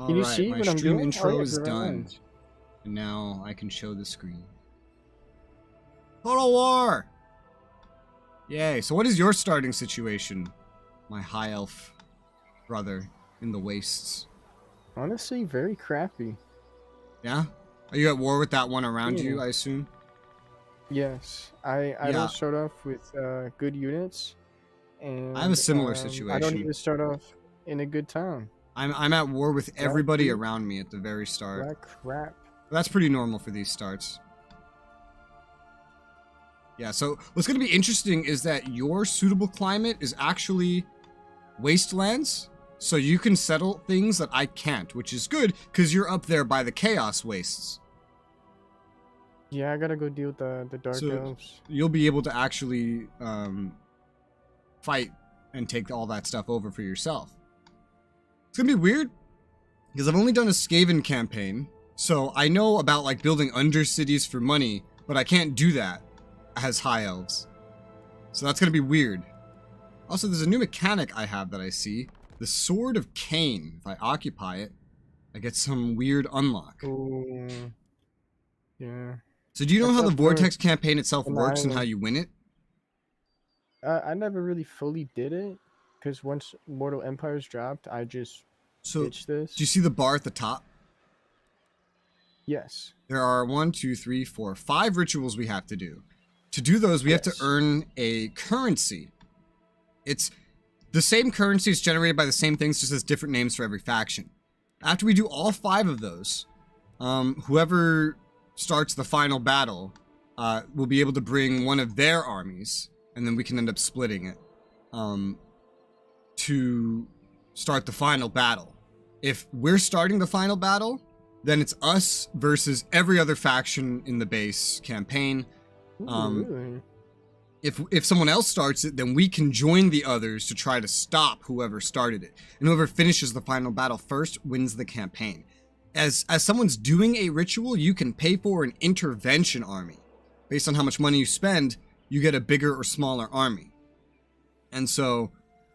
Can you Alright, see my what I'm stream doing? intro yeah, is the right done. ones. And now I can show the screen. Total War! Yay, so what is your starting situation, my high elf brother in the wastes? Honestly, very crappy. Yeah? Are you at war with that one around you, Yeah. I assume? Yes, I Yeah. don't start off with good units, and I have a similar I don't situation. even start off in a good town. I'm at war with everybody Black around me at the very start. Black crap. That's pretty normal for these starts. Yeah, so what's going to be interesting is that your suitable climate is actually wastelands, so you can settle things that I can't, which is good because you're up there by the chaos wastes. Yeah, I gotta go deal with the dark elves. You'll be able to actually fight and take all that stuff over for yourself. It's gonna be weird because I've only done a Skaven campaign, so I know about like building undercities for money, but I can't do that as High Elves. So that's gonna be weird. Also, there's a new mechanic I have that I see. The Sword of Cain. If I occupy it, I get some weird unlock. Ooh. Yeah. So do you know That's how the up Vortex campaign itself an works and how island. you win it? I never really fully did it, because once Mortal Empires dropped, I just ditched this. Do you see the bar at the top? Yes. There are 1, 2, 3, 4, 5 rituals we have to do. To do those, we have to earn a currency. It's the same currency, it's generated by the same things, just has different names for every faction. After we do all 5 of those, whoever starts the final battle will be able to bring one of their armies, and then we can end up splitting it to start the final battle. If we're starting the final battle, then it's us versus every other faction in the base campaign. Really? If someone else starts it, then we can join the others to try to stop whoever started it. And whoever finishes the final battle first wins the campaign. As someone's doing a ritual, you can pay for an intervention army. Based on how much money you spend, you get a bigger or smaller army. And so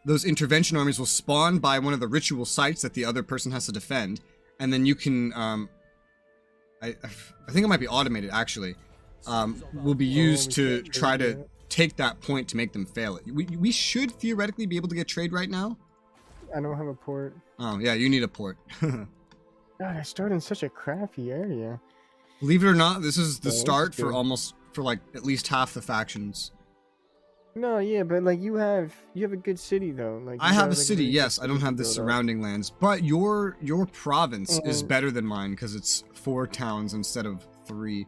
those intervention armies will spawn by one of the ritual sites that the other person has to defend. And then you can, I think it might be automated actually, will be used to try to take that point to make them fail it. We should theoretically be able to get trade right now. I don't have a port. Oh yeah, you need a port. God, I started in such a crappy area. Believe it or not, this is the Yeah, start that's for like at least half the factions. No, yeah, but like you have a good city though. Like I you have got, a like, city, really yes. good I don't city have to the build up. surrounding lands, but your province is And- better than mine because it's 4 towns instead of 3.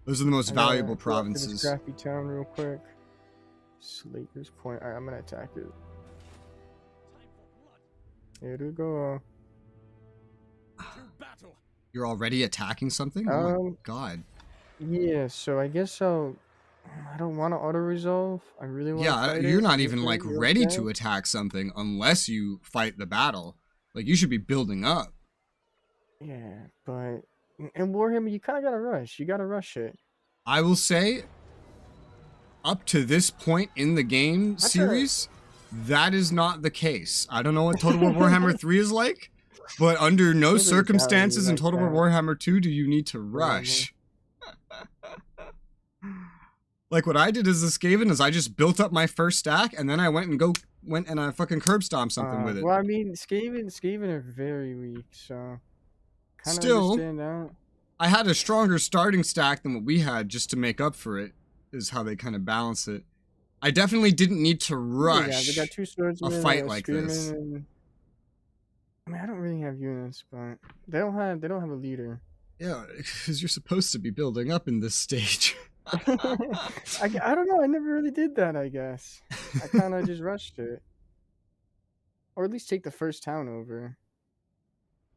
Those are the most valuable I gotta go after this provinces. crappy town real quick. Slaker's Point. Alright, I'm gonna attack it. Here we go. You're already attacking something? Oh my god. Yeah, so I guess I don't want to auto resolve. I really want to Yeah, fight you're it. not You even sure like you're ready okay? to attack something unless you fight the battle. Like you should be building up. Yeah, but in Warhammer, you kind of gotta rush. You gotta rush it. I will say, up to this point in the game series, that is not the case. I don't know what Total War Warhammer 3 is like, but under no Never circumstances in like Total War that. Warhammer 2 do you need to rush. Like what I did as a Skaven is I just built up my first stack and then I went and I fucking curb stomped something with it. Well, I mean, Skaven are very weak, so kind of Still, understand that. I had a stronger starting stack than what we had just to make up for it, is how they kind of balance it. I definitely didn't need to rush They got 2 swordsmen, a fight like this. and... I mean, I don't really have units, but they don't have a leader. Yeah, because you're supposed to be building up in this stage. I don't know. I never really did that, I guess. I kind of just rushed it. Or at least take the first town over.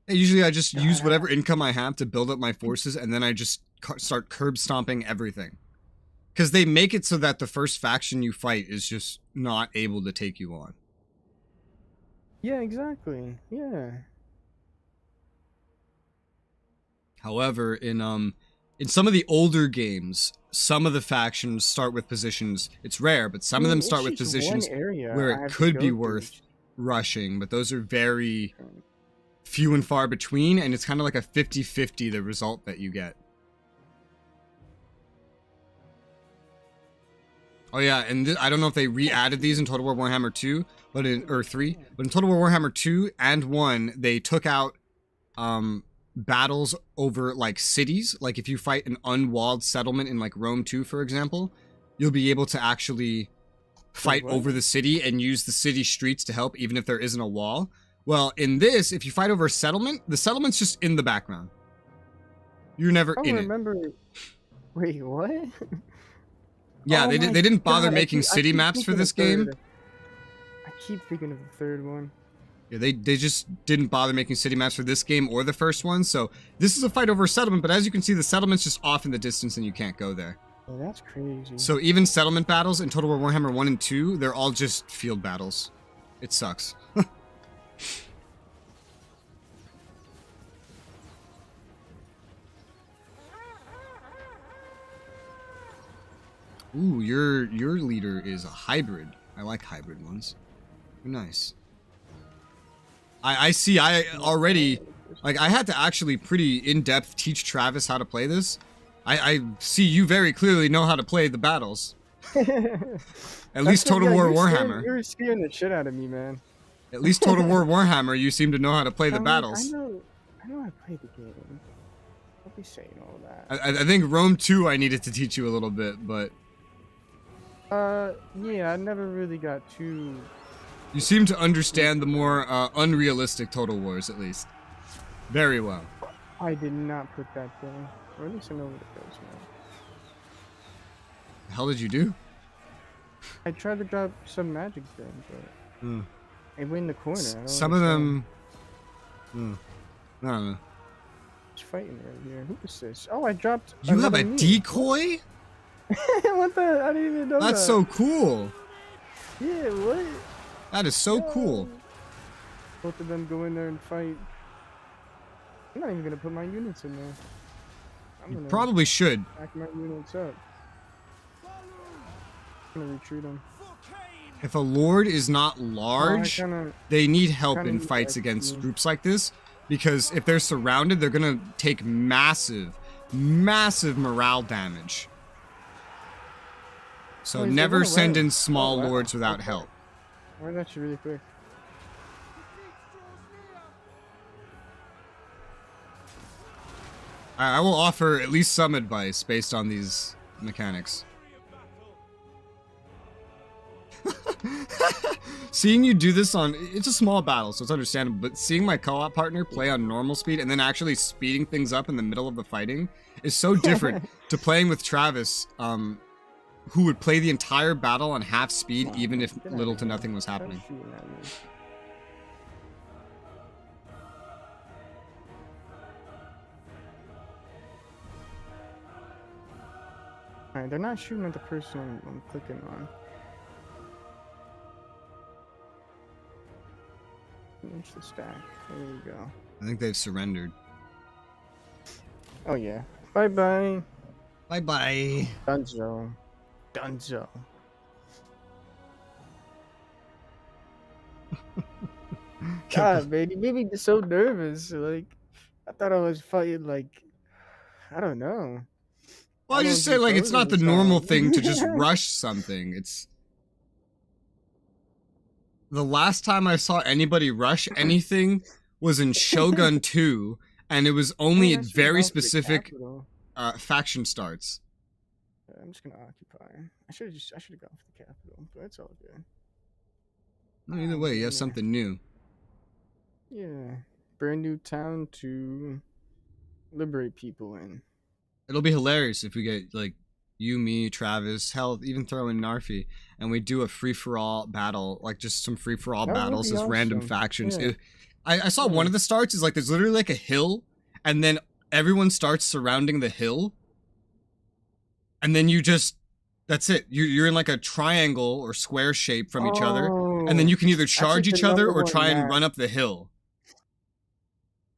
Usually I just use whatever income I have to build up my forces, and then I just start curb stomping everything. Because they make it so that the first faction you fight is just not able to take you on. Yeah, exactly. Yeah. However, in some of the older games, some of the factions start with positions. It's rare, but some of them start with positions where it could be worth rushing, but those are very few and far between, and it's kind of like a 50-50 the result that you get. Oh yeah, and I don't know if they re-added these in Total War Warhammer 2, but or 3, but in Total War Warhammer 2 and 1, they took out battles over like cities. Like if you fight an unwalled settlement in like Rome 2, for example, you'll be able to actually fight over the city and use the city streets to help, even if there isn't a wall. Well, in this, if you fight over a settlement, the settlement's just in the background. You're never in it. Wait, what? Yeah, Oh they didn't bother making I city keep maps for thinking this of third. game. I keep thinking of the third one. Yeah, they just didn't bother making city maps for this game or the first one. So this is a fight over a settlement, but as you can see, the settlement's just off in the distance and you can't go there. Oh, that's crazy. So even settlement battles in Total War Warhammer 1 and 2, they're all just field battles. It sucks. Ooh, your leader is a hybrid. I like hybrid ones. They're nice. I see. I already, like, I had to actually pretty in-depth teach Travis how to play this. I see you very clearly know how to play the battles. At least Total War Warhammer. You were scaring the shit out of me, man. At least Total War Warhammer, you seem to know how to play the battles. I know how to play the game. Don't be saying all that. I think Rome 2 I needed to teach you a little bit, but... yeah, I never really got too... You seem to understand the more unrealistic Total Wars, at least. Very well. I did not put that down. Or at least I know what it goes now. The hell did you do? I tried to drop some magic then, but... it went in the corner. Some of them... I don't know. It's fighting right here. Who is this? Oh, I dropped... You have a decoy? What the? I didn't even know that. That's so cool. Yeah, what? That is so cool. Both of them go in there and fight. I'm not even gonna put my units in there. I'm You probably should. Back my units up. I'm gonna retreat them. If a lord is not large, they need help in fights against groups like this, because if they're surrounded, they're gonna take massive morale damage. So never send in small lords without help. Why that you really quick? I will offer at least some advice based on these mechanics. Seeing you do this on... It's a small battle, so it's understandable, but seeing my co-op partner play on normal speed and then actually speeding things up in the middle of the fighting is so different to playing with Travis, who would play the entire battle on half speed even if little to nothing was happening. Alright, they're not shooting at the person I'm clicking on. Finish the stack. There you go. I think they've surrendered. Oh yeah. Bye-bye. Bye-bye. Dunzo. Dunzo. God, man, you made me so nervous. Like, I thought I was fighting, like, I don't know. Well, I just say, like, it's not the normal thing to just rush something. It's... The last time I saw anybody rush anything was in Shogun 2, and it was only at very specific faction starts. I'm just gonna occupy. I should have gone for the capital, but it's all good. No, either way, you have something new. Yeah, brand new town to liberate people in. It'll be hilarious if we get like you, me, Travis, hell, even throw in Narfi, and we do a free-for-all battle, like just some free-for-all battles as random factions. Yeah. I saw one of the starts is like there's literally like a hill, and then everyone starts surrounding the hill, and then you just, that's it. You're in like a triangle or square shape from each other, and then you can either charge each other or try and run up the hill.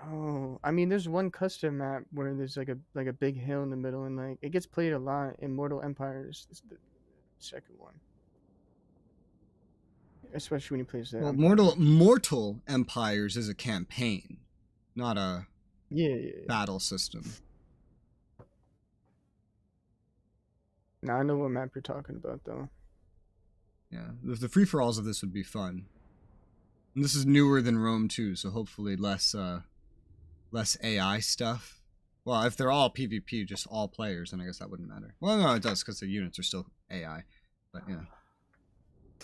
Oh, I mean, there's one custom map where there's like a big hill in the middle, and like it gets played a lot in Mortal Empires. It's the second one, especially when he plays that. Well, Mortal Empires is a campaign. not a Yeah. battle system. Now I know what map you're talking about, though. Yeah, the free-for-alls of this would be fun. And this is newer than Rome too, so hopefully less AI stuff. Well, if they're all PvP, just all players, then I guess that wouldn't matter. Well, no, it does, because the units are still AI. But, yeah.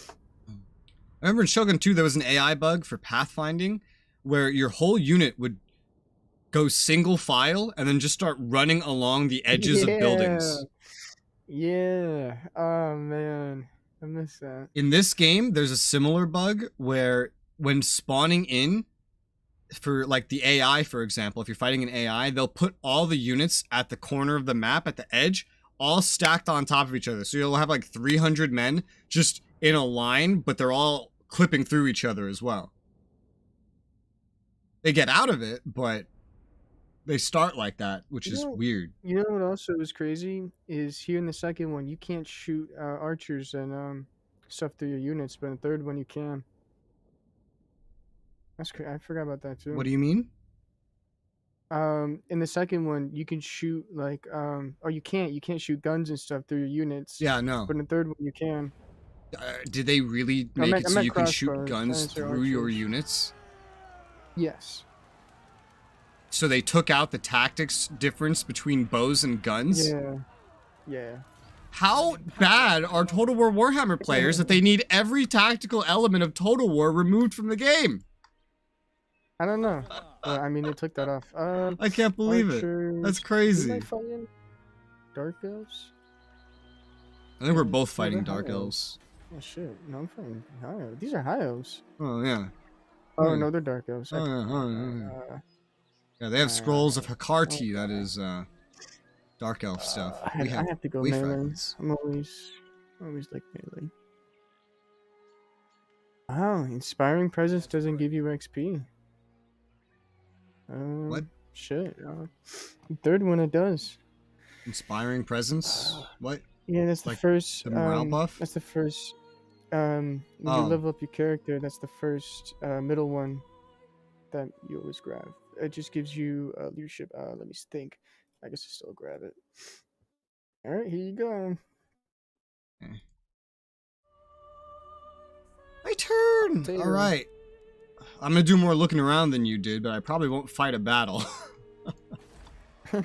I remember in Shogun 2, there was an AI bug for pathfinding, where your whole unit would go single file, and then just start running along the edges of buildings. Yeah. Oh, man. I miss that. In this game, there's a similar bug, where when spawning in, for like the AI, for example, if you're fighting an AI, they'll put all the units at the corner of the map, at the edge, all stacked on top of each other. So you'll have like 300 men just in a line, but they're all clipping through each other as well. They get out of it, but they start like that, which is weird. You know what also is crazy? Is here in the second one, you can't shoot archers and stuff through your units, but in the third one, you can. That's crazy. I forgot about that too. What do you mean? In the second one, you can shoot like or you can't shoot guns and stuff through your units. Yeah, no. But in the third one, you can. Did they really make it so you can shoot guns through your units? Yes. So they took out the tactics difference between bows and guns? Yeah. Yeah. How bad are Total War Warhammer players that they need every tactical element of Total War removed from the game? I don't know. I mean, they took that off. I can't believe it. That's crazy. Am I fighting Dark Elves? I think we're both fighting Dark Elves. Oh shit! No, I'm fighting High Elves. These are High Elves. Oh yeah. Oh no, they're Dark Elves. Oh yeah. Oh, yeah. Yeah, they have scrolls of Hakarti. That is Dark Elf stuff. I have to go melee. I'm always like melee. Oh, Inspiring Presence doesn't give you XP. What? Shit. Third one it does. Inspiring Presence? What? Yeah, that's the first. The morale buff? That's the first. When you level up your character, that's the first middle one that you always grab. It just gives you leadership. Let me think. I guess I still grab it. All right, here you go. Okay. My turn. All right. I'm gonna do more looking around than you did, but I probably won't fight a battle. I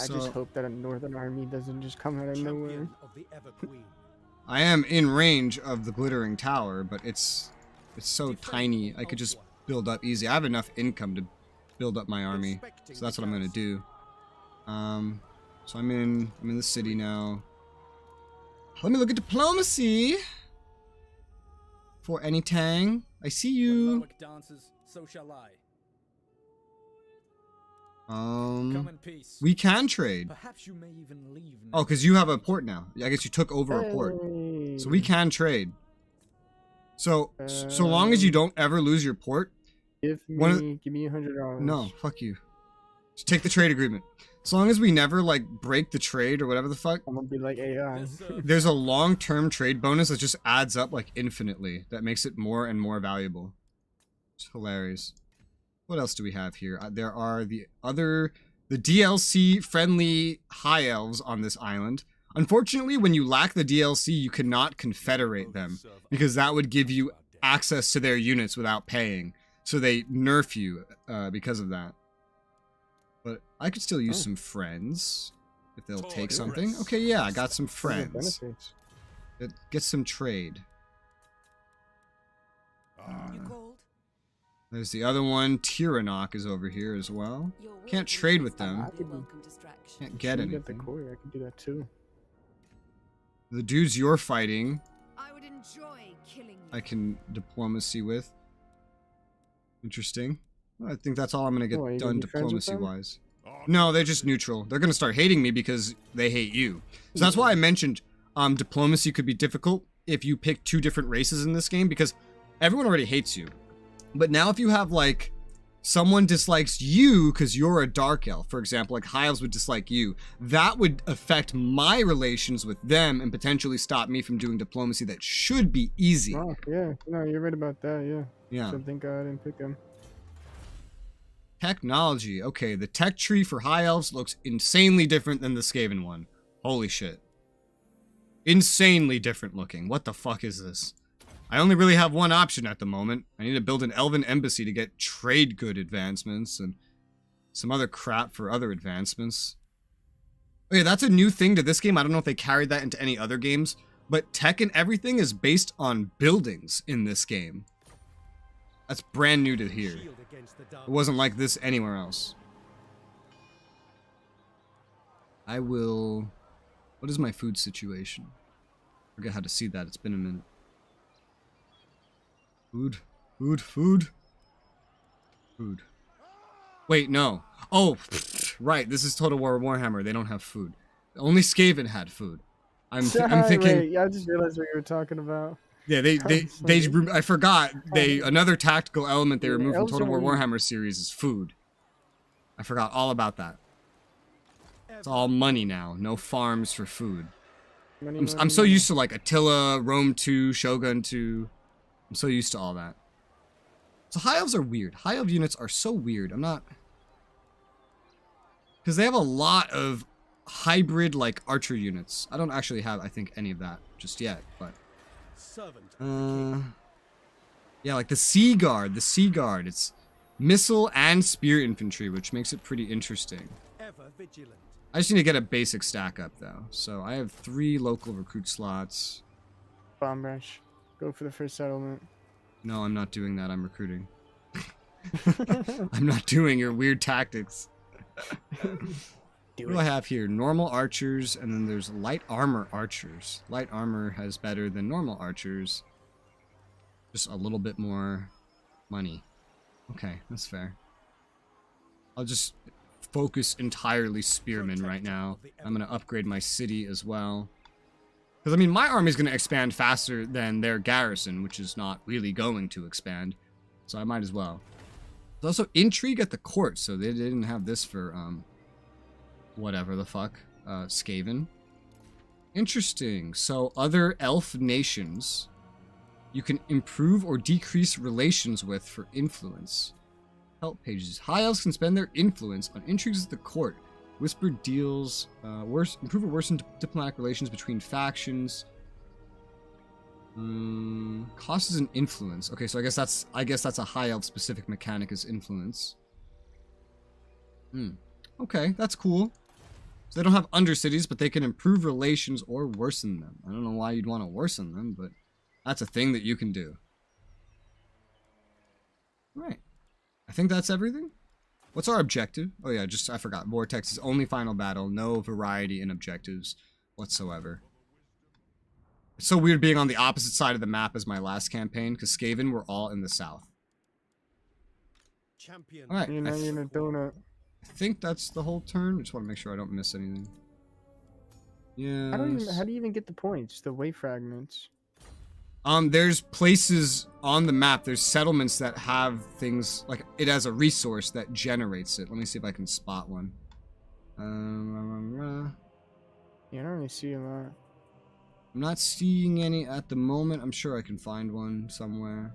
just hope that a northern army doesn't just come out of nowhere. I am in range of the glittering tower, but it's so tiny. I could just build up easy. I have enough income to build up my army, so that's what I'm gonna do. So I'm in the city now. Let me look at diplomacy. For any tang, I see you. We can trade. Oh, because you have a port now. I guess you took over a port, so we can trade. So so long as you don't ever lose your port. Give me $100. No, fuck you. Just take the trade agreement. As long as we never like break the trade or whatever the fuck. I'm gonna be like AI. There's a long-term trade bonus that just adds up like infinitely. That makes it more and more valuable. It's hilarious. What else do we have here? There are the DLC friendly High Elves on this island. Unfortunately, when you lack the DLC, you cannot confederate them because that would give you access to their units without paying. So they nerf you because of that. But I could still use some friends if they'll take something. Okay, yeah, I got some friends. Get some trade. There's the other one. Tyrannok is over here as well. Can't trade with them. Can't get anything. I can do that too. The dudes you're fighting, I can diplomacy with. Interesting. Well, I think that's all I'm gonna get done diplomacy-wise. No, they're just neutral. They're gonna start hating me because they hate you. So that's why I mentioned diplomacy could be difficult if you pick two different races in this game because everyone already hates you. But now if you have like someone dislikes you because you're a dark elf, for example, like High Elves would dislike you, that would affect my relations with them and potentially stop me from doing diplomacy that should be easy. Oh, yeah. No, you're right about that, yeah. Yeah. So thank God I didn't pick him. Technology. Okay, the tech tree for High Elves looks insanely different than the Skaven one. Holy shit. Insanely different looking. What the fuck is this? I only really have one option at the moment. I need to build an elven embassy to get trade good advancements and some other crap for other advancements. Okay, that's a new thing to this game. I don't know if they carried that into any other games, but tech and everything is based on buildings in this game. That's brand new to here. It wasn't like this anywhere else. I will... What is my food situation? I forget how to see that. It's been a minute. Food. Food. Food. Food. Wait, no. Oh, right. This is Total War Warhammer. They don't have food. Only Skaven had food. I'm thinking... Wait, yeah, I just realized what you were talking about. Yeah, I forgot. Another tactical element they removed from Total War Warhammer series is food. I forgot all about that. It's all money now. No farms for food. I'm so used to like Attila, Rome 2, Shogun 2. I'm so used to all that. So High Elves are weird. High Elf units are so weird. I'm not... Because they have a lot of hybrid like archer units. I don't actually have, I think, any of that just yet, but... Yeah, like the Sea Guard. The Sea Guard. It's missile and spear infantry, which makes it pretty interesting. I just need to get a basic stack up, though. So I have 3 local recruit slots. Bomb rush. Go for the first settlement. No, I'm not doing that. I'm recruiting. I'm not doing your weird tactics. What do I have here? Normal archers, and then there's light armor archers. Light armor has better than normal archers. Just a little bit more money. Okay, that's fair. I'll just focus entirely spearmen right now. I'm going to upgrade my city as well. Because, I mean, my army is going to expand faster than their garrison, which is not really going to expand. So I might as well. There's also intrigue at the court, so they didn't have this for, whatever the fuck. Skaven. Interesting. So other elf nations you can improve or decrease relations with for influence. Help pages. High Elves can spend their influence on intrigues at the court. Whispered deals, improve or worsen diplomatic relations between factions. Cost is an influence. Okay, so I guess that's a High Elf specific mechanic is influence. Okay, that's cool. So they don't have undercities, but they can improve relations or worsen them. I don't know why you'd want to worsen them, but that's a thing that you can do. Right. I think that's everything. What's our objective? Oh yeah, I forgot. Vortex is only final battle. No variety in objectives whatsoever. It's so weird being on the opposite side of the map as my last campaign, because Skaven were all in the south. Alright. You're not in a donut. I think that's the whole turn. I just want to make sure I don't miss anything. Yeah. How do you even get the points? The way fragments. There's places on the map, there's settlements that have things, like, it has a resource that generates it. Let me see if I can spot one. Yeah, I don't really see a lot. I'm not seeing any at the moment. I'm sure I can find one somewhere.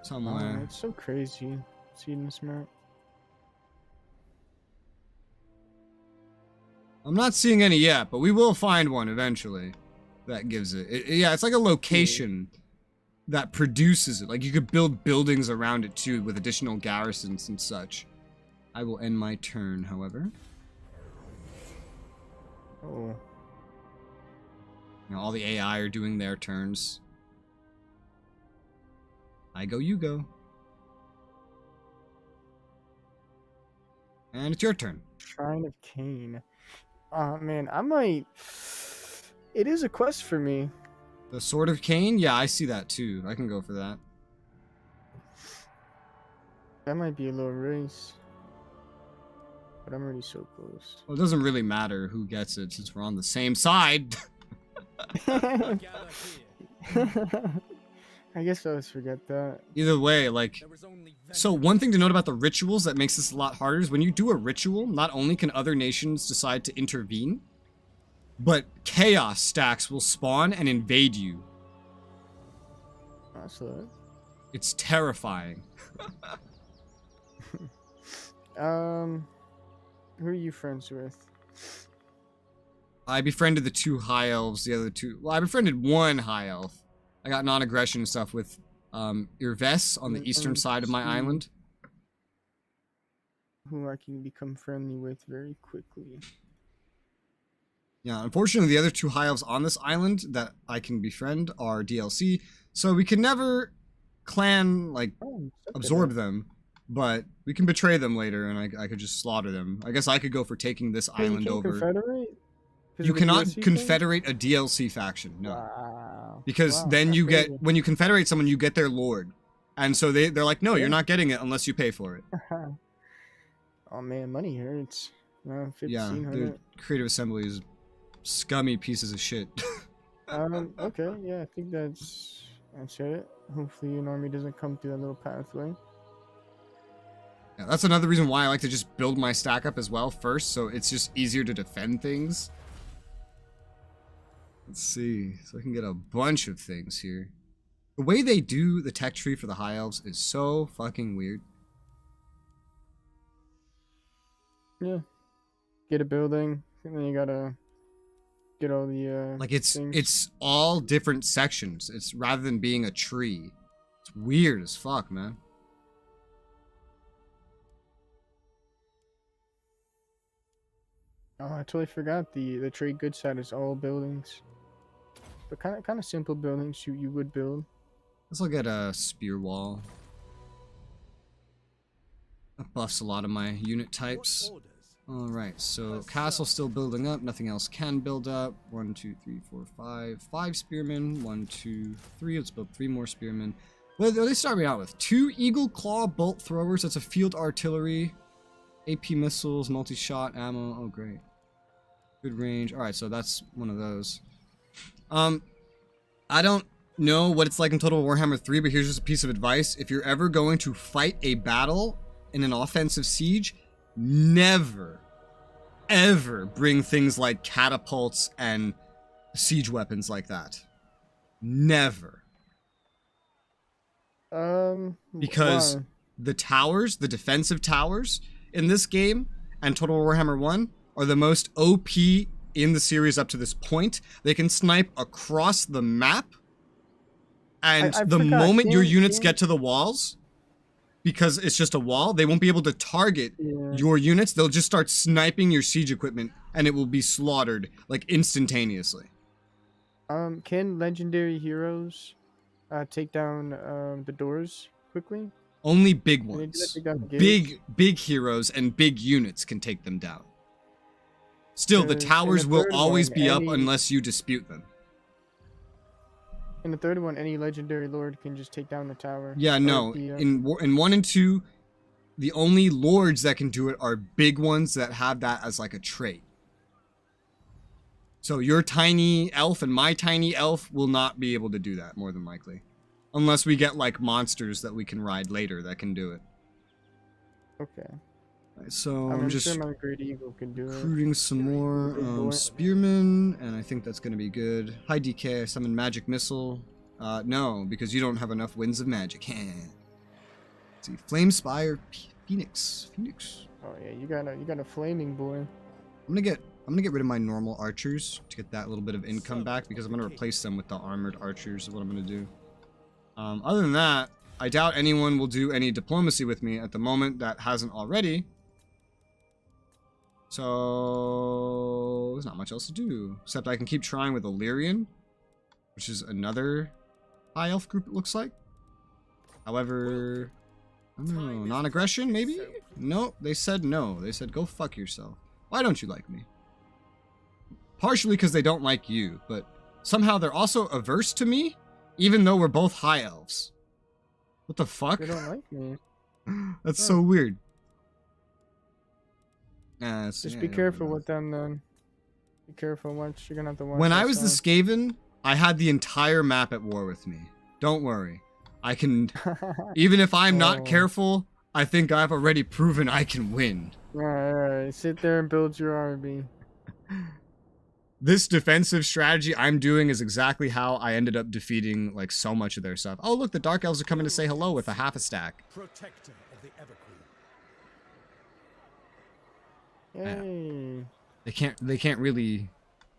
Somewhere. Oh, it's so crazy seeing this map. I'm not seeing any yet, but we will find one eventually. That gives it. Yeah, it's like a location that produces it. Like, you could build buildings around it, too, with additional garrisons and such. I will end my turn, however. Oh. You know, all the AI are doing their turns. I go, you go. And it's your turn. Shrine of Cain. Oh, man, I might... It is a quest for me. The Sword of Cain? Yeah, I see that too. I can go for that. That might be a little race. But I'm already so close. Well, it doesn't really matter who gets it since we're on the same side. I guess I always forget that. Either way, like, so one thing to note about the rituals that makes this a lot harder is when you do a ritual, not only can other nations decide to intervene, but chaos stacks will spawn and invade you. That's it. It's terrifying. Who are you friends with? I befriended the 2 High Elves, the other 2... Well, I befriended 1 High Elf. I got non-aggression and stuff with Irves on the eastern side of my island. Who I can become friendly with very quickly. Yeah, unfortunately, the other 2 High Elves on this island that I can befriend are DLC, so we can never clan, like, absorb them, but we can betray them later, and I could just slaughter them. I guess I could go for taking this island over. Confederate? You cannot confederate a DLC faction, no. Wow. Because then you get, when you confederate someone, you get their lord. And so they're like, no, you're not getting it unless you pay for it. Oh man, money hurts. Yeah, the Creative Assembly is scummy pieces of shit. Okay, yeah, I think that's it. Hopefully an army doesn't come through that little pathway. Yeah, that's another reason why I like to just build my stack up as well first, so it's just easier to defend things. Let's see, so I can get a bunch of things here. The way they do the tech tree for the High Elves is so fucking weird. Yeah. Get a building, and then you gotta get all the like it's things. all different sections. It's rather than being a tree. It's weird as fuck, man. Oh, I totally forgot the trade goods side is all buildings. But kind of simple buildings you would build. Let's look at a spear wall. That buffs a lot of my unit types. Alright, so castle still building up, nothing else can build up. 1, 2, 3, 4, 5. 5 spearmen. 1, 2, 3. Let's build 3 more spearmen. Well, they start me out with 2 eagle claw bolt throwers. That's a field artillery. AP missiles, multi-shot ammo. Oh, great. Good range. Alright, so that's one of those. I don't know what it's like in Total Warhammer 3, but here's just a piece of advice. If you're ever going to fight a battle in an offensive siege, never, ever bring things like catapults and siege weapons like that. Never. Because why? the towers, the defensive towers in this game and Total Warhammer 1 are the most OP in the series up to this point. They can snipe across the map, and the moment your units get to the walls, because it's just a wall, they won't be able to target your units. They'll just start sniping your siege equipment, and it will be slaughtered, like, instantaneously. Can legendary heroes take down the doors quickly? Only big ones. Big heroes and big units can take them down. Still, the towers will always be up unless you dispute them. In the third one, any legendary lord can just take down the tower. Yeah, no. In 1 and 2, the only lords that can do it are big ones that have that as like a trait. So your tiny elf and my tiny elf will not be able to do that, more than likely. Unless we get like monsters that we can ride later that can do it. Okay. Right, so I'm just sure my Great Eagle can do recruiting some more spearmen, and I think that's going to be good. High DK, I summon magic missile. No, because you don't have enough winds of magic. Let's see, flame spire, phoenix. Oh yeah, you got a flaming boy. I'm gonna get rid of my normal archers to get that little bit of income back, because I'm gonna replace them with the armored archers. Is what I'm gonna do. Other than that, I doubt anyone will do any diplomacy with me at the moment that hasn't already. So there's not much else to do, except I can keep trying with Illyrian, which is another high elf group, it looks like. However, I don't know, non-aggression maybe? Nope, they said no. They said go fuck yourself. Why don't you like me? Partially because they don't like you, but somehow they're also averse to me, even though we're both high elves. What the fuck? They don't like me. That's so weird. Just be careful with them then. Be careful once you're gonna have to watch. When I was the Skaven, I had the entire map at war with me. Don't worry. I can, even if I'm not Oh. careful, I think I've already proven I can win. Alright, sit there and build your army. This defensive strategy I'm doing is exactly how I ended up defeating like so much of their stuff. Oh look, the Dark Elves are coming to say hello with a half a stack. Protector of the Everqueen. Yay. They can't really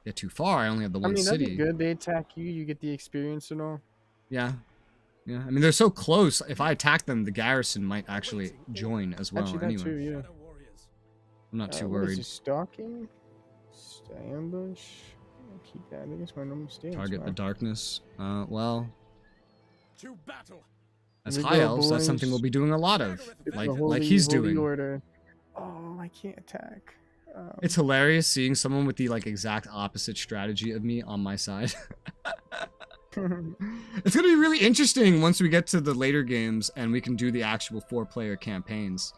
get too far. I only have the one that'd be city. good. They attack you, you get the experience and all. Yeah. Yeah. I mean, they're so close. If I attack them, the garrison might actually join as well. Actually, that Anyway, too, yeah. I'm not too What is worried. this, stalking? Ambush? I'll keep that. I think it's my normal stance. Target the wow. darkness. Well, To battle. as Here we High go, Elves, that's something boys. we'll be doing a lot of. It's Like the holy, he's holy doing. Order. Oh, I can't attack. It's hilarious seeing someone with the like exact opposite strategy of me on my side. It's gonna be really interesting once we get to the later games and we can do the actual 4-player campaigns.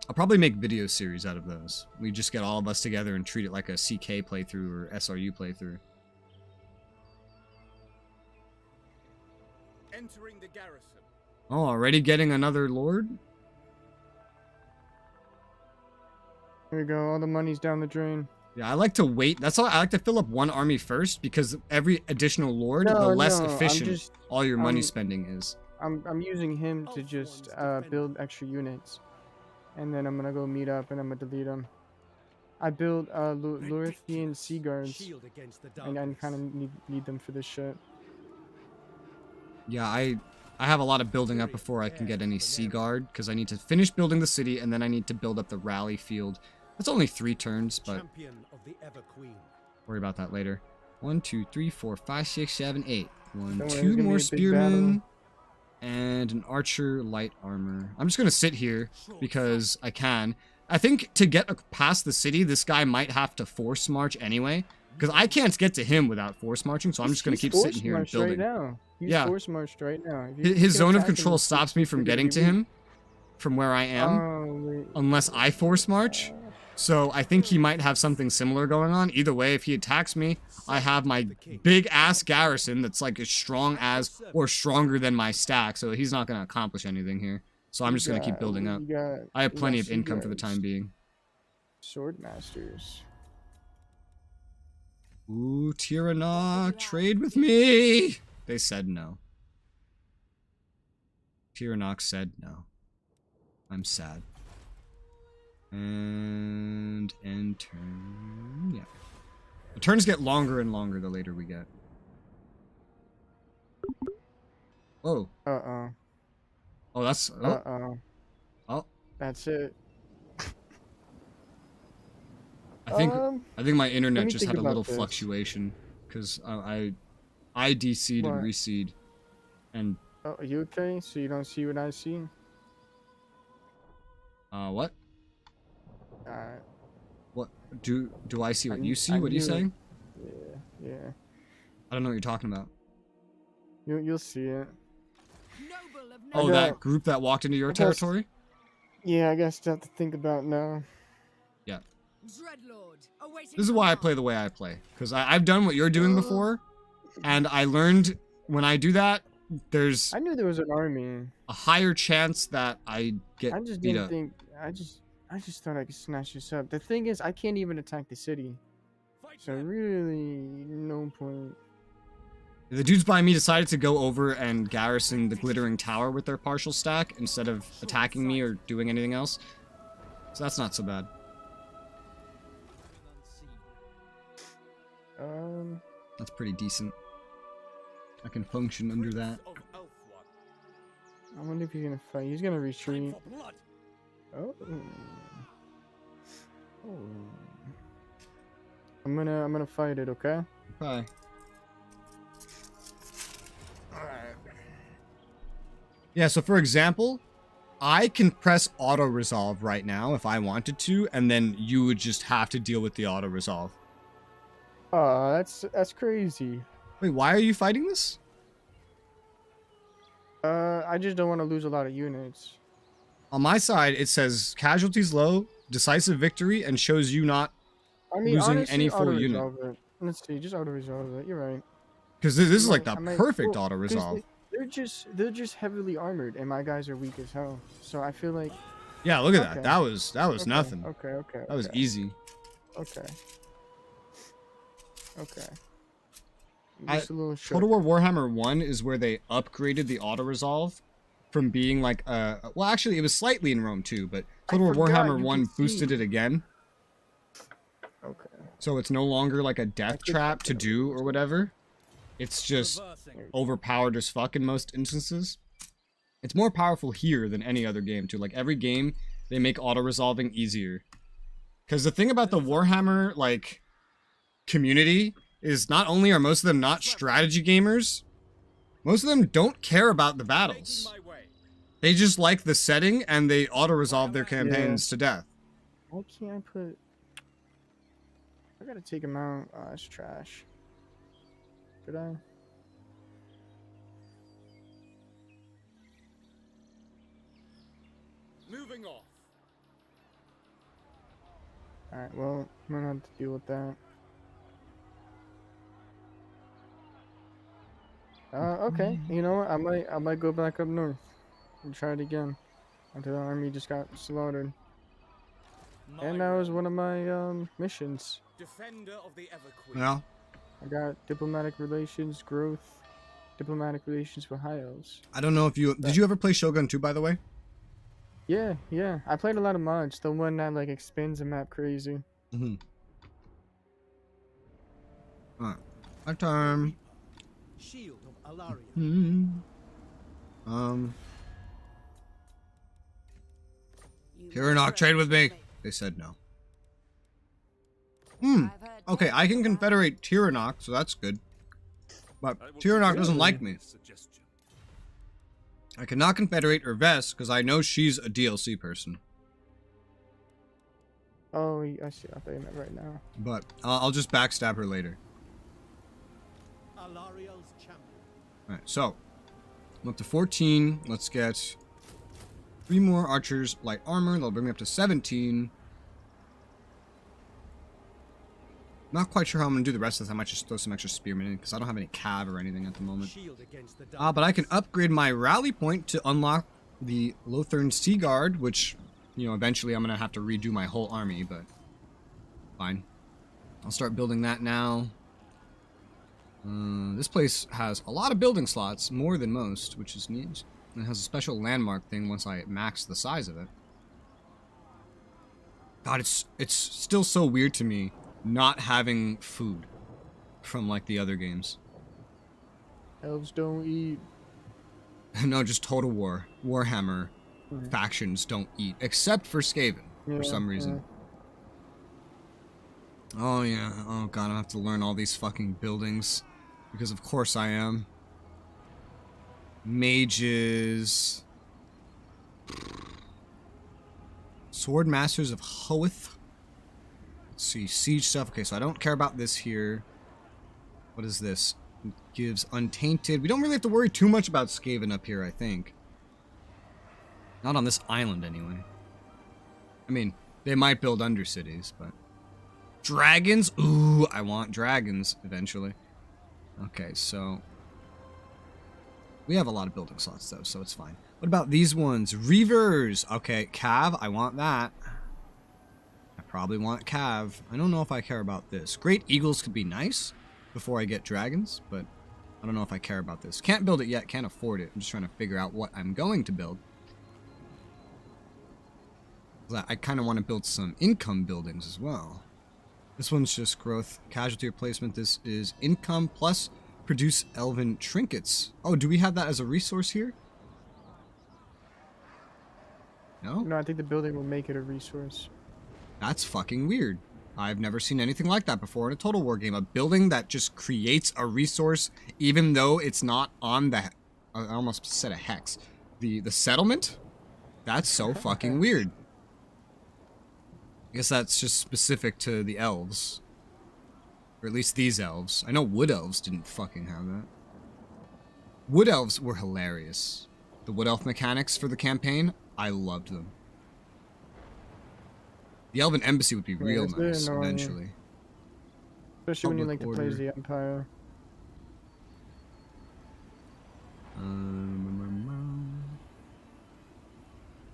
I'll probably make video series out of those. We just get all of us together and treat it like a CK playthrough or SRU playthrough. Entering the garrison. Oh, already getting another lord? Here we go. All the money's down the drain. Yeah, I like to wait. That's why I like to fill up one army first, because every additional lord, the No, less no, I'm efficient just- all your money I'm- spending is. I'm using him to just build extra units, and then I'm gonna go meet up and I'm gonna delete them. I built Lurithian Sea Guards, Shield against the and I darkness. kind of need them for this shit. Yeah, I have a lot of building up before I can get any Sea Guard, because I need to finish building the city, and then I need to build up the rally field. That's only 3 turns, but Champion of the Everqueen. worry about that later. 1, 2, 3, 4, 5, 6, 7, 8. 1, Don't worry, 2 it's gonna be more a big spearmen. And an archer light armor. I'm just gonna sit here because I can. I think to get past the city, this guy might have to force march anyway. Because I can't get to him without force marching, so I'm just gonna He's keep force sitting here and marched building. Right now. He's Yeah. force marched right now. If you His can zone of attack him, control he's stops me from gonna getting be to weak. him from where I am, Oh, wait. unless I force march. So I think he might have something similar going on. Either way, if he attacks me, I have my big ass garrison that's like as strong as or stronger than my stack, so he's not gonna accomplish anything here. So I'm just gonna keep building up. I have plenty of income for the time being. Sword masters. Ooh, Tiranoc, trade with me! They said no. Tiranoc said no. I'm sad. And end turn. Yeah. The turns get longer and longer the later we get. Whoa. Uh-oh. Oh, that's... Oh. Uh-oh. Oh. That's it. I think my internet me just think had a about little this. fluctuation. Because I DC'd and What? reseed. And, Oh, are you okay? So you don't see what I see? what? Alright. What? Do I see what you see? I What are you knew it. saying? Yeah. I don't know what you're talking about. You'll see it. Noble of Oh, got- that group that walked into your I guess- territory? Yeah, I guess I have to think about now. Dreadlord, awaiting This is why I command. play the way I play. Because I've done what you're doing before, and I learned when I do that, there's I knew there was an army. a higher chance that I get I just beat didn't up. think. I just thought I could snatch this up. The thing is, I can't even attack the city. Fight So them. really, no point. The dudes by me decided to go over and garrison the glittering tower with their partial stack instead of attacking me or doing anything else. So that's not so bad. That's pretty decent. I can function under that. Of Elf One. I wonder if he's gonna fight. He's gonna Time retreat. for blood. Oh. Oh. I'm gonna fight it, okay? Okay. Alright. Yeah, so for example, I can press auto resolve right now if I wanted to, and then you would just have to deal with the auto resolve. Oh, that's crazy. Wait, why are you fighting this? I just don't want to lose a lot of units. On my side, it says casualties low, decisive victory, and shows you not I mean, losing honestly, any full unit. auto-resolve it. Let's see, just auto resolve it. You're right. Because this is like I the might- perfect well, auto 'cause resolve. They're just heavily armored, and my guys are weak as hell. So I feel like Yeah, look at that. okay. That was okay, nothing. Okay. That was easy. Okay. Okay. I- Just a little shook. Total War Warhammer 1 is where they upgraded the auto resolve from being like well, actually it was slightly in Rome too, but Total War forgot Warhammer you 1 can boosted see. it again. Okay. So it's no longer like a death could trap check to it out. do or whatever. It's just Reversing. overpowered as fuck in most instances. It's more powerful here than any other game too. Like every game, they make auto resolving easier. Because the thing about the Warhammer like community is not only are most of them not strategy gamers, most of them don't care about the Making battles. my way. They just like the setting and they auto resolve their campaigns to death. Why can't I put? I gotta take him out. Oh, that's trash. Did I? Moving off. Alright, well, I'm gonna have to deal with that. Okay. You know what? I might go back up north and try it again until the army just got slaughtered. And that was one of my missions. Defender of the Ever Queen. Yeah. I got diplomatic relations, growth, diplomatic relations with High Elves. I don't know if you did you ever play Shogun 2 by the way? Yeah. I played a lot of mods. The one that like expands the map crazy. Mm-hmm. Alright. My turn. Shield of Alaria. Tyrannoc, trade with me. They said no. Okay, I can confederate Tyrannoc, so that's good. But Tyrannoc doesn't like me. I cannot confederate Urves because I know she's a DLC person. Oh, I see. I thought you meant right now. But I'll just backstab her later. Alariel's champion. Alright, so I'm up to 14. Let's get 3 more archers, light armor. That'll bring me up to 17. Not quite sure how I'm going to do the rest of this. I might just throw some extra spearmen in because I don't have any cav or anything at the moment. Shield against the But I can upgrade my rally point to unlock the Lothern Sea Guard, which, you know, eventually I'm going to have to redo my whole army, but fine. I'll start building that now. This place has a lot of building slots, more than most, which is neat. And it has a special landmark thing once I max the size of it. God, it's still so weird to me not having food from like the other games. Elves don't eat. No, just Total War. Warhammer factions don't eat, except for Skaven, for some reason. Oh yeah, oh god, I have to learn all these fucking buildings. Because of course I am. Mages. Sword Masters of Hoeth. Let's see, siege stuff. Okay, so I don't care about this here. What is this? It gives Untainted. We don't really have to worry too much about Skaven up here, I think. Not on this island, anyway. I mean, they might build undercities, but... Dragons? Ooh, I want dragons, eventually. Okay, so... We have a lot of building slots, though, so it's fine. What about these ones? Reavers! Okay, Cav, I want that. I probably want Cav. I don't know if I care about this. Great Eagles could be nice before I get dragons, but I don't know if I care about this. Can't build it yet, can't afford it. I'm just trying to figure out what I'm going to build. I kind of want to build some income buildings as well. This one's just growth, casualty replacement. This is income plus produce elven trinkets. Oh, do we have that as a resource here? No? No, I think the building will make it a resource. That's fucking weird. I've never seen anything like that before in a Total War game. A building that just creates a resource even though it's not on the... I almost said a hex. The settlement? That's so fucking weird. I guess that's just specific to the elves. Or at least these elves. I know wood elves didn't fucking have that. Wood elves were hilarious. The wood elf mechanics for the campaign, I loved them. The elven embassy would be real it's very nice annoying. eventually. Especially when you like Public to play as order. the Empire.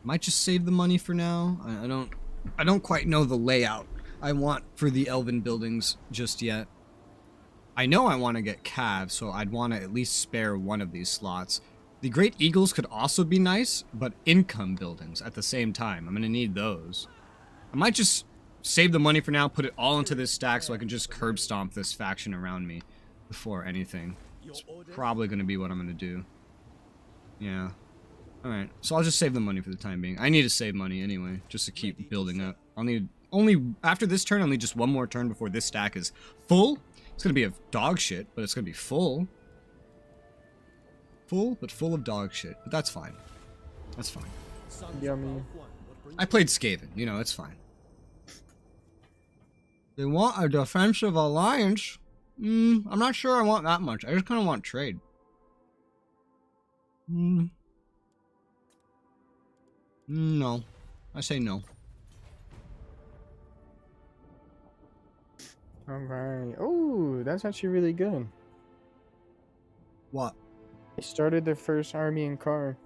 Might just save the money for now. I don't quite know the layout I want for the elven buildings just yet. I know I want to get calves, so I'd want to at least spare one of these slots. The Great Eagles could also be nice, but income buildings at the same time. I'm going to need those. I might just save the money for now, put it all into this stack so I can just curb stomp this faction around me before anything. It's probably going to be what I'm going to do. Yeah. Alright, so I'll just save the money for the time being. I need to save money anyway, just to keep building up. I'll need, after this turn, I'll need just one more turn before this stack is full. It's going to be of dog shit, but it's going to be full. Full, but full of dog shit. But that's fine. That's fine. Yummy. I played Skaven, you know, it's fine. They want a defensive alliance? I'm not sure I want that much. I just kind of want trade. No. I say no. Alright. Oh, that's actually really good. What? They started their first army in car.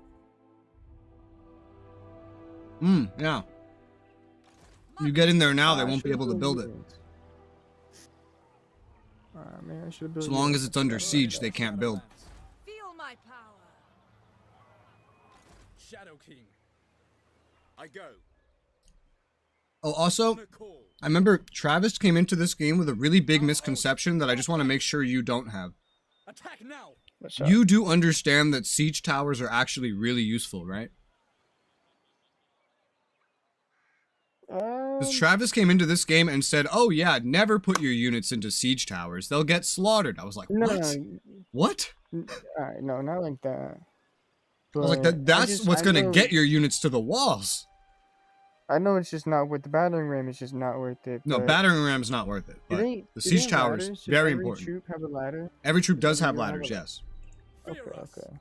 Yeah. You get in there now, they won't be able to build it. Man, I should build As long as it's under siege, they can't build. Feel my power. Shadow King. I go. Oh, also, I remember Travis came into this game with a really big misconception that I just want to make sure you don't have. Attack now. What's up? You do understand that siege towers are actually really useful, right? Because Travis came into this game and said, oh yeah, never put your units into siege towers. They'll get slaughtered. I was like, what? No, What? Alright, no, not like that. I was like, that's what's going to get your units to the walls. I know it's just not worth the battering ram. It's just not worth it. No, battering ram's not worth it. But the siege tower is very important. Every troop have a ladder? Every troop does have ladders, yes. Okay, okay.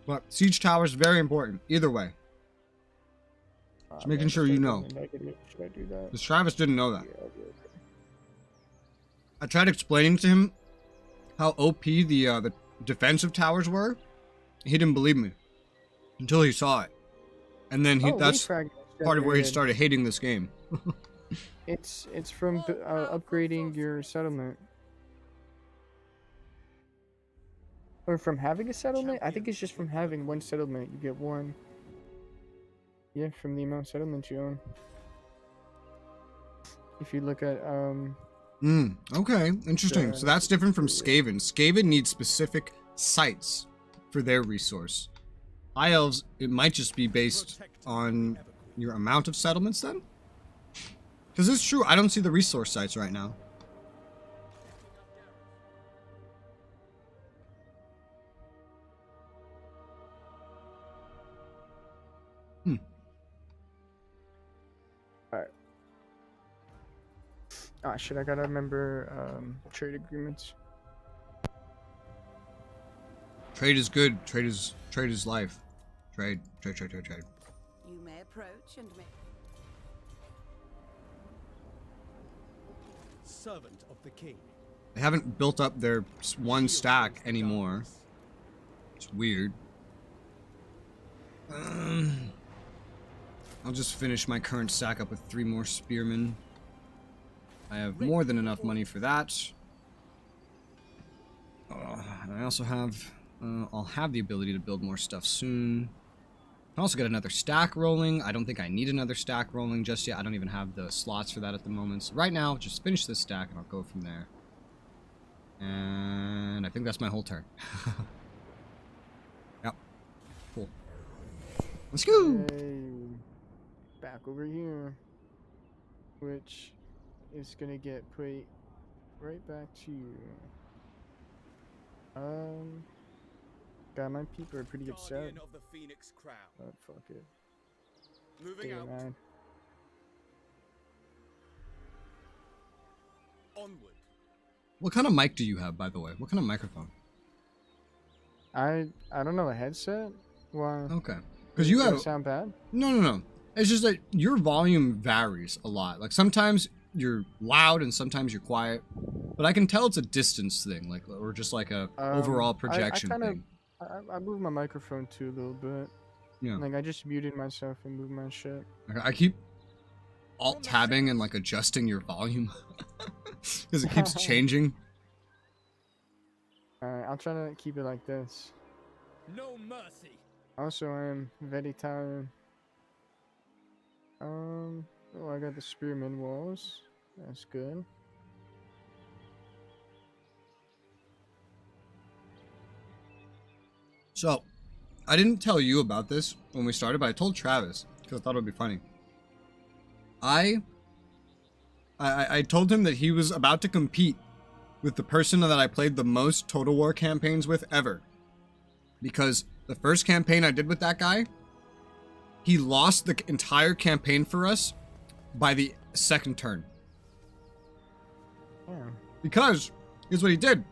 But siege tower is very important. Either way. Just making sure you know. Should I do that? Because Travis didn't know that. Yeah, okay. I tried explaining to him how OP the defensive towers were. He didn't believe me until he saw it. And then that's part of where he started hating this game. It's from upgrading your settlement. Or from having a settlement? I think it's just from having one settlement. You get one. Yeah, from the amount of settlements you own. If you look at Okay, interesting. So that's different from Skaven. Skaven needs specific sites for their resource. High Elves, it might just be based on your amount of settlements then? Because it's true, I don't see the resource sites right now. Alright. Ah, shit, I gotta remember trade agreements. Trade is good. Trade is life. Trade. You may approach and make. Servant of the king. They haven't built up their one stack anymore. It's weird. I'll just finish my current stack up with 3 more spearmen. I have more than enough money for that. And I also have... I'll have the ability to build more stuff soon. I'll also get another stack rolling. I don't think I need another stack rolling just yet. I don't even have the slots for that at the moment. So right now, just finish this stack and I'll go from there. And I think that's my whole turn. Yep. Cool. Let's go! Hey, back over here. Which is gonna get put right back to you. God, my people are pretty upset. Guardian of the Phoenix Crown. But fuck it. Moving Damn, out. man. Onward. What kind of mic do you have, by the way? What kind of microphone? I don't know, a headset? Why? Okay. Because you Does have... it sound bad? No. It's just that your volume varies a lot. Like, sometimes you're loud and sometimes you're quiet. But I can tell it's a distance thing, like, or just like a overall projection thing. I moved my microphone too a little bit. Yeah. Like I just muted myself and moved my shit. I keep alt tabbing and like adjusting your volume because it keeps changing. Alright, I'll try to keep it like this. No mercy. Also, I am very tired. Oh, I got the spearman walls. That's good. So, I didn't tell you about this when we started, but I told Travis because I thought it would be funny. I told him that he was about to compete with the person that I played the most Total War campaigns with ever. Because the first campaign I did with that guy, he lost the entire campaign for us by the second turn. Yeah. Because, here's what he did.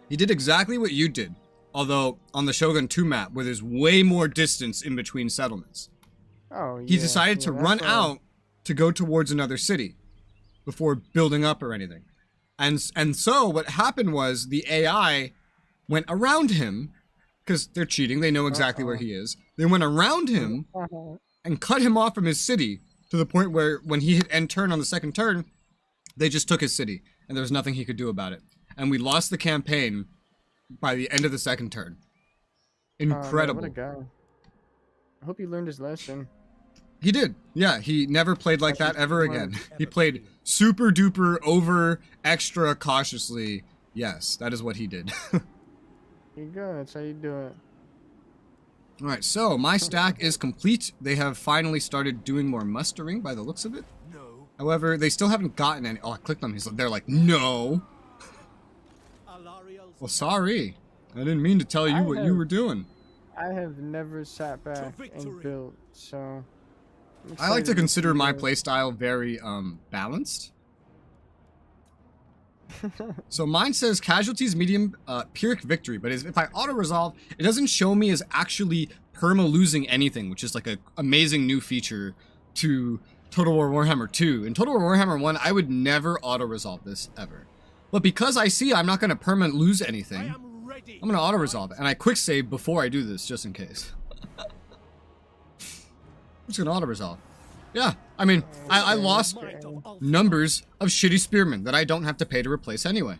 He did exactly what you did. Although, on the Shogun 2 map, where there's way more distance in between settlements. Oh, He decided to run that's out to go towards another city before building up or anything. And so what happened was the AI went around him, because they're cheating, they know exactly where he is. They went around him and cut him off from his city to the point where when he hit end turn on the second turn, they just took his city and there was nothing he could do about it. And we lost the campaign by the end of the second turn. Incredible. Man, what a guy. I hope he learned his lesson. He did. Yeah, he never played like that ever again. He played super duper over extra cautiously. Yes, that is what he did. Here you go. That's how you do it. All right, so my stack is complete. They have finally started doing more mustering by the looks of it. No. However, they still haven't gotten any. Oh, I clicked on these. They're like, no. Well, sorry. I didn't mean to tell you what you were doing. I have never sat back and built, so... I like to consider my playstyle very balanced. So mine says casualties medium Pyrrhic victory, but if I auto resolve, it doesn't show me as actually perma losing anything, which is like an amazing new feature to Total War Warhammer 2. In Total War Warhammer 1, I would never auto resolve this ever. But because I see I'm not going to perma lose anything, I'm going to auto resolve it, and I quick save before I do this just in case. I'm just going to auto resolve. Yeah, I mean, I lost numbers of shitty spearmen that I don't have to pay to replace anyway.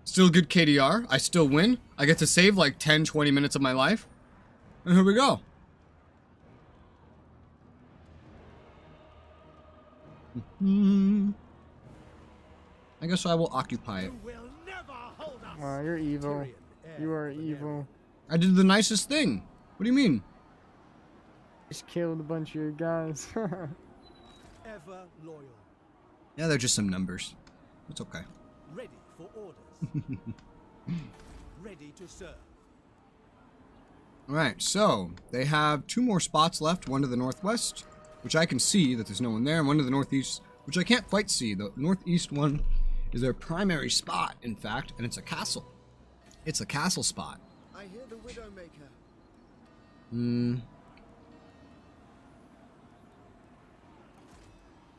Still good KDR. I still win. I get to save like 10, 20 minutes of my life. And here we go. I guess I will occupy it. Wow, you're evil. You are evil. I did the nicest thing. What do you mean? Just killed a bunch of your guys. Ever loyal. Yeah, they're just some numbers. It's okay. Ready for orders. Ready to serve. Alright, so they have 2 more spots left. One to the northwest, which I can see that there's no one there, and one to the northeast, which I can't quite see. The northeast one is their primary spot, in fact, and it's a castle. It's a castle spot. I hear the Widowmaker.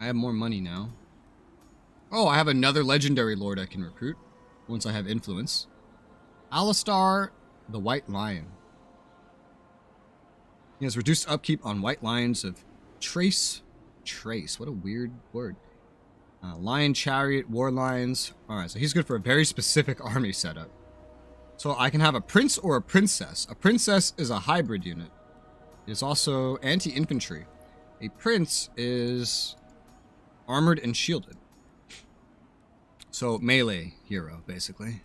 I have more money now. Oh, I have another legendary lord I can recruit once I have influence. Alistar the White Lion. He has reduced upkeep on white lions of Trace. Trace, what a weird word. Lion Chariot, War Lions. Alright, so he's good for a very specific army setup. So I can have a prince or a princess. A princess is a hybrid unit. It is also anti-infantry. A prince is armored and shielded. So melee hero, basically.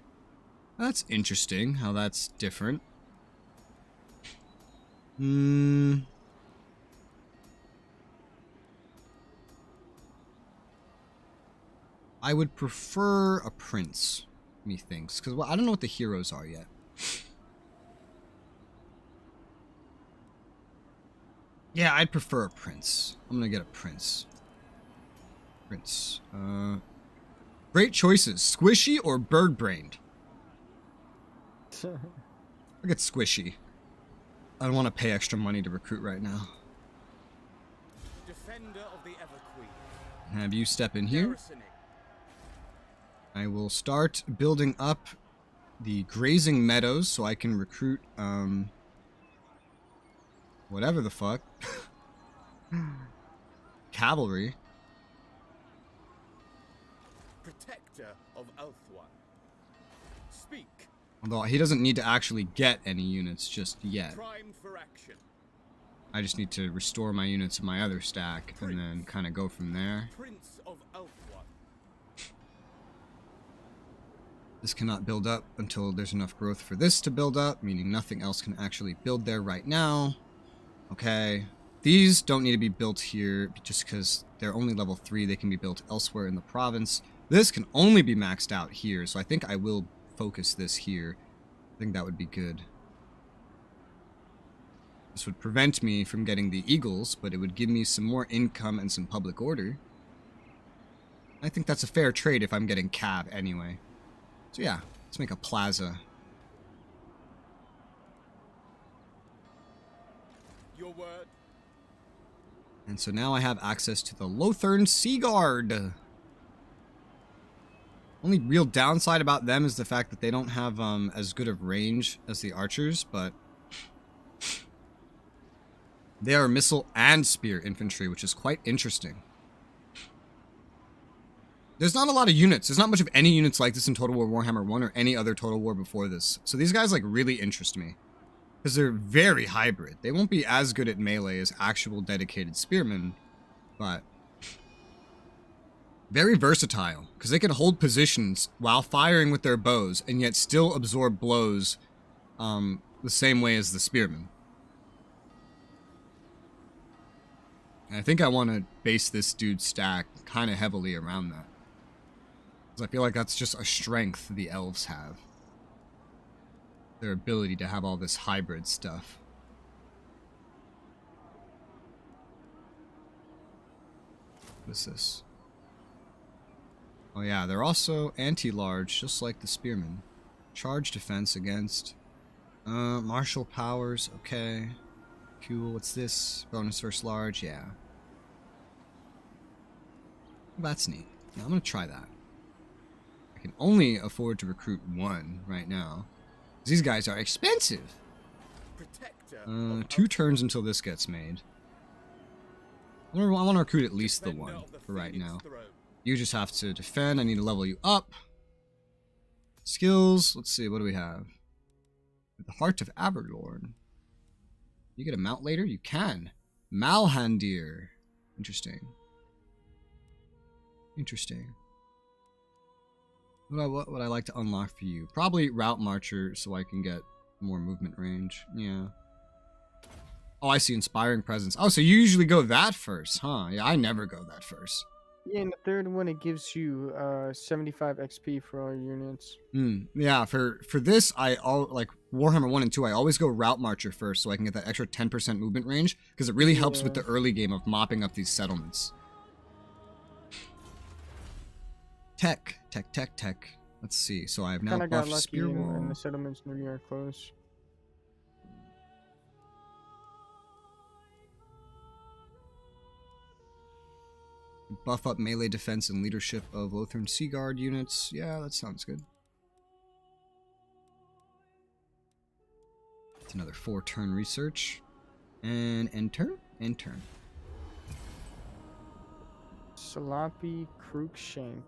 That's interesting how that's different. I would prefer a prince, methinks, because well, I don't know what the heroes are yet. Yeah, I'd prefer a prince. I'm gonna get a prince. Prince. Great choices. Squishy or bird-brained? I get squishy. I don't want to pay extra money to recruit right now. Defender of the Everqueen. Have you step in here. Garrisoning. I will start building up the grazing meadows so I can recruit whatever the fuck. Cavalry. Protector of Elfwan. Speak. Although he doesn't need to actually get any units just yet. Primed for action. I just need to restore my units in my other stack and then kind of go from there. Prince of Elfwan. This cannot build up until there's enough growth for this to build up, meaning nothing else can actually build there right now. Okay. These don't need to be built here just because they're only level 3. They can be built elsewhere in the province. This can only be maxed out here, so I think I will focus this here. I think that would be good. This would prevent me from getting the eagles, but it would give me some more income and some public order. I think that's a fair trade if I'm getting cav anyway. So yeah, let's make a plaza. Your word. And so now I have access to the Lothern Sea Guard. Only real downside about them is the fact that they don't have as good of range as the archers, but they are missile and spear infantry, which is quite interesting. There's not a lot of units. There's not much of any units like this in Total War Warhammer 1 or any other Total War before this. So these guys like really interest me. Because they're very hybrid. They won't be as good at melee as actual dedicated spearmen, but very versatile. Because they can hold positions while firing with their bows and yet still absorb blows the same way as the spearmen. And I think I want to base this dude's stack kind of heavily around that. Because I feel like that's just a strength the elves have. Their ability to have all this hybrid stuff. What is this? Oh yeah, they're also anti-large, just like the spearmen. Charge defense against martial powers, okay. Cool, what's this? Bonus versus large, yeah. Well, that's neat. Now I'm gonna try that. I can only afford to recruit one right now. These guys are expensive. 2 turns until this gets made. I want to recruit at least the one for right now. You just have to defend. I need to level you up. Skills. Let's see. What do we have? The Heart of Aberlorn. You get a mount later? You can. Malhandir. Interesting. Interesting. What would I like to unlock for you? Probably Route Marcher so I can get more movement range. Yeah. Oh, I see. Inspiring Presence. Oh, so you usually go that first, huh? Yeah, I never go that first. Yeah, and the third one, it gives you 75 XP for all your units. Yeah, for this, like Warhammer 1 and 2, I always go Route Marcher first so I can get that extra 10% movement range because it really helps with the early game of mopping up these settlements. Tech. Let's see. So I have now Kinda got buffed lucky spear wall. and the settlements near me are close. Buff up melee defense and leadership of Lothern Sea Guard units. Yeah, that sounds good. It's another 4-turn research. And end turn? End turn. Sloppy Crookshank.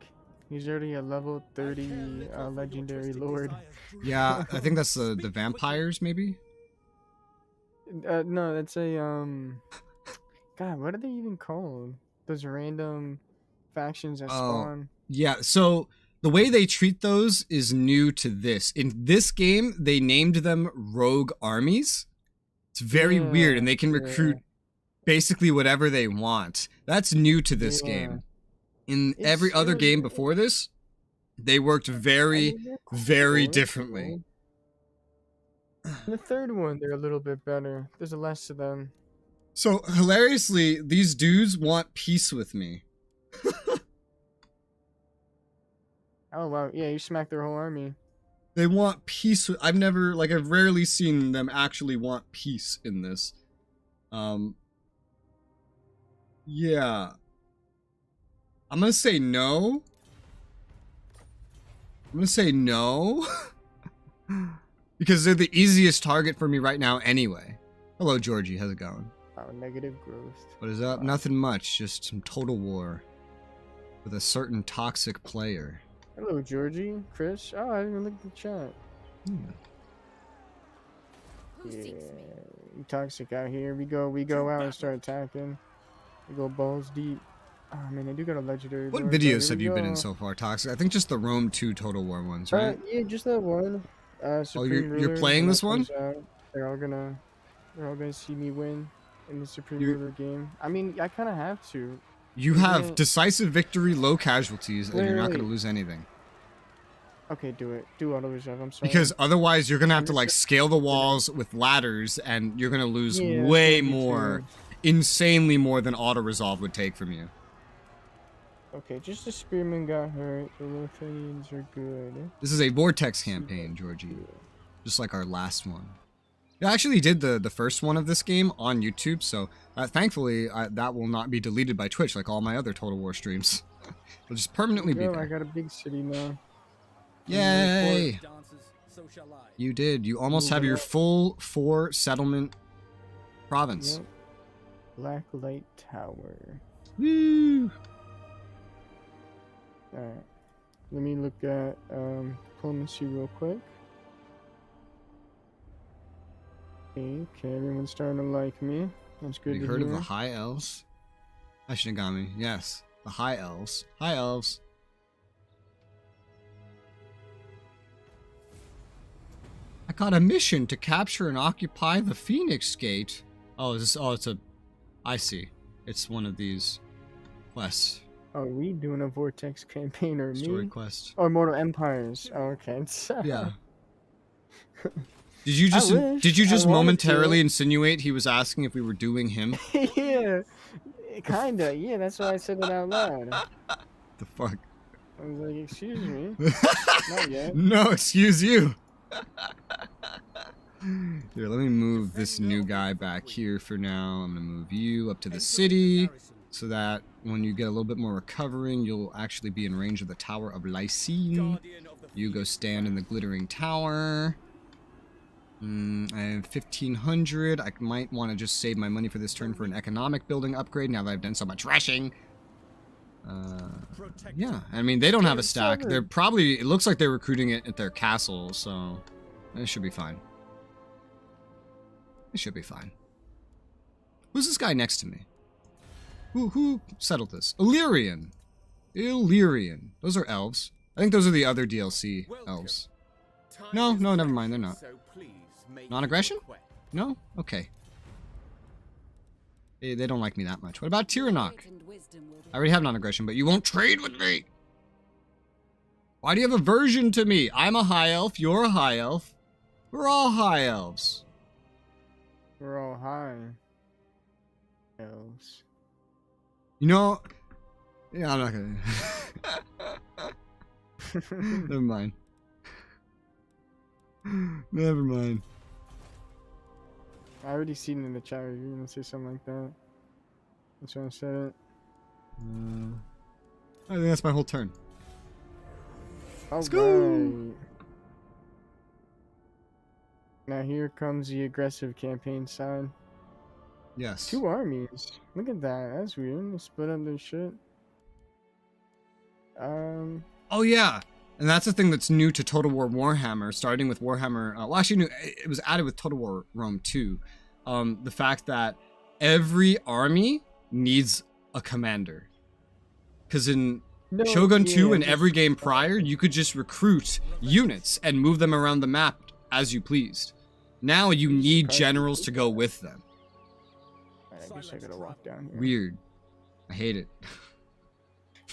He's already a level 30 legendary lord. Yeah, I think that's the vampires, maybe? No, that's a God, what are they even called? Those random factions that spawn. Yeah, so the way they treat those is new to this. In this game, they named them rogue armies. It's very weird, and they can recruit basically whatever they want. That's new to this game. In every other game before this, they worked very, very differently. The third one, they're a little bit better. There's less of them. So, hilariously, these dudes want peace with me. Oh, wow. Yeah, you smacked their whole army. They want peace. I've rarely seen them actually want peace in this. Yeah. I'm gonna say no. Because they're the easiest target for me right now anyway. Hello, Georgie. How's it going? Oh, negative growth. What is up? Nothing much. Just some total war with a certain toxic player. Hello, Georgie. Chris. Oh, I didn't even look at the chat. Who Yeah, seeks me? you toxic out here. We go out and start attacking. We go balls deep. Oh man, I do got a legendary. What lord, but videos here have we you been in go. so far, Toxic? I think just the Rome 2 Total War ones, right? Yeah, just that one. Supreme you're Ruler, playing when this that one? comes out, they're all gonna see me win in the Supreme You- Ruler game. I mean, I kind of have to. You Yeah. have decisive victory, low casualties, and Wait, you're not going wait. to lose anything. Okay, do it. Do auto reserve. I'm sorry. Because otherwise, you're going to have to Just- like scale the walls with ladders, and you're going to lose Yeah, that's way what we more, do. insanely more than auto resolve would take from you. Okay, just the spearmen got hurt. The Lothians are good. This is a Vortex campaign, Georgie. Just like our last one. I actually did the first one of this game on YouTube, so thankfully that will not be deleted by Twitch like all my other Total War streams. It'll just permanently be Yo, there. I got a big city now. Yay! Dances, so shall I. You did. You almost have Moving your up. full 4 settlement province. Yep. Black Light Tower. Woo! Alright. Let me look at diplomacy real quick. Okay, everyone's starting to like me. That's good Have you to heard of hear. the High Elves? Shinigami. Yes. The High Elves. High Elves. I got a mission to capture and occupy the Phoenix Gate. Oh, it's a... I see. It's one of these quests. Are we doing a Vortex campaign or Story me? quest. Or Mortal Empires. Oh, okay. Yeah. Did you I wish. did you I just wanted momentarily to. insinuate he was asking if we were doing him? Yeah. Kinda. Yeah, that's why I said it out loud. The fuck? I was like, excuse me. Not yet. No, excuse you. Here, let me move this new guy back here for now. I'm gonna move you up to the city so that when you get a little bit more recovering, you'll actually be in range of the Tower of Lycene. Guardian of the You go stand in the glittering tower. I have 1,500. I might want to just save my money for this turn for an economic building upgrade now that I've done so much rushing. protector. Yeah, I mean, they don't have a It's stack. over. They're probably, it looks like they're recruiting it at their castle, so it should be fine. It should be fine. Who's this guy next to me? Who settled this? Illyrian. Illyrian. Those are elves. I think those are the other DLC Welcome. elves. Time No, is no, never precious, mind, they're not. So please make Non-aggression? your request. No? Okay. They don't like me that much. What about Tyrannok? Wit and wisdom will be I already have non-aggression, but you won't trade with me! Why do you have aversion to me? I'm a high elf, you're a high elf. We're all high elves. We're all high. Elves. You know... Yeah, I'm not gonna... Never mind. Never mind. I already seen it in the chat. You're gonna say something like that. That's why I said it. I think that's my whole turn. Let's go. Now here comes the aggressive campaign side. Yes. 2 armies. Look at that. That's weird. They split up their shit. Oh yeah, and that's the thing that's new to Total War Warhammer, starting with Warhammer. Well, actually, no, it was added with Total War Rome 2. The fact that every army needs a commander, because in No, Shogun 2 yeah, and just- every game prior, you could just recruit units and move them around the map as you pleased. Now you need generals to go with them. I guess I gotta walk down here. Weird. I hate it.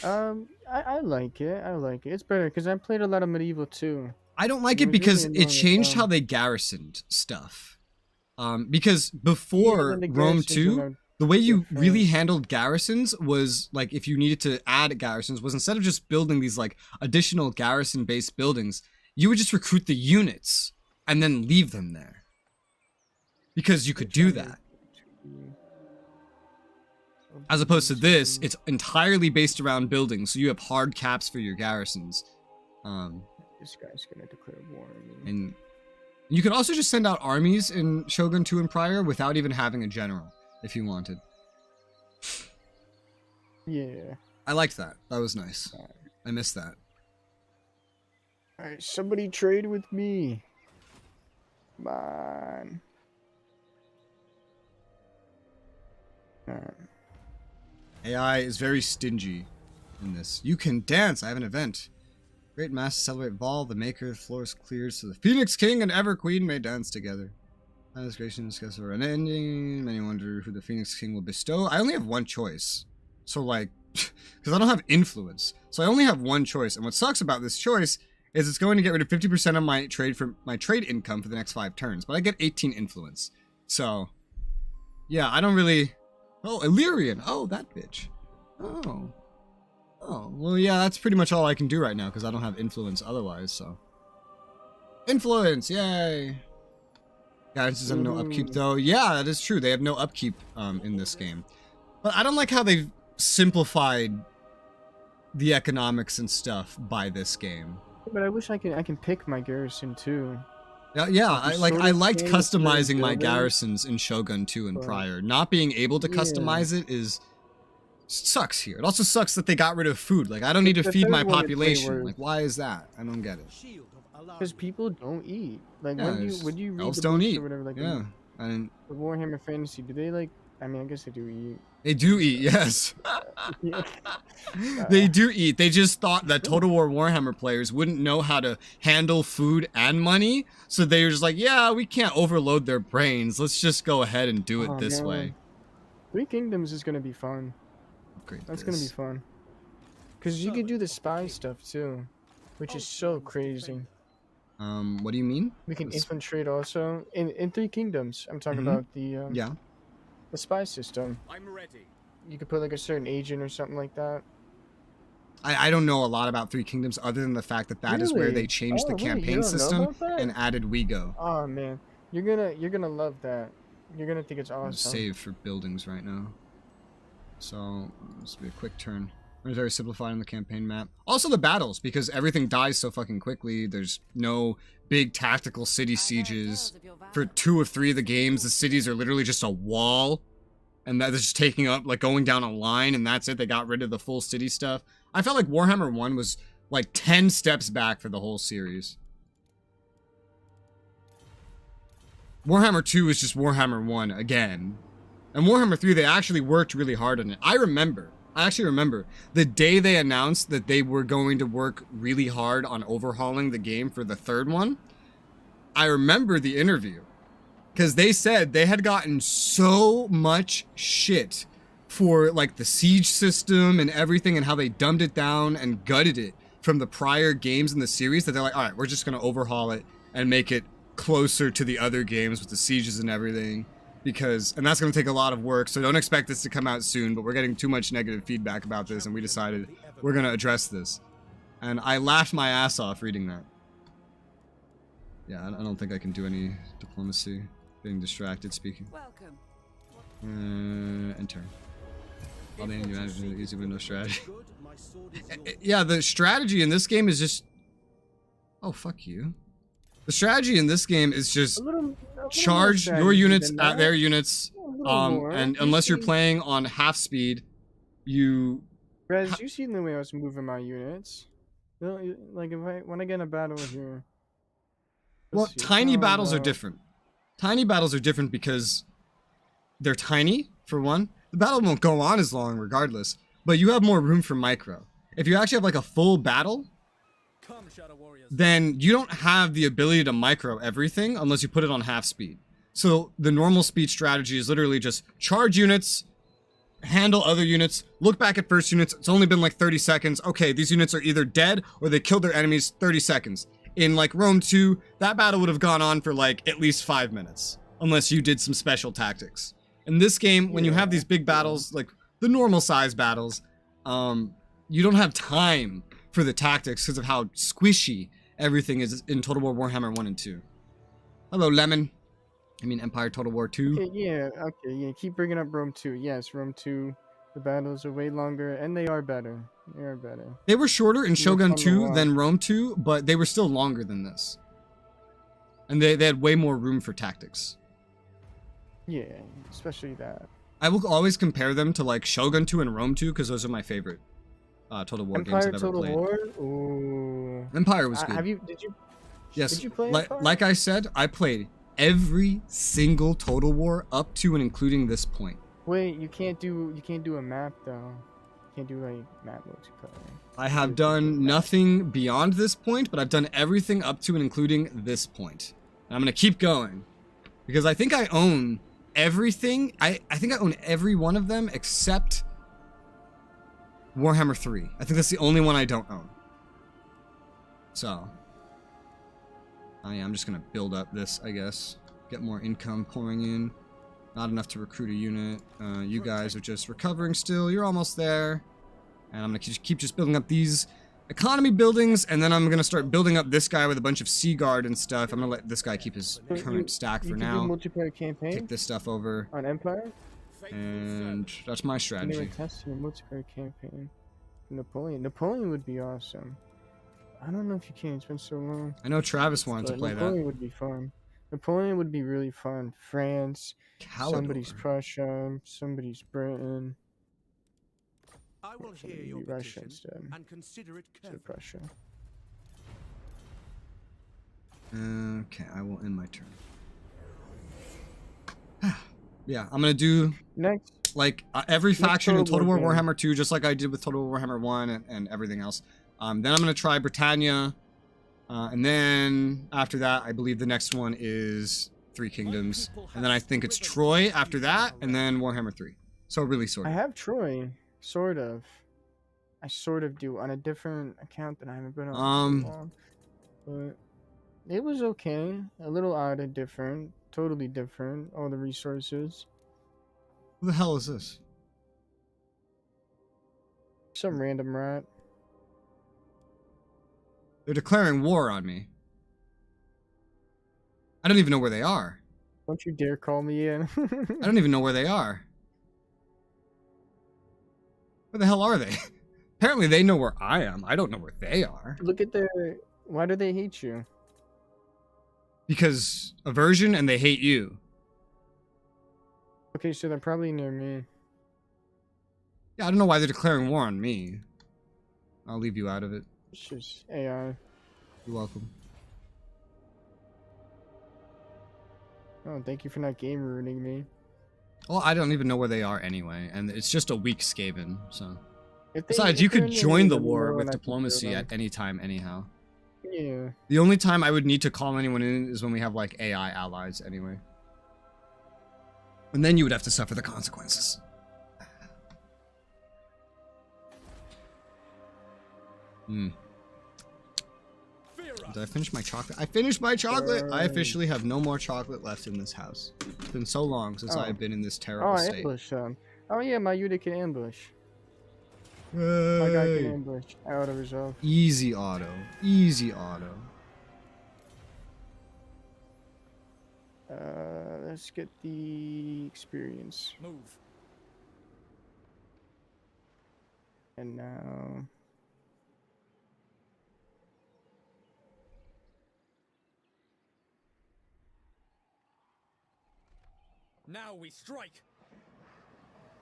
I like it. I like it. It's better because I played a lot of medieval too. I don't like It it was really because it annoying as changed hell. how they garrisoned stuff. Because before then the Rome garrisons 2, are the way you different. really handled garrisons was like if you needed to add garrisons was instead of just building these like additional garrison based buildings, you would just recruit the units and then leave them there. Because you could do that. As opposed to this, it's entirely based around buildings, so you have hard caps for your garrisons. This guy's gonna declare war on me. And You could also just send out armies in Shogun 2 and prior without even having a general, if you wanted. Yeah. I liked that. That was nice. I missed that. Alright, somebody trade with me. Come on. Alright. AI is very stingy in this. You can dance. I have an event. Great mass to celebrate Vol, the maker. The floor is cleared so the Phoenix King and Ever Queen may dance together. This creation discuss for an ending. Many wonder who the Phoenix King will bestow. I only have one choice. So like, because I don't have influence. So I only have one choice. And what sucks about this choice is it's going to get rid of 50% of my trade income for the next 5 turns. But I get 18 influence. So, yeah, I don't really... Oh, Illyrian. Oh, that bitch. Oh. Oh, well, yeah, that's pretty much all I can do right now because I don't have influence otherwise, so. Influence, yay! Guys have no upkeep, though. Yeah, that is true. They have no upkeep in this game. But I don't like how they've simplified the economics and stuff by this game. But I wish I can pick my garrison too. Yeah, I liked customizing my building. Garrisons in Shogun 2 and prior. Not being able to customize it is sucks here. It also sucks that they got rid of food. Like I don't need to feed my population. Like why is that? I don't get it. Because people don't eat. Like Yeah, when you read elves the don't books eat. or whatever, like Yeah, and the Warhammer Fantasy, do they like? I mean, I guess they do eat. they do eat. Yes, Yeah. they do eat. They just thought that Total War Warhammer players wouldn't know how to handle food and money, so they were just like, yeah, we can't overload their brains. Let's just go ahead and do it this way. 3 Kingdoms is gonna be fun. Upgrade That's this. gonna be fun. Cause you could do the spy stuff too, which is so crazy. What do you mean? We can infiltrate also in 3 Kingdoms. I'm talking about the Yeah. the spy system. I'm ready. You could put like a certain agent or something like that. I don't know a lot about 3 Kingdoms other than the fact that that is where Really? they changed the Oh, really? You campaign don't know system about that? and added WeGo. Oh man, you're gonna love that. You're gonna think it's I'm gonna awesome. save for buildings right now. So this will be a quick turn. It's very simplified on the campaign map. Also the battles, because everything dies so fucking quickly. There's no big tactical city sieges. For 2 of 3 of the games, the cities are literally just a wall. And that's just taking up, like going down a line, and that's it. They got rid of the full city stuff. I felt like Warhammer 1 was like 10 steps back for the whole series. Warhammer 2 is just Warhammer 1 again. And Warhammer 3, they actually worked really hard on it. I actually remember the day they announced that they were going to work really hard on overhauling the game for the 3rd one. I remember the interview. Because they said they had gotten so much shit for like the siege system and everything and how they dumbed it down and gutted it from the prior games in the series that they're like, all right, we're just going to overhaul it and make it closer to the other games with the sieges and everything. And that's going to take a lot of work, so don't expect this to come out soon, but we're getting too much negative feedback about this, and we decided we're going to address this. And I laughed my ass off reading that. Yeah, I don't think I can do any diplomacy. Getting distracted speaking. Welcome. Enter. I'll name you manager easy with no strategy. Yeah, the strategy in this game is just... Oh, fuck you. The strategy in this game is just... charge your units at their units, and unless you're playing on half speed, you... Rez, you seen the way I was moving my units? Like when I get in a battle with you. Well, tiny battles are different. Tiny battles are different because they're tiny, for one. The battle won't go on as long regardless, but you have more room for micro. If you actually have like a full battle, Come, Shadow Warriors. then you don't have the ability to micro everything unless you put it on half speed. So the normal speed strategy is literally just charge units, handle other units, look back at first units. It's only been like 30 seconds. Okay, these units are either dead or they killed their enemies 30 seconds. In like Rome 2, that battle would have gone on for like at least 5 minutes, unless you did some special tactics. In this game, when you have these big battles, like the normal size battles, you don't have time for the tactics because of how squishy everything is in Total War Warhammer 1 and 2. Hello, Lemon. I mean Empire Total War 2. Okay, yeah, keep bringing up Rome 2. Yes, Rome 2, the battles are way longer, and they are better. They were shorter in Shogun fun to 2 watch. than Rome 2, but they were still longer than this. And they had way more room for tactics. Yeah, especially that. I will always compare them to like Shogun 2 and Rome 2 because those are my favorite Total War games Empire I've ever Total played. War? Ooh. Empire was good. Yes. Did you play Empire? Like I said, I played every single Total War up to and including this point. Wait, you can't do a map though. You can't do like map multiplayer. I have done nothing beyond this point, but I've done everything up to and including this point. And I'm gonna keep going. Because I think I own everything. I think I own every one of them except Warhammer 3. I think that's the only one I don't own. So. Oh yeah, I'm just gonna build up this, I guess. Get more income pouring in. Not enough to recruit a unit. You guys are just recovering still. You're almost there. And I'm gonna keep just building up these economy buildings, and then I'm gonna start building up this guy with a bunch of Sea Guard and stuff. I'm gonna let this guy keep his current stack for now. You can do multiplayer campaign Take this stuff over. on Empire? And that's my strategy. Never tested a multiplayer campaign. Napoleon. Napoleon would be awesome. I don't know if you can. It's been so long. I know Travis wanted to play Napoleon that. would be fun. Napoleon would be really fun. France. Calidor. Somebody's Prussia. Somebody's Britain. I will hear Somebody your be Russia petition instead. and consider it So carefully. Prussia. Okay, I will end my turn. Yeah, I'm gonna do Next. like every faction in Total War War game. Warhammer 2, just like I did with Total War Warhammer 1 and everything else. Then I'm gonna try Britannia, and then after that, I believe the next one is Three Kingdoms, and then I think it's Troy after that, and then Warhammer 3. So really sort I of. have Troy. Sort of. I sort of do on a different account that I haven't been on for so long. But it was okay. A little odd and different. Totally different. All the resources. Who the hell is this? Some random rat. They're declaring war on me. I don't even know where they are. Don't you dare call me in. I don't even know where they are. Where the hell are they? Apparently they know where I am. I don't know where they are. Look at their... Why do they hate you? Because aversion and they hate you. Okay, so they're probably near me. Yeah, I don't know why they're declaring war on me. I'll leave you out of it. It's just AI. You're welcome. Oh, thank you for not game ruining me. Well, I don't even know where they are anyway, and it's just a weak Skaven, so... If they- Besides, if you they're could near join me, the let me war know with and I can diplomacy kill at any time anyhow. them. Yeah. The only time I would need to call anyone in is when we have, like, AI allies anyway. And then you would have to suffer the consequences. Did I finish my chocolate? I finished my chocolate! I officially have no more chocolate left in this house. It's been so long since I have been in this terrible Oh, state. ambush them. Oh yeah, my unit can ambush. My guy can Yay. ambush. Out of resolve. Easy auto. Easy auto. Let's get the experience. Move. And now... Now we strike.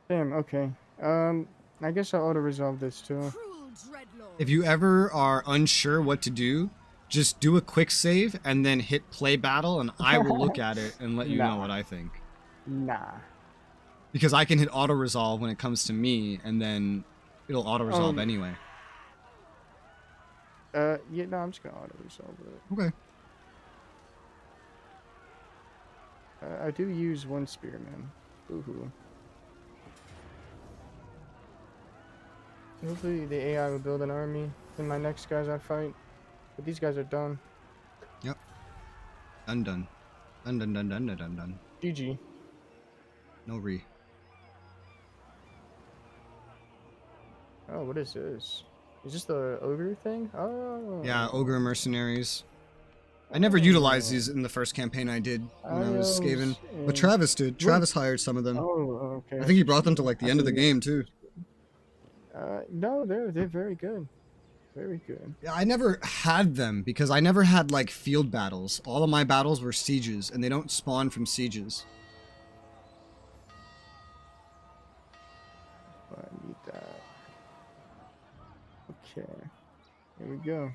Damn, okay. I guess I'll auto-resolve this too. Cruel dreadlord. If you ever are unsure what to do, just do a quick save and then hit play battle and I will look at it and let you know Nah. what I think. Nah. Because I can hit auto resolve when it comes to me and then it'll auto resolve anyway. Yeah, no, I'm just gonna auto-resolve it. Okay. I do use one spearman. Woohoo. Hopefully the AI will build an army in my next guys I fight. But these guys are done. Yep. Done done. Done done done done done done done. GG. No re. Oh, what is this? Is this the ogre thing? Oh. Yeah, ogre mercenaries. I never utilized these in the first campaign I did when I was Skaven. But Travis did. Travis hired some of them. Oh, okay. I think he brought them to like the end of the game too. No, they're very good. Very good. Yeah, I never had them because I never had like field battles. All of my battles were sieges, and they don't spawn from sieges. I need that. Okay. Here we go.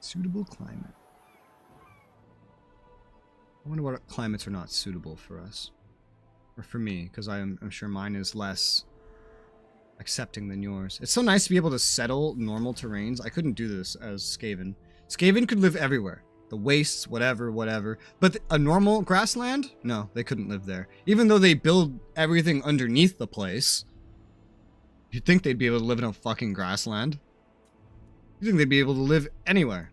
Suitable climate. I wonder what climates are not suitable for us. Or for me, because I'm sure mine is less accepting than yours. It's so nice to be able to settle normal terrains. I couldn't do this as Skaven. Skaven could live everywhere. The wastes, whatever. But a normal grassland? No, they couldn't live there. Even though they build everything underneath the place. You'd think they'd be able to live in a fucking grassland. You think they'd be able to live anywhere.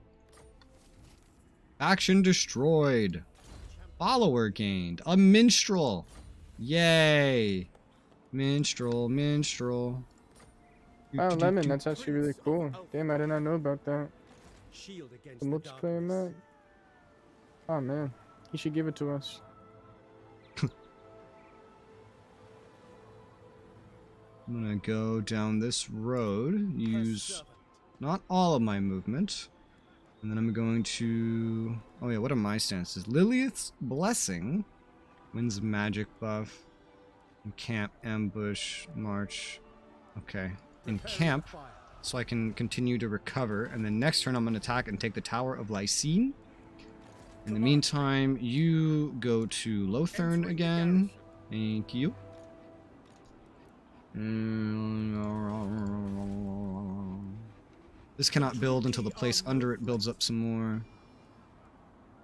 Faction destroyed. Follower gained. A minstrel. Yay. Minstrel. Oh, lemon, that's actually really cool. Damn, I did not know about that. Shield against The the multiplayer darkness. map. Oh man, he should give it to us. I'm gonna go down this road. Press Use servant. not all of my movement. And then I'm going to... Oh yeah, what are my stances? Lilith's Blessing. Wins magic buff. Encamp, ambush, march. Okay. Encamp, Fire. so I can continue to recover. And then next turn I'm going to attack and take the Tower of Lycene. In the meantime, you go to Lothern again. Thank you. This cannot build until the place under it builds up some more.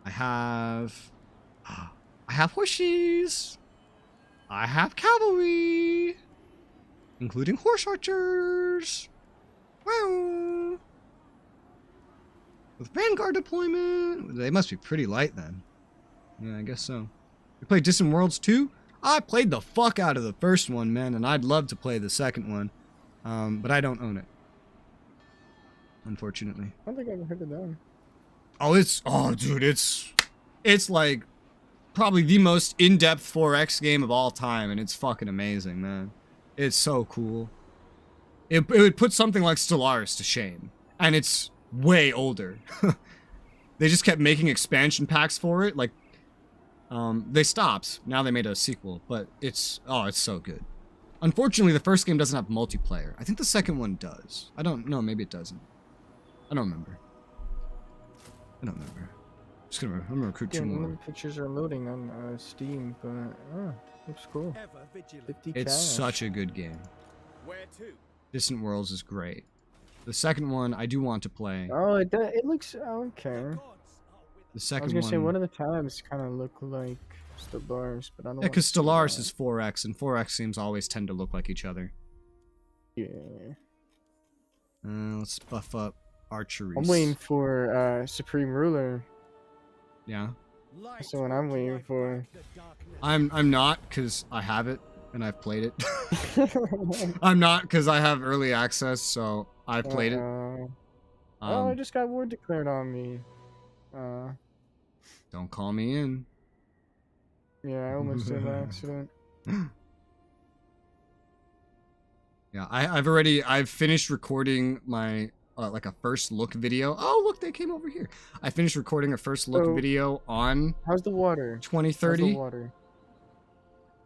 I have horses. I have cavalry, including horse archers. Wow. With vanguard deployment, they must be pretty light then. Yeah, I guess so. You play Distant Worlds 2? I played the fuck out of the first one, man, and I'd love to play the second one, but I don't own it. Unfortunately. I don't think I've ever heard of that. Oh, dude, it's like probably the most in-depth 4X game of all time, and it's fucking amazing, man. It's so cool. It would put something like Stellaris to shame, and it's way older. They just kept making expansion packs for it, like, they stopped. Now they made a sequel, but it's so good. Unfortunately, the first game doesn't have multiplayer. I think the second one does. I don't know, maybe it doesn't. I don't remember. I'm gonna recruit Yeah, two one of more. the pictures are loading on Steam, but looks cool. Ever vigilant. 50 It's cash. such a good game. Where to? Distant Worlds is great. The second one I do want to play. Oh, it looks okay. Gods are with The I was second gonna say one, one of the tabs kind of look like Stellaris, but I don't. yeah, want because to Stellaris that. is 4X, and 4X games always tend to look like each other. Yeah. Let's buff up archery. I'm waiting for Supreme Ruler. Yeah, light That's the one I'm waiting drive for. back the darkness. I'm not because I have it and I've played it. I'm not because I have early access, so I've played it. Oh, I just got war declared on me. Don't call me in. Yeah, I almost did by accident. Yeah, I've finished recording my like a first look video. Oh, look, they came over here. I finished recording a first look So- video on How's the water? 2030. How's the water?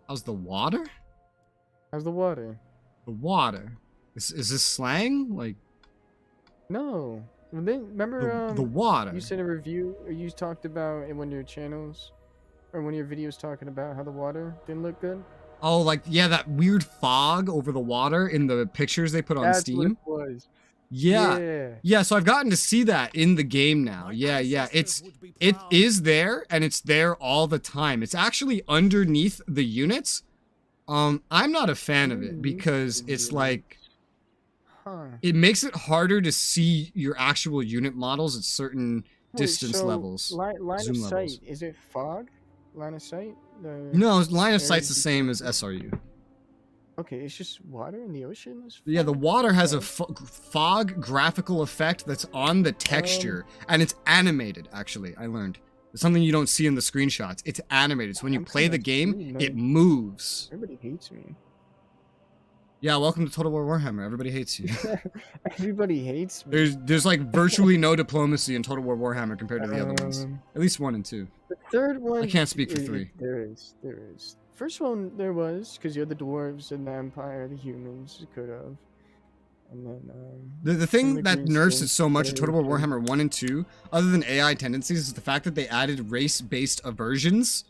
How's the water? How's the water? The water. Is this slang? Like No. Remember, the water. you said a review, or you talked about in one of your channels, or one of your videos talking about how the water didn't look good? Oh, like yeah, that weird fog over the water in the pictures they put on That's Steam. what it was. Yeah. Yeah, so I've gotten to see that in the game now. My Yeah. ancestors would be It proud. is there, and it's there all the time. It's actually underneath the units. I'm not a fan of it Underneath because the it's like Huh. it makes it harder to see your actual unit models at certain Wait, distance so levels. Line zoom of sight, levels. is it fog? Line of sight? No, line of Very sight's the deep. same as SRU. Okay, it's just water in the ocean. That's Yeah, the fine. water has a Okay. fog graphical effect that's on the texture, and it's animated, actually, I learned. It's something you don't see in the screenshots. It's animated, so when you I'm play kinda the game, screwed, it man. moves. Everybody hates me. Yeah, welcome to Total War Warhammer. Everybody hates you. Everybody hates me. There's like virtually no diplomacy in Total War Warhammer compared to the other ones. At least 1 and 2. The third one. I can't speak for 3. There is. There is. First one there was because you had the dwarves and the Empire, the humans could have, and then The some thing of the that green nurses skins, so much they in Total War were Warhammer 1 and 2, other than AI tendencies, is the fact that they added race-based aversions,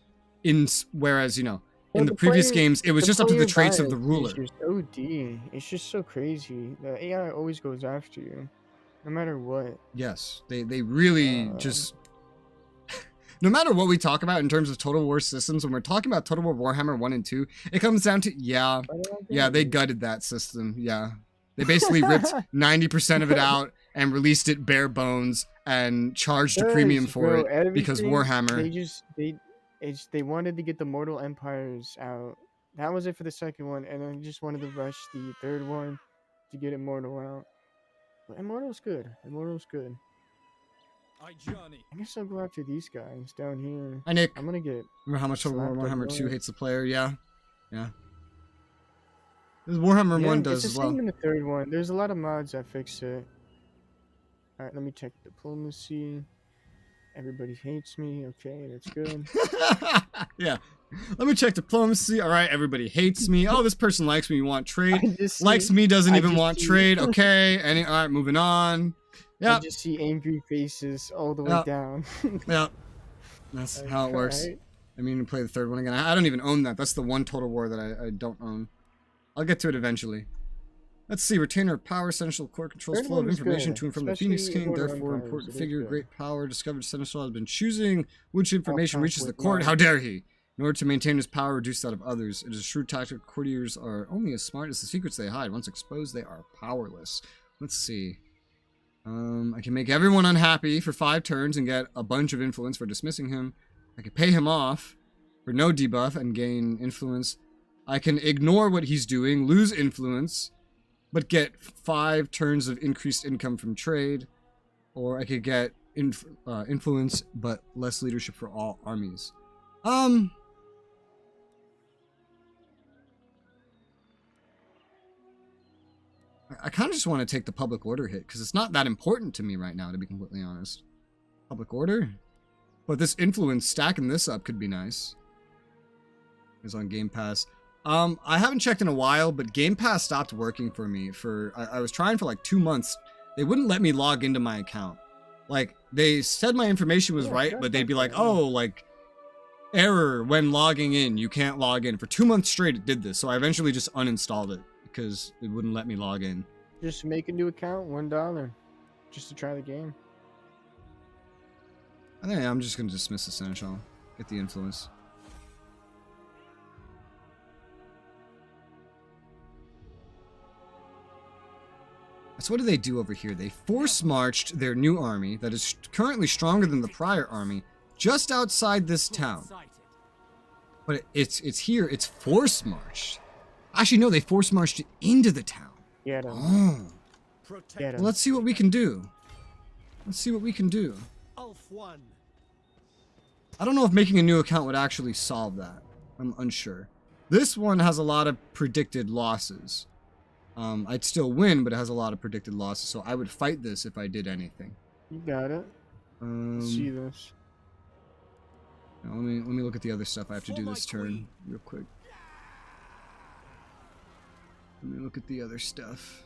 whereas, you know, in Well, the previous player- games, it was just up to the player traits of the bias ruler. is just OD. It's just so crazy. The AI always goes after you, no matter what. Yes, they really just... No matter what we talk about in terms of Total War systems, when we're talking about Total War Warhammer 1 and 2, it comes down to, yeah, they gutted that system, yeah. They basically ripped 90% of it out and released it bare bones and charged a premium for it because Warhammer... They wanted to get the Mortal Empires out. That was it for the second one, and then just wanted to rush the third one to get Immortal out. But Immortal's good. Immortal's good. I journey. I guess I'll go after these guys down here. Hi, Nick. I'm gonna get. Remember how much Total War slapped up Warhammer 2 more. hates the player? Yeah. Yeah. This Warhammer 1 does it's as the well. same in the third one. There's a lot of mods that fix it. Alright, let me check diplomacy. Everybody hates me. Okay, that's good. Yeah. Let me check diplomacy. All right, everybody hates me. Oh, this person likes me. You want trade? Likes me, doesn't even want trade. Okay. All right, moving on. Yeah. I just see angry faces all the way Yep. down. Yeah. That's how it works. Alright. I mean, to play the third one again. I don't even own that. That's the one Total War that I don't own. I'll get to it eventually. Let's see. Retainer of power, essential core controls Third flow of one is information good, to and from the especially Phoenix King. Mortal Therefore, Empires, important it is figure, good. great power. Discovered Seneschal has been choosing which information I'll reaches the with court. mine. How dare he? In order to maintain his power, reduce that of others. It is a shrewd tactic. Courtiers are only as smart as the secrets they hide. Once exposed, they are powerless. Let's see. I can make everyone unhappy for 5 turns and get a bunch of influence for dismissing him. I can pay him off for no debuff and gain influence. I can ignore what he's doing, lose influence, but get 5 turns of increased income from trade. Or I could get influence, but less leadership for all armies. I kind of just want to take the public order hit, because it's not that important to me right now, to be completely honest. Public order? But this influence, stacking this up could be nice. It's on Game Pass. I haven't checked in a while, but Game Pass stopped working for me I was trying for like 2 months. They wouldn't let me log into my account. Like, they said my information was right, but they'd be like, oh, like, error when logging in. You can't log in. For 2 months straight, it did this. So I eventually just uninstalled it because it wouldn't let me log in. Just make a new account, $1, just to try the game. I think I'm just going to dismiss the Seneschal. Get the influence. So what do they do over here? They force-marched their new army that is currently stronger than the prior army just outside this town. But it's here. It's force-marched. Actually, no, they force-marched it into the town. Yeah. Oh. Yeah. Well, let's see what we can do. Let's see what we can do. I don't know if making a new account would actually solve that. I'm unsure. This one has a lot of predicted losses. I'd still win, but it has a lot of predicted losses, so I would fight this if I did anything. You got it. Let's see this. Now, let me look at the other stuff I have to do this turn real quick. Let me look at the other stuff.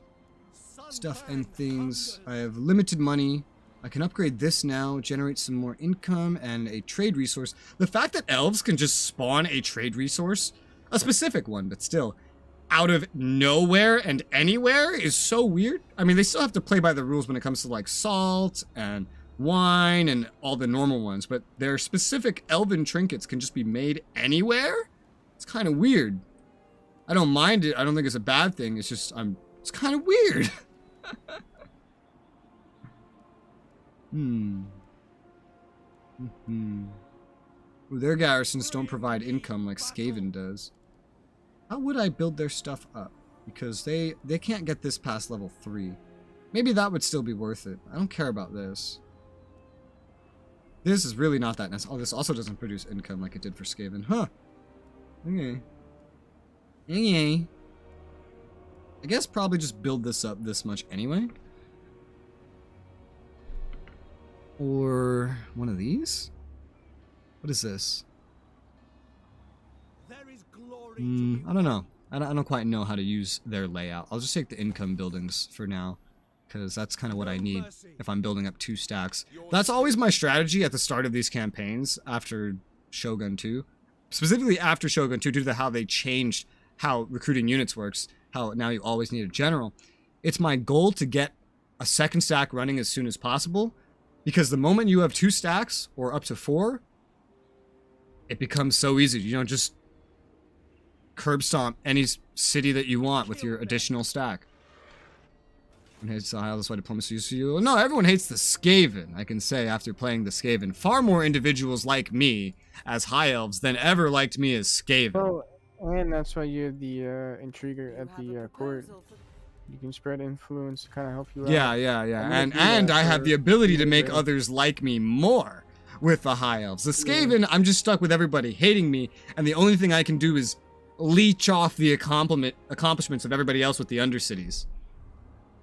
Stuff and things. I have limited money. I can upgrade this now, generate some more income, and a trade resource. The fact that elves can just spawn a trade resource, a specific one, but still, out of nowhere and anywhere is so weird. I mean, they still have to play by the rules when it comes to like salt and wine and all the normal ones, but their specific elven trinkets can just be made anywhere. It's kind of weird. I don't mind it. I don't think it's a bad thing. It's just it's kind of weird. Well, their garrisons don't provide income like Skaven does. How would I build their stuff up? Because they can't get this past level 3. Maybe that would still be worth it. I don't care about this. This is really not that necessary. Oh, this also doesn't produce income like it did for Skaven. Huh. Okay. Okay. I guess probably just build this up this much anyway. Or one of these? What is this? There is glory I don't know. I don't quite know how to use their layout. I'll just take the income buildings for now, because that's kind of what I need if I'm building up 2 stacks. That's always my strategy at the start of these campaigns after Shogun 2. Specifically after Shogun 2, due to how they changed how recruiting units works, how now you always need a general. It's my goal to get a 2nd stack running as soon as possible, because the moment you have 2 stacks, or up to 4, it becomes so easy. You know, just curb stomp any city that you want with your additional stack. And hates the High Elves, why diplomacy is for you. No, everyone hates the Skaven, I can say, after playing the Skaven. Far more individuals like me as High Elves than ever liked me as Skaven. Oh, and that's why you're the intriguer at the court. You can spread influence to kind of help you out. Yeah. And I have the ability to make others like me more with the High Elves. The Skaven, I'm just stuck with everybody hating me, and the only thing I can do is leech off the accomplishments of everybody else with the Undercities.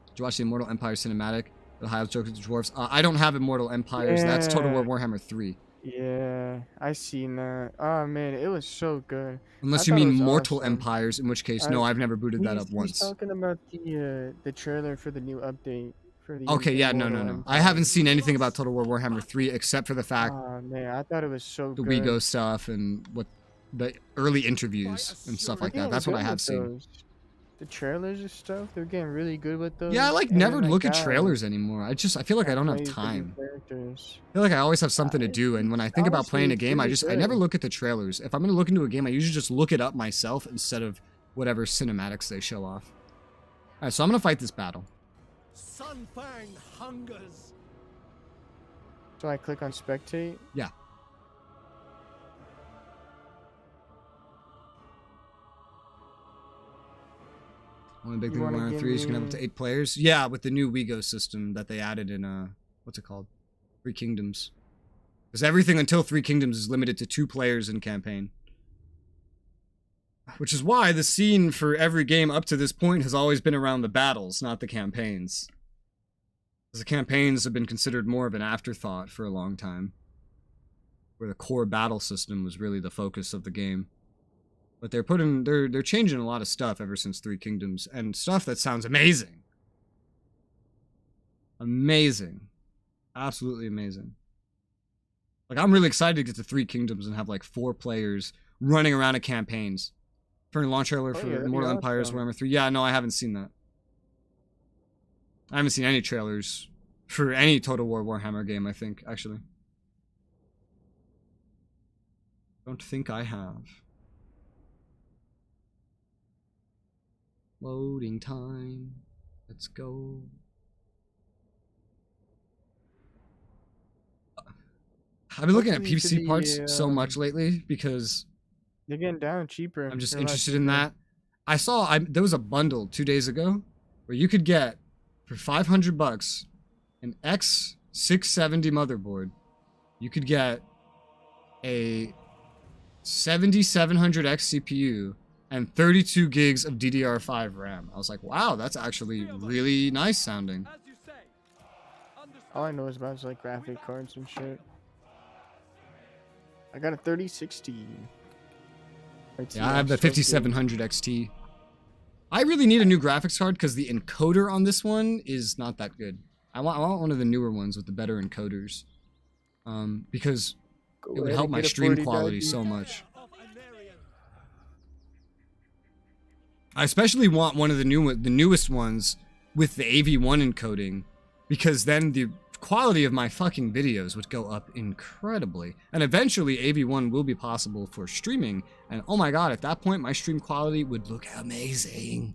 Did you watch the Immortal Empire cinematic? The High Elves joke with the dwarves? I don't have Immortal Empires. That's Total War Warhammer 3. Yeah, I seen that. Oh man, it was so good. Unless you mean Mortal Empires, in which case, no, I've never booted that up once. He's talking about the trailer for the new update. For the okay, yeah, no. I haven't seen anything about Total War Warhammer 3 except for the fact oh man, I thought it was so the good. WeGo stuff and what the early interviews and stuff like that. That's what I have seen. The trailers and stuff, they're getting really good with those. Yeah, I like never look at trailers anymore. I feel like I don't have time. I feel like I always have something to do, and when I think about playing a game, I never look at the trailers. If I'm gonna look into a game, I usually just look it up myself instead of whatever cinematics they show off. Alright, so I'm gonna fight this battle. Sunfang hungers. So I click on spectate. Yeah. Only big thing with Warhammer 3 is you can have up to 8 players. Yeah, with the new WeGo system that they added in, what's it called? 3 Kingdoms. Because everything until 3 Kingdoms is limited to 2 players in campaign. Which is why the scene for every game up to this point has always been around the battles, not the campaigns. Because the campaigns have been considered more of an afterthought for a long time. Where the core battle system was really the focus of the game. But they're changing a lot of stuff ever since 3 Kingdoms, and stuff that sounds amazing. Amazing. Absolutely amazing. Like, I'm really excited to get to 3 Kingdoms and have like 4 players running around in campaigns. For a launch trailer for Immortal Empires, Warhammer 3. Yeah, no, I haven't seen that. I haven't seen any trailers for any Total War Warhammer game, I think, actually. Don't think I have. Loading time. Let's go. I've been looking at PC parts so much lately because they're getting down cheaper. I'm just interested in that. I saw there was a bundle 2 days ago where you could get for $500 an X670 motherboard. You could get a 7700X CPU and 32 gigs of DDR5 RAM. I was like, wow, that's actually really nice sounding. All I know is about like graphic cards and shit. I got a 3060. Yeah, I have the 5700 XT. I really need a new graphics card because the encoder on this one is not that good. I want one of the newer ones with the better encoders. Because it would help my stream quality so much. I especially want one of the newest ones with the AV1 encoding, because then the quality of my fucking videos would go up incredibly. And eventually AV1 will be possible for streaming, and oh my god, at that point my stream quality would look amazing.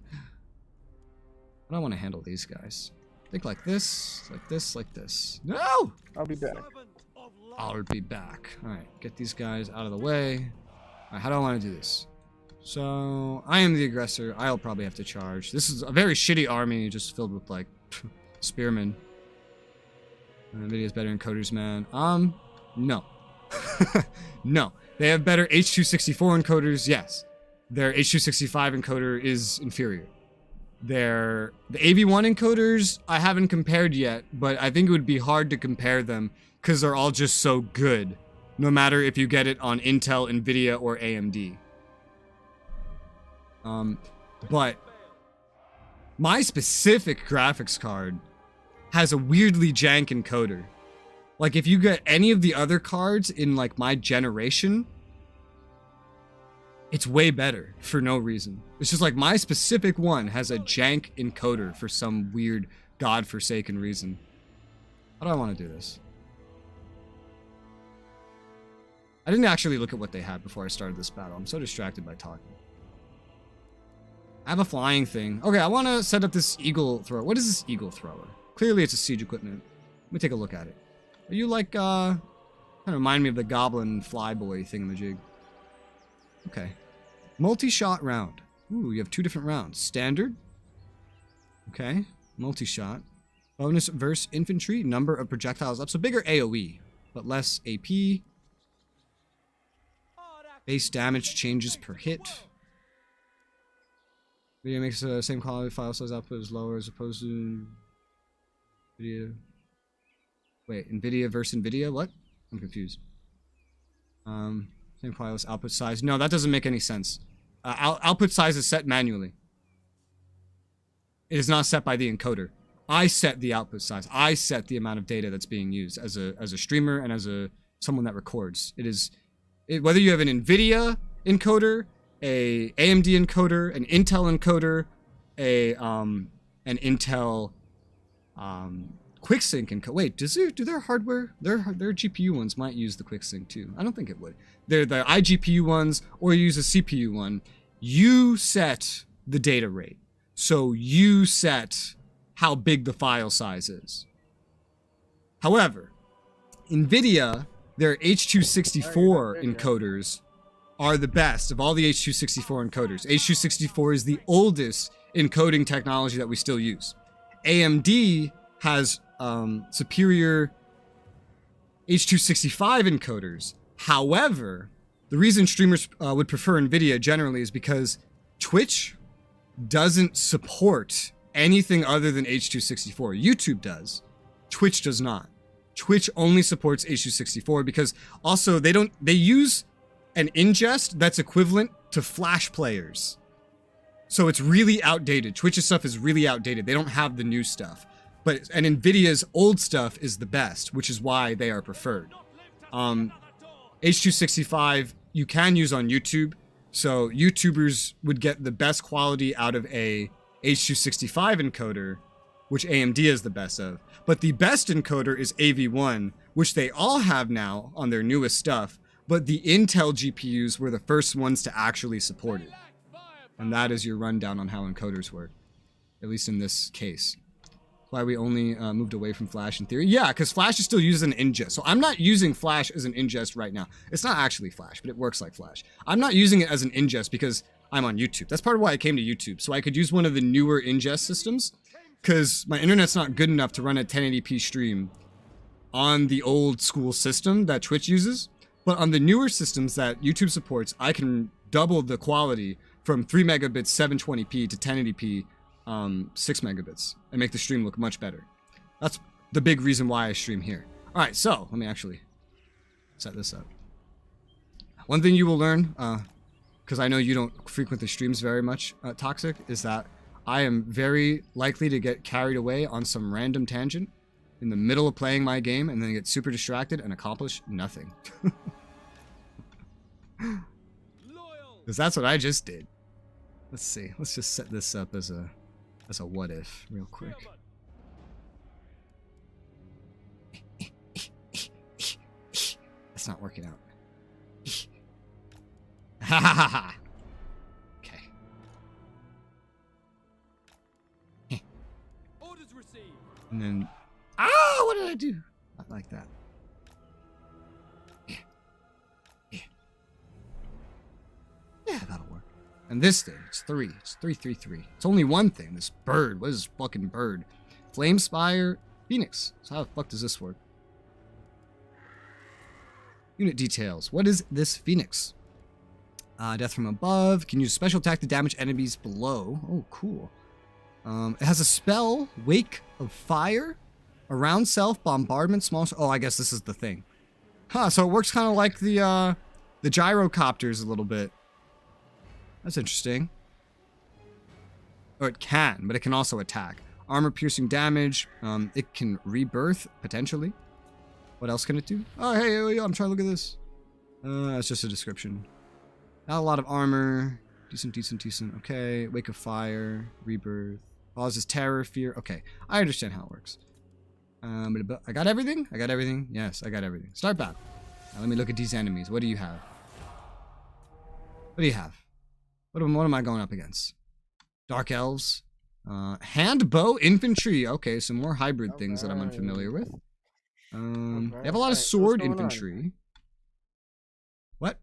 But I want to handle these guys. Think like this, like this, like this. No! I'll be back. I'll be back. Alright, get these guys out of the way. Alright, how do I want to do this? So, I am the aggressor. I'll probably have to charge. This is a very shitty army, just filled with, like, spearmen. Nvidia's better encoders, man. No. No. They have better H.264 encoders, yes. Their H.265 encoder is inferior. The AV1 encoders, I haven't compared yet, but I think it would be hard to compare them because they're all just so good, no matter if you get it on Intel, Nvidia, or AMD. But my specific graphics card has a weirdly jank encoder. Like, if you get any of the other cards in, like, my generation, it's way better for no reason. It's just like my specific one has a jank encoder for some weird godforsaken reason. How do I want to do this? I didn't actually look at what they had before I started this battle. I'm so distracted by talking. I have a flying thing. Okay, I want to set up this eagle thrower. What is this eagle thrower? Clearly it's a siege equipment. Let me take a look at it. Are you like, kind of remind me of the goblin flyboy thingamajig. Okay. Multi-shot round. Ooh, you have 2 different rounds. Standard. Okay. Multi-shot. Bonus versus infantry. Number of projectiles up. So bigger AoE, but less AP. Base damage changes per hit. Video makes the same quality file size output is lower as opposed to Nvidia. Wait, Nvidia versus Nvidia? What? I'm confused. Same wireless output size. No, that doesn't make any sense. Output size is set manually. It is not set by the encoder. I set the output size. I set the amount of data that's being used as a streamer and as someone that records. Whether you have an Nvidia encoder, a AMD encoder, an Intel encoder, an Intel QuickSync encoder. Wait, do their hardware, their GPU ones might use the QuickSync too? I don't think it would. They're the iGPU ones, or you use a CPU one. You set the data rate, so you set how big the file size is. However, NVIDIA, their H.264 encoders are the best of all the H.264 encoders. H.264 is the oldest encoding technology that we still use. AMD has superior H.265 encoders. However, the reason streamers would prefer NVIDIA generally is because Twitch doesn't support anything other than H.264. YouTube does. Twitch does not. Twitch only supports H.264 because also they use an ingest that's equivalent to Flash players. So it's really outdated. Twitch's stuff is really outdated. They don't have the new stuff. And NVIDIA's old stuff is the best, which is why they are preferred. H.265 you can use on YouTube. So YouTubers would get the best quality out of a H.265 encoder, which AMD is the best of. But the best encoder is AV1, which they all have now on their newest stuff. But the Intel GPUs were the first ones to actually support it. And that is your rundown on how encoders work, at least in this case. Why we only moved away from Flash in theory. Yeah, because Flash is still used as an ingest. So I'm not using Flash as an ingest right now. It's not actually Flash, but it works like Flash. I'm not using it as an ingest because I'm on YouTube. That's part of why I came to YouTube. So I could use one of the newer ingest systems because my internet's not good enough to run a 1080p stream on the old school system that Twitch uses. But on the newer systems that YouTube supports, I can double the quality from 3 megabits 720p to 1080p 6 megabits and make the stream look much better. That's the big reason why I stream here. All right, so let me actually set this up. One thing you will learn, because I know you don't frequent the streams very much, Toxic, is that I am very likely to get carried away on some random tangent in the middle of playing my game and then get super distracted and accomplish nothing. Because that's what I just did. Let's see. Let's just set this up as a what if real quick. That's not working out. Ha ha ha ha. Okay. Orders received. And then what did I do? Not like that. Yeah, that'll work. And this thing, it's 3. It's 333. It's only one thing. This bird. What is this fucking bird? Flame Spire Phoenix. So how the fuck does this work? Unit details. What is this Phoenix? Death from above. Can use special attack to damage enemies below. Oh, cool. It has a spell, Wake of Fire. Around self, bombardment, small... Oh, I guess this is the thing. Huh, so it works kind of like the gyrocopters a little bit. That's interesting. Or it can, but it can also attack. Armor-piercing damage. It can rebirth, potentially. What else can it do? Oh, hey, I'm trying to look at this. It's just a description. Not a lot of armor. Decent. Okay, Wake of Fire, rebirth. Causes terror, fear. Okay, I understand how it works. I got everything? I got everything? Yes, I got everything. Start battle. Now let me look at these enemies. What do you have? What do you have? What am I going up against? Dark Elves. Hand bow infantry. Okay, some more hybrid things that I'm unfamiliar with. They have a lot of sword infantry. What?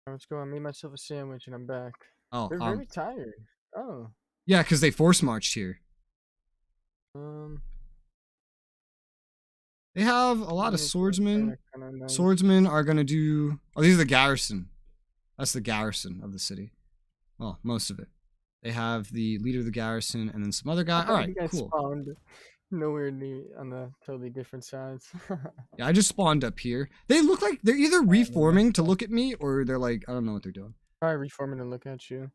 Let's go. I made myself a sandwich and I'm back. Oh, They're very tired. Oh. Yeah, because they force marched here. They have a lot of swordsmen. Nice. Swordsmen are going to do... Oh, these are the garrison. That's the garrison of the city. Well, most of it. They have the leader of the garrison and then some other guy. All right, cool. Spawned nowhere near on the totally different sides. Yeah, I just spawned up here. They look like they're either reforming to look at me or they're like, I don't know what they're doing. Probably reforming to look at you.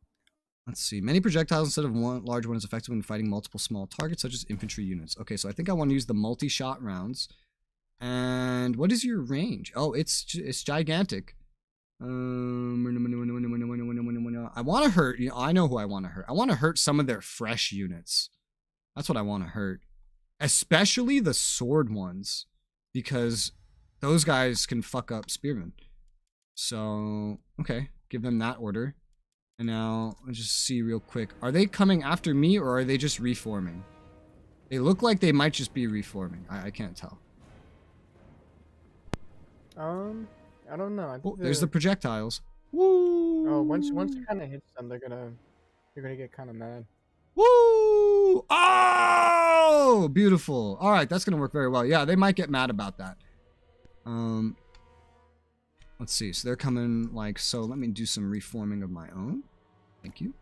Let's see. Many projectiles instead of one large one is effective when fighting multiple small targets, such as infantry units. Okay, so I think I want to use the multi-shot rounds. And what is your range? Oh, it's gigantic. I want to hurt. I know who I want to hurt. I want to hurt some of their fresh units. That's what I want to hurt. Especially the sword ones. Because those guys can fuck up spearmen. So, okay. Give them that order. And now, let's just see real quick. Are they coming after me or are they just reforming? They look like they might just be reforming. I can't tell. I don't know. Oh, there's the projectiles. Woo! Oh, once it kind of hits them, you're gonna get kind of mad. Woo! Oh, beautiful. All right, that's gonna work very well. Yeah, they might get mad about that. Let's see. So they're coming like so. Let me do some reforming of my own. Thank you.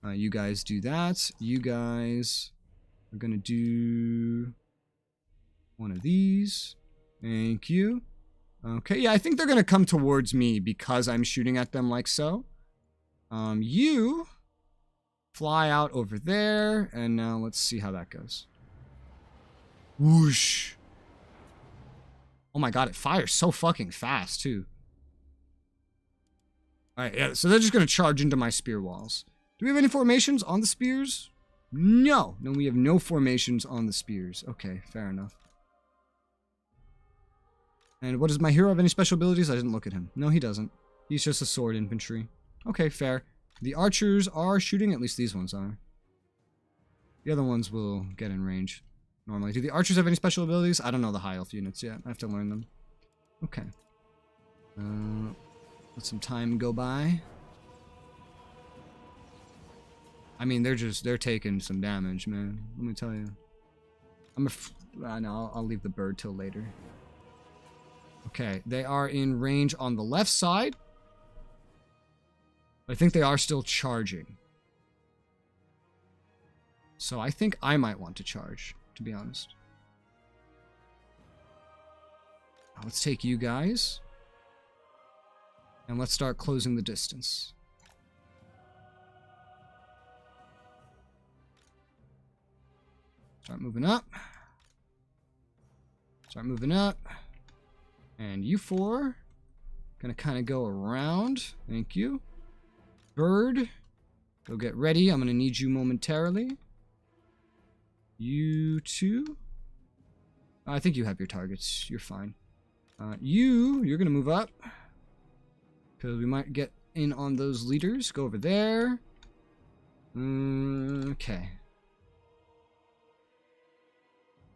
You guys do that. You guys are gonna do one of these. Thank you. Okay, yeah, I think they're gonna come towards me because I'm shooting at them like so. You fly out over there, and now let's see how that goes. Whoosh. Oh my god, it fires so fucking fast, too. Alright, yeah, so they're just gonna charge into my spear walls. Do we have any formations on the spears? No. No, we have no formations on the spears. Okay, fair enough. And what does my hero have any special abilities? I didn't look at him. No, he doesn't. He's just a sword infantry. Okay, fair. The archers are shooting. At least these ones are. The other ones will get in range normally. Do the archers have any special abilities? I don't know the high elf units yet. I have to learn them. Okay. Let some time go by. I mean, they're taking some damage, man. Let me tell you. No, I'll leave the bird till later. Okay, they are in range on the left side. I think they are still charging. So I think I might want to charge, to be honest. Let's take you guys. And let's start closing the distance. Start moving up. Start moving up. And you four, gonna kind of go around. Thank you. Bird, go get ready. I'm gonna need you momentarily. You two. I think you have your targets. You're fine. You're gonna move up. Because we might get in on those leaders. Go over there. Okay.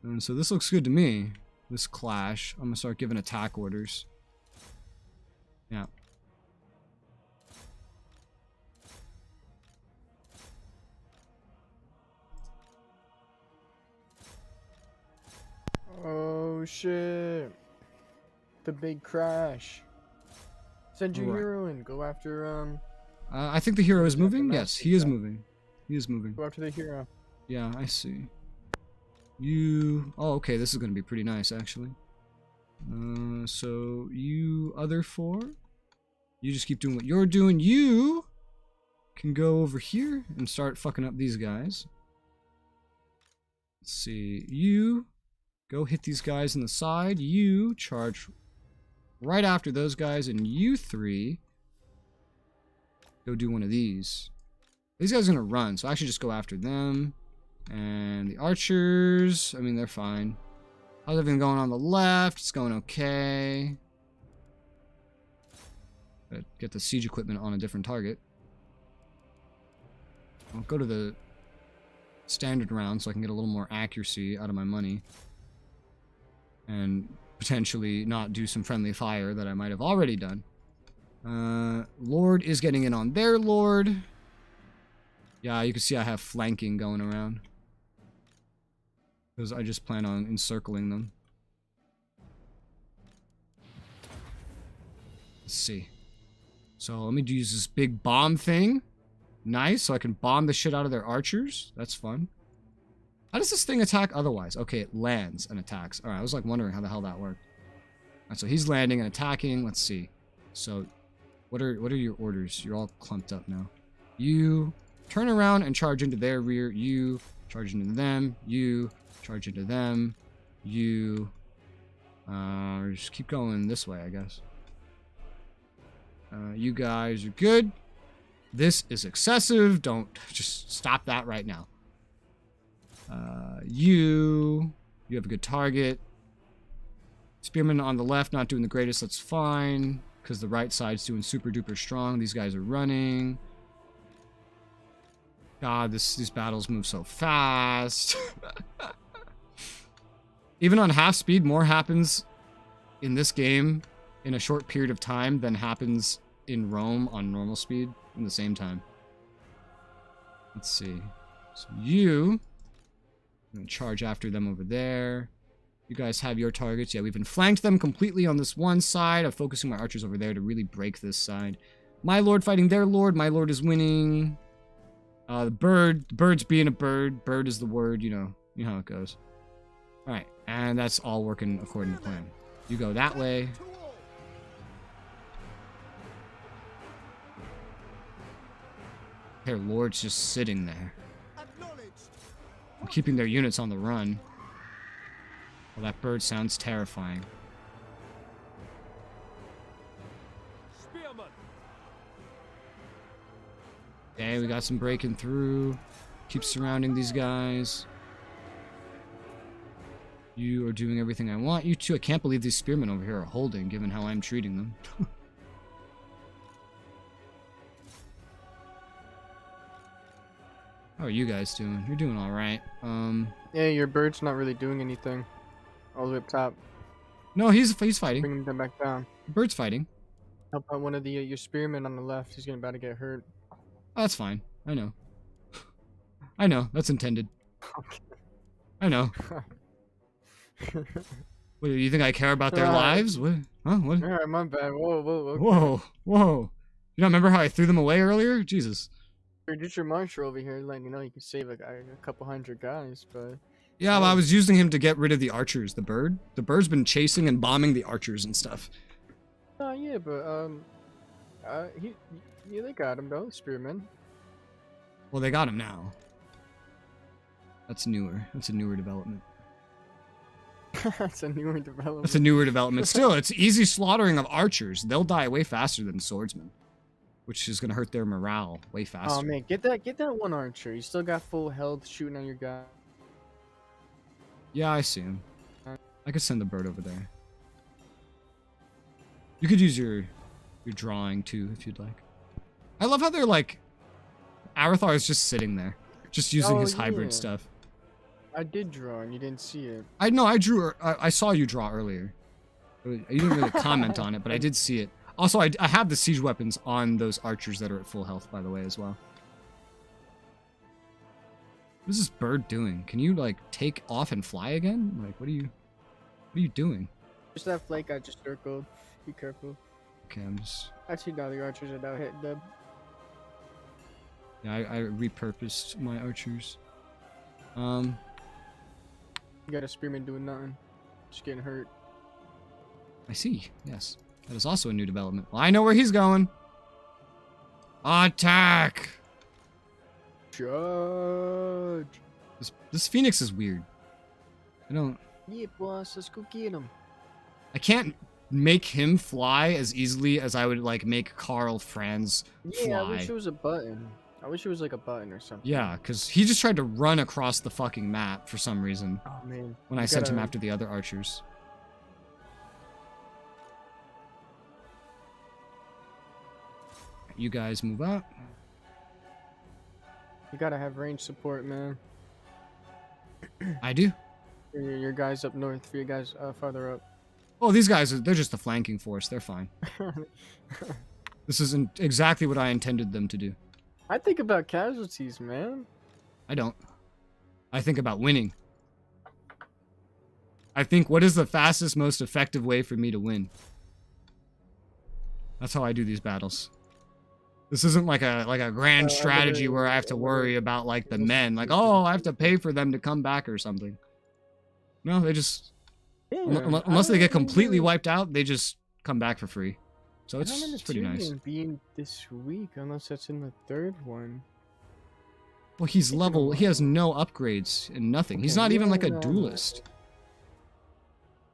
And so this looks good to me. This clash. I'm gonna start giving attack orders. Yeah. shit. The big crash. Send your Right. hero in. Go after I think the hero is Is that the moving. Yes, master he is guy? moving. He is moving. Go after the hero. Yeah, I see. You... Oh, okay, this is going to be pretty nice, actually. So, you other four, you just keep doing what you're doing. You can go over here and start fucking up these guys. Let's see. You go hit these guys in the side. You charge right after those guys, and you three go do one of these. These guys are going to run, so I should just go after them. And the archers, I mean, they're fine. How's everything going on the left? It's going okay. Get the siege equipment on a different target. I'll go to the standard round so I can get a little more accuracy out of my money. And potentially not do some friendly fire that I might have already done. Lord is getting in on their lord. Yeah, you can see I have flanking going around. Because I just plan on encircling them. Let's see. So let me use this big bomb thing. Nice, so I can bomb the shit out of their archers. That's fun. How does this thing attack otherwise? Okay, it lands and attacks. Alright, I was like wondering how the hell that worked. Alright, so he's landing and attacking. Let's see. So, what are your orders? You're all clumped up now. You turn around and charge into their rear. You charge into them. You charge into them. You just keep going this way, I guess. You guys are good. This is excessive. Don't just stop that right now. You have a good target. Spearman on the left, not doing the greatest. That's fine, because the right side's doing super duper strong. These guys are running. God, these battles move so fast. Even on half speed, more happens in this game in a short period of time than happens in Rome on normal speed in the same time. Let's see. So I'm gonna charge after them over there. You guys have your targets. Yeah, we've been flanked them completely on this one side. I'm focusing my archers over there to really break this side. My lord fighting their lord. My lord is winning. The bird's being a bird. Bird is the word, you know how it goes. Alright, and that's all working according to plan. You go that way. Their lord's just sitting there. Keeping their units on the run. Well, that bird sounds terrifying. Spearman. Okay, we got some breaking through. Keep surrounding these guys. You are doing everything I want you to. I can't believe these spearmen over here are holding, given how I'm treating them. How are you guys doing? You're doing alright. Yeah, your bird's not really doing anything. All the way up top. No, he's fighting. Bringing them back down. The bird's fighting. Help out one of the your spearmen on the left. He's about to get hurt. Oh, that's fine. I know. I know. That's intended. I know. What, you think I care about their lives? What? Huh? What? Alright, my bad. Whoa. Okay. Whoa. You don't remember how I threw them away earlier? Jesus. Just your marshal over here letting you know you can save a couple hundred guys, but... Yeah, well, I was using him to get rid of the archers. The bird? The bird's been chasing and bombing the archers and stuff. Oh, yeah, but, yeah, they got him, though, spearmen. Well, they got him now. That's newer. That's a newer development. That's a newer development. That's a newer development. Still, it's easy slaughtering of archers. They'll die way faster than swordsmen, which is gonna hurt their morale way faster. Oh man, get that one archer. You still got full health shooting at your guy. Yeah, I see him. I could send the bird over there. You could use your drawing too if you'd like. I love how they're like, Arathar is just sitting there, just using his hybrid stuff. I did draw and you didn't see it. I know, I drew. I saw you draw earlier. You didn't really comment on it, but I did see it. Also, I have the siege weapons on those archers that are at full health, by the way, as well. What is this bird doing? Can you, like, take off and fly again? Like, what are you... What are you doing? Just that flank I just circled. Be careful. Okay, I'm just... Actually, now the archers are now hitting them. Yeah, I repurposed my archers. You got a spearman doing nothing. Just getting hurt. I see. Yes. That is also a new development. Well, I know where he's going. Attack! Charge! This Phoenix is weird. I don't... Yeah, boss, let's go get him. I can't make him fly as easily as I would, like, make Karl Franz fly. Yeah, I wish it was a button. I wish it was like a button or something. Yeah, because he just tried to run across the fucking map for some reason. Oh, man. When I sent him after the other archers. You guys move up. You gotta have range support, man. I do. Your guys up north, for your guys farther up. Oh, these guys, they're just a flanking force. They're fine. This isn't exactly what I intended them to do. I think about casualties, man. I don't. I think about winning. I think, what is the fastest, most effective way for me to win? That's how I do these battles. This isn't like a grand strategy where I have to worry about, like, the men. Like, oh, I have to pay for them to come back or something. No, they just... Yeah, unless they get completely wiped out, they just come back for free. So I don't it's pretty nice. understand being this weak unless that's in the third one. Well, he's level... He has no upgrades and nothing. He's Okay, not even like a yeah. duelist.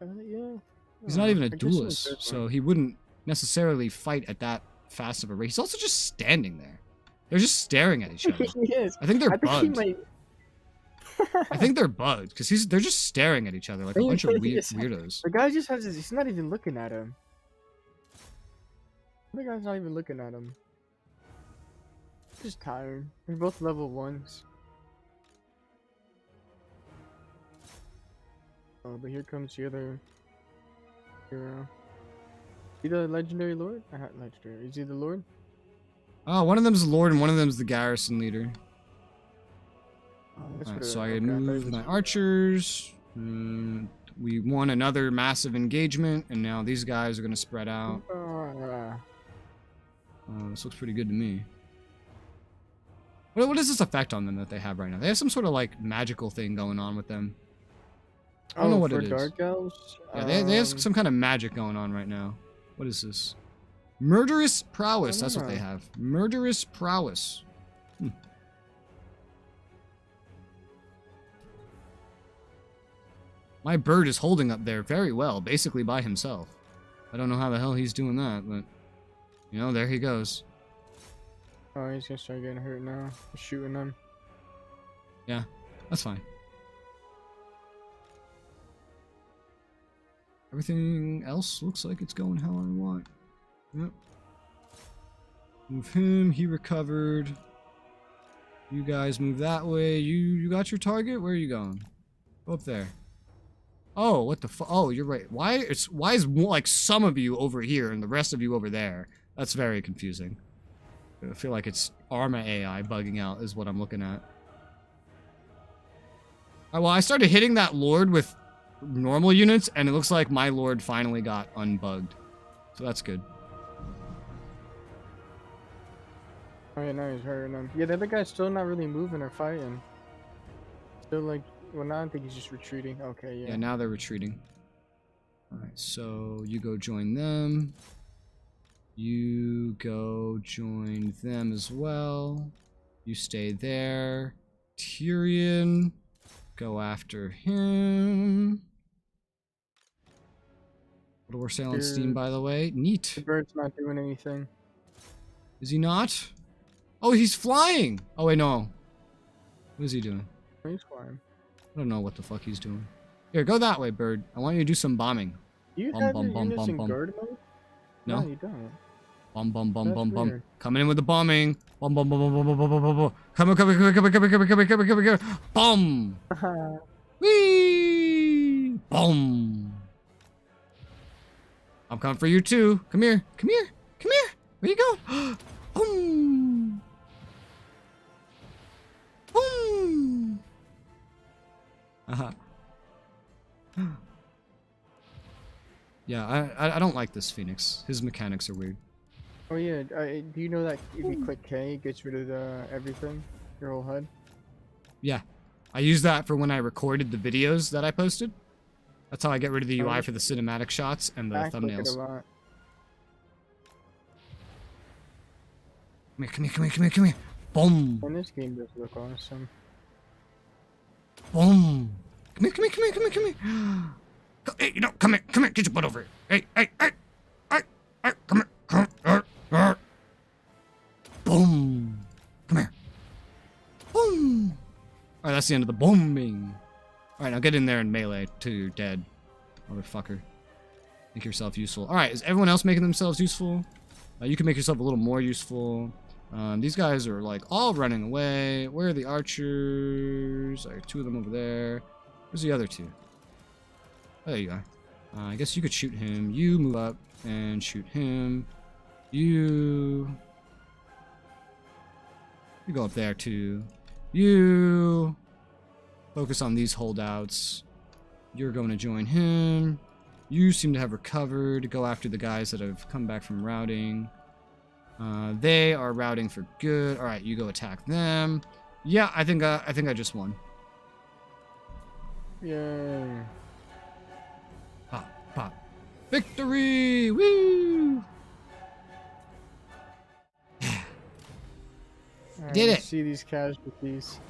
Yeah. He's not even a I guess in the duelist, third so one. he wouldn't necessarily fight at that fast of a rate. He's also just standing there. They're just staring at each other. He is. I think they're I think he bugged. might... I think they're bugged because they're just staring at each other like a bunch of weirdos. The guy just has his... He's not even looking at him. The guy's not even looking at him. He's just tired. They're both level 1s. Oh, but here comes the other hero. Is he the legendary lord? Legendary. Is he the lord? Oh, one of them's the lord and one of them's the garrison leader. That's Alright, what so I okay, moved thought my it was- archers. We won another massive engagement, and now these guys are going to spread out. This looks pretty good to me. What is this effect on them that they have right now? They have some sort of, like, magical thing going on with them. I don't know what for it is. Dark Elves? Yeah, they have some kind of magic going on right now. What is this? Murderous prowess. That's what they have. Murderous prowess. My bird is holding up there very well, basically by himself. I don't know how the hell he's doing that, but... You know, there he goes. Oh, he's gonna start getting hurt now. Shooting them. Yeah, that's fine. Everything else looks like it's going how I want. Yep. Move him, he recovered. You guys move that way. You got your target? Where are you going? Go up there. Oh, what the fuck? Oh, you're right. Why is more like some of you over here and the rest of you over there? That's very confusing. I feel like it's Arma AI bugging out is what I'm looking at. Well, I started hitting that lord with normal units, and it looks like my lord finally got unbugged. So that's good. Oh yeah, now he's hurting them. Yeah, the other guy's still not really moving or fighting. Still like, well now I think he's just retreating. Okay, yeah. Yeah, now they're retreating. Alright, so you go join them. You go join them as well. You stay there. Tyrion, go after him. We're sailing steam, by the way. Neat. The bird's not doing anything. Is he not? Oh, he's flying! Oh, wait, no. What is he doing? He's flying. I don't know what the fuck he's doing. Here, go that way, bird. I want you to do some bombing. You Bum, have bum, your bum, units bum, in bum. guard mode? No? No, you don't. Bum, bum, bum, That's bum, bum. weird. Coming in with the bombing. Bum, bum, bum, bum, bum, bum, bum, bum, bum, bum. Come on, come on, come on, come on, come on, come on, come on, come on, come on, come on. Bum! Whee! Boom! I'm coming for you too. Come here. Come here. Come here. Where you going? Boom! Boom! Yeah, I don't like this Phoenix. His mechanics are weird. Oh yeah, do you know that if you click K, it gets rid of everything, your whole HUD? Yeah, I use that for when I recorded the videos that I posted. That's how I get rid of the UI Oh, for the cinematic shots and the I click it a thumbnails. lot. Come here, come here, come here, come here, come here. Boom. And this game does look awesome. Boom. Come here, come here, come here, come here, come here. Hey, you know, come here, get your butt over here. Hey, hey, hey, hey, hey, come here, boom. Come here. Boom. Alright, that's the end of the booming. Alright, now get in there and melee till you're dead. Motherfucker. Make yourself useful. Alright, is everyone else making themselves useful? You can make yourself a little more useful. These guys are like all running away. Where are the archers? There are 2 of them over there. Where's the other 2? Oh, there you are. I guess you could shoot him. You move up and shoot him. You go up there too. You focus on these holdouts. You're going to join him. You seem to have recovered. Go after the guys that have come back from routing. They are routing for good. All right, you go attack them. Yeah, I think I just won. Yay. Pop, pop. Victory! Woo! Alright, Did let's it. see these casualties.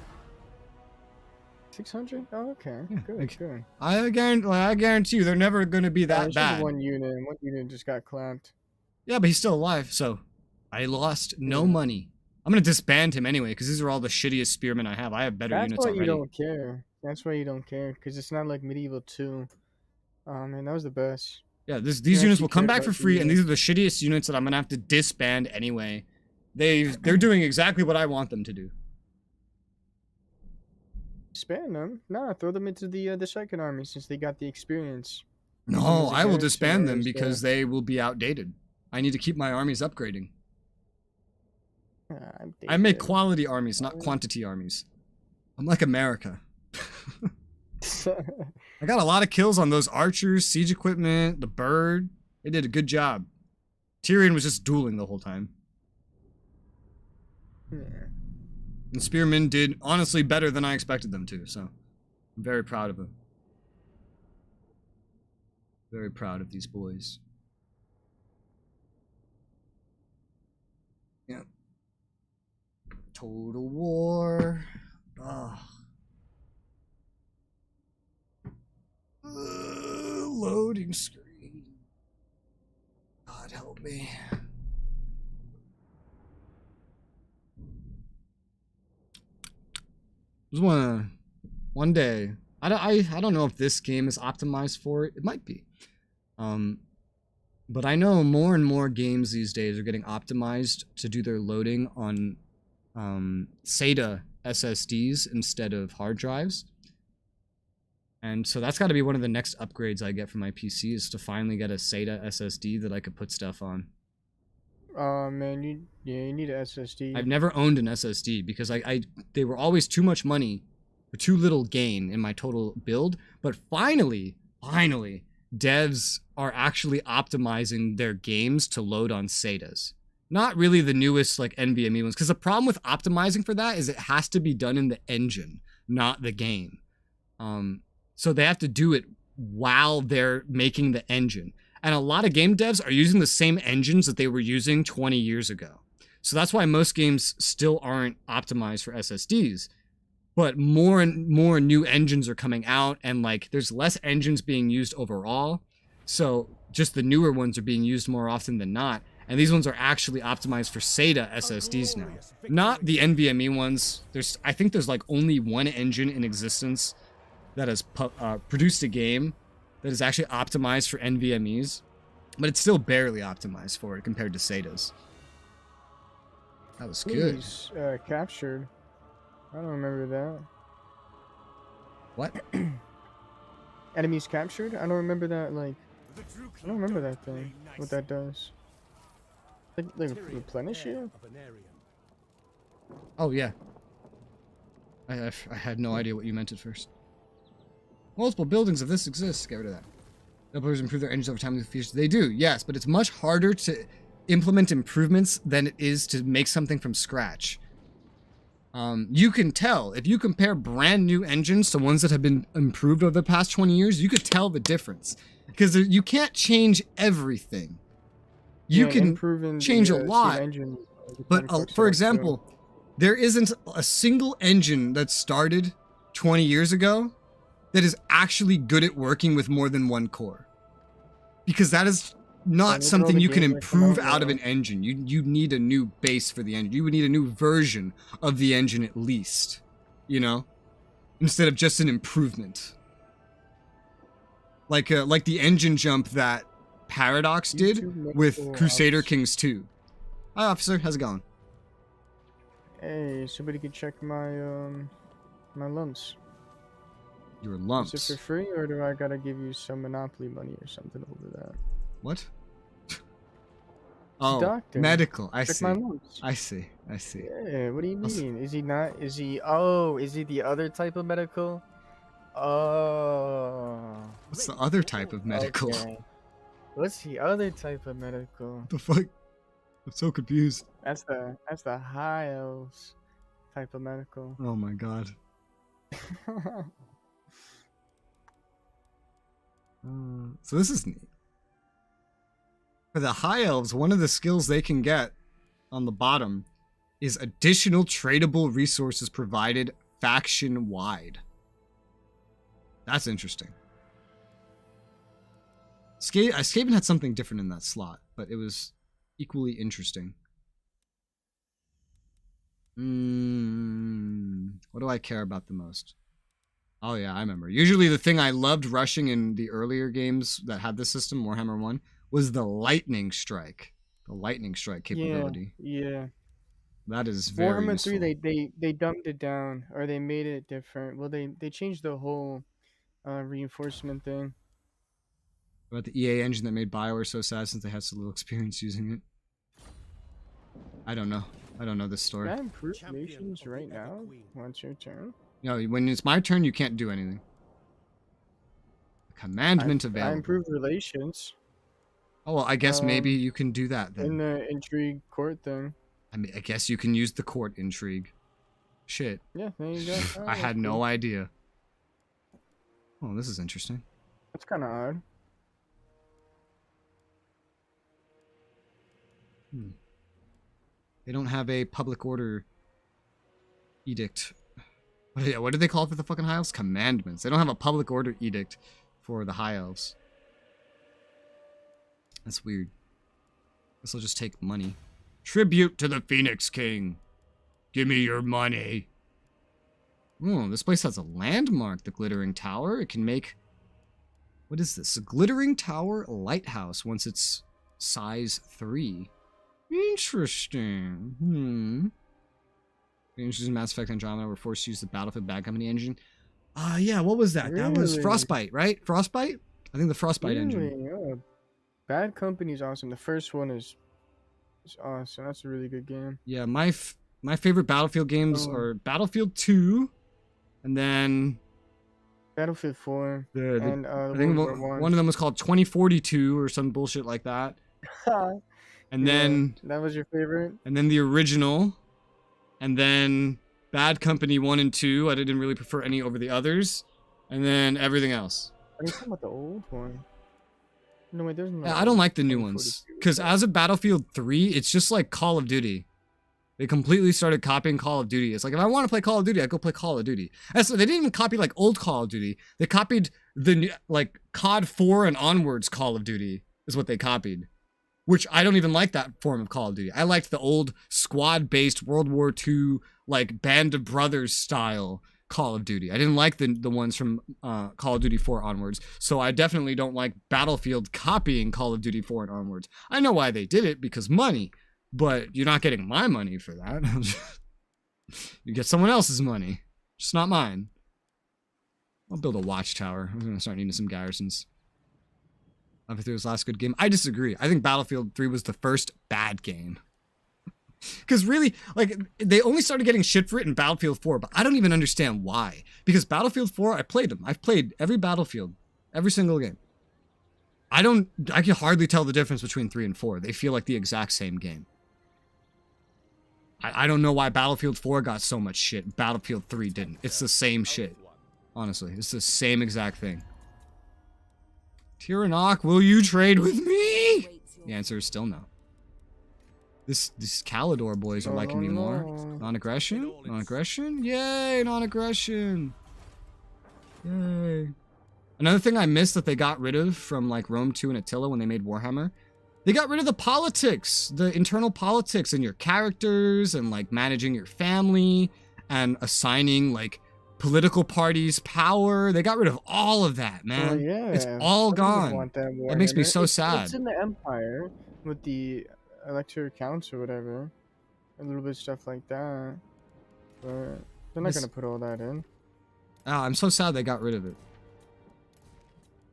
600? Oh, okay. Yeah, Good, like- good. I guarantee you, they're never going to be that it's bad. just one unit, and one unit just got clamped. Yeah, but he's still alive, so I lost no Yeah. money. I'm gonna disband him anyway, because these are all the shittiest spearmen I have. I have better That's units why already. you don't care. That's why you don't care, because it's not like Medieval 2. Oh man, that was the best. Yeah, these You units actually will come care back for about the free, and these units. are the shittiest units that I'm gonna have to disband anyway. They're doing exactly what I want them to do. Disband them? Nah, throw them into the second army since they got the experience. No, as a I will garrison disband them as, because they will be outdated. I need to keep my armies upgrading. I make quality armies, not quantity armies. I'm like America. I got a lot of kills on those archers, siege equipment, the bird. They did a good job. Tyrion was just dueling the whole time. Yeah. And spearmen did honestly better than I expected them to, so I'm very proud of them. Very proud of these boys. Yeah. Total War. Ugh. Loading screen. God help me. Just one day. I don't know if this game is optimized for it. It might be. But I know more and more games these days are getting optimized to do their loading on SATA SSDs instead of hard drives. And so that's got to be one of the next upgrades I get for my PC is to finally get a SATA SSD that I could put stuff on. Oh man, you need an SSD. I've never owned an SSD because they were always too much money for too little gain in my total build. But finally, devs are actually optimizing their games to load on SATAs. Not really the newest like NVMe ones, because the problem with optimizing for that is it has to be done in the engine, not the game. So they have to do it while they're making the engine. And a lot of game devs are using the same engines that they were using 20 years ago. So that's why most games still aren't optimized for SSDs. But more and more new engines are coming out, and like there's less engines being used overall. So just the newer ones are being used more often than not. And these ones are actually optimized for SATA SSDs now. Not the NVMe ones. I think there's like only one engine in existence that has produced a game that is actually optimized for NVMEs, but it's still barely optimized for it compared to SATAs. That was good. Please, captured. I don't remember that. What? Enemies captured? I don't remember that, like... I don't remember that thing. What that does. Like replenish you? Oh, yeah. I had no idea what you meant at first. Multiple buildings of this exist. Get rid of that. Developers improve their engines over time with features. They do, yes, but it's much harder to implement improvements than it is to make something from scratch. You can tell if you compare brand new engines to ones that have been improved over the past 20 years, you could tell the difference because you can't change everything. You can change a lot, but for example, there isn't a single engine that started 20 years ago that is actually good at working with more than one core, because that is not something you can improve out of an engine. You need a new base for the engine. You would need a new version of the engine at least, you know, instead of just an improvement. Like the engine jump that Paradox did with Crusader Kings 2. Hi, officer. How's it going? Hey, somebody can check my my lumps. Your lumps. Is it for free, or do I gotta give you some Monopoly money or something over that? What? Oh, doctor. medical. I Check see. my lumps. I see. I see. Yeah, what do you mean? Is he not? Is he? Oh, is he the other type of medical? Oh. What's the other type of medical? Okay. What's the other type of medical? What the fuck? I'm so confused. That's the High Elves type of medical. Oh my god. So this is neat. For the High Elves, one of the skills they can get on the bottom is additional tradable resources provided faction-wide. That's interesting. Skaven had something different in that slot, but it was equally interesting. What do I care about the most? Oh yeah, I remember. Usually the thing I loved rushing in the earlier games that had this system, Warhammer 1, was the lightning strike. The lightning strike capability. Yeah. That is very Warhammer useful. 3, they dumbed it down, or they made it different. Well, they changed the whole reinforcement thing. About the EA engine that made BioWare so sad since they had so little experience using it. I don't know. I don't know this story. Can I improve nations right now? Once your turn? No, when it's my turn, you can't do anything. Commandment available. I improved relations. Oh, well, I guess maybe you can do that then. In the intrigue court thing. I mean, I guess you can use the court intrigue. Shit. Yeah, there you go. Oh, I had no idea. Oh, this is interesting. That's kind of odd. They don't have a public order edict. What do they call it for the fucking High Elves? Commandments. They don't have a public order edict for the High Elves. That's weird. Guess I'll just take money. Tribute to the Phoenix King. Give me your money. Oh, this place has a landmark, the Glittering Tower. It can make... What is this? A Glittering Tower lighthouse once it's size 3. Interesting. Introduced Mass Effect Andromeda were forced to use the Battlefield Bad Company engine. Yeah, what was that? That was Frostbite, right? Frostbite? I think the Frostbite engine. Oh, Bad Company's awesome. The first one is awesome. That's a really good game. Yeah, my favorite Battlefield games are Battlefield 2, and then Battlefield 4. And I think one of them was called 2042 or some bullshit like that. And then that was your favorite. And then the original, and then Bad Company 1 and 2. I didn't really prefer any over the others, and then everything else. Are you talking about the old one? No, wait, there's no. I don't like the new ones because as of Battlefield 3, it's just like Call of Duty. They completely started copying Call of Duty. It's like if I want to play Call of Duty, I go play Call of Duty. And so they didn't even copy like old Call of Duty. They copied the new, like COD 4 and onwards Call of Duty is what they copied. Which I don't even like that form of Call of Duty. I liked the old squad-based World War II, like Band of Brothers style Call of Duty. I didn't like the ones from Call of Duty 4 onwards. So I definitely don't like Battlefield copying Call of Duty 4 and onwards. I know why they did it, because money. But you're not getting my money for that. You get someone else's money. Just not mine. I'll build a watchtower. I'm gonna start needing some garrisons. Battlefield 3 was the last good game. I disagree. I think Battlefield 3 was the first bad game. Because really, like, they only started getting shit for it in Battlefield 4, but I don't even understand why. Because Battlefield 4, I played them. I've played every Battlefield, every single game. I can hardly tell the difference between 3 and 4. They feel like the exact same game. I don't know why Battlefield 4 got so much shit. Battlefield 3 didn't. It's the same shit. Honestly, it's the same exact thing. Tyrannoc, will you trade with me? The answer is still no. This Calidor boys are liking me more. Non-aggression? Non-aggression? Yay, non-aggression. Yay. Another thing I missed that they got rid of from like Rome 2 and Attila when they made Warhammer, they got rid of the politics, the internal politics and your characters and like managing your family and assigning like political parties power. They got rid of all of that, man. Oh, yeah. It's all I gone. want that That makes me so It's sad. in the Empire with the electoral counts or whatever. A little bit of stuff like that. But they're not going to put all that in. Ah, I'm so sad they got rid of it.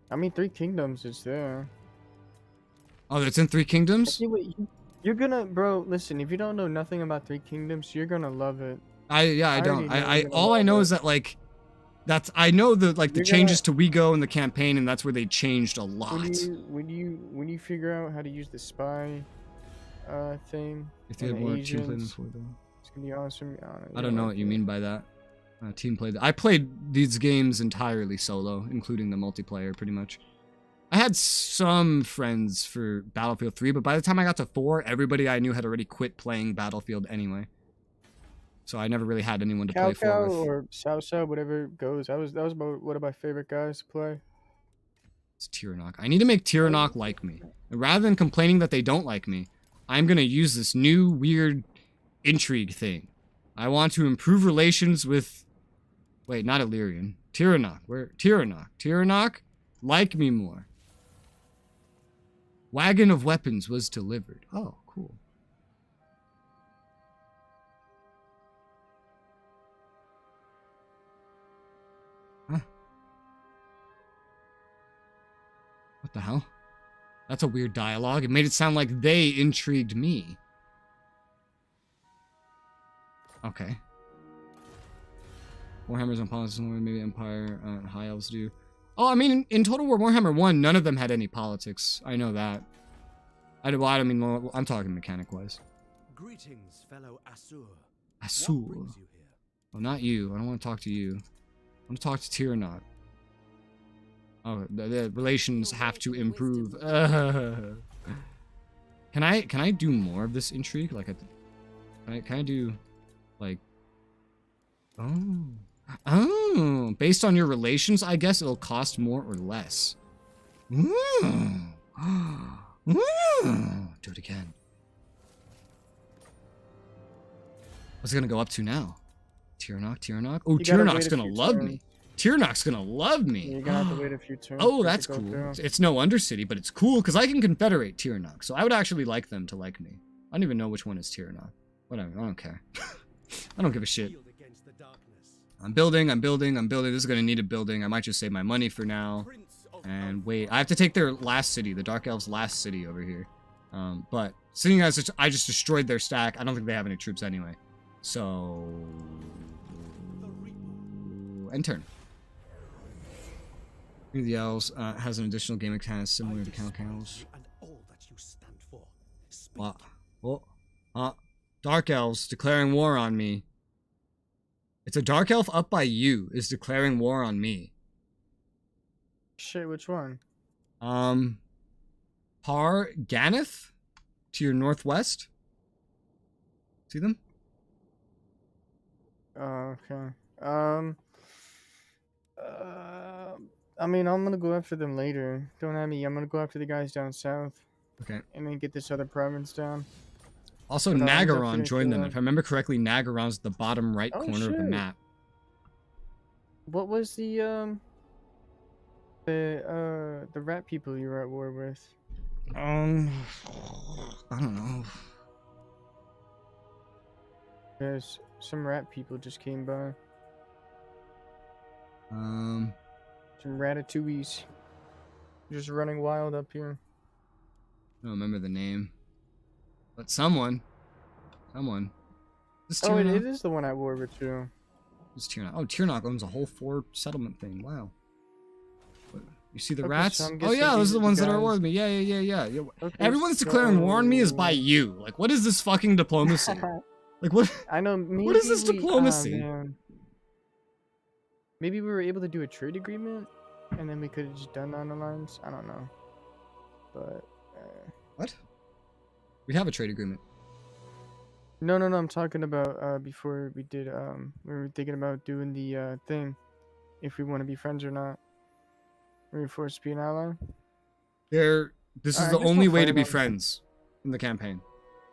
I mean, 3 Kingdoms is there. Oh, it's in 3 Kingdoms? You're gonna, bro, listen, if you don't know nothing about 3 Kingdoms, you're gonna love it. I don't. All I know is that like I know the like the You're changes to WeGo in the campaign, and that's where they changed a lot. When you figure out how to use the spy thing, If they had and more the team play than agents, 4 though. it's gonna be awesome. I don't know what you mean by that. Team play. I played these games entirely solo, including the multiplayer, pretty much. I had some friends for Battlefield 3, but by the time I got to 4, everybody I knew had already quit playing Battlefield anyway. So I never really had anyone to play for with. Or Sao, whatever it goes. That was one of my favorite guys to play. It's Tyrannoc. I need to make Tyrannoc like me. And rather than complaining that they don't like me, I'm gonna use this new weird intrigue thing. I want to improve relations with... Wait, not Illyrian. Tyrannoc. Where? Tyrannoc. Tyrannoc? Like me more. Wagon of weapons was delivered. Oh, cool. Huh? What the hell? That's a weird dialogue. It made it sound like they intrigued me. Okay. Warhammer's on politics, maybe Empire, High Elves do. Oh, I mean, in Total War Warhammer 1, none of them had any politics. I know that. I don't mean, well, I'm talking mechanic-wise. Greetings, fellow Asur. Asur. What brings you here? Oh, not you. I don't want to talk to you. I want to talk to Tyrannoc. Oh, the relations have to improve. Can I do more of this intrigue? Like, can I do, like... Oh, based on your relations, I guess it'll cost more or less. Do it again. What's it gonna go up to now? Tyrannoc? Oh, Tyrannoc's gonna love me. Tyrannoc's gonna love me. You're gonna have to wait a few turns. Oh, that's cool. It's no Undercity, but it's cool because I can confederate Tyrannoc, so I would actually like them to like me. I don't even know which one is Tyrannoc. Whatever, I don't care. I don't give a shit. I'm building. This is gonna need a building. I might just save my money for now. And wait, I have to take their last city, the Dark Elves' last city over here. But seeing as I just destroyed their stack, I don't think they have any troops anyway. So... End turn. The Elves has an additional game mechanic similar to Count Elves. Dark Elves declaring war on me. It's a Dark Elf up by you is declaring war on me. Shit, which one? Par Ganeth to your northwest. See them? Okay. I mean, I'm gonna go after them later. Don't have me. I'm gonna go after the guys down south. Okay. And then get this other province down. Also, Nagaron joined them. If I remember correctly, Nagaron's the bottom right corner of the map. What was the rat people you were at war with? I don't know. There's some rat people just came by. Some ratatouilles. Just running wild up here. I don't remember the name. But someone. This Oh, it is the one I war with too. This Tyrannoc. Oh, Tyrannoc owns a whole 4 settlement thing. Wow. You see the Okay, rats? so I'm Oh yeah, guessing those these are are the ones that are guys- war with me. Yeah. Okay, Everyone's declaring war on me is by so- you. Like, what is this fucking diplomacy? Like, what? I know. Maybe What is this diplomacy? man. Maybe we were able to do a trade agreement, and then we could have just done on the lines. I don't know. But What? We have a trade agreement. no. I'm talking about before we did. We were thinking about doing the thing, if we want to be friends or not. Were we forced to be an ally? This is Alright, the I guess only we'll way to fight be on- friends in the campaign.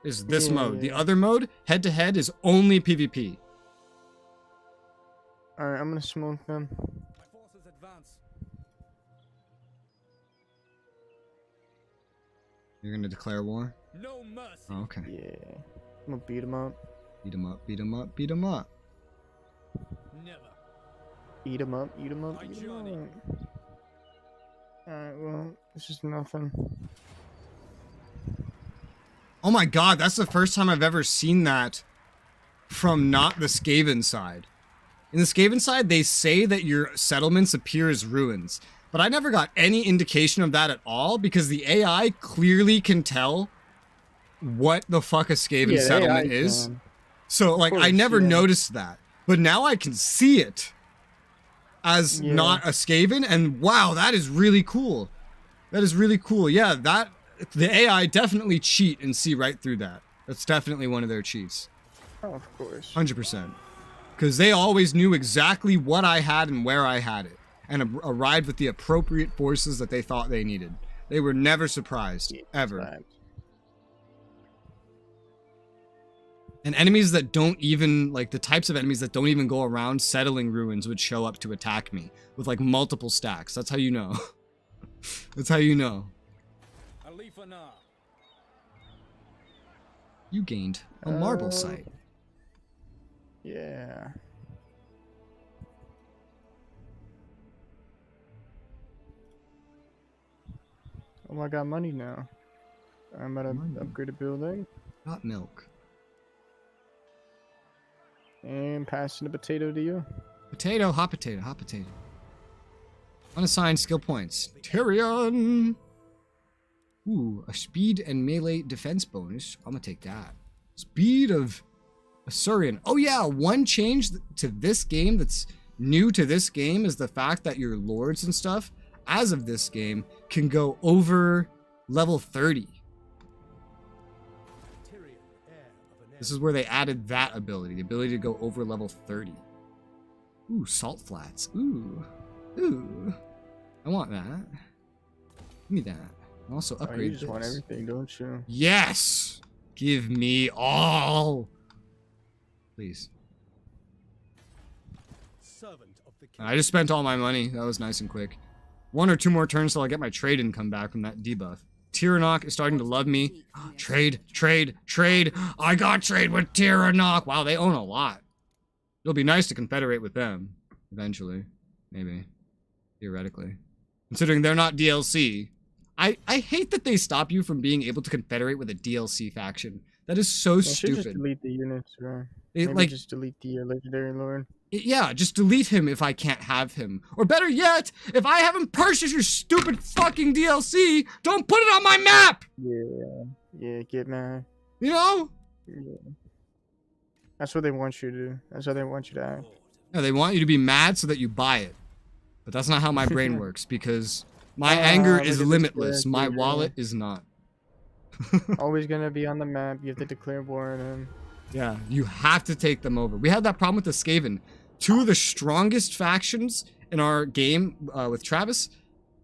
Is this mode. The Yeah. other mode, head to head, is only PvP. All right, I'm gonna smoke them. My forces advance. You're gonna declare war? No mercy. Oh, okay. Yeah, I'm gonna beat them up. Beat him up, beat him up, beat him up. Never. Eat them up. Eat them up. My Eat 'em journey. up. All right, well, this is nothing. Oh my god, that's the first time I've ever seen that from not the Skaven side. In the Skaven side, they say that your settlements appear as ruins, but I never got any indication of that at all because the AI clearly can tell what the fuck a Skaven Yeah, settlement AI is. can. So, like, I course, never yeah. noticed that. But now I can see it as Yeah. not a Skaven, and wow, that is really cool. That is really cool. Yeah, the AI definitely cheat and see right through that. That's definitely one of their cheats. Oh, of course. 100%. Because they always knew exactly what I had and where I had it, and arrived with the appropriate forces that they thought they needed. They were never surprised, ever. Fact. And enemies that don't even, like, the types of enemies that don't even go around settling ruins would show up to attack me with, like, multiple stacks. That's how you know. That's how you know. Alifana. You gained a marble Uh, site. Yeah. Oh, I got money now. I'm about to Money. upgrade a building Not milk. and passing the potato to you. Potato, hot potato, hot potato. Unassigned skill points. Tyrion! Ooh, a speed and melee defense bonus. I'm gonna take that. Speed of Asurian. Oh yeah, one change to this game that's new to this game is the fact that your lords and stuff, as of this game, can go over level 30. Tyrion, heir of an This is where they added that ability, the ability to go over level 30. Ooh, salt flats. Ooh. Ooh. I want that. Give me that. I'll also Oh, upgrade you just want this. everything, don't you? Yes! Give me all! Please. servant of the king. I just spent all my money. That was nice and quick. 1 or 2 more turns till I get my trade income back from that debuff. Tyrannok is starting to love me. Trade, trade, trade. I got trade with Tyrannok. Wow, they own a lot. It'll be nice to confederate with them. Eventually. Maybe. Theoretically. Considering they're not DLC. I hate that they stop you from being able to confederate with a DLC faction. That is so I should just stupid. delete the units, right? It, Maybe like, just delete the legendary lord. yeah, just delete him if I can't have him. Or better yet, if I haven't purchased your stupid fucking DLC, don't put it on my map! Yeah, get mad. You know? Yeah. That's what they want you to do. That's how they want you to act. No, they want you to be mad so that you buy it. But that's not how my brain works, because my anger look at is this limitless. My character. wallet is not. Always gonna be on the map. You have to declare war on him. Yeah, you have to take them over. We had that problem with the Skaven. 2 of the strongest factions in our game with Travis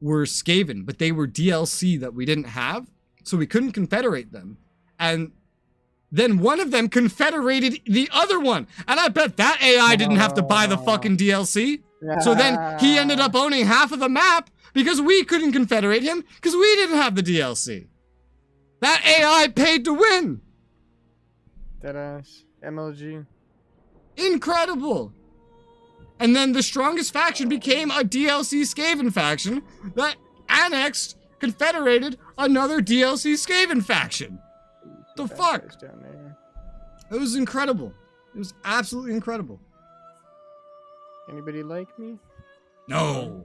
were Skaven, but they were DLC that we didn't have, so we couldn't confederate them. And then one of them confederated the other one, and I bet that AI didn't have to buy the fucking DLC. So then he ended up owning half of the map because we couldn't confederate him because we didn't have the DLC. That AI paid to win. Deadass. MLG. Incredible. And then the strongest faction became a DLC Skaven faction that annexed, confederated another DLC Skaven faction. The Bad fuck? guys down there. It was incredible. It was absolutely incredible. Anybody like me? No.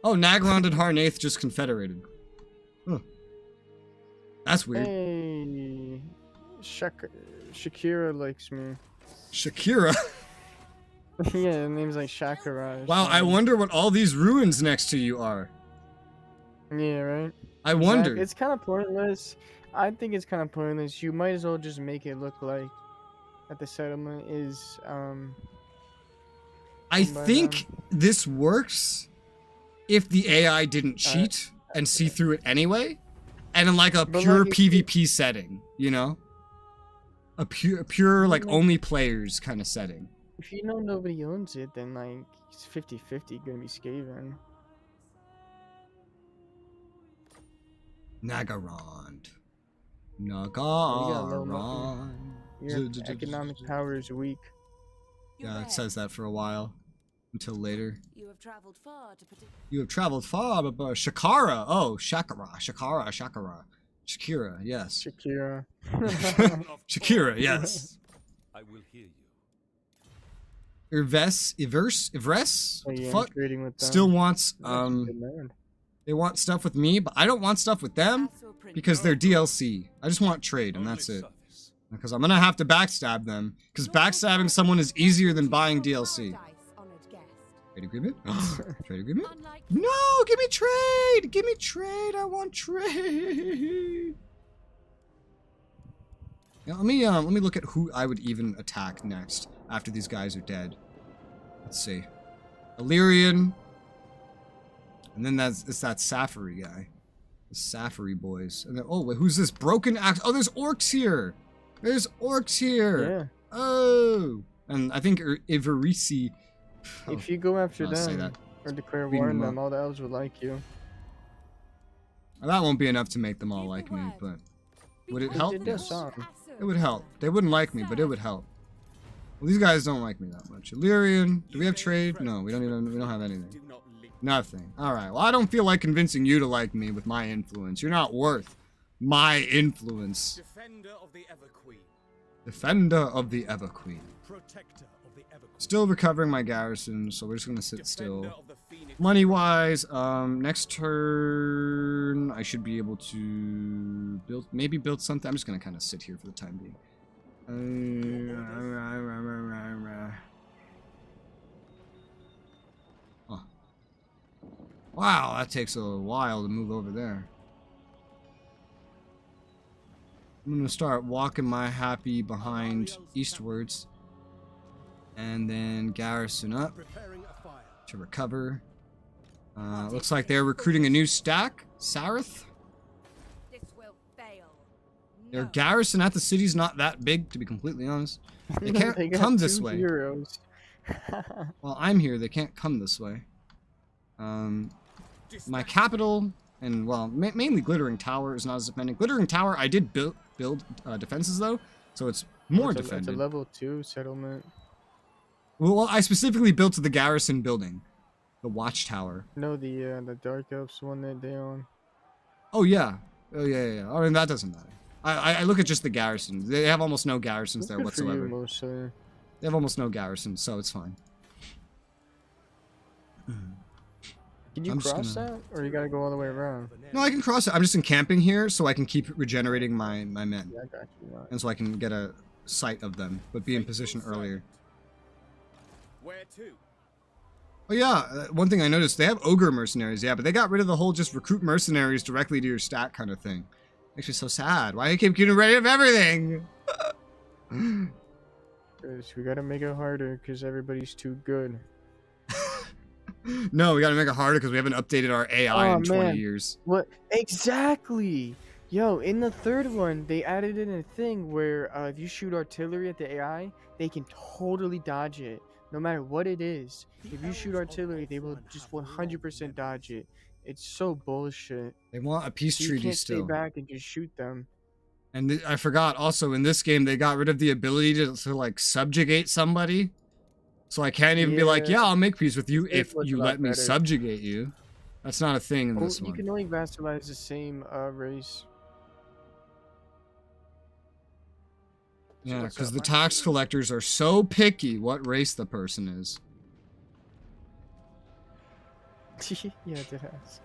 Oh, Nagron and Harnaith just confederated. Huh. That's weird. Hey, Shakira likes me. Shakira. Yeah, her name's like Shakira. or Wow, I something. wonder what all these ruins next to you are. Yeah, right. I wonder. It's kind of pointless. I think it's kind of pointless. You might as well just make it look like that the settlement is I owned by think them. this works if the AI didn't cheat and see through it anyway, and in like a But, pure like, if you- PvP setting, you know, a pure like only players kind of setting. If you know nobody owns it, then like it's 50-50 gonna be Skaven. Nagarond. low Nagarond. Your economic power is weak. Yeah, it says that for a while. Until later. You have traveled far to You have traveled far, but Shakara. Oh, Shakara. Shakira, yes. Shakira. Shakira, yes. I will hear you. Ivres? Oh, What the yeah, I'm fuck? trading with them. Still wants, That's a good man. they want stuff with me, but I don't want stuff with them because they're DLC. I just want trade, and that's it. Because I'm gonna have to backstab them, because backstabbing someone is easier than buying DLC. Trade agreement? Trade agreement? No, give me trade! Give me trade! I want trade! Yeah, let me look at who I would even attack next after these guys are dead. Let's see. Illyrian. And then it's that Safari guy. The Safari boys. And then, oh, wait, who's this? Broken axe. Oh, there's orcs here! There's orcs here! Yeah. Oh! And I think Ivarisi. If you go after I'll say them that. or declare Beat war on them them, up. all the elves would like you. That won't be enough to make them all like me, but would it help? It does Yes. some. It would help. They wouldn't like me, but it would help. Well, these guys don't like me that much. Illyrian, do we have trade? No, we don't have anything. Nothing. Alright, well I don't feel like convincing you to like me with my influence. You're not worth my influence. Defender of the Everqueen. Defender of the Everqueen. Protector of the Everqueen. Still recovering my garrison, so we're just gonna sit still. Defender of the Phoenix. Money wise, next turn I should be able to maybe build something. I'm just gonna kind of sit here for the time being. Oh. Wow, that takes a while to move over there. I'm gonna start walking my happy behind eastwards, and then garrison up Preparing a fire. to recover. Looks like they're recruiting a new stack. Sarith. This will fail. Their No. garrison at the city's not that big, to be completely honest. They can't got come this 2 way. heroes. While I'm here, they can't come this way. My capital, and well, mainly Glittering Tower is not as defending. Glittering Tower, I did build defenses though, so it's more It's a defended. level 2 settlement. Well, I specifically built the garrison building, the watchtower. No, the Dark Elves one that they own. Oh yeah, yeah. I mean that doesn't matter. I look at just the garrison. They have almost no garrisons there Good for you, whatsoever. mostly. They have almost no garrisons, so it's fine. Can you I'm just cross gonna- that, or you gotta go all the way around? No, I can cross it. I'm just encamping here so I can keep regenerating my men. Yeah, I got you. Right. And so I can get a sight of them, but be in position earlier. Where to? Oh yeah, one thing I noticed, they have ogre mercenaries, yeah, but they got rid of the whole just recruit mercenaries directly to your stat kind of thing. Makes me so sad. Why do you keep getting rid of everything? 'Cause we gotta make it harder, because everybody's too good. No, we gotta make it harder because we haven't updated our AI Oh, in 20 man. years. What? Exactly! Yo, in the third one, they added in a thing where if you shoot artillery at the AI, they can totally dodge it, no matter what it is. If you shoot artillery, they will just 100% dodge it. It's so bullshit. They want a peace You treaty can't still. stay back and just shoot them. And I forgot also in this game they got rid of the ability to like subjugate somebody. So I can't even be like, Yeah. yeah, I'll make peace with you It if was a you lot let me better. subjugate you. That's not a thing in Oh, this you one. can only vassalize the same race. Yeah, what's because up, the Mike? tax collectors are so picky what race the person is. Yeah, it has.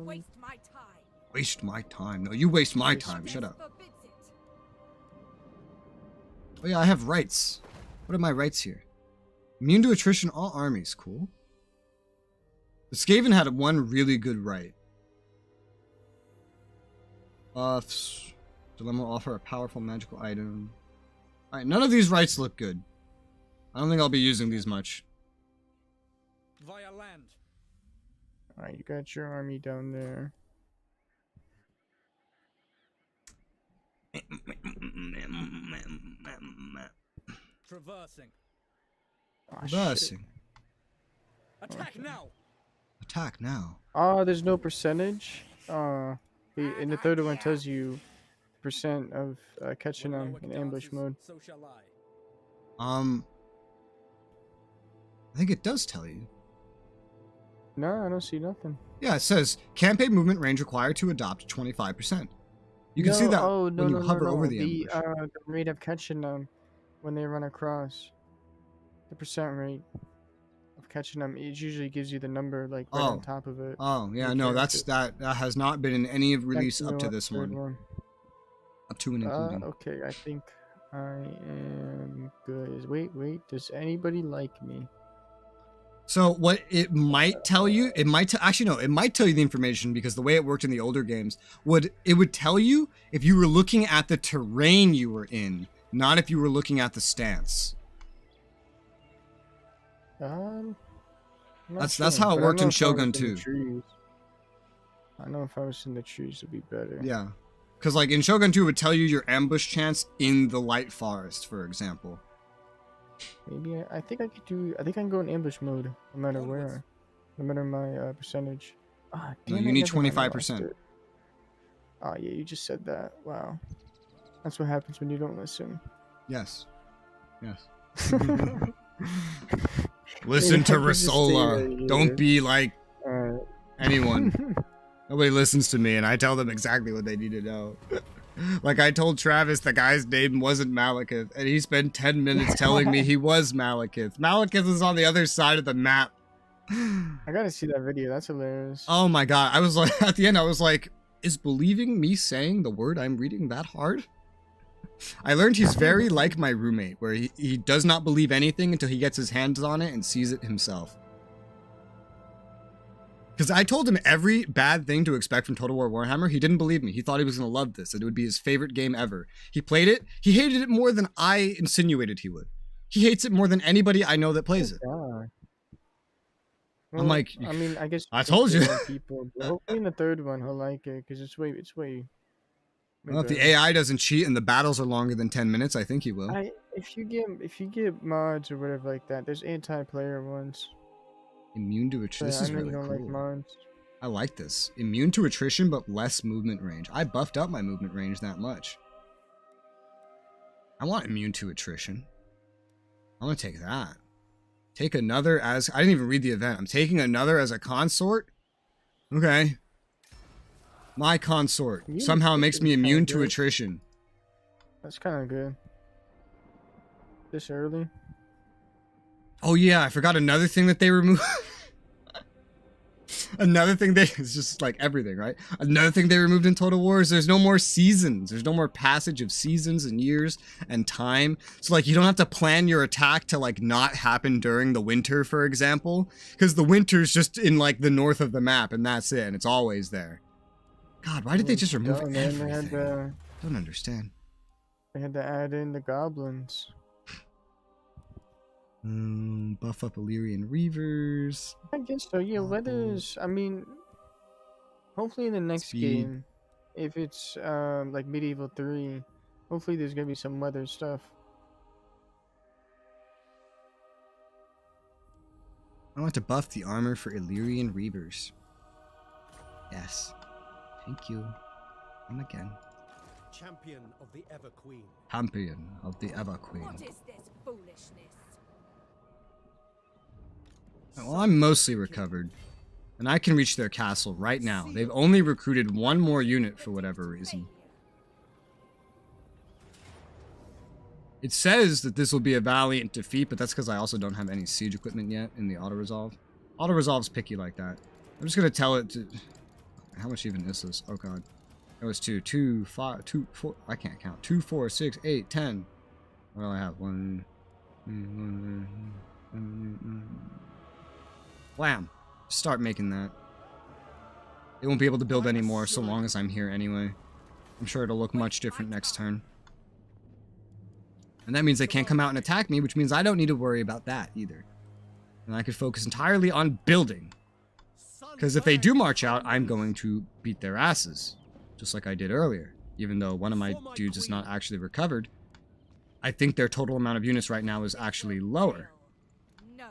Waste my time. Waste my time. No, you waste my Waste time. my- Shut up. Forbids it. Oh yeah, I have rights. What are my rights here? Immune to attrition all armies. Cool. The Skaven had one really good right. Buffs. Dilemma will offer a powerful magical item. Alright, none of these rights look good. I don't think I'll be using these much. Via land. Alright, you got your army down there. Traversing. Oh, shit. Reversing. Attack now. Attack now. Oh, there's no percentage. In the third one, it tells you percent of catching them in ambush mode. So shall I. I think it does tell you. No, I don't see nothing. Yeah, it says campaign movement range required to adopt 25%. You can see No, that oh, no, when you no, hover no, over no. the ambush. The rate of catching them when they run across. The percent rate of catching them. It usually gives you the number like right on top of it. Oh, yeah, You no, can't that's that has not been in any of release up to this third one. Up to and including. Okay, I think I am good. Wait, does anybody like me? So what it might tell you, it might actually no, it might tell you the information because the way it worked in the older games would tell you if you were looking at the terrain you were in, not if you were looking at the stance. I'm not That's sure, how it but I worked know in if I was Shogun the 2. trees. I know if I was in the trees, it'd be better. Yeah. Because like in Shogun 2 it would tell you your ambush chance in the light forest, for example. Maybe I think I could do. I think I can go in ambush mode no matter where, no matter my percentage. Ah, No, damn you it, need never mind, I lost 25%. it. Oh yeah, you just said that. Wow, that's what happens when you don't listen. Yes. Yes. Listen to I could just stay Resoula. right Don't here. be like Alright. anyone. Nobody listens to me and I tell them exactly what they need to know. Like I told Travis the guy's name wasn't Malekith and he spent 10 minutes telling me he was Malekith. Malekith is on the other side of the map. I gotta see that video. That's hilarious. Oh my god. I was like, at the end I was like, is believing me saying the word I'm reading that hard? I learned he's very like my roommate, where he does not believe anything until he gets his hands on it and sees it himself. Because I told him every bad thing to expect from Total War Warhammer. He didn't believe me. He thought he was going to love this, that it would be his favorite game ever. He played it. He hated it more than I insinuated he would. He hates it more than anybody I know that plays it. God. I'm like, I mean, I guess I you can told you. say that People, but hopefully in the third one he'll like it because it's way. Well, if the better. AI doesn't cheat and the battles are longer than 10 minutes, I think he will. If you get mods or whatever like that, there's anti-player ones. Immune to attrition. This I is know really you don't cool. like mods. I like this. Immune to attrition, but less movement range. I buffed up my movement range that much. I want immune to attrition. I'm gonna take that. Take another as... I didn't even read the event. I'm taking another as a consort? Okay. My consort. Immune to Somehow makes me attrition immune sounds to good. attrition. That's kind of good. This early. Oh yeah, I forgot another thing that they removed. Another thing it's just like everything, right? Another thing they removed in Total War is there's no more seasons. There's no more passage of seasons and years and time. So like you don't have to plan your attack to like not happen during the winter, for example. Because the winter's just in like the north of the map and that's it. And it's always there. God, why did they just remove Dumb, man. everything? Don't understand. They had to add in the goblins. Buff up Illyrian Reavers. I guess so. Yeah, weathers. I mean, hopefully in the next Speed. game, if it's like Medieval 3, hopefully there's gonna be some weather stuff. I want to buff the armor for Illyrian Reavers. Yes. Thank you. And again. Champion of the Ever Queen. Champion of the Ever Queen. What is this foolishness? Well, I'm mostly recovered. And I can reach their castle right now. They've only recruited one more unit for whatever reason. It says that this will be a valiant defeat, but that's because I also don't have any siege equipment yet in the auto-resolve. Auto resolve's picky like that. I'm just gonna tell it to. How much even is this? Oh god. It was 2, 2, 5, 2, 4. I can't count. 2, 4, 6, 8, 10. What do I have? 1. Wham! Start making that. They won't be able to build anymore so long as I'm here anyway. I'm sure it'll look much different next turn. And that means they can't come out and attack me, which means I don't need to worry about that either. And I could focus entirely on building. Because if they do march out, I'm going to beat their asses. Just like I did earlier. Even though one of my dudes is not actually recovered. I think their total amount of units right now is actually lower. No.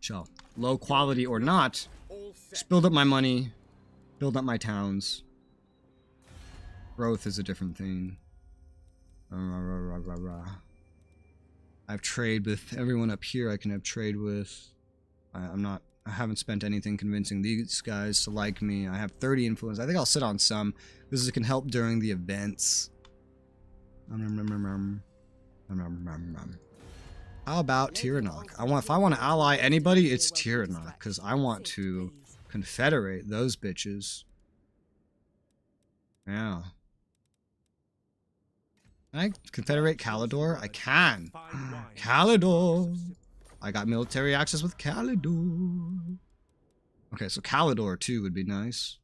So, low quality or not, just build up my money, build up my towns. Growth is a different thing. I have trade with everyone up here I can have trade with. I haven't spent anything convincing these guys to like me. I have 30 influence. I think I'll sit on some because it can help during the events. How about Tyrannok? If I want to ally anybody, it's Tyrannok because I want to confederate those bitches. Yeah. Can I confederate Kalidor? I can. Kalidor. I got military access with Kalidor. Okay, so Kalidor too would be nice.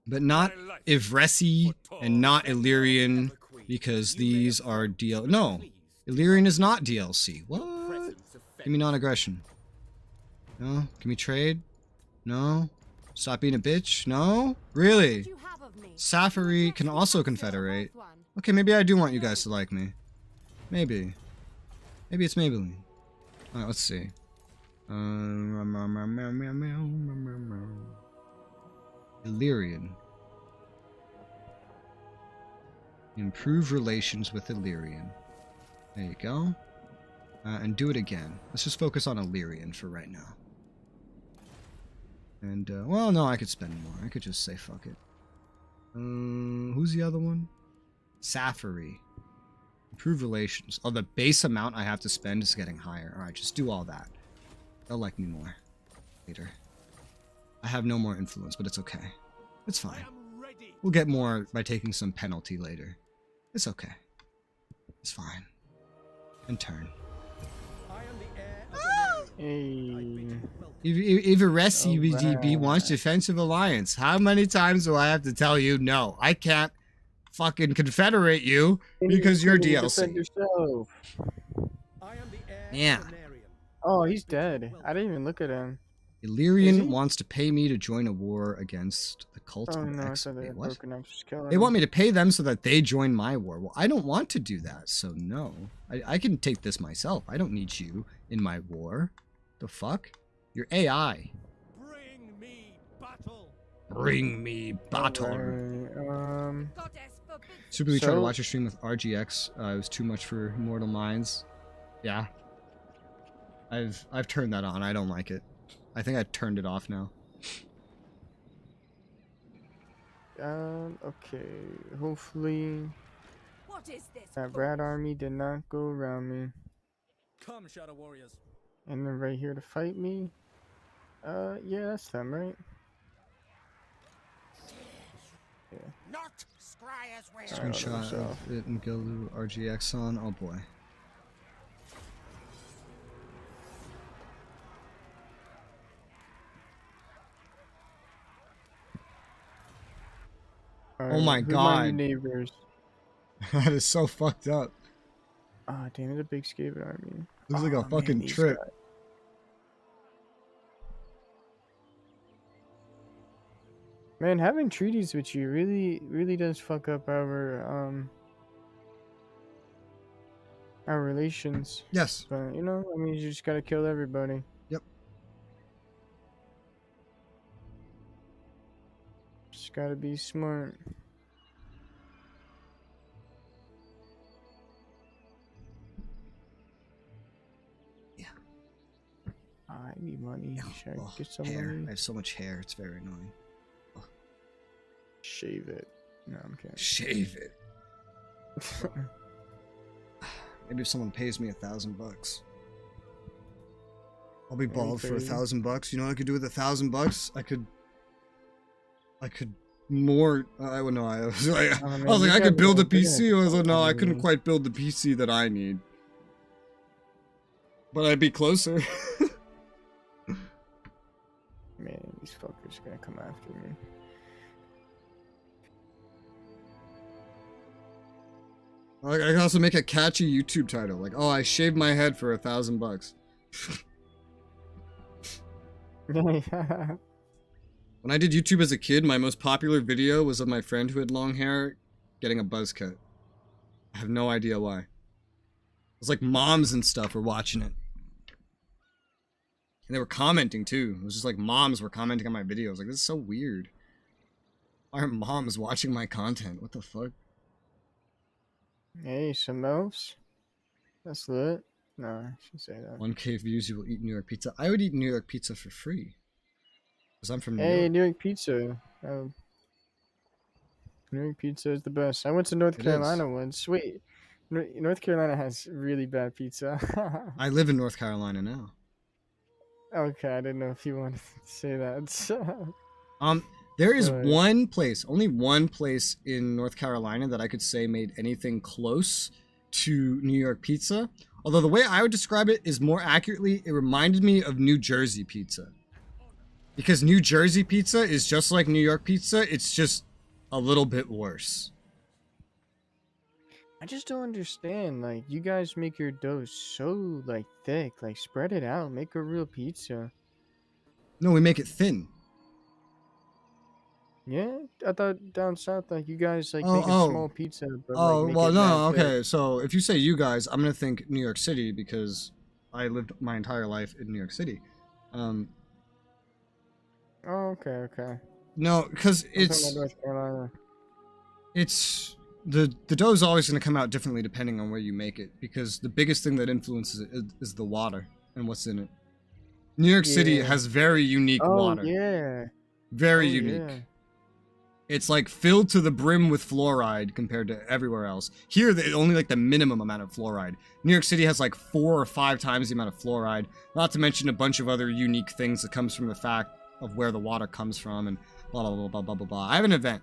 But not Ivresi and not Illyrian because these are DL. No, Illyrian is not DLC. What? Give me non-aggression. No? Can we trade? No? Stop being a bitch? No? Really? Safari can also confederate. Okay, maybe I do want you guys to like me. Maybe. Maybe it's Maybelline. Alright, let's see. Illyrian. Improve relations with Illyrian. There you go. And do it again. Let's just focus on Illyrian for right now. And, well, no, I could spend more. I could just say fuck it. Who's the other one? Safari. Improve relations. Oh, the base amount I have to spend is getting higher. Alright, just do all that. They'll like me more. Later. I have no more influence, but it's okay. It's fine. We'll get more by taking some penalty later. It's okay. It's fine. And turn. Hey. Ivaresi VDB wants defensive alliance. How many times do I have to tell you no? I can't fucking confederate you because you're DLC. Yeah. Oh, he's dead. I didn't even look at him. Illyrian wants to pay me to join a war against the cult Oh of no, I X. thought they Wait, had what? broken up, just killing They him. want me to pay them so that they join my war. Well, I don't want to do that, so no. I can take this myself. I don't need you in my war. The fuck? You're AI. Bring me battle. Bring me battle. Alright, Goddess forbids Super tried to So- watch your stream with RGX. It was too much for Mortal Minds. Yeah. I've turned that on. I don't like it. I think I turned it off now. okay. Hopefully What is this? that rat army did not go around me. Come, Shadow Warriors. And they're right here to fight me. Yeah, that's them, right? Yeah. Not Scryer's way. Screenshot of it and go to RGX on. Oh boy. Alright, my who are God. your neighbors? That is so fucked up. Ah, damn it, a big Skaven army. Looks like a Aw, man, fucking these trip. guys. Man, having treaties with you really does fuck up our relations. Yes. But you know, I mean, you just gotta kill everybody. Yep. Just gotta be smart. Yeah. I need money. Should I Oh, get some hair. money? I have so much hair. It's very annoying. Shave it. No, I'm kidding. Shave it. Maybe if someone pays me $1,000. I'll be bald for $1,000. You know what I could do with $1,000? I could more. I would know. I was like, I could build a PC. I was like, no, I couldn't quite build the PC that I need. But I'd be closer. Man, these fuckers are gonna come after me. I can also make a catchy YouTube title, like, "Oh, I shaved my head for $1,000." When I did YouTube as a kid, my most popular video was of my friend who had long hair getting a buzz cut. I have no idea why. It was like moms and stuff were watching it. And they were commenting too. It was just like moms were commenting on my videos. Like, this is so weird. Why are moms watching my content? What the fuck? Hey, some elves? That's lit. No, I shouldn't say that. 1K views, you will eat New York pizza. I would eat New York pizza for free. Because I'm from New Hey, York. New York pizza. New York pizza is the best. I went to North Carolina once. Wait, North Carolina has really bad pizza. I live in North Carolina now. Okay, I didn't know if you wanted to say that. There is one place, only one place in North Carolina that I could say made anything close to New York pizza. Although the way I would describe it is more accurately, it reminded me of New Jersey pizza. Because New Jersey pizza is just like New York pizza, it's just a little bit worse. I just don't understand. Like, you guys make your dough so, like, thick. Like, spread it out. Make a real pizza. No, we make it thin. Yeah? I thought down south, like, you guys, like, make a small pizza. But, like, make well, it no, that okay. thick. So if you say you guys, I'm going to think New York City because I lived my entire life in New York City. Oh, okay. No, because North Carolina. it's the dough is always going to come out differently depending on where you make it, because the biggest thing that influences it is the water and what's in it. New York City has very unique water. Yeah. Very unique. Yeah. It's like filled to the brim with fluoride compared to everywhere else. Here, only like the minimum amount of fluoride. New York City has like 4 or 5 times the amount of fluoride. Not to mention a bunch of other unique things that comes from the fact of where the water comes from and blah blah blah blah blah blah blah. I have an event.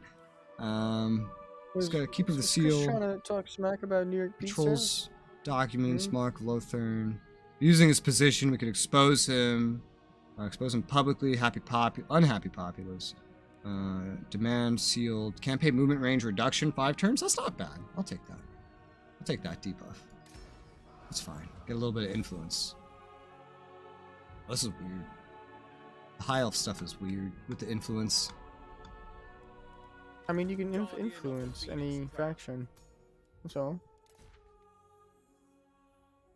Just gotta keep the seal. Trying to talk smack about New York pizza. Controls documents. Mark Lothern. Using his position, we could expose him. Expose him publicly. Unhappy populace. Demand sealed. Campaign movement range reduction 5 turns. That's not bad. I'll take that. I'll take that debuff. That's fine. Get a little bit of influence. Oh, this is weird. The High Elf stuff is weird with the influence. I mean, you can influence any faction. That's all.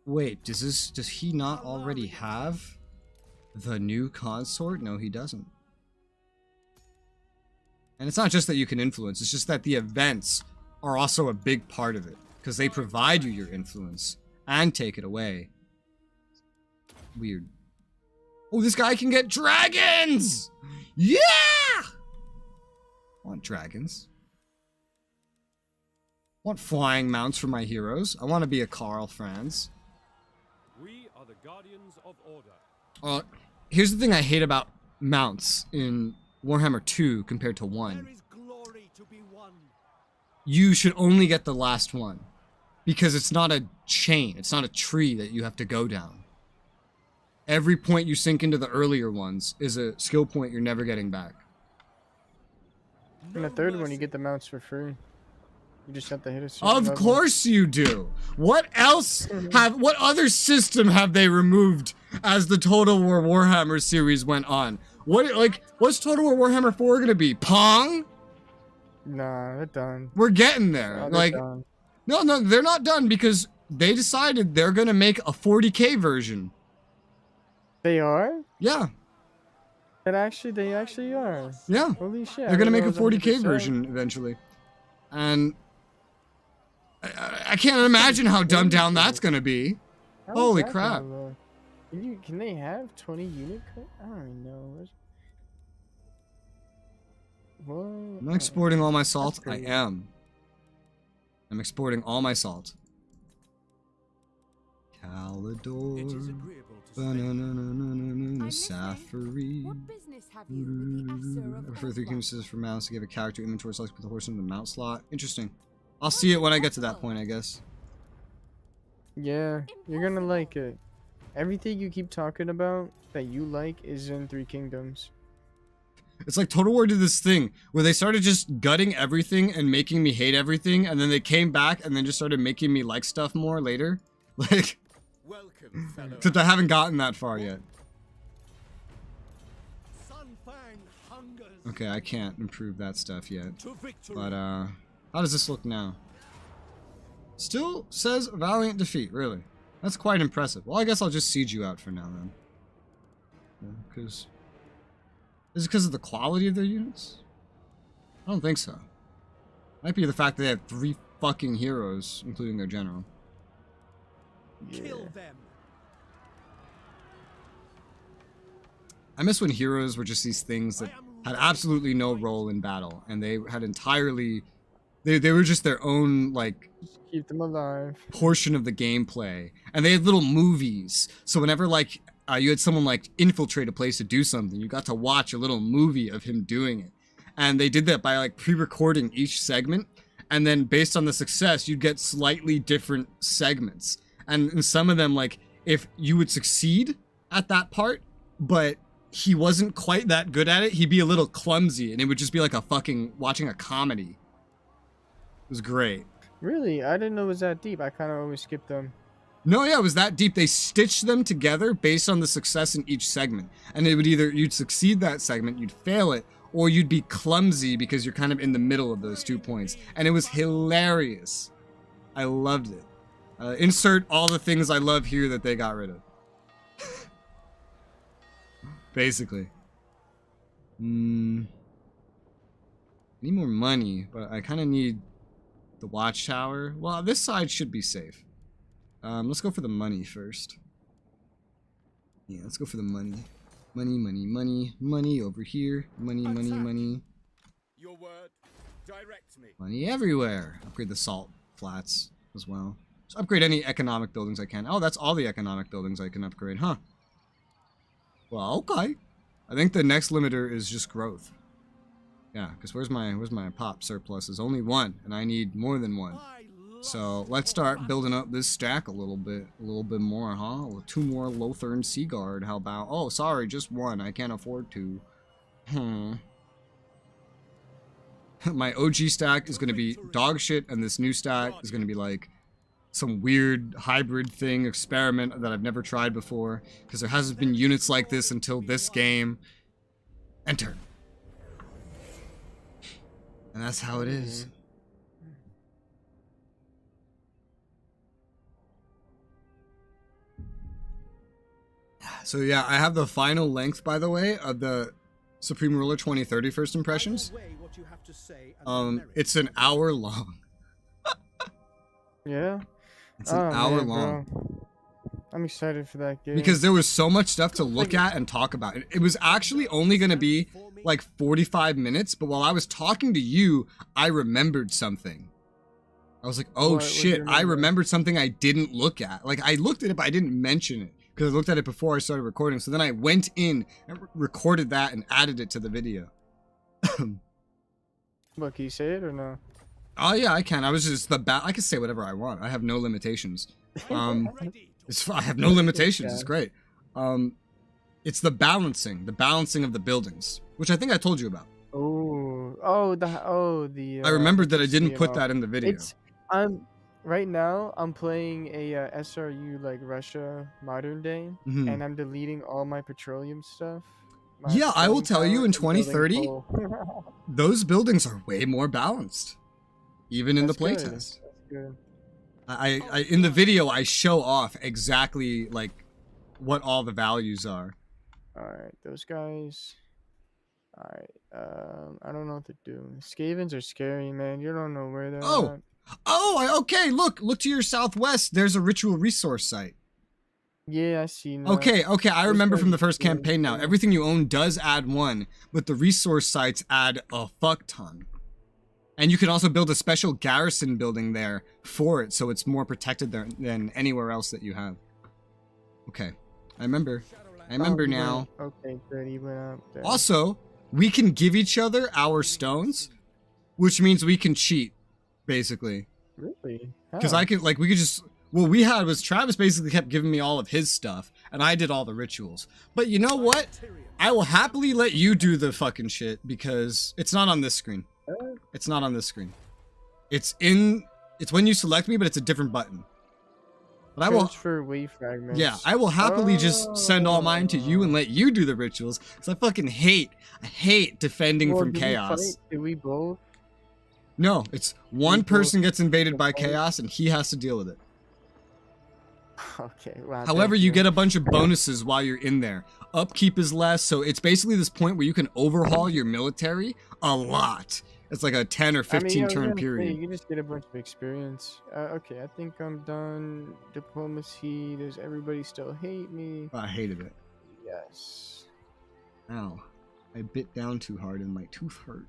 Wait, does he not already have the new consort? No, he doesn't. And it's not just that you can influence, it's just that the events are also a big part of it, because they provide you your influence and take it away. Weird. Oh, this guy can get dragons! Yeah! I want dragons. I want flying mounts for my heroes. I want to be a Karl Franz. We are the guardians of order. Here's the thing I hate about mounts in Warhammer 2 compared to 1. There is glory to be won. You should only get the last one, because it's not a chain, it's not a tree that you have to go down. Every point you sink into the earlier ones is a skill point you're never getting back. In the third one, you get the mounts for free. You just have to hit a certain Of level. course you do. What else what other system have they removed as the Total War Warhammer series went on? What's Total War Warhammer 4 gonna be? Pong? Nah, they're done. We're getting there. Nah, they're done. No, they're not done, because they decided they're gonna make a 40K version. They are? Yeah. They actually are. Yeah. Holy shit. They're gonna make a I didn't know it was 40K 100%. version eventually. And I can't imagine how dumbed down that's gonna be. How is Holy that crap. gonna look? Can they have 20 unit? I don't even know. What? Am I exporting all my salt? I crazy. am. I'm exporting all my salt. It is Calidor. agreeable to Safari. What business have you with the Asur of For 3 Oslo? canvases for mounts to give a character inventory select, put the horse in the mount slot. Interesting. I'll see it when I get to that point, I guess. Yeah, you're gonna like it. Everything you keep talking about that you like is in Three Kingdoms. It's like Total War did this thing where they started just gutting everything and making me hate everything, and then they came back and then just started making me like stuff more later. Like, Welcome, fellow. except I haven't gotten that far yet. Okay, I can't improve that stuff yet. To victory. But, how does this look now? Still says valiant defeat, really. That's quite impressive. Well, I guess I'll just siege you out for now, then. Because... Is it because of the quality of their units? I don't think so. Might be the fact that they have 3 fucking heroes, including their general. Kill them. I miss when heroes were just these things that had absolutely no role in battle, and they had entirely... They were just their own, like... Keep them alive. Portion of the gameplay. And they had little movies. So whenever, like, you had someone, like, infiltrate a place to do something, you got to watch a little movie of him doing it. And they did that by, like, pre-recording each segment. And then, based on the success, you'd get slightly different segments. And in some of them, like, if you would succeed at that part, but he wasn't quite that good at it, he'd be a little clumsy, and it would just be like a fucking watching a comedy. It was great. Really? I didn't know it was that deep. I kind of always skipped them. No, yeah, it was that deep. They stitched them together based on the success in each segment. And it would either, you'd succeed that segment, you'd fail it, or you'd be clumsy because you're kind of in the middle of those 2 points. And it was hilarious. I loved it. Insert all the things I love here that they got rid of. Basically. Need more money, but I kind of need the watchtower. Well, this side should be safe. Let's go for the money first. Yeah, let's go for the money. Money, money, money, money over here. Money, money, money. Your word. Direct me. Money everywhere. Upgrade the salt flats as well. Just upgrade any economic buildings I can. Oh, that's all the economic buildings I can upgrade, huh? Well, okay. I think the next limiter is just growth. Yeah, because where's my pop surplus? Is only 1, and I need more than 1. So let's start building up this stack a little bit more, huh? 2 more Lothern Seaguard. How about? Oh, sorry, just 1. I can't afford to. My OG stack is gonna be dog shit, and this new stack is gonna be like some weird hybrid thing experiment that I've never tried before, because there hasn't been units like this until this game. Enter. And that's how it is. So yeah, I have the final length, by the way, of the Supreme Ruler 2030 first impressions. It's an hour long. Yeah? It's an hour long. Bro. I'm excited for that game. Because there was so much stuff to look at and talk about. It was actually only going to be like 45 minutes, but while I was talking to you, I remembered something. I was like, oh shit, I remembered something I didn't look at. Like, I looked at it, but I didn't mention it. Because I looked at it before I started recording. So then I went in and recorded that and added it to the video. What, can you say it or no? Oh yeah, I can. I was just I can say whatever I want. I have no limitations. I have no limitations. It's great. It's the balancing of the buildings, which I think I told you about. The. I remembered that I didn't put that in the video. Right now I'm playing a SRU like Russia modern day, and I'm deleting all my petroleum stuff. Yeah, I will tell you, in 2030, those buildings are way more balanced, even in the playtest. That's good. I in the video I show off exactly like what all the values are. All right, those guys. All right, I don't know what to do. Skavens are scary, man. You don't know where they're at. Okay. Look to your southwest. There's a ritual resource site. Yeah, I see now. Okay. I remember from the first campaign now. Everything you own does add 1, but the resource sites add a fuck ton. And you can also build a special garrison building there for it, so it's more protected there than anywhere else that you have. Okay. I remember. I remember he now. went- Okay, good. He went up there. Also, we can give each other our stones, which means we can cheat, basically. Really? Because How? I can, like, we could just. What we had was Travis basically kept giving me all of his stuff, and I did all the rituals. But you know what? I will happily let you do the fucking shit because it's not on this screen. It's not on this screen. It's when you select me, but it's a different button. But I will. Transfer wave fragments. Yeah, I will happily just send all mine to you and let you do the rituals. Because I fucking hate defending Well, from did we chaos. fight? Did we both? No, it's one both person gets invaded by fight? chaos and he has to deal with it. Okay. Wow. However, thank you get a bunch of bonuses while you're in there. Upkeep is less, so it's basically this point where you can overhaul your military a lot. It's like a 10 or 15 turn period. You can just get a bunch of experience. Okay, I think I'm done. Diplomacy. Does everybody still hate me? I hated it. Yes. Ow. I bit down too hard and my tooth hurt.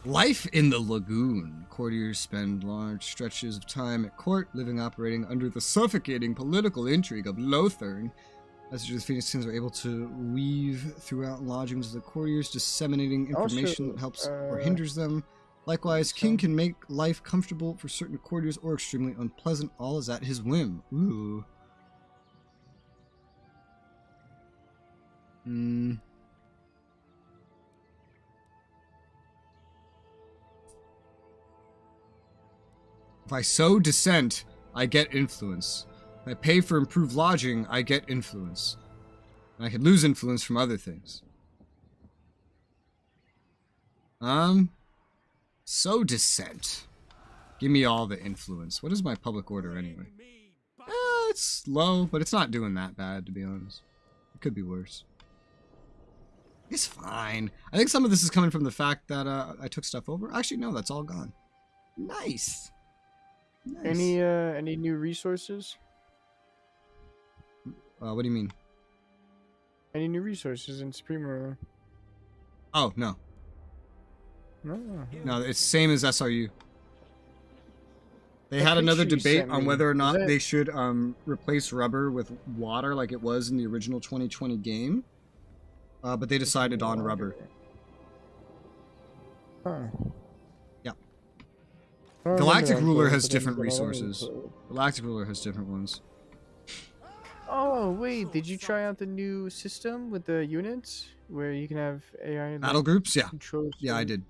Life in the lagoon. Courtiers spend large stretches of time at court, living operating under the suffocating political intrigue of Lothern. Messengers of the Phoenix Kings are able to weave throughout lodgings of the courtiers, disseminating information that helps or hinders them. Likewise, King can make life comfortable for certain courtiers or extremely unpleasant. All is at his whim. Ooh. If I sow dissent, I get influence. If I pay for improved lodging, I get influence. And I could lose influence from other things. Sow dissent. Give me all the influence. What is my public order anyway? It's low, but it's not doing that bad, to be honest. It could be worse. It's fine. I think some of this is coming from the fact that I took stuff over. Actually, no, that's all gone. Nice. Nice. Any new resources? What do you mean? Any new resources in Supreme? Oh, no. No. No, it's same as SRU. They The had another picture you debate sent on me, whether or is not that- they should replace rubber with water like it was in the original 2020 game. But they decided on rubber. Huh. Yeah. I don't Galactic remember that Ruler code, has but different then again, I resources. don't remember. Galactic Ruler has different ones. Oh wait, did you try out the new system with the units where you can have AI Battle groups? Yeah. control? Yeah, I did.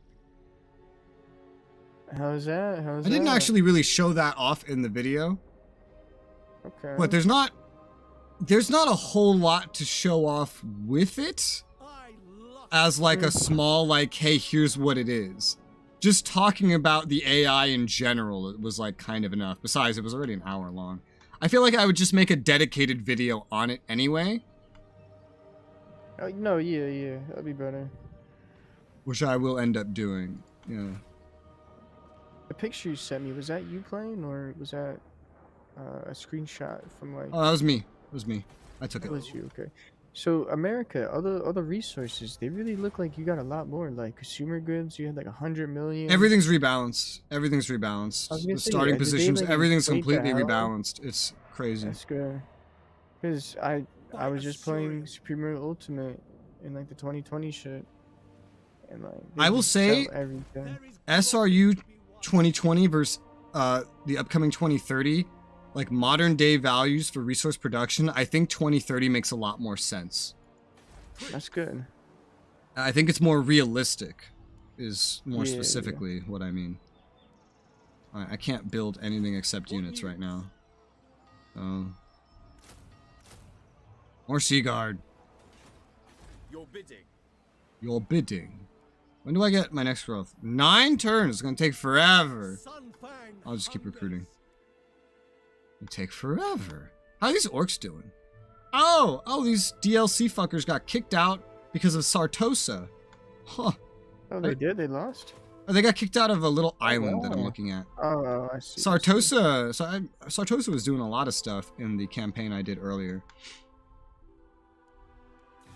How's that? I didn't actually really show that off in the video. Okay. But there's not a whole lot to show off with it as like a small like, hey, here's what it is. Just talking about the AI in general, it was like kind of enough. Besides, it was already an hour long. I feel like I would just make a dedicated video on it anyway. Oh, no, yeah, that'd be better. Which I will end up doing. Yeah. The picture you sent me, was that you playing or was that a screenshot from like? Oh, that was me. It was me. I took It it. was you, okay. So America, other resources, they really look like you got a lot more. Like consumer goods, you had like 100 million. Everything's rebalanced. Everything's rebalanced. I was gonna The say, starting did they, positions, like, everything's inflate the completely hell? rebalanced. It's crazy. That's good. Cause I was just playing Supreme Ultimate in like the 2020 shit, and like they I will just say- sell everything. SRU 2020 versus the upcoming 2030, like modern day values for resource production, I think 2030 makes a lot more sense. That's good. I think it's more realistic, is more Yeah, specifically what I mean. I can't build anything except units right now. More Seaguard. Your bidding. Your bidding. When do I get my next growth? 9 turns. It's gonna take forever. I'll just keep recruiting. It'll take forever. How are these orcs doing? Oh, these DLC fuckers got kicked out because of Sartosa. Huh. Oh, they did. They lost. Oh, they got kicked out of a little island that I'm wow. looking at. Oh, I see. Sartosa. Sartosa was doing a lot of stuff in the campaign I did earlier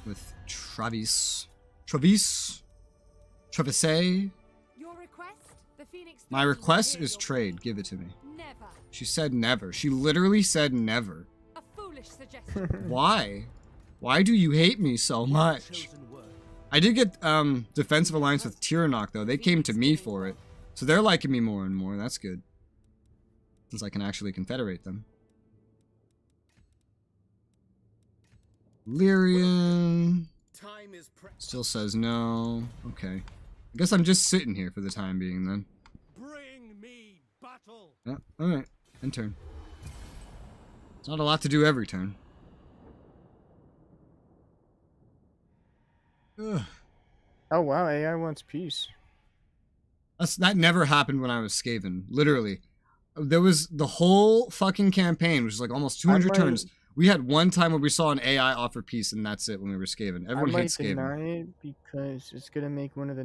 with Travis. Your request? The Phoenix My Doesn't request hear is your trade. Give it to me. Never. She said never. She literally said never. A foolish Why? Why do you hate me so much? I did get defensive alliance with Tyrannok though. They came to me for it. So they're liking me more and more. That's good. Since I can actually confederate them. Lyrian Time is still says no. Okay. I guess I'm just sitting here for the time being then. Bring me battle. Yeah, alright. End turn. It's not a lot to do every turn. Ugh. Oh wow, AI wants peace. That never happened when I was Skaven. Literally. There was the whole fucking campaign, which was like almost 200 turns. We had one time where we saw an AI offer peace, and that's it when we were Skaven. Everyone hates Skaven. I might deny it because it's gonna make one of my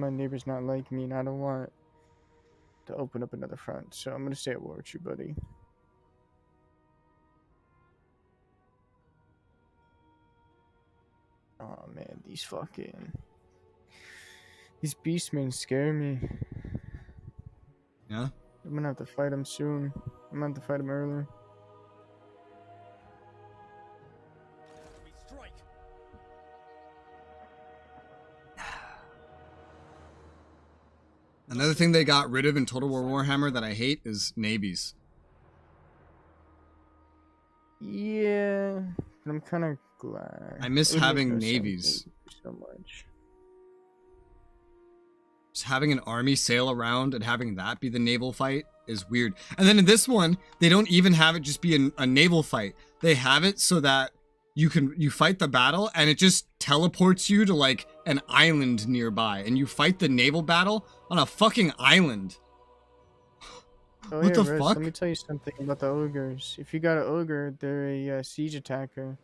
neighbors not like me, and I don't want to open up another front. So I'm gonna stay at war with you, buddy. Oh man, these beastmen scare me. Yeah? I'm gonna have to fight them soon. I'm gonna have to fight them early. we strike. Another thing they got rid of in Total War Warhammer that I hate is navies. Yeah, but I'm kind of glad. I miss It would make having no sense navies. so much. Just having an army sail around and having that be the naval fight is weird. And then in this one, they don't even have it just be a naval fight. They have it so that you fight the battle and it just teleports you to like an island nearby and you fight the naval battle on a fucking island. Oh, What yeah, the Rez, fuck? Let me tell you something about the ogres. If you got an ogre, they're a siege attacker.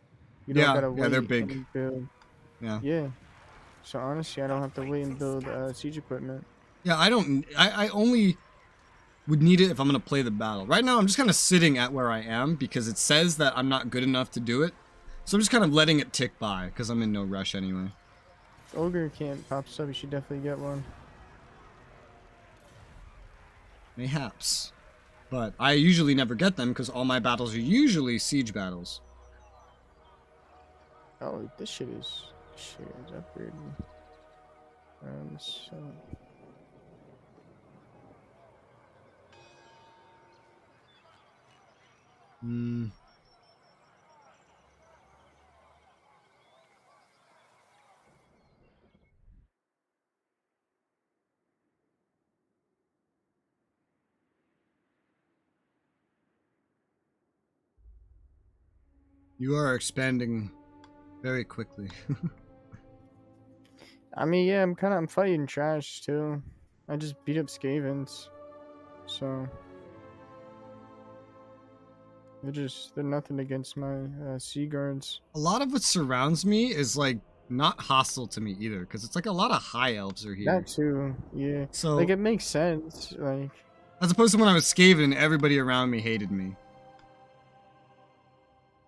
You don't gotta wait. they're big. And build. Yeah. Yeah. So honestly, I don't have to wait and build siege equipment. Yeah, I only would need it if I'm going to play the battle. Right now, I'm just kind of sitting at where I am because it says that I'm not good enough to do it. So I'm just kind of letting it tick by because I'm in no rush anyway. If ogre camp pops up, you should definitely get one. Mayhaps. But I usually never get them because all my battles are usually siege battles. Oh, this shit is upgraded. So You are expanding very quickly. I mean, yeah, I'm fighting trash too. I just beat up Skavens, so they're nothing against my sea guards. A lot of what surrounds me is like not hostile to me either because it's like a lot of High Elves are here. That too, yeah. So like it makes sense, like as opposed to when I was Skaven, everybody around me hated me.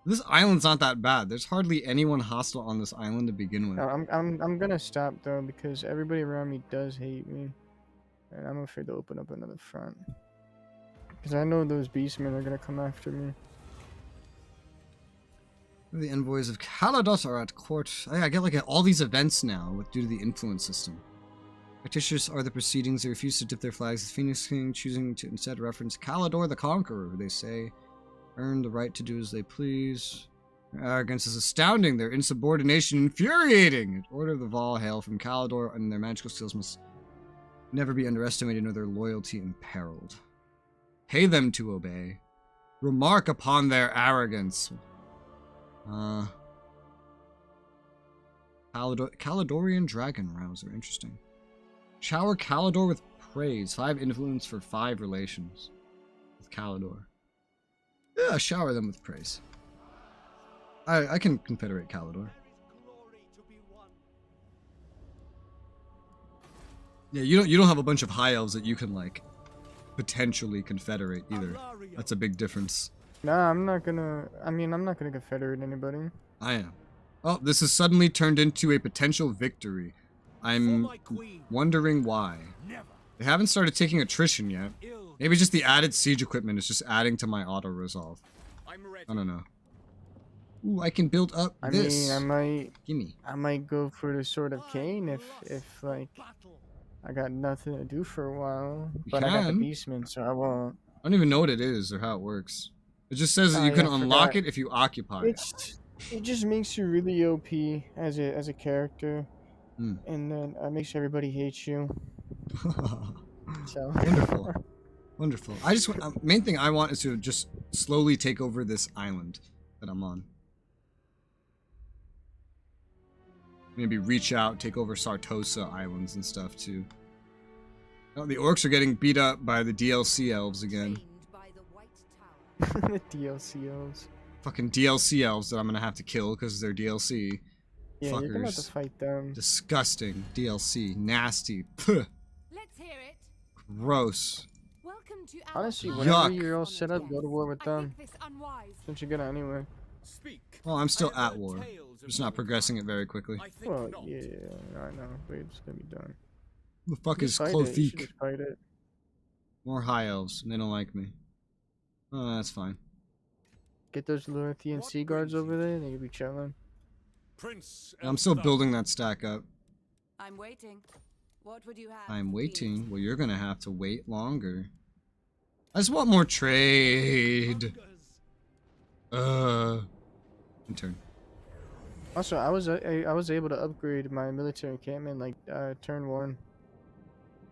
This island's not that bad. There's hardly anyone hostile on this island to begin with. I'm gonna stop though because everybody around me does hate me, and I'm afraid to open up another front because I know those beastmen are gonna come after me. The envoys of Kalados are at court. I get like all these events now due to the influence system. Practitioners are the proceedings. They refuse to dip their flags. The Phoenix King choosing to instead reference Kalador the Conqueror, who they say earned the right to do as they please. Their arrogance is astounding. Their insubordination infuriating. Order of the Vol hail from Kalador, and their magical skills must never be underestimated nor their loyalty imperiled. Pay them to obey. Remark upon their arrogance. Kaladorian Dragon Rouser. Interesting. Shower Kalador with praise. 5 influence for 5 relations with Kalador. Yeah, shower them with praise. I can confederate Kalador. Yeah, you don't have a bunch of High Elves that you can like potentially confederate either. That's a big difference. Nah, I'm not gonna confederate anybody. I am. Oh, this has suddenly turned into a potential victory. I'm wondering why. They haven't started taking attrition yet. Maybe just the added siege equipment is just adding to my auto-resolve. I don't know. Ooh, I can build up I this. mean, Gimme. I might go for the Sword of Cain if like I got nothing to do for a while. You But I got the can. Beastman, so I won't. I don't even know what it is or how it works. It just says that Oh, you can yeah, I unlock forgot. it if you occupy it. It just makes you really OP as a character, Hmm. and then makes everybody hate you. So Wonderful. Wonderful. I just main thing I want is to just slowly take over this island that I'm on. Maybe reach out, take over Sartosa Islands and stuff too. Oh, the orcs are getting beat up by the DLC elves again. the DLC elves. Fucking DLC elves that I'm gonna have to kill because they're DLC. Yeah, Fuckers. you're gonna have to fight them. Disgusting. DLC. Nasty. Puh. Let's hear it. Gross. Welcome to our Honestly, path. whenever Yuck. you're all set up, go to war with I them. think this unwise. Since you're gonna anyway. Speak. Well, I'm still I have at heard war. tales of Just not your progressing it very quickly. I think Well, not. yeah, I know, but it's gonna be done. Who the fuck You is fight it, you should Clothique? just fight it. More High Elves, and they don't like me. Oh, that's fine. Get those Lorthian Sea Guards over there, and you'll be chilling. Prince I'm still Elthar. building that stack up. I'm waiting. What would you have? I'm waiting. Well, you're gonna have to wait longer. I just want more trade. Intern. Also, I was able to upgrade my military encampment like turn 1.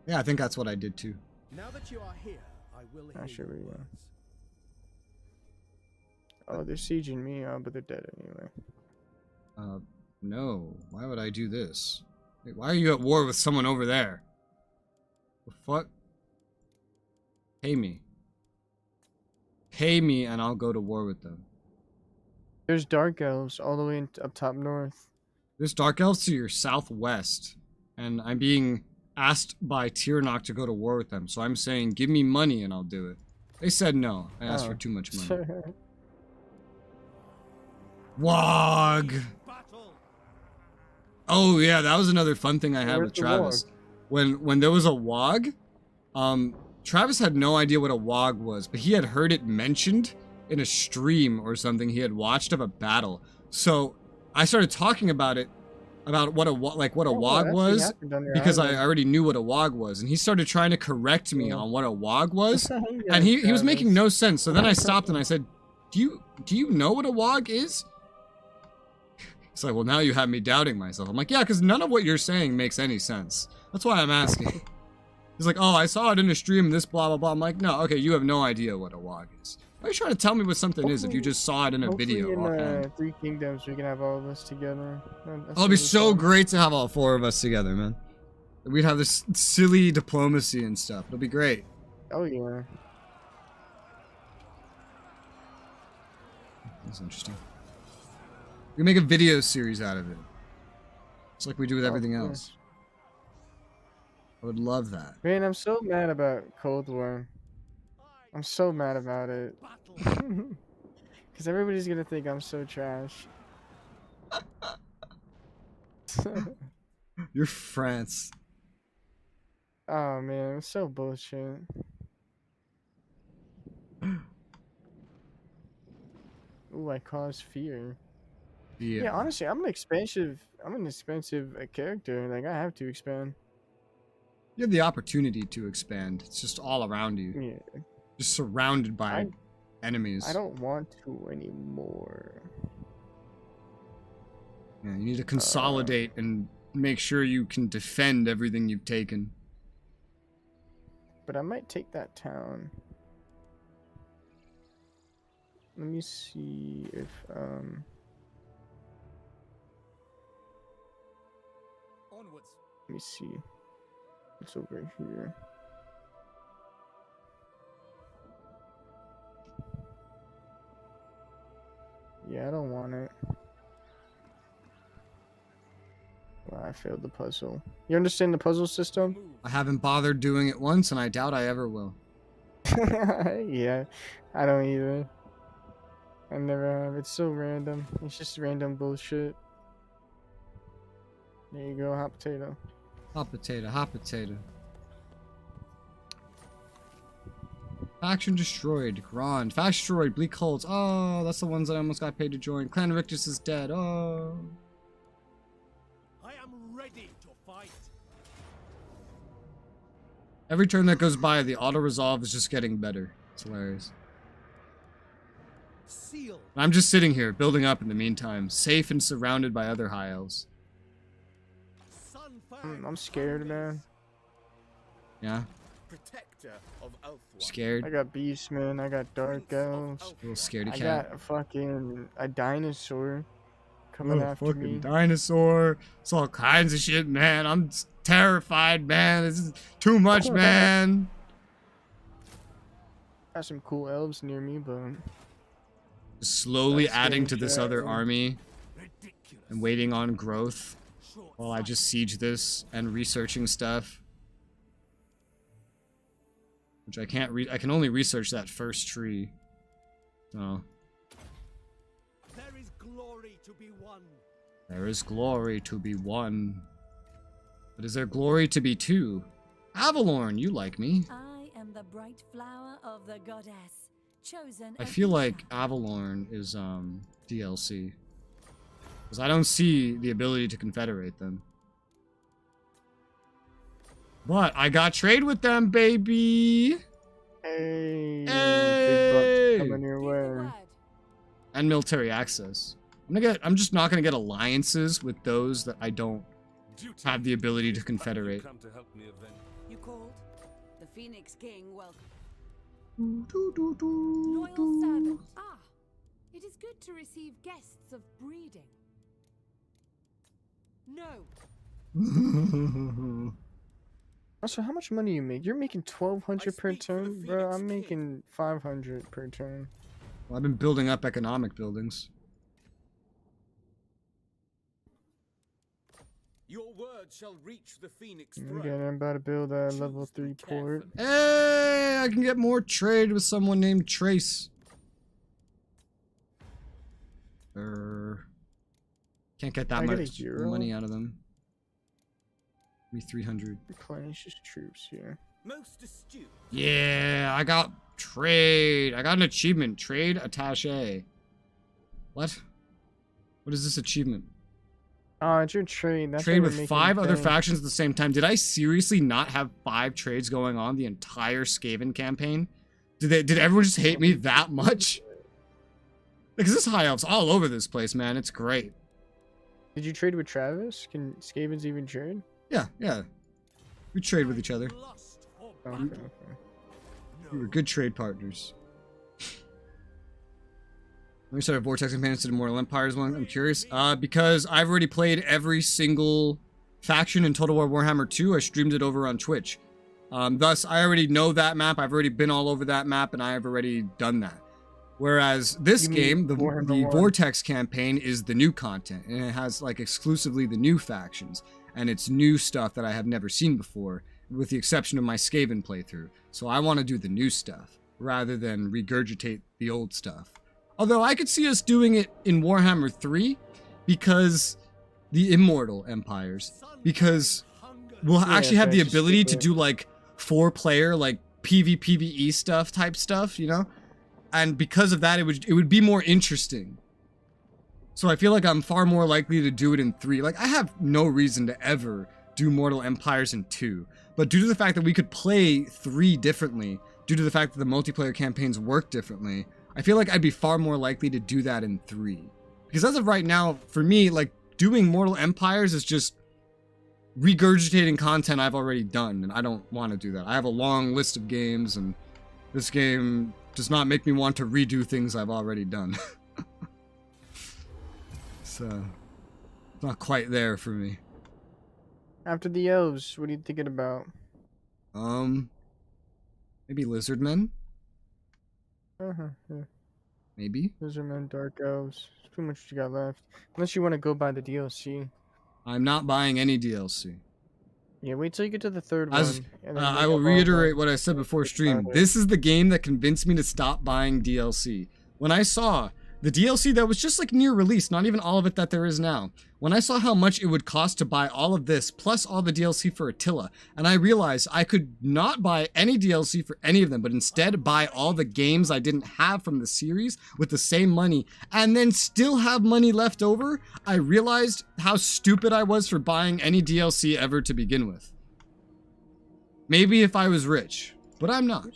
Yeah, I think that's what I did too. Now that you are here, I will hear sure your we will. words. Oh, they're sieging me, but they're dead anyway. No. Why would I do this? Wait, why are you at war with someone over there? The fuck? Pay me. Pay me and I'll go to war with them. There's Dark Elves all the way up top north. There's Dark Elves to your southwest. And I'm being asked by Tyrnok to go to war with them. So I'm saying, give me money and I'll do it. They said no. I asked for too much money. Wog! Battle. Oh yeah, that was another fun thing I had Where's with the Travis. When there was a Wog, Travis had no idea what a Wog was, but he had heard it mentioned in a stream or something he had watched of a battle. So I started talking about it, about what a Wog was, because I already knew what a Wog was, and he started trying to correct me on what a Wog was, and he was making no sense. So then I stopped and I said, "Do you know what a Wog is?" He's like, well, now you have me doubting myself. I'm like, yeah, because none of what you're saying makes any sense. That's why I'm asking. He's like, oh, I saw it in a stream, this blah, blah, blah. I'm like, no, okay, you have no idea what a Wog is. Why are you trying to tell me what something is if you just saw it in a video offhand? In 3 Kingdoms, we can have all of us together. Oh, it'd be so great to have all 4 of us together, man. We'd have this silly diplomacy and stuff. It'll be great. Oh, yeah. That's interesting. We make a video series out of it. It's like we do with everything else. I would love that. Man, I'm so mad about Cold War. I'm so mad about it. Because everybody's gonna think I'm so trash. You're France. Oh man, it's so bullshit. Ooh, I cause fear. Yeah, honestly, I'm an expensive character. Like, I have to expand. You have the opportunity to expand. It's just all around you. Yeah. Just surrounded by enemies. I don't want to anymore. Yeah, you need to consolidate and make sure you can defend everything you've taken. But I might take that town. Let me see if Onwards. let me see. It's over here. Yeah, I don't want it. Well, I failed the puzzle. You understand the puzzle system? I haven't bothered doing it once, and I doubt I ever will. Yeah, I don't either. I never have. It's so random. It's just random bullshit. There you go, hot potato. Hot potato, hot potato. Faction destroyed. Grand. Faction destroyed. Bleak Holds. Oh, that's the ones that I almost got paid to join. Clan Invictus is dead. Oh. I am ready to fight. Every turn that goes by, the auto-resolve is just getting better. It's hilarious. Seal. I'm just sitting here, building up in the meantime, safe and surrounded by other High Elves. I'm scared, man. Yeah? Protector of Elfwine. Scared? I got beasts, man. I got dark elves. A little scaredy I cat. got a fucking dinosaur coming after fucking me. dinosaur. It's all kinds of shit, man. I'm terrified, man. This is too much, man. Got some cool elves near me, but Slowly That's adding to scary this shit. other army Ridiculous. and waiting on growth Short while I fight. just siege this and researching stuff. Which I can't I can only research that first tree. So There is glory to be won. there is glory to be won. But is there glory to be two? Avalorn, you like me. I am the bright flower of the goddess, chosen. I of feel Isha. like Avalorn is DLC. Because I don't see the ability to confederate them. But I got trade with them, baby! hey, Hey! big bucks coming your Give the way. word. And military access. I'm just not gonna get alliances with those that I don't Duty. have the ability to But you confederate. come to help me avenge. You called? The Phoenix King welcome. Do. Loyal servant. Ah, it is good to receive guests of breeding. No. Also, how much money you make? You're making 1,200 per speak for the turn, bro. Phoenix I'm King. making 500 per turn. Well, I've been building up economic buildings. Your word shall reach the Phoenix Again, throne. I'm about to build a Choose level 3 port. carefully. Hey, I can get more trade with someone named Trace. Can't get that I get a much hero? money out of them. Maybe 300. Replenish his troops here. Most astute. Yeah, I got trade. I got an achievement. Trade attaché. What? What is this achievement? It's your trade. That's Trade why we're with making 5 other bank. factions at the same time. Did I seriously not have 5 trades going on the entire Skaven campaign? Did everyone just hate me that much? Because this High Elves all over this place, man. It's great. Did you trade with Travis? Can Skavens even trade? Yeah. We trade with each other. Lust for Okay, battle. okay. We were good trade partners. Let me start a Vortex campaign instead of Mortal Empires one. I'm curious. Because I've already played every single faction in Total War Warhammer 2. I streamed it over on Twitch. Thus, I already know that map. I've already been all over that map, and I have already done that. Whereas this You mean game, the Warhammer 1? Vortex campaign, is the new content, and it has like exclusively the new factions, and it's new stuff that I have never seen before, with the exception of my Skaven playthrough. So I want to do the new stuff rather than regurgitate the old stuff. Although I could see us doing it in Warhammer 3 because the Immortal Empires, because we'll Yeah, actually have the just ability to skip it. do like 4-player, like PvPvE stuff type stuff, you know? And because of that, it would be more interesting. So I feel like I'm far more likely to do it in 3. Like, I have no reason to ever do Mortal Empires in 2. But due to the fact that we could play 3 differently, due to the fact that the multiplayer campaigns work differently, I feel like I'd be far more likely to do that in 3. Because as of right now, for me, like, doing Mortal Empires is just regurgitating content I've already done, and I don't want to do that. I have a long list of games, and this game does not make me want to redo things I've already done. So, it's not quite there for me. After the elves, what are you thinking about? Maybe Lizardmen? Yeah. Maybe? Lizardmen, dark elves. It's pretty much what you got left. Unless you want to go buy the DLC. I'm not buying any DLC. Yeah, wait till you get to the third As, one. and then I you will have all reiterate the- what I said before stream. about it. This is the game that convinced me to stop buying DLC. When I saw The DLC that was just like near release, not even all of it that there is now. When I saw how much it would cost to buy all of this, plus all the DLC for Attila, and I realized I could not buy any DLC for any of them, but instead buy all the games I didn't have from the series with the same money, and then still have money left over, I realized how stupid I was for buying any DLC ever to begin with. Maybe if I was rich, but I'm not.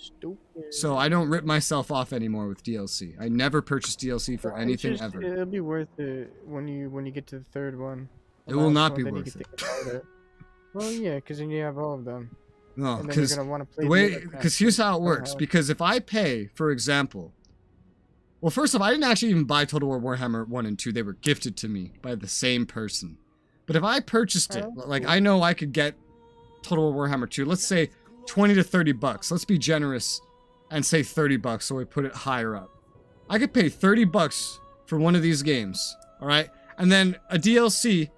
So I don't rip myself off anymore with DLC. I never purchase DLC for anything ever. It'll be worth it when you get to the third one. It will not be worth it. Well, yeah, because then you have all of them. No, and then you're gonna want to play. Because here's how it works. Because if I pay, for example, well, first off, I didn't actually even buy Total War Warhammer 1 and 2. They were gifted to me by the same person. But if I purchased it, like I know I could get Total War Warhammer 2, let's say 20 to 30 bucks. Let's be generous and say 30 bucks so we put it higher up. I could pay 30 bucks for one of these games, all right? And then a DLC,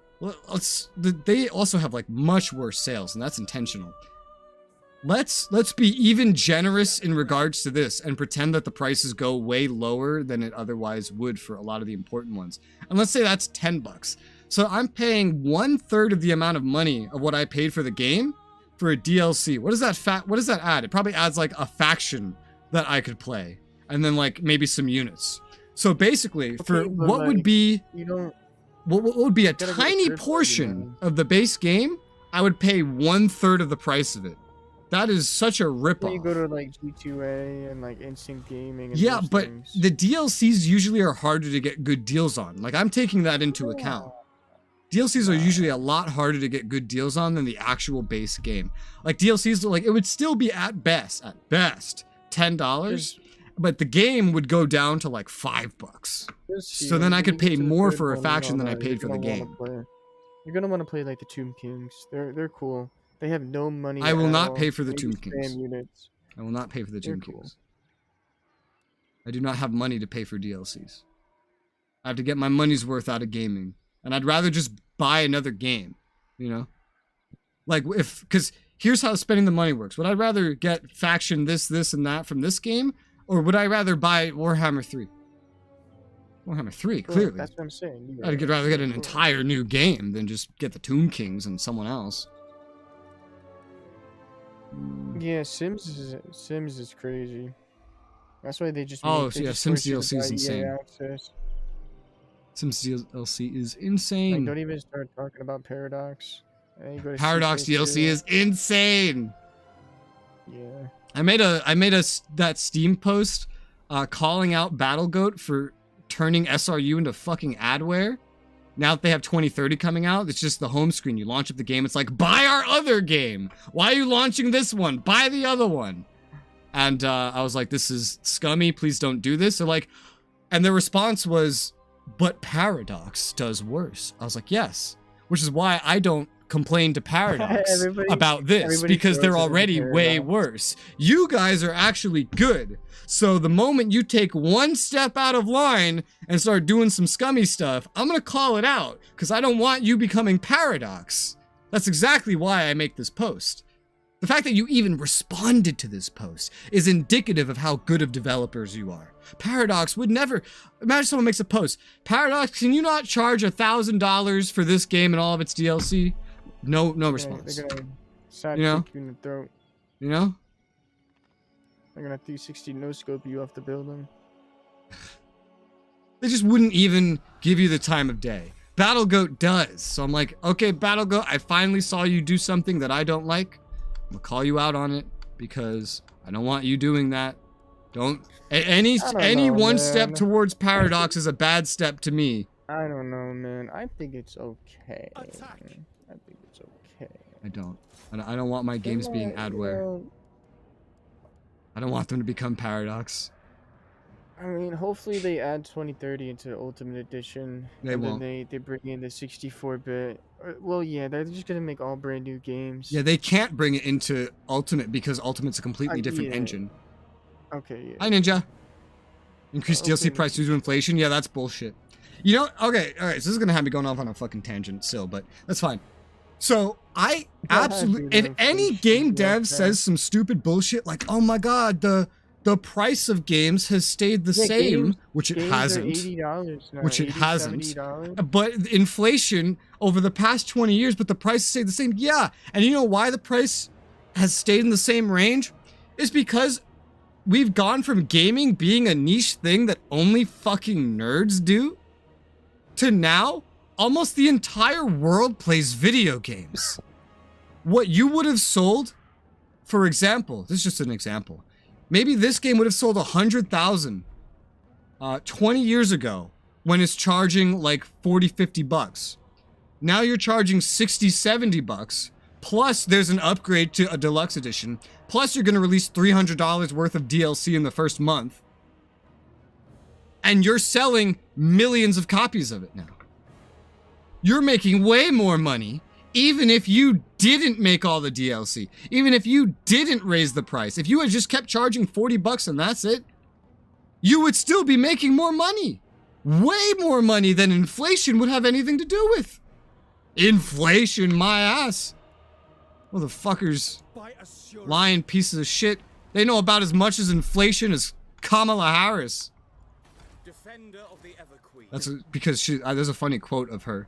they also have like much worse sales, and that's intentional. Let's be even generous in regards to this and pretend that the prices go way lower than it otherwise would for a lot of the important ones. And let's say that's 10 bucks. So I'm paying 1/3 of the amount of money of what I paid for the game for a DLC. What does that add? It probably adds like a faction that I could play, and then like maybe some units. So basically, for what would be what would be a tiny portion of the base game, I would pay 1/3 of the price of it. That is such a ripoff. You go to like G2A and like Instant Gaming. And yeah, but the DLCs usually are harder to get good deals on. Like I'm taking that into account. DLCs are usually a lot harder to get good deals on than the actual base game. Like DLCs, like it would still be at best $10, but the game would go down to like $5. So then I could pay more for a faction than I paid for the game. You're gonna want to play like the Tomb Kings. They're cool. They have no money. I will not pay for the Tomb Kings. I will not pay for the Tomb Kings. I do not have money to pay for DLCs. I have to get my money's worth out of gaming. And I'd rather just buy another game, you know? Like, because here's how spending the money works. Would I rather get faction this, and that from this game? Or would I rather buy Warhammer 3? Warhammer 3, clearly. That's what I'm saying. I'd rather get an entire new game than just get the Tomb Kings and someone else. Yeah, Sims is crazy. That's why they just Sims DLC is insane. Sims DLC is insane. Like, don't even start talking about Paradox. Paradox DLC is insane. Yeah. I made that Steam post calling out BattleGoat for turning SRU into fucking adware. Now that they have 2030 coming out, it's just the home screen. You launch up the game, it's like, buy our other game. Why are you launching this one? Buy the other one. And I was like, this is scummy. Please don't do this. They're like, and their response was, but Paradox does worse. I was like, yes. Which is why I don't complain to Paradox about this, because they're already way worse. You guys are actually good. So the moment you take one step out of line and start doing some scummy stuff, I'm gonna call it out, because I don't want you becoming Paradox. That's exactly why I make this post. The fact that you even responded to this post is indicative of how good of developers you are. Paradox would never... Imagine someone makes a post. Paradox, can you not charge $1,000 for this game and all of its DLC? No response. They're gonna sidekick you in the throat. You know? They're gonna 360 no-scope you off the building. They just wouldn't even give you the time of day. BattleGoat does. So I'm like, okay, BattleGoat, I finally saw you do something that I don't like. I'm gonna call you out on it because I don't want you doing that. Any one step towards Paradox is a bad step to me. I don't know, man. I think it's okay. I think it's okay. I don't want my games being adware. I don't want them to become Paradox. I mean, hopefully they add 2030 into the Ultimate Edition. They won't. Then they bring in the 64-bit. Well, yeah, they're just gonna make all brand new games. Yeah, they can't bring it into Ultimate because Ultimate's a completely different engine. Okay, yeah. Hi, Ninja. Increased DLC price due to inflation? Yeah, that's bullshit. You know, okay, alright, so this is gonna have me going off on a fucking tangent still, but that's fine. So, I absolutely, if any game dev says some stupid bullshit like, oh my god, the the price of games has stayed the same, games, which it games hasn't. Are $80 now, Which it $80, hasn't. $70. But inflation over the past 20 years, but the price stayed the same. Yeah, and you know why the price has stayed in the same range? Is because we've gone from gaming being a niche thing that only fucking nerds do, to now almost the entire world plays video games. What you would have sold, for example, this is just an example. Maybe this game would have sold 100,000 20 years ago when it's charging like 40, 50 bucks. Now you're charging 60, 70 bucks. Plus there's an upgrade to a deluxe edition. Plus you're going to release $300 worth of DLC in the first month. And you're selling millions of copies of it now. You're making way more money, even if you didn't make all the DLC. Even if you didn't raise the price. If you had just kept charging 40 bucks and that's it, you would still be making more money. Way more money than inflation would have anything to do with. Inflation, my ass. Motherfuckers, lying pieces of shit. They know about as much as inflation as Kamala Harris. Defender of the Everqueen. That's because there's a funny quote of her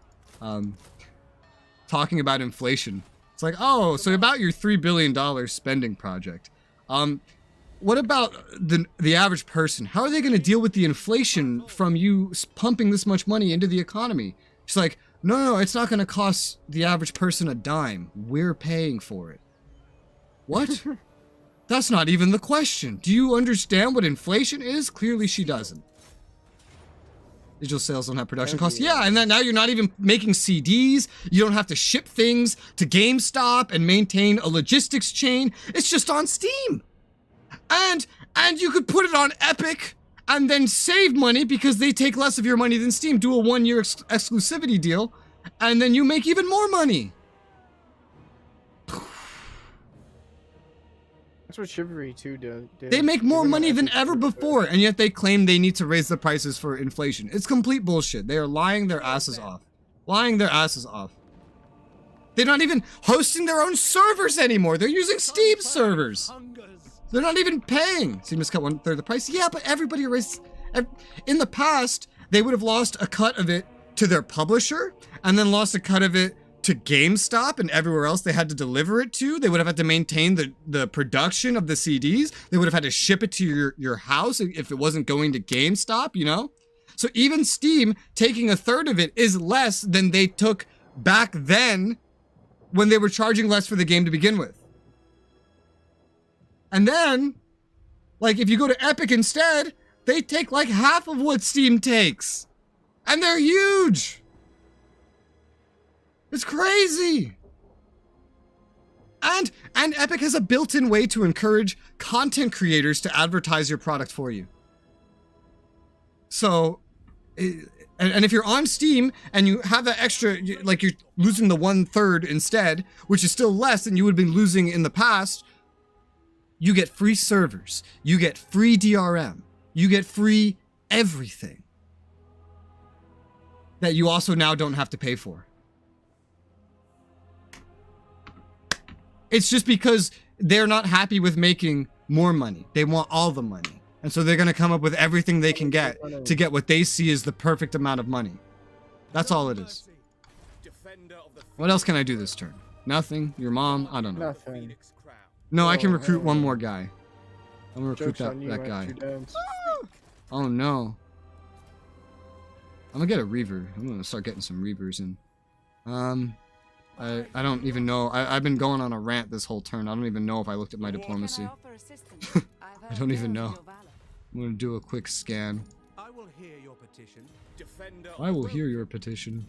talking about inflation. It's like, oh, so about your $3 billion spending project. What about the average person? How are they going to deal with the inflation from you pumping this much money into the economy? She's like, no, it's not going to cost the average person a dime. We're paying for it. What? That's not even the question. Do you understand what inflation is? Clearly she doesn't. Digital sales don't have production costs. Yeah, and then now you're not even making CDs. You don't have to ship things to GameStop and maintain a logistics chain. It's just on Steam. And you could put it on Epic and then save money because they take less of your money than Steam. Do a 1-year exclusivity deal, and then you make even more money. That's what Chivalry 2 did. They make more money than ever before, and yet they claim they need to raise the prices for inflation. It's complete bullshit. They are lying their asses off. Lying their asses off. They're not even hosting their own servers anymore. They're using Steam servers. They're not even paying. Steam has cut 1/3 the price. Yeah, but everybody raised... In the past, they would have lost a cut of it to their publisher, and then lost a cut of it to GameStop and everywhere else they had to deliver it to. They would have had to maintain the production of the CDs. They would have had to ship it to your house if it wasn't going to GameStop, you know? So even Steam taking 1/3 of it is less than they took back then when they were charging less for the game to begin with. And then, like, if you go to Epic instead, they take like half of what Steam takes. And they're huge. It's crazy. And Epic has a built-in way to encourage content creators to advertise your product for you. So, and if you're on Steam and you have that extra, like you're losing the 1/3 instead, which is still less than you would have been losing in the past, you get free servers, you get free DRM, you get free everything that you also now don't have to pay for. It's just because they're not happy with making more money. They want all the money. And so they're going to come up with everything they can get to get what they see as the perfect amount of money. That's all it is. What else can I do this turn? Nothing? Your mom? I don't know. Nothing. No, I can recruit one more guy. I'm going to recruit Joke's on you, that guy. Dads. Oh no. I'm going to get a Reaver. I'm going to start getting some Reavers in. I don't even know. I've been going on a rant this whole turn. I don't even know if I looked at my diplomacy. I don't even know. I'm going to do a quick scan. I will hear your petition. Defender I will hear your petition.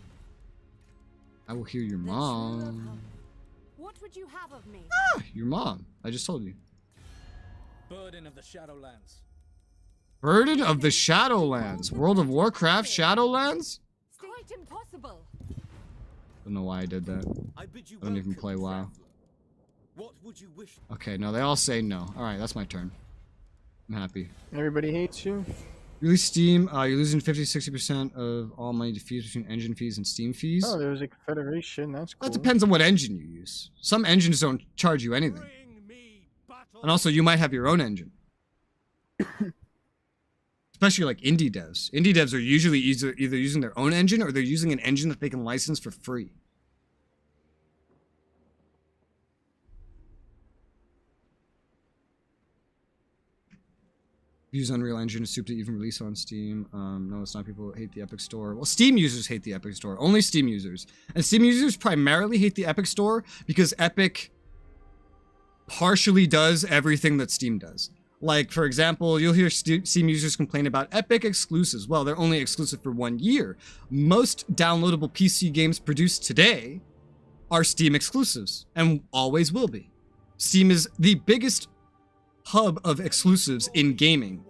I will hear your mom. What would you have of me? Ah, your mom. I just told you. Burden of the Shadowlands. Burden of the Shadowlands. World of Warcraft Shadowlands? Quite impossible. Don't know why I did that. I bid you I don't even welcome, play WoW. traveler. What would you wish? Okay, no, they all say no. Alright, that's my turn. I'm happy. Everybody hates you. Release Steam, you're losing 50-60% of all money to fees between engine fees and Steam fees. Oh, there was a confederation. That's cool. That depends on what engine you use. Some engines don't charge you anything. Bring me battle. And also, you might have your own engine. Especially like indie devs. Indie devs are usually either using their own engine or they're using an engine that they can license for free. Use Unreal Engine is soup to even release on Steam. No, it's not. People hate the Epic Store. Well, Steam users hate the Epic Store. Only Steam users. And Steam users primarily hate the Epic Store because Epic partially does everything that Steam does. Like, for example, you'll hear Steam users complain about Epic exclusives. Well, they're only exclusive for 1 year. Most downloadable PC games produced today are Steam exclusives and always will be. Steam is the biggest hub of exclusives in gaming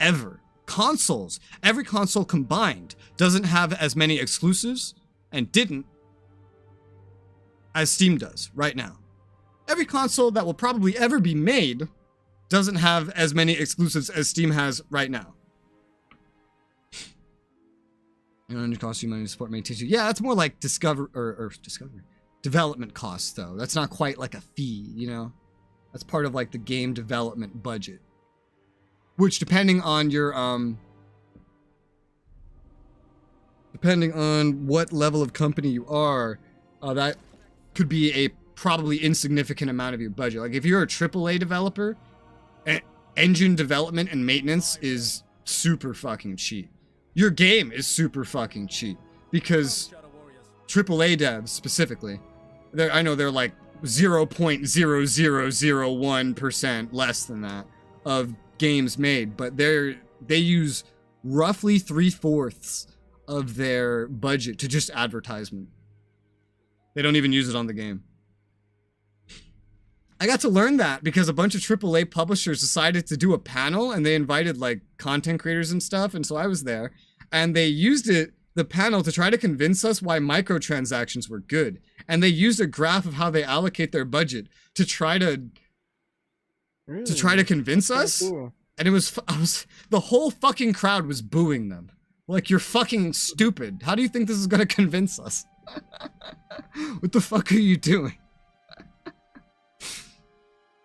ever. Consoles, every console combined doesn't have as many exclusives and didn't as Steam does right now. Every console that will probably ever be made doesn't have as many exclusives as Steam has right now. And it costs you money to support maintain. Yeah, that's more like development costs though. That's not quite like a fee, you know? That's part of like the game development budget. Which depending on your depending on what level of company you are, that could be a probably insignificant amount of your budget. Like if you're a AAA developer, engine development and maintenance is super fucking cheap. Your game is super fucking cheap because AAA devs specifically, I know they're like 0.0001% less than that of games made, but they use roughly 3/4 of their budget to just advertisement. They don't even use it on the game. I got to learn that because a bunch of AAA publishers decided to do a panel and they invited like content creators and stuff, and so I was there, and they used the panel to try to convince us why microtransactions were good. And they used a graph of how they allocate their budget to try to convince us. Cool. And the whole fucking crowd was booing them. Like, you're fucking stupid. How do you think this is gonna convince us? What the fuck are you doing?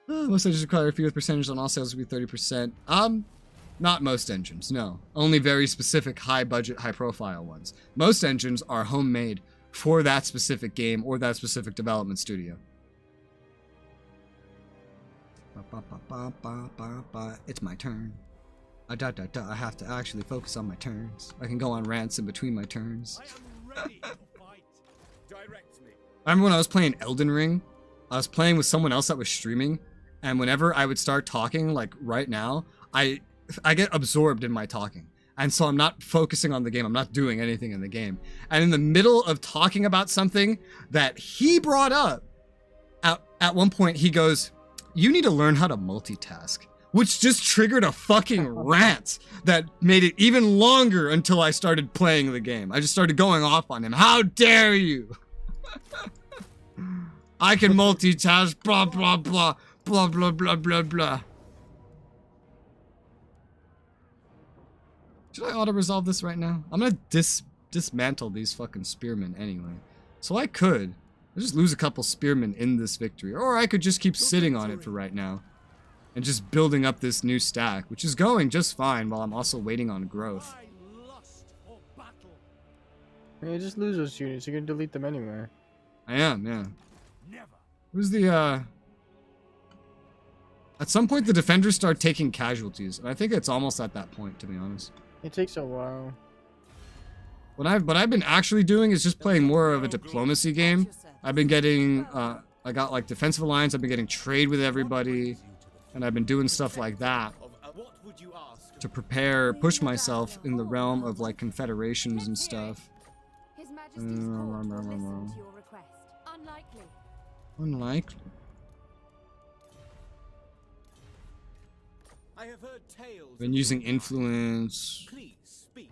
Most engines require a few percentage on all sales to be 30%. Not most engines, no. Only very specific high budget, high profile ones. Most engines are homemade for that specific game or that specific development studio. It's my turn. I have to actually focus on my turns. I can go on rants in between my turns. I am ready to fight. Direct me. I remember when I was playing Elden Ring, I was playing with someone else that was streaming, and whenever I would start talking, like right now, I get absorbed in my talking. And so I'm not focusing on the game. I'm not doing anything in the game. And in the middle of talking about something that he brought up, at one point he goes, "You need to learn how to multitask," which just triggered a fucking rant that made it even longer until I started playing the game. I just started going off on him. How dare you? I can multitask, blah, blah, blah, blah, blah, blah, blah, blah. Should I auto-resolve this right now? I'm gonna dismantle these fucking spearmen anyway. So I could just lose a couple spearmen in this victory. Or I could just keep sitting on it for right now. And just building up this new stack, which is going just fine while I'm also waiting on growth. Yeah, just lose those units. You can delete them anyway. I am, yeah. Who's the, At some point, the defenders start taking casualties. And I think it's almost at that point, to be honest. It takes a while. What I've been actually doing is just playing more of a diplomacy game. I've been getting, I got like defensive alliance. I've been getting trade with everybody. And I've been doing stuff like that to push myself in the realm of like confederations and stuff. His Majesty's court will listen to your request. Unlikely. Unlikely. I have heard tales. Been using influence. Please speak.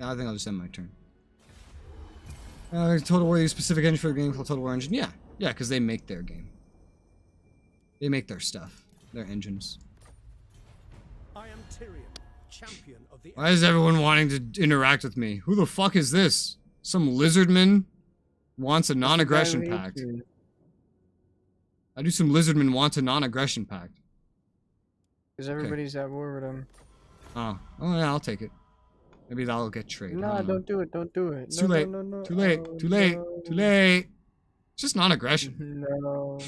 Yeah, I think I'll just end my turn. Total War, use specific engine for the game called Total War Engine. Yeah, because they make their game. They make their stuff, their engines. I am Tyrion, champion of the. Why is everyone wanting to interact with me? Who the fuck is this? Some lizardman wants a non-aggression pact. I do some lizardman wants a non-aggression pact. Because everybody's at war with them. Oh yeah, I'll take it. Maybe that'll get trade. Nah, don't do it. Don't do it. It's No, too late. no, no, no. Too late. Oh, Too late. no. Too late. It's just non-aggression. No.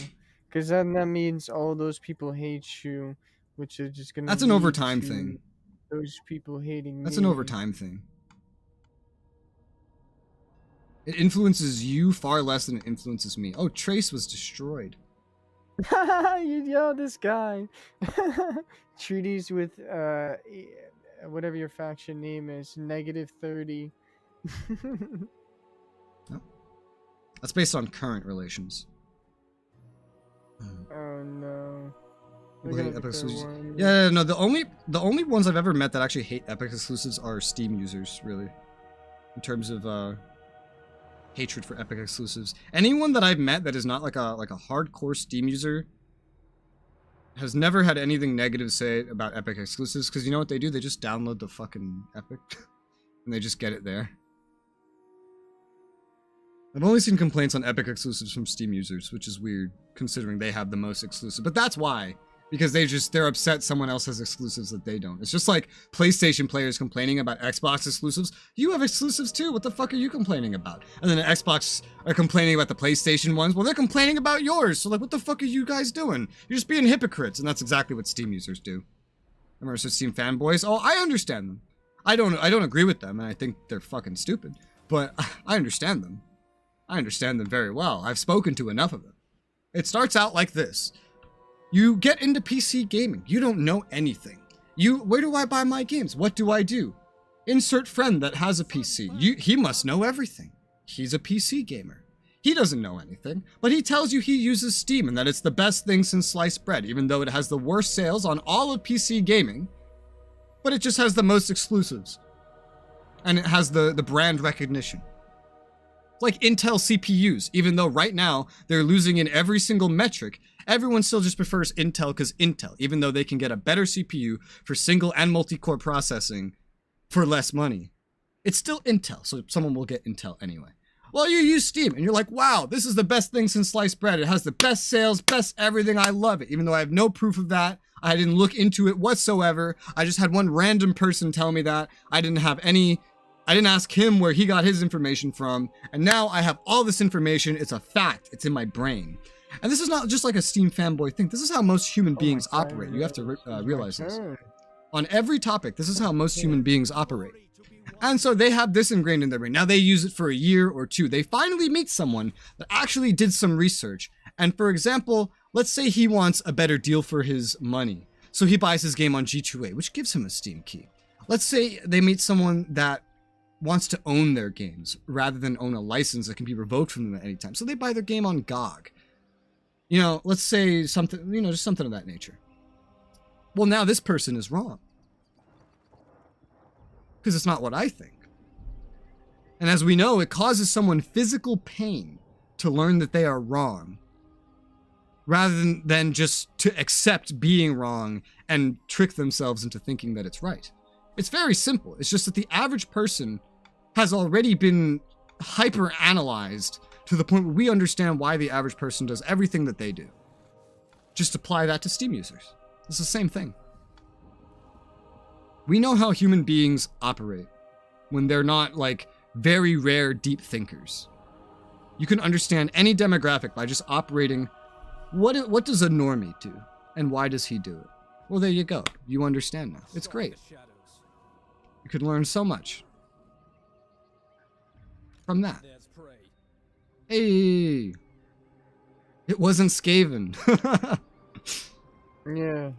Because then that means all those people hate you, which is just gonna. That's an lead overtime to thing. Those people hating That's me. an overtime thing. It influences you far less than it influences me. Oh, Trace was destroyed. Yo, this guy. Treaties with whatever your faction name is, -30. No. That's based on current relations. Oh no. People We're hate gonna Epic declare exclusives. war on you. Yeah, no, the only ones I've ever met that actually hate Epic exclusives are Steam users, really. In terms of hatred for Epic exclusives. Anyone that I've met that is not like a hardcore Steam user has never had anything negative to say about Epic exclusives, because you know what they do? They just download the fucking Epic and they just get it there. I've only seen complaints on Epic exclusives from Steam users, which is weird, considering they have the most exclusive. But that's why. Because they're upset someone else has exclusives that they don't. It's just like PlayStation players complaining about Xbox exclusives. You have exclusives too. What the fuck are you complaining about? And then the Xbox are complaining about the PlayStation ones. Well, they're complaining about yours. So like, what the fuck are you guys doing? You're just being hypocrites. And that's exactly what Steam users do. Remember, so Steam fanboys? Oh, I understand them. I don't agree with them, and I think they're fucking stupid. But I understand them. I understand them very well. I've spoken to enough of them. It starts out like this. You get into PC gaming. You don't know anything. Where do I buy my games? What do I do? Insert friend that has a PC. He must know everything. He's a PC gamer. He doesn't know anything, but he tells you he uses Steam and that it's the best thing since sliced bread, even though it has the worst sales on all of PC gaming, but it just has the most exclusives. And it has the brand recognition. Like Intel CPUs, even though right now they're losing in every single metric, everyone still just prefers Intel because Intel, even though they can get a better CPU for single and multi-core processing for less money. It's still Intel, so someone will get Intel anyway. Well, you use Steam and you're like, wow, this is the best thing since sliced bread. It has the best sales, best everything. I love it, even though I have no proof of that. I didn't look into it whatsoever. I just had one random person tell me that. I didn't ask him where he got his information from, and now I have all this information. It's a fact. It's in my brain. And this is not just like a Steam fanboy thing. This is how most human beings operate. You have to realize this. On every topic, this is how most human beings operate. And so they have this ingrained in their brain. Now they use it for a year or two. They finally meet someone that actually did some research. And for example, let's say he wants a better deal for his money. So he buys his game on G2A, which gives him a Steam key. Let's say they meet someone that wants to own their games rather than own a license that can be revoked from them at any time. So they buy their game on GOG. You know, let's say something, just something of that nature. Well, now this person is wrong. Because it's not what I think. And as we know, it causes someone physical pain to learn that they are wrong, rather than just to accept being wrong and trick themselves into thinking that it's right. It's very simple. It's just that the average person has already been hyper-analyzed to the point where we understand why the average person does everything that they do. Just apply that to Steam users. It's the same thing. We know how human beings operate when they're not like very rare deep thinkers. You can understand any demographic by just operating. What does a normie do? And why does he do it? Well, there you go. You understand now. It's great. You could learn so much from that. Hey, it wasn't Skaven. Yeah.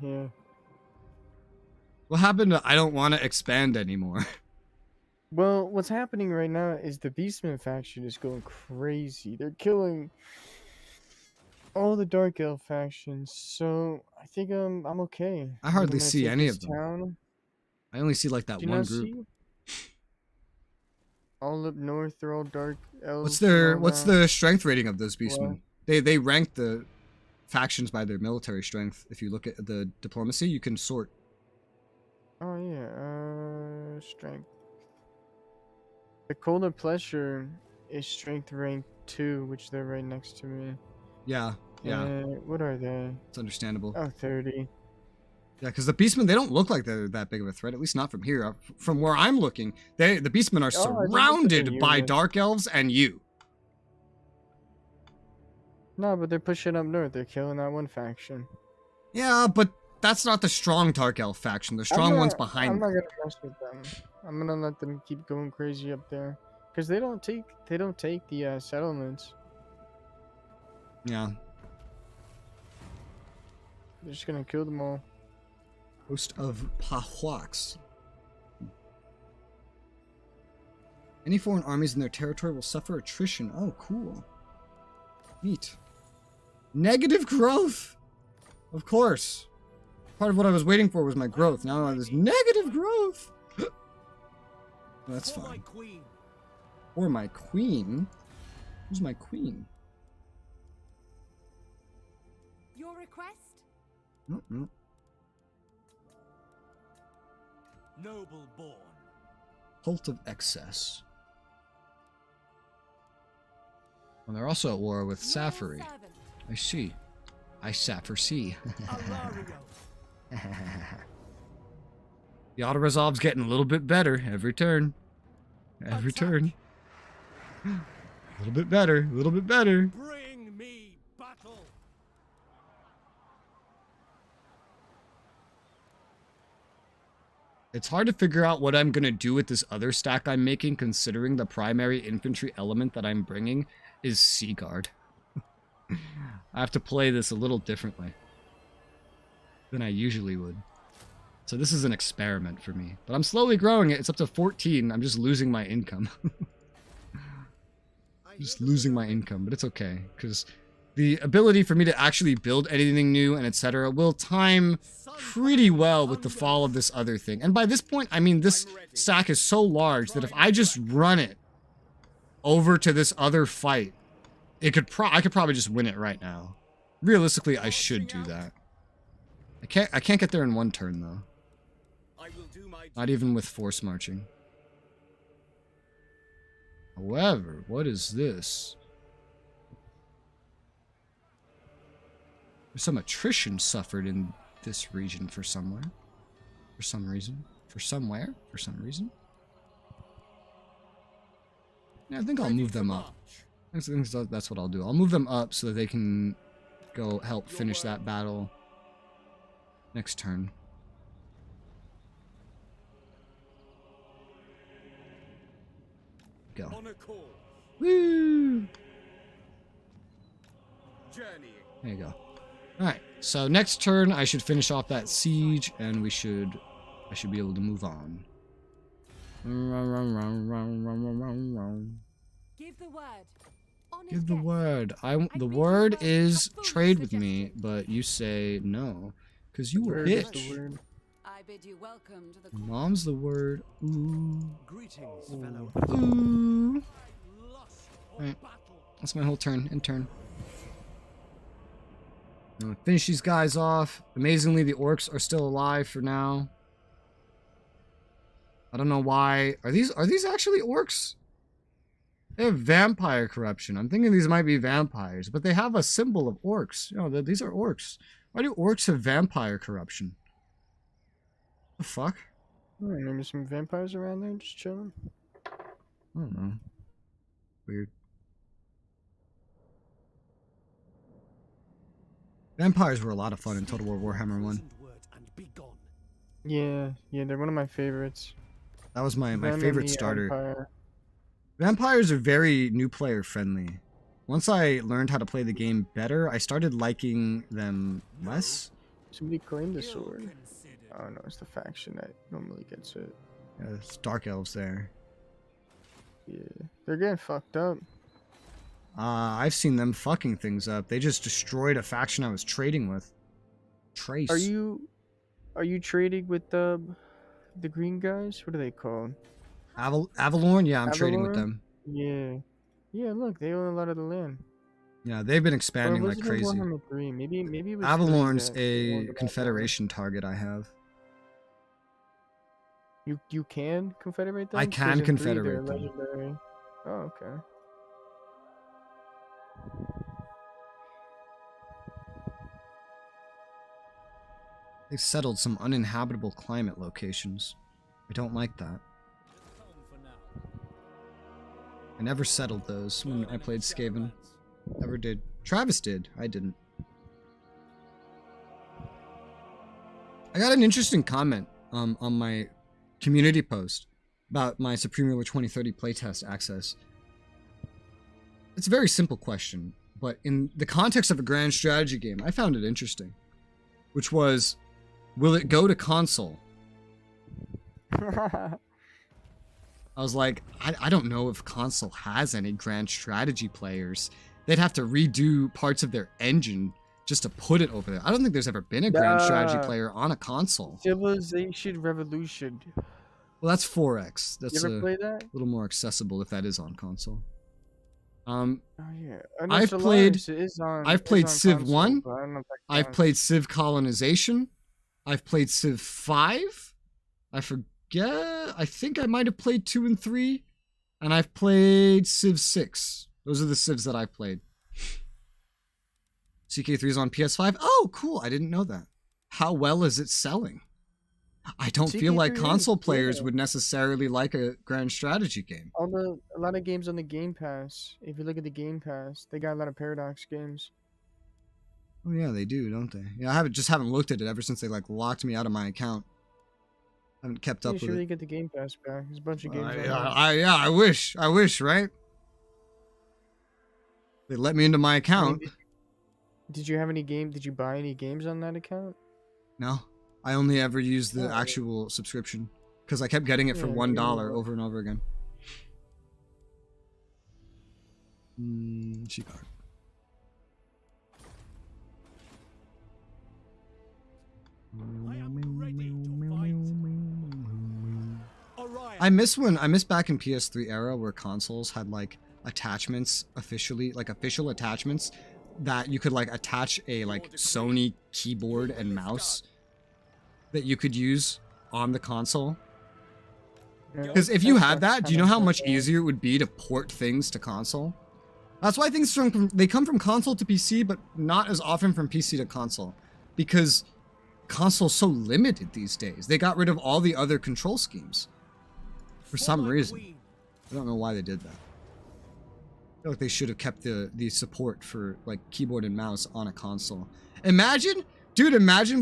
What happened to I don't want to expand anymore? Well, what's happening right now is the Beastman faction is going crazy. They're killing all the Dark Elf factions, so I think I'm okay. I hardly see any of them. Town. I only see like that Do you one not group. see? All up north, they're all Dark Elves. What's the strength rating of those beastmen? They rank the factions by their military strength. If you look at the diplomacy, you can sort. Oh yeah, strength. The Cold of Pleasure is strength rank 2, which they're right next to me. Yeah. What are they? It's understandable. Oh, 30. Yeah, because the beastmen, they don't look like they're that big of a threat, at least not from here. From where I'm looking, the beastmen are surrounded by dark elves and you. No, but they're pushing up north. They're killing that one faction. Yeah, but that's not the strong dark elf faction. The strong one's behind I'm not them. gonna mess with them. I'm gonna let them keep going crazy up there, because they don't take the settlements. Yeah. They're just gonna kill them all. Host of Pahwaks. Any foreign armies in their territory will suffer attrition. Oh, cool. Neat. Negative growth! Of course. Part of what I was waiting for was my growth. Now there's negative growth! That's fine. Or my queen? Who's my queen? Your request? No, no. Noble born. Cult of Excess. And they're also at war with Safari. I see. I see. The auto-resolve's getting a little bit better every turn. Every turn. A little bit better, a little bit better. Bring me battle. It's hard to figure out what I'm going to do with this other stack I'm making, considering the primary infantry element that I'm bringing is Sea Guard. I have to play this a little differently than I usually would. So this is an experiment for me. But I'm slowly growing it. It's up to 14. I'm just losing my income. Just losing my income, but it's okay. Because the ability for me to actually build anything new and etc. will time pretty well with the fall of this other thing. And by this point, I mean, this stack is so large that if I just run it over to this other fight, I could probably just win it right now. Realistically, I should do that. I can't get there in one turn though. Not even with force marching. However, what is this? There's some attrition suffered in this region for somewhere. For some reason. For somewhere. For some reason. Yeah, I think I'll move them up. I think that's what I'll do. I'll move them up so that they can go help finish that battle next turn. Go. Woo! There you go. Alright, so next turn I should finish off that siege and I should be able to move on. Give the word. Give the word. The word is trade with me, but you say no. Because you a bitch. I bid you welcome to the Mom's the word. Ooh. Greetings, fellow. Ooh. Alright. That's my whole turn. In turn. I'm gonna finish these guys off. Amazingly, the orcs are still alive for now. I don't know why. Are these actually orcs? They have vampire corruption. I'm thinking these might be vampires, but they have a symbol of orcs. You know, these are orcs. Why do orcs have vampire corruption? The fuck? Maybe some vampires around there just chilling. I don't know. Weird. Vampires were a lot of fun in Total War Warhammer 1. Yeah, they're one of my favorites. That was my Them favorite and the starter. Empire. Vampires are very new player friendly. Once I learned how to play the game better, I started liking them less. Somebody claimed the sword. Oh no, it's the faction that normally gets it. Yeah, there's Dark Elves there. Yeah, they're getting fucked up. I've seen them fucking things up. They just destroyed a faction I was trading with. Trace. Are you trading with the green guys? What are they called? Avalorn? Yeah, I'm trading with them. Yeah. Yeah, look, they own a lot of the land. Yeah, they've been expanding like crazy. Warhammer 3? Maybe it was Avalorn's a confederation target I have. You can confederate them? I can 'Cause in 3 confederate they're them. legendary. Oh, okay. They've settled some uninhabitable climate locations. I don't like that. I never settled those when I played Skaven. Never did. Travis did. I didn't. I got an interesting comment on my community post about my Supreme Ruler 2030 playtest access. It's a very simple question, but in the context of a grand strategy game, I found it interesting. Which was, will it go to console? I was like, I don't know if console has any grand strategy players. They'd have to redo parts of their engine just to put it over there. I don't think there's ever been a grand strategy player on a console. Civilization Revolution. Well, that's 4X. That's you ever play that? A little more accessible if that is on console. Oh yeah. I've played Civ 1. I've played Civ Colonization. I've played Civ 5. I forget. I think I might have played 2 and 3. And I've played Civ 6. Those are the Civs that I've played. CK3 is on PS5. Oh, cool. I didn't know that. How well is it selling? I don't feel like console players would necessarily like a grand strategy game. A lot of games on the Game Pass. If you look at the Game Pass, they got a lot of Paradox games. Oh yeah, they do, don't they? Yeah, I haven't looked at it ever since they like locked me out of my account. I haven't kept up with it. You get the Game Pass back. There's a bunch of games. I wish, right? They let me into my account. Did you have any game? Did you buy any games on that account? No. I only ever used the actual subscription because I kept getting it for $1 over and over again. She got it. I miss back in PS3 era where consoles had like attachments official attachments that you could like attach a like Sony keyboard and mouse that you could use on the console. Because if you had that, do you know how much easier it would be to port things to console? That's why things they come from console to PC, but not as often from PC to console. Because console's so limited these days. They got rid of all the other control schemes. For some reason. I don't know why they did that. I feel like they should have kept the support for like keyboard and mouse on a console. Imagine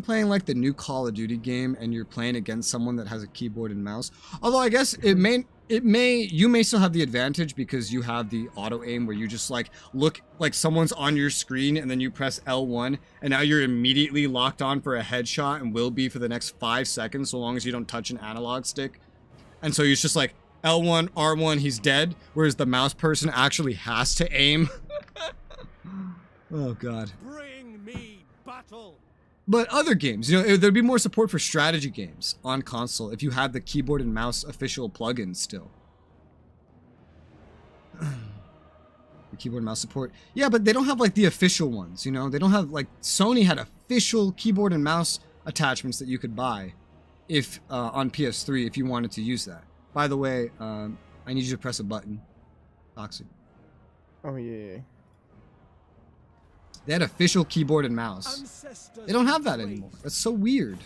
playing like the new Call of Duty game and you're playing against someone that has a keyboard and mouse. Although I guess you may still have the advantage because you have the auto aim where you just like look like someone's on your screen and then you press L1 and now you're immediately locked on for a headshot and will be for the next 5 seconds so long as you don't touch an analog stick. And so it's just like L1, R1, he's dead, whereas the mouse person actually has to aim. Oh god. Bring me battle. But other games, there'd be more support for strategy games on console if you had the keyboard and mouse official plugins still. The keyboard and mouse support. Yeah, but they don't have like the official ones, They don't have like Sony had official keyboard and mouse attachments that you could buy if on PS3 if you wanted to use that. By the way, I need you to press a button. Toxic. Oh yeah. They had official keyboard and mouse. They don't have that anymore. That's so weird.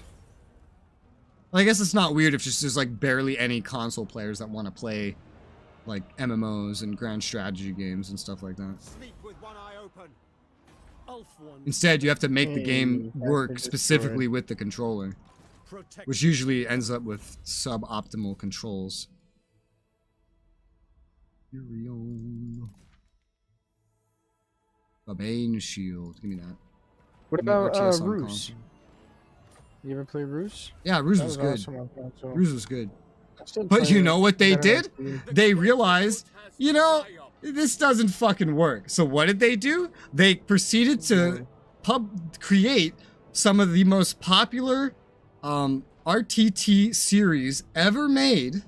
Well, I guess it's not weird if there's like barely any console players that want to play like MMOs and grand strategy games and stuff like that. Sleep with one eye open. Instead, you have to make the game work specifically with the controller, which usually ends up with suboptimal controls. A Bane shield. Give me that. What about Ruse? You ever play Ruse? Yeah, Ruse was good. Awesome. Ruse was good. But you know what they did? They realized, this doesn't fucking work. So what did they do? They proceeded to create some of the most popular RTT series ever made.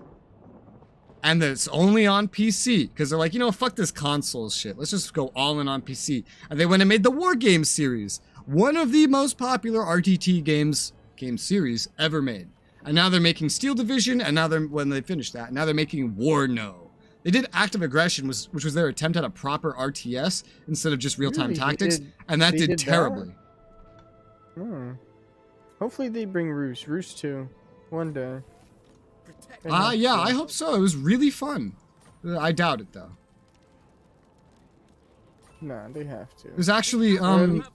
And that's only on PC. Because they're like, fuck this console shit. Let's just go all in on PC. And they went and made the War Games series. One of the most popular RTT game series ever made. And now they're making Steel Division. And now when they finished that, now they're making War No. They did Active Aggression, which was their attempt at a proper RTS instead of just real-time tactics. And that did terribly. Hopefully they bring Roost. Roost 2. One day. They Ah, have yeah, to. I hope so. It was really fun. I doubt it though. Nah, they have to. There's actually Or at least,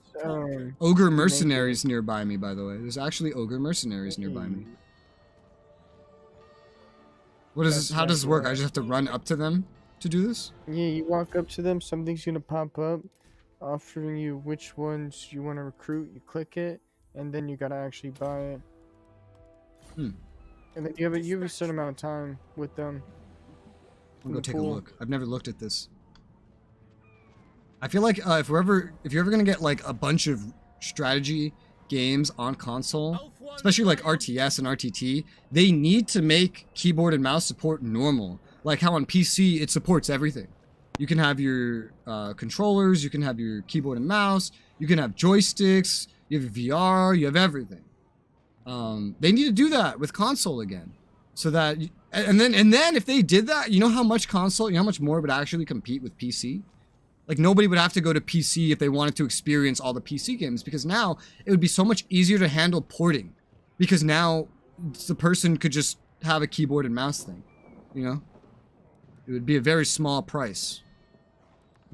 ogre make it. mercenaries nearby me, by the way. There's actually ogre mercenaries nearby me. What is this? That's How does this work? I right. just have to run up to them to do this? Yeah, you walk up to them, something's gonna pop up, offering you which ones you want to recruit. You click it, and then you gotta actually buy it. Hmm. And then you have a certain amount of time with them. I'll in go the take a pool. look. I've never looked at this. I feel like if you're ever gonna get like a bunch of strategy games on console, especially like RTS and RTT, they need to make keyboard and mouse support normal. Like how on PC it supports everything. You can have your controllers, you can have your keyboard and mouse, you can have joysticks, you have VR, you have everything. They need to do that with console again, so that and then if they did that, you know how much more it would actually compete with PC. Like nobody would have to go to PC if they wanted to experience all the PC games, because now it would be so much easier to handle porting, because now the person could just have a keyboard and mouse thing, you know? It would be a very small price.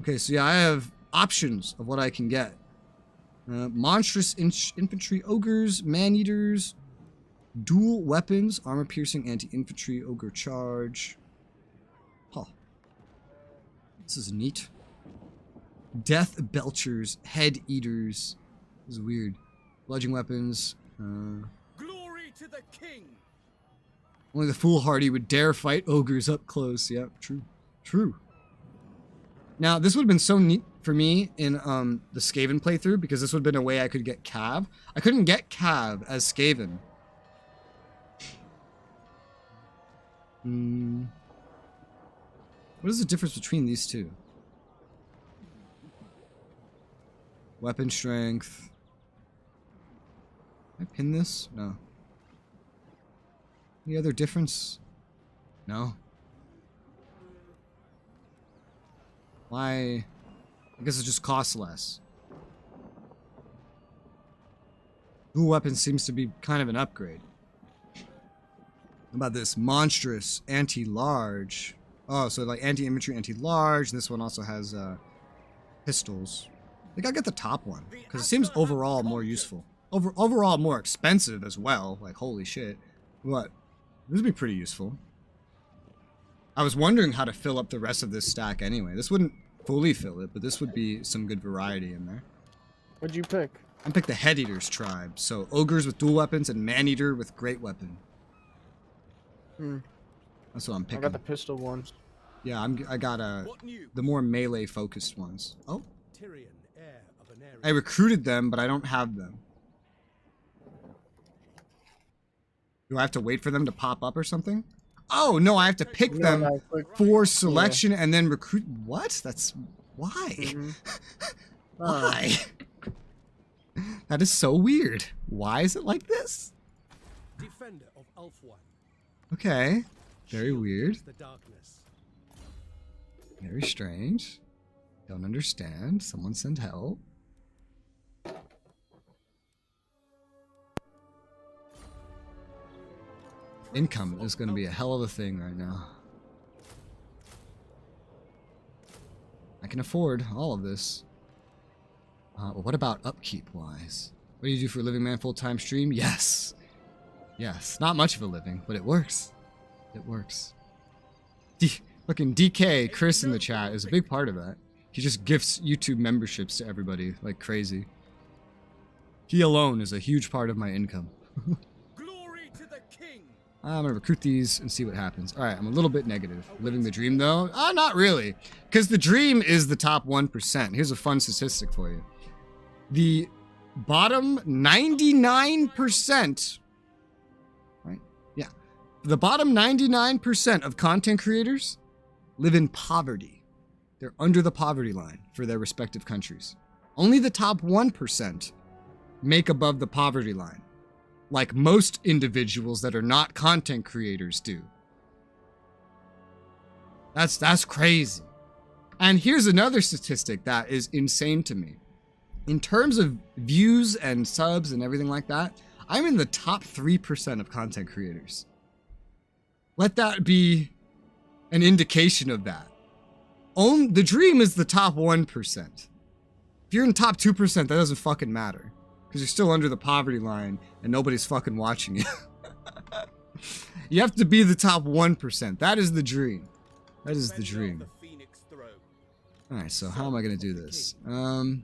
Okay, so yeah, I have options of what I can get. Monstrous infantry ogres, man-eaters, dual weapons, armor-piercing anti-infantry ogre charge. Huh. This is neat. Death belchers, head eaters. This is weird. Bludgeoning weapons. Glory to the king. Only the foolhardy would dare fight ogres up close. Yep, true. True. Now, this would have been so neat for me in the Skaven playthrough, because this would have been a way I could get Cav. I couldn't get Cav as Skaven. What is the difference between these two? Weapon strength. Can I pin this? No. Any other difference? No. Why? I guess it just costs less. Dual weapon seems to be kind of an upgrade. How about this? Monstrous, anti-large. Oh, so like anti-infantry, anti-large. This one also has pistols. I think I'll get the top one, because it seems overall more useful. Overall more expensive as well. Like, holy shit. But this would be pretty useful. I was wondering how to fill up the rest of this stack anyway. This wouldn't fully fill it, but this would be some good variety in there. What'd you pick? I picked the Head Eaters tribe. So ogres with dual weapons and man-eater with great weapon. That's what I'm picking. I got the pistol ones. Yeah, I got the more melee focused ones. Oh. Tyrion, heir of an area. I recruited them, but I don't have them. Do I have to wait for them to pop up or something? Oh, no, I have to pick them for selection and then recruit. What? That's... Why? Why? That is so weird. Why is it like this? Defender of Ulfwan. Okay. Very weird. The darkness. Very strange. Don't understand. Someone send help. Income is going to be a hell of a thing right now. I can afford all of this. But what about upkeep-wise? What do you do for a living, man? Full-time stream? Yes. Yes. Not much of a living, but it works. It works. Fucking DK, Chris in the chat, is a big part of that. He just gifts YouTube memberships to everybody like crazy. He alone is a huge part of my income. Glory to the king. I'm gonna recruit these and see what happens. All right, I'm a little bit negative. Living the dream though? Not really. Because the dream is the top 1%. Here's a fun statistic for you. The bottom 99%, right? Yeah. The bottom 99% of content creators live in poverty. They're under the poverty line for their respective countries. Only the top 1% make above the poverty line, like most individuals that are not content creators do. That's crazy. And here's another statistic that is insane to me. In terms of views and subs and everything like that, I'm in the top 3% of content creators. Let that be an indication of that. The dream is the top 1%. If you're in top 2%, that doesn't fucking matter. Because you're still under the poverty line and nobody's fucking watching you. You have to be the top 1%. That is the dream. That is the dream. Alright, so how am I going to do this? Well,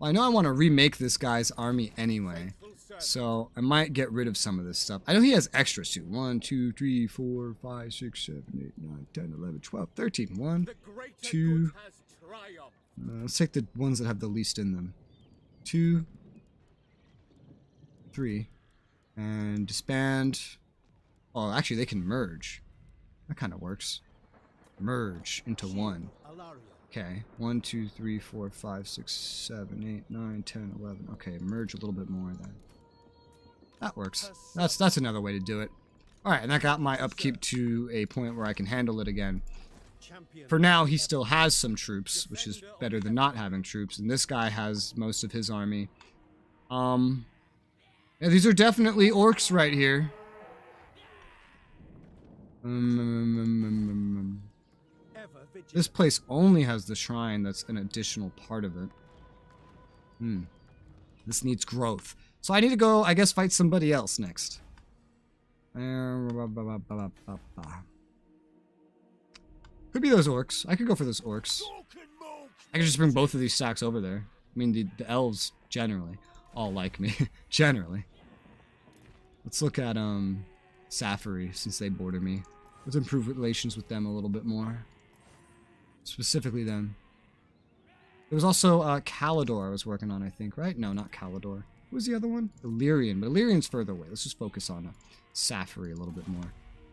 I know I want to remake this guy's army anyway. So I might get rid of some of this stuff. I know he has extras too. 1, 2, 3, 4, 5, 6, 7, 8, 9, 10, 11, 12, 13. 1, 2. Let's take the ones that have the least in them. 2, 3. And disband. Oh, actually, they can merge. That kind of works. Merge into one. Okay. 1, 2, 3, 4, 5, 6, 7, 8, 9, 10, 11. Okay, merge a little bit more then. That works. That's another way to do it. Alright, and that got my upkeep to a point where I can handle it again. For now, he still has some troops, which is better than not having troops. And this guy has most of his army. Yeah, these are definitely orcs right here. This place only has the shrine that's an additional part of it. This needs growth. So I need to go, I guess, fight somebody else next. Could be those orcs. I could go for those orcs. I could just bring both of these stacks over there. I mean, the elves, generally, all like me. Generally. Let's look at, Safari, since they border me. Let's improve relations with them a little bit more. Specifically them. There was also, Calidor I was working on, I think, right? No, not Calidor. Who was the other one? Illyrian, but Illyrian's further away. Let's just focus on Safari a little bit more.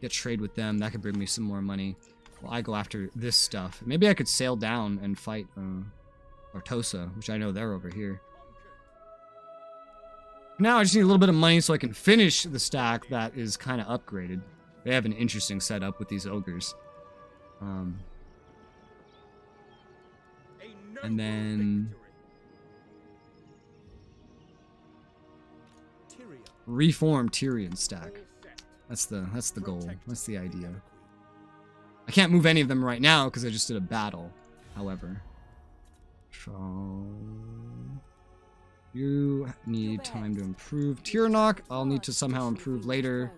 Get trade with them. That could bring me some more money. Well, I go after this stuff. Maybe I could sail down and fight Artosa, which I know they're over here. Now I just need a little bit of money so I can finish the stack that is kind of upgraded. They have an interesting setup with these ogres. And then reform Tyrion stack. That's the goal. That's the idea. I can't move any of them right now because I just did a battle. However, so you need time to improve. Tyrnok, I'll need to somehow improve later,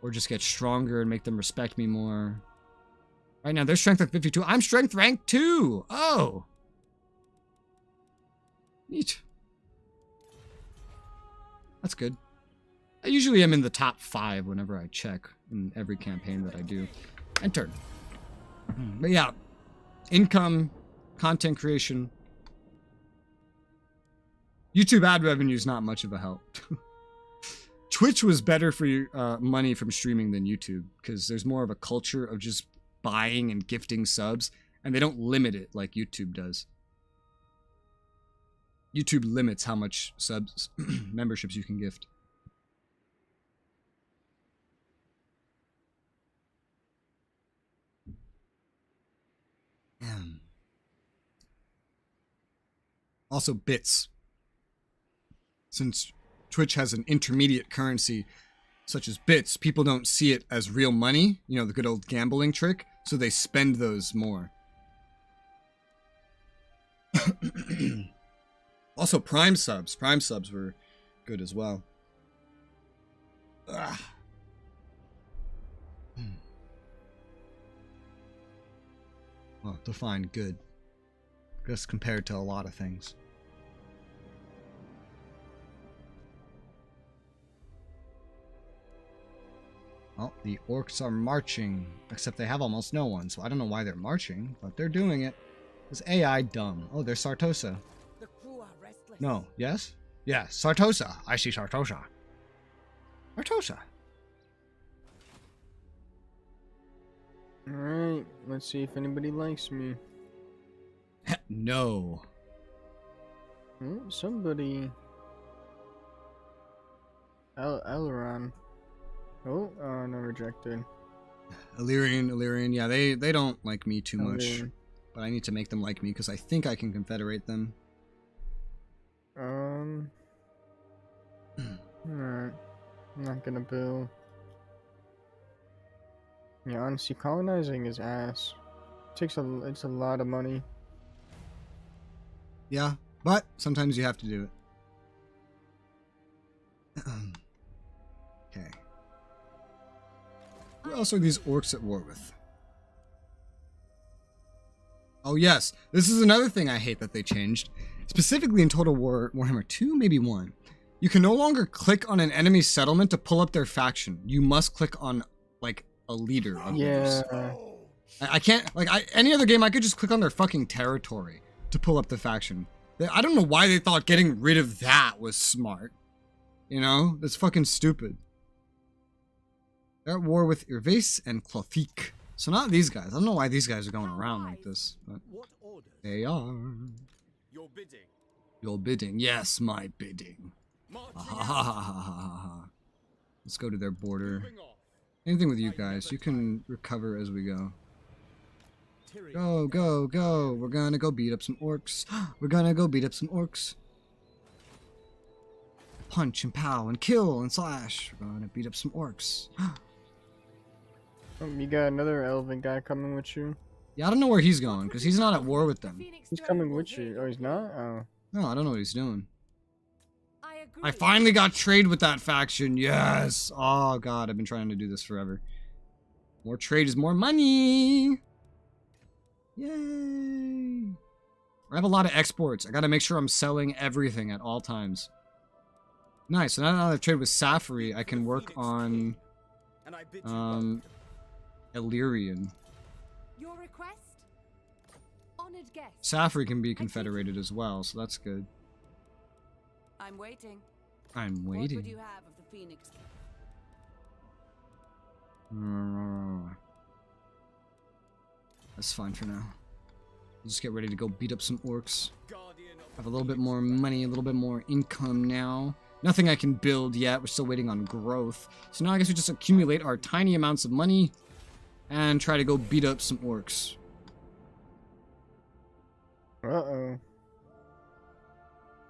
or just get stronger and make them respect me more. Right now, they're strength rank 52. I'm strength rank 2. Oh, neat. That's good. I usually am in the top 5 whenever I check in every campaign that I do. Enter. But yeah, income, content creation. YouTube ad revenue is not much of a help. Twitch was better for your money from streaming than YouTube because there's more of a culture of just buying and gifting subs, and they don't limit it like YouTube does. YouTube limits how much subs memberships you can gift. Also bits. Since Twitch has an intermediate currency such as bits, people don't see it as real money, you know, the good old gambling trick, so they spend those more. Also Prime subs were good as well. Well, define good. Just compared to a lot of things. Well, the orcs are marching, except they have almost no one, so I don't know why they're marching, but they're doing it. Is AI dumb? Oh, there's Sartosa. The crew are restless. No, yes? Yes, Sartosa. I see Sartosa. Sartosa. Alright, let's see if anybody likes me. No. Oh, somebody. Aileron. Oh, no, rejected. Illyrian, yeah, they don't like me too much. Illyrian. But I need to make them like me because I think I can confederate them. Alright. I'm not gonna build. Yeah, honestly, colonizing is ass. It's a lot of money. Yeah, but sometimes you have to do it. Okay. Who else are these orcs at war with? Oh yes, this is another thing I hate that they changed. Specifically in Total War Warhammer 2, maybe 1. You can no longer click on an enemy settlement to pull up their faction. You must click on, like, a leader of theirs. Yeah. I can't, like, any other game, I could just click on their fucking territory to pull up the faction. I don't know why they thought getting rid of that was smart. You know? That's fucking stupid. They're at war with Irvace and Clothique. So not these guys. I don't know why these guys are going around like this, but What orders? they are. Your bidding. Your bidding. Yes, my bidding. Marching Ha ha ha ha ha ha. Let's go to their border. moving off. Anything with you guys. You can recover as we go. Tyrion. Go, go, go. We're gonna go beat up some orcs. We're gonna go beat up some orcs. Punch and pow and kill and slash. We're gonna beat up some orcs. You got another elven guy coming with you. Yeah, I don't know where he's going, because he's not at war with them. He's coming with you. Oh, he's not? Oh. No, I don't know what he's doing. I agree. I finally got trade with that faction. Yes. Oh, God. I've been trying to do this forever. More trade is more money. Yay. I have a lot of exports. I got to make sure I'm selling everything at all times. Nice. So now that I have trade with Safari, I can work on And I bid you welcome. Illyrian. Your request? Honored guest. Safari can be confederated as well, so that's good. I'm waiting. I'm What waiting. would you have of the Phoenix? That's fine for now. We'll just get ready to go beat up some orcs. Guardian of Have a little bit more money, a little bit more income now. Nothing I can build yet. We're still waiting on growth. So now I guess we just accumulate our tiny amounts of money and try to go beat up some orcs. Uh-oh.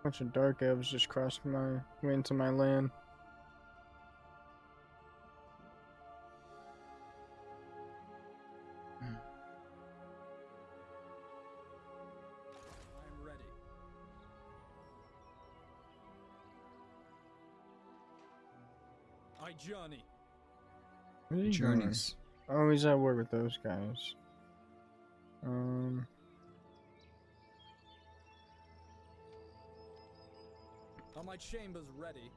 Bunch of dark elves just crossed my way into my land. I'm ready. I journey. Where are you Journeys. going? Oh, he's at war with those guys. Are my chambers ready?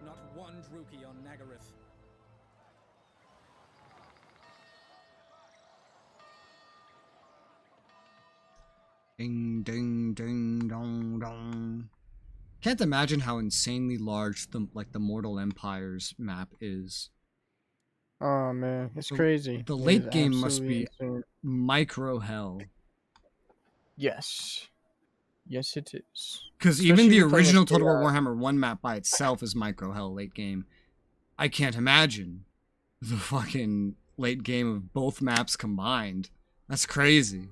Not one Druki on Nagaryth. Ding, ding, ding, dong, dong. Can't imagine how insanely large the Mortal Empires map is. Oh man, it's The- crazy. the It late is game must absolutely be- insane. Micro hell. Yes. Yes, it is. Because even Especially the if you play original with Total War AI. Warhammer 1 map by itself is micro hell late game. I can't imagine the fucking late game of both maps combined. That's crazy.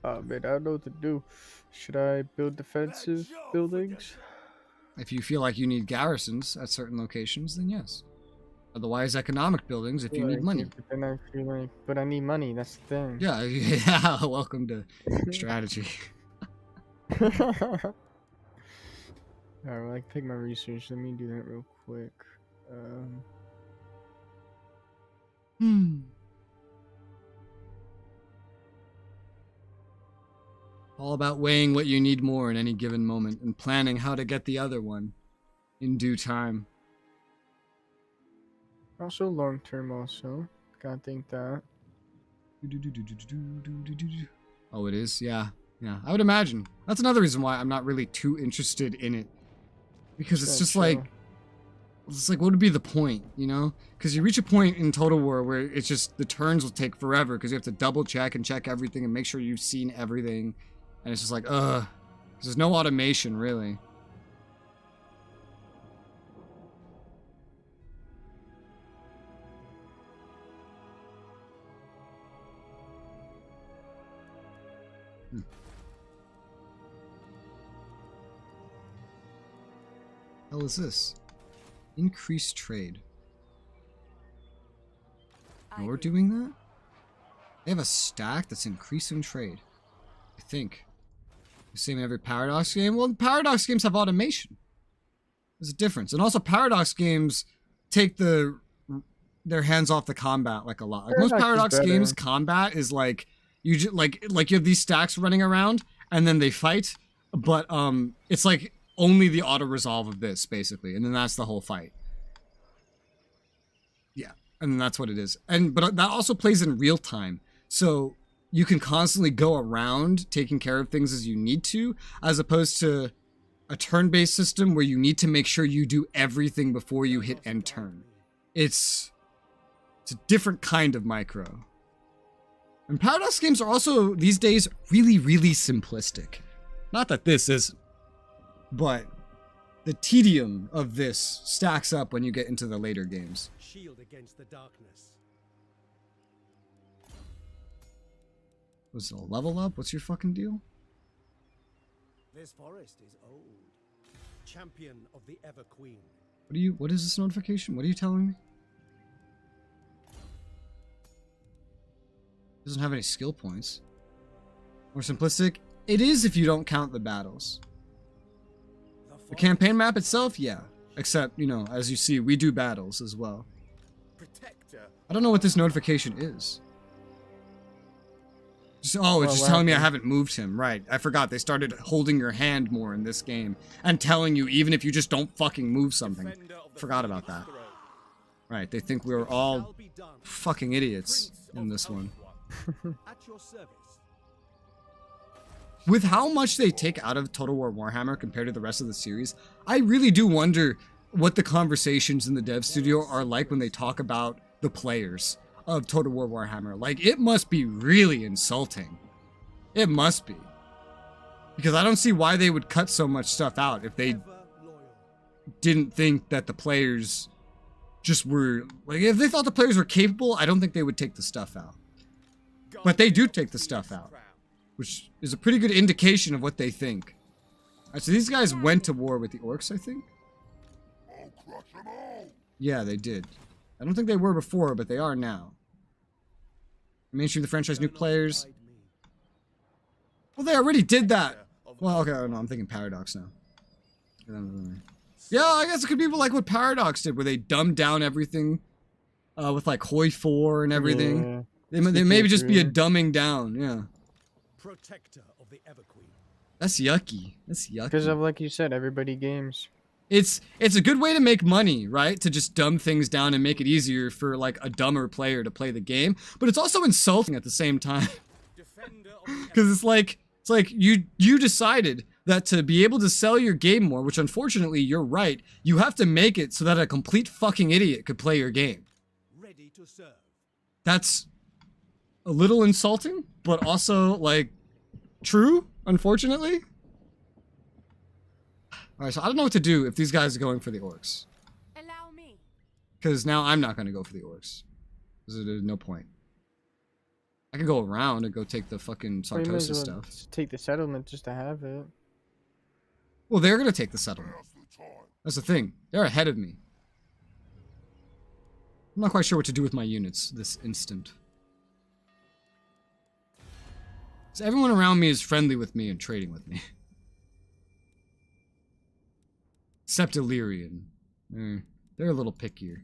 Oh man, I don't know what to do. Should I build defensive buildings? If you feel like you need garrisons at certain locations, then yes. Otherwise, economic buildings if you need Like, money. yeah, but then I feel like, but I need money. That's the thing. Yeah, yeah. Welcome to strategy. Alright, well, I can pick my research. Let me do that real quick. All about weighing what you need more in any given moment and planning how to get the other one in due time. Also long term. Also, gotta think that. Oh, it is? Yeah. Yeah, I would imagine. That's another reason why I'm not really too interested in it. Because it's just like, what would be the point, you know? Because you reach a point in Total War where it's just, the turns will take forever because you have to double check and check everything and make sure you've seen everything. And it's just like, ugh. 'Cause there's no automation, really. Hell is this? Increased trade. You're doing that? They have a stack that's increasing trade. I think. The same in every Paradox game? Well, Paradox games have automation. There's a difference. And also Paradox games take their hands off the combat like a lot. Like most Paradox games, combat is like you like you have these stacks running around and then they fight, but it's like only the auto resolve of this basically, and then that's the whole fight. Yeah, and that's what it is. But that also plays in real time, so you can constantly go around taking care of things as you need to, as opposed to a turn-based system where you need to make sure you do everything before you hit end turn. It's a different kind of micro. And Paradox games are also, these days, really, really simplistic. Not that this isn't, but the tedium of this stacks up when you get into the later games. Shield against the darkness. Was it a level up? What's your fucking deal? This forest is old. Champion of the Ever Queen. What is this notification? What are you telling me? Doesn't have any skill points. More simplistic? It is if you don't count the battles. The campaign map itself, yeah. Except, you know, as you see, we do battles as well. I don't know what this notification is. It's just telling me I haven't moved him. Right. I forgot. They started holding your hand more in this game. And telling you even if you just don't fucking move something. Forgot about that. Right. They think we were all fucking idiots in this one. At your service. With how much they take out of Total War Warhammer compared to the rest of the series, I really do wonder what the conversations in the dev studio are like when they talk about the players of Total War Warhammer. Like, it must be really insulting. It must be. Because I don't see why they would cut so much stuff out if they didn't think that the players just were... Like, if they thought the players were capable, I don't think they would take the stuff out. But they do take the stuff out, which is a pretty good indication of what they think. Alright, so these guys went to war with the orcs, I think? Yeah, they did. I don't think they were before, but they are now. Mainstream the franchise, new players. Well, they already did that. Well, okay, no, I'm thinking Paradox now. Yeah, I guess it could be like what Paradox did, where they dumbed down everything with like Hoi 4 and everything. Yeah. They maybe just be a dumbing down, yeah. Protector of the Ever Queen. That's yucky. That's yucky. Because of, like you said, everybody games. It's a good way to make money, right? To just dumb things down and make it easier for like a dumber player to play the game. But it's also insulting at the same time. Because it's like you decided that to be able to sell your game more, which unfortunately you're right, you have to make it so that a complete fucking idiot could play your game. Ready to serve. That's a little insulting, but also like true, unfortunately. Alright, so I don't know what to do if these guys are going for the orcs. Allow me. Because now I'm not going to go for the orcs. Because there's no point. I could go around and go take the fucking Sartosa stuff. Take the settlement just to have it. Well, they're going to take the settlement. That's the thing. They're ahead of me. I'm not quite sure what to do with my units this instant. So everyone around me is friendly with me and trading with me. Except Illyrian. They're a little pickier.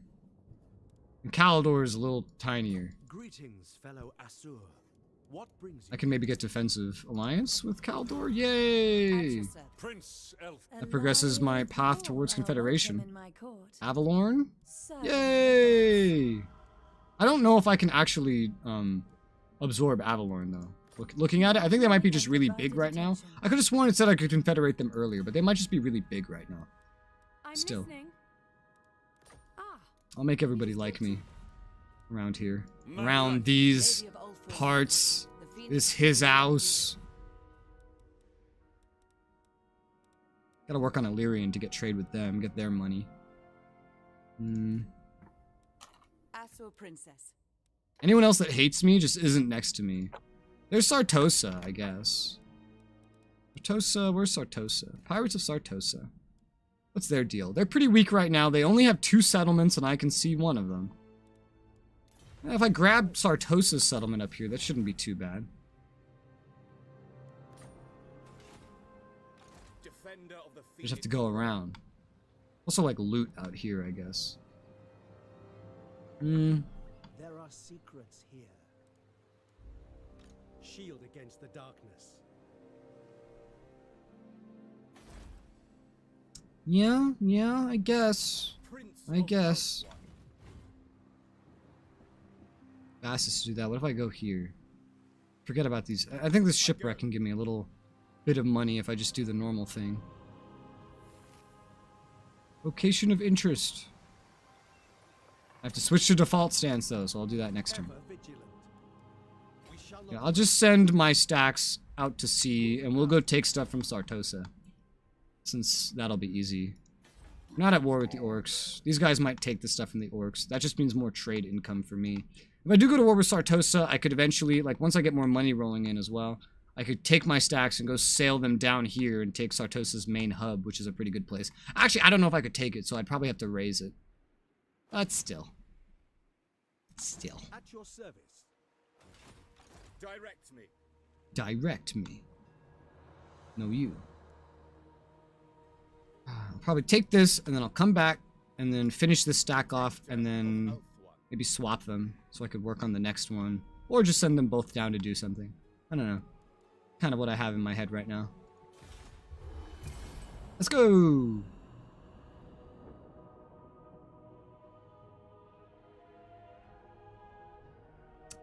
And Kalador is a little tinier. Greetings, fellow Asur. What brings you? I can maybe get defensive alliance with Kalador. Yay! Prince Elf. That progresses my path towards Confederation. Avalorn? Yay! I don't know if I can actually absorb Avalorn though. Looking at it, I think they might be just really big right now. I could have sworn it said I could confederate them earlier, but they might just be really big right now. Still. I'll make everybody like me. Around here. Around these parts. This his house. Gotta work on Illyrian to get trade with them, get their money. Asur princess. Anyone else that hates me just isn't next to me. There's Sartosa, I guess. Sartosa, where's Sartosa? Pirates of Sartosa. What's their deal? They're pretty weak right now. They only have 2 settlements, and I can see one of them. If I grab Sartosa's settlement up here, that shouldn't be too bad. Just have to go around. Also, like, loot out here, I guess. There are secrets here. Shield against the darkness. Yeah, I guess. Fastest to do that. What if I go here? Forget about these. I think this shipwreck can give me a little bit of money if I just do the normal thing. Location of interest. I have to switch to default stance though, so I'll do that next turn. Yeah, I'll just send my stacks out to sea, and we'll go take stuff from Sartosa. Since that'll be easy. I'm not at war with the orcs. These guys might take the stuff from the orcs. That just means more trade income for me. If I do go to war with Sartosa, I could eventually, like, once I get more money rolling in as well, I could take my stacks and go sail them down here and take Sartosa's main hub, which is a pretty good place. Actually, I don't know if I could take it, so I'd probably have to raise it. But still. At your service. Direct me. Direct me. No, you. I'll probably take this, and then I'll come back, and then finish this stack off, and then maybe swap them, so I could work on the next one. Or just send them both down to do something. I don't know. Kind of what I have in my head right now. Let's go!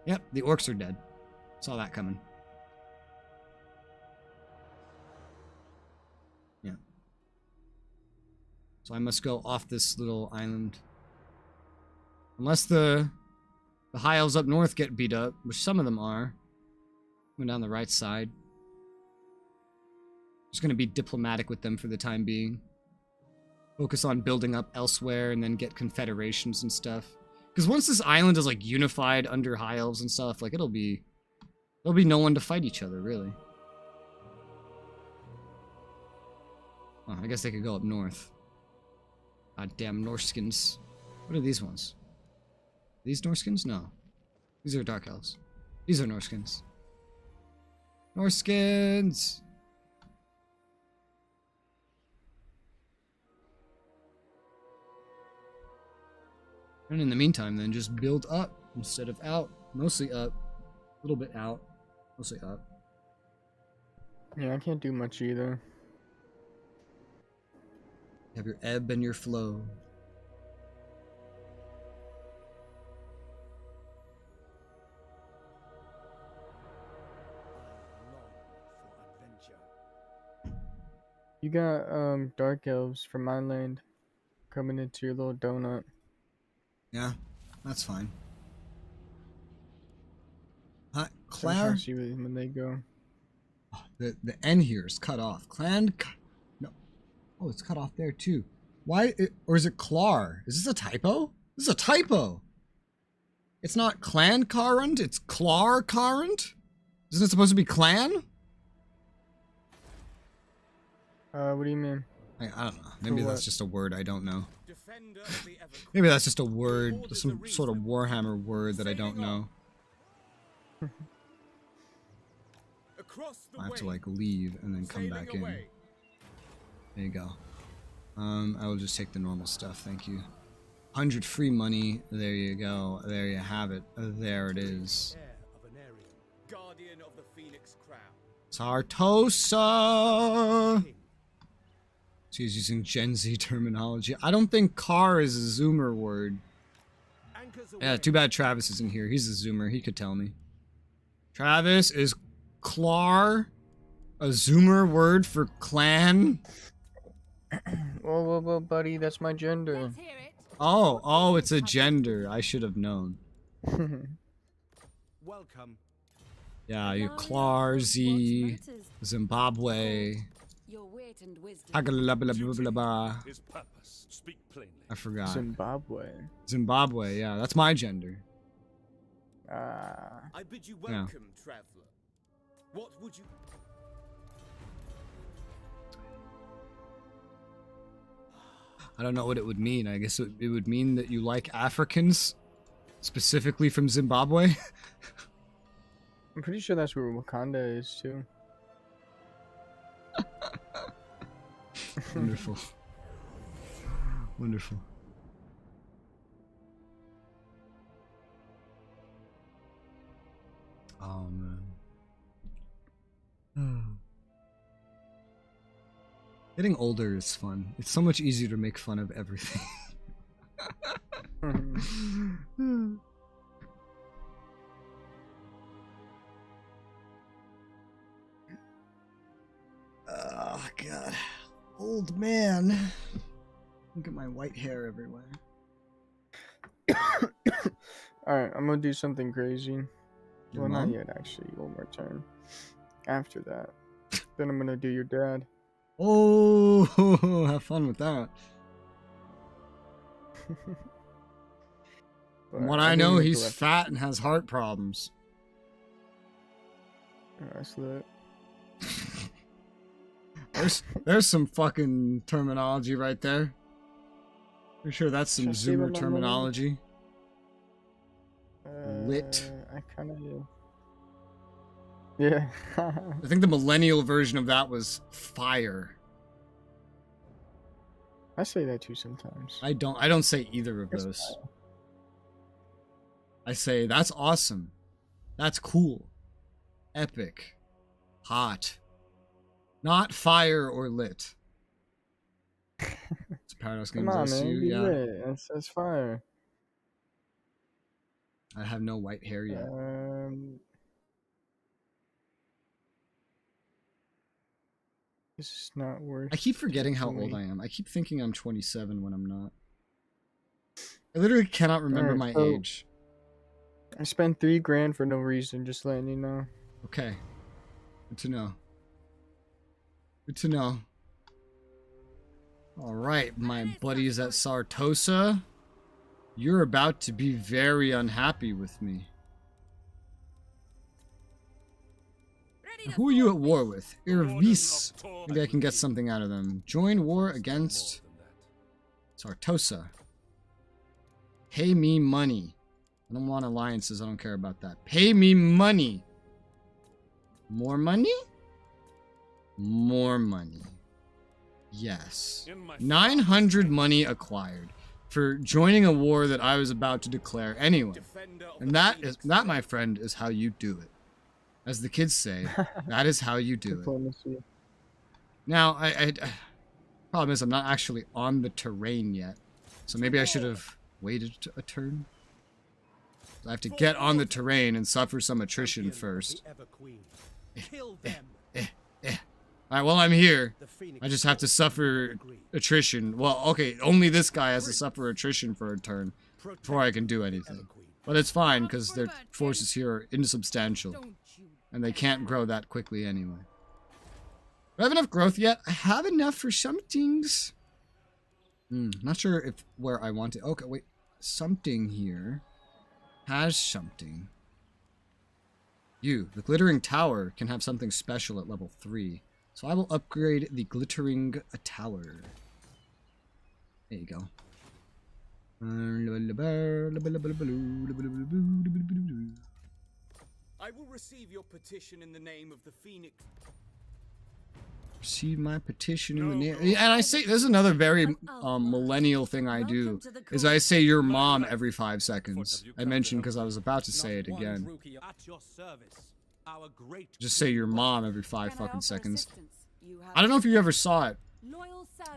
Yep, the orcs are dead. Saw that coming. Yeah. So I must go off this little island. Unless the High Elves up north get beat up, which some of them are. Going down the right side. Just gonna be diplomatic with them for the time being. Focus on building up elsewhere and then get confederations and stuff. Because once this island is like unified under High Elves and stuff, like there'll be no one to fight each other, really. Oh, I guess they could go up north. God damn Norskins. What are these ones? These Norskins? No. These are Dark Elves. These are Norskins. Norskins! And in the meantime, then, just build up instead of out. Mostly up. A little bit out. Mostly up. Yeah, I can't do much either. You have your ebb and your flow. You got Dark Elves from my land coming into your little donut. Yeah, that's fine. So I'm trying Claire? to see when they go. Oh, the N here is cut off. No. Oh, it's cut off there too. Why? Or is it Clar? Is this a typo? This is a typo. It's not Clan Carrant, it's Clar Carrant? Isn't it supposed to be clan? What do you mean? I don't know. Maybe what? that's just a word I don't know. Maybe that's just a word, some sort of Warhammer word that I don't know. I have to like leave and then come back in. There you go. I will just take the normal stuff, thank you. 100 free money, there you go. There you have it. There it is. Sartosa! She's using Gen Z terminology. I don't think car is a Zoomer word. Yeah, too bad Travis isn't here. He's a Zoomer. He could tell me. Travis, is Clar a Zoomer word for clan? Well, buddy, that's my gender. Let's hear it. Oh, it's a gender. I should have known. Welcome. Yeah, you Clar, Z, Zimbabwe. Your weight and wisdom. His purpose. Speak plainly. I forgot. Zimbabwe. Yeah, that's my gender. I bid you welcome, traveler. What would you? I don't know what it would mean. I guess it would mean that you like Africans, specifically from Zimbabwe. I'm pretty sure that's where Wakanda is too. Wonderful. Wonderful. Oh man. Getting older is fun. It's so much easier to make fun of everything. Oh god. Old man. Look at my white hair everywhere. Alright, I'm gonna do something crazy. Your Well, mom? not yet, actually. One more turn. After that, then I'm gonna do your dad. Oh, have fun with that. From what I know, he's fat and has heart problems. That's lit. There's some fucking terminology right there. Pretty sure that's some Zoomer terminology. Lit. I kind of do. Yeah. I think the millennial version of that was fire. I say that too sometimes. I don't say either of those. Fire. I say that's awesome. That's cool. Epic. Hot. Not fire or lit. It's a Paradox Games. Come on, man. Be Yeah. lit. That's fire. I have no white hair yet. This is not worth. I keep forgetting how old I am. I keep thinking I'm 27 when I'm not. I literally cannot remember my age. I spent $3,000 for no reason, just letting you know. Okay. Good to know. Good to know. Alright, my buddies at Sartosa. You're about to be very unhappy with me. Who are you at war with? Irvis. Maybe I can get something out of them. Join war against Sartosa. Pay me money. I don't want alliances. I don't care about that. Pay me money. More money? More money. Yes. 900 money acquired for joining a war that I was about to declare anyway. And that, my friend, is how you do it. As the kids say, that is how you do it. Now, problem is I'm not actually on the terrain yet. So maybe I should have waited a turn. I have to get on the terrain and suffer some attrition first. Alright, well, I'm here. I just have to suffer attrition. Well, okay, only this guy has to suffer attrition for a turn before I can do anything. But it's fine, because their forces here are insubstantial. And they can't grow that quickly anyway. Do I have enough growth yet? I have enough for some things. Not sure if where I want it. Okay, wait. Something here has something. You, the glittering tower, can have something special at level 3. So I will upgrade the glittering tower. There you go. I will receive your petition in the name of the Phoenix. Receive my petition in the name. And I say, there's another very millennial thing I do, is I say your mom every 5 seconds. I mentioned because I was about to say it again. Just say your mom every 5 fucking seconds. I don't know if you ever saw it,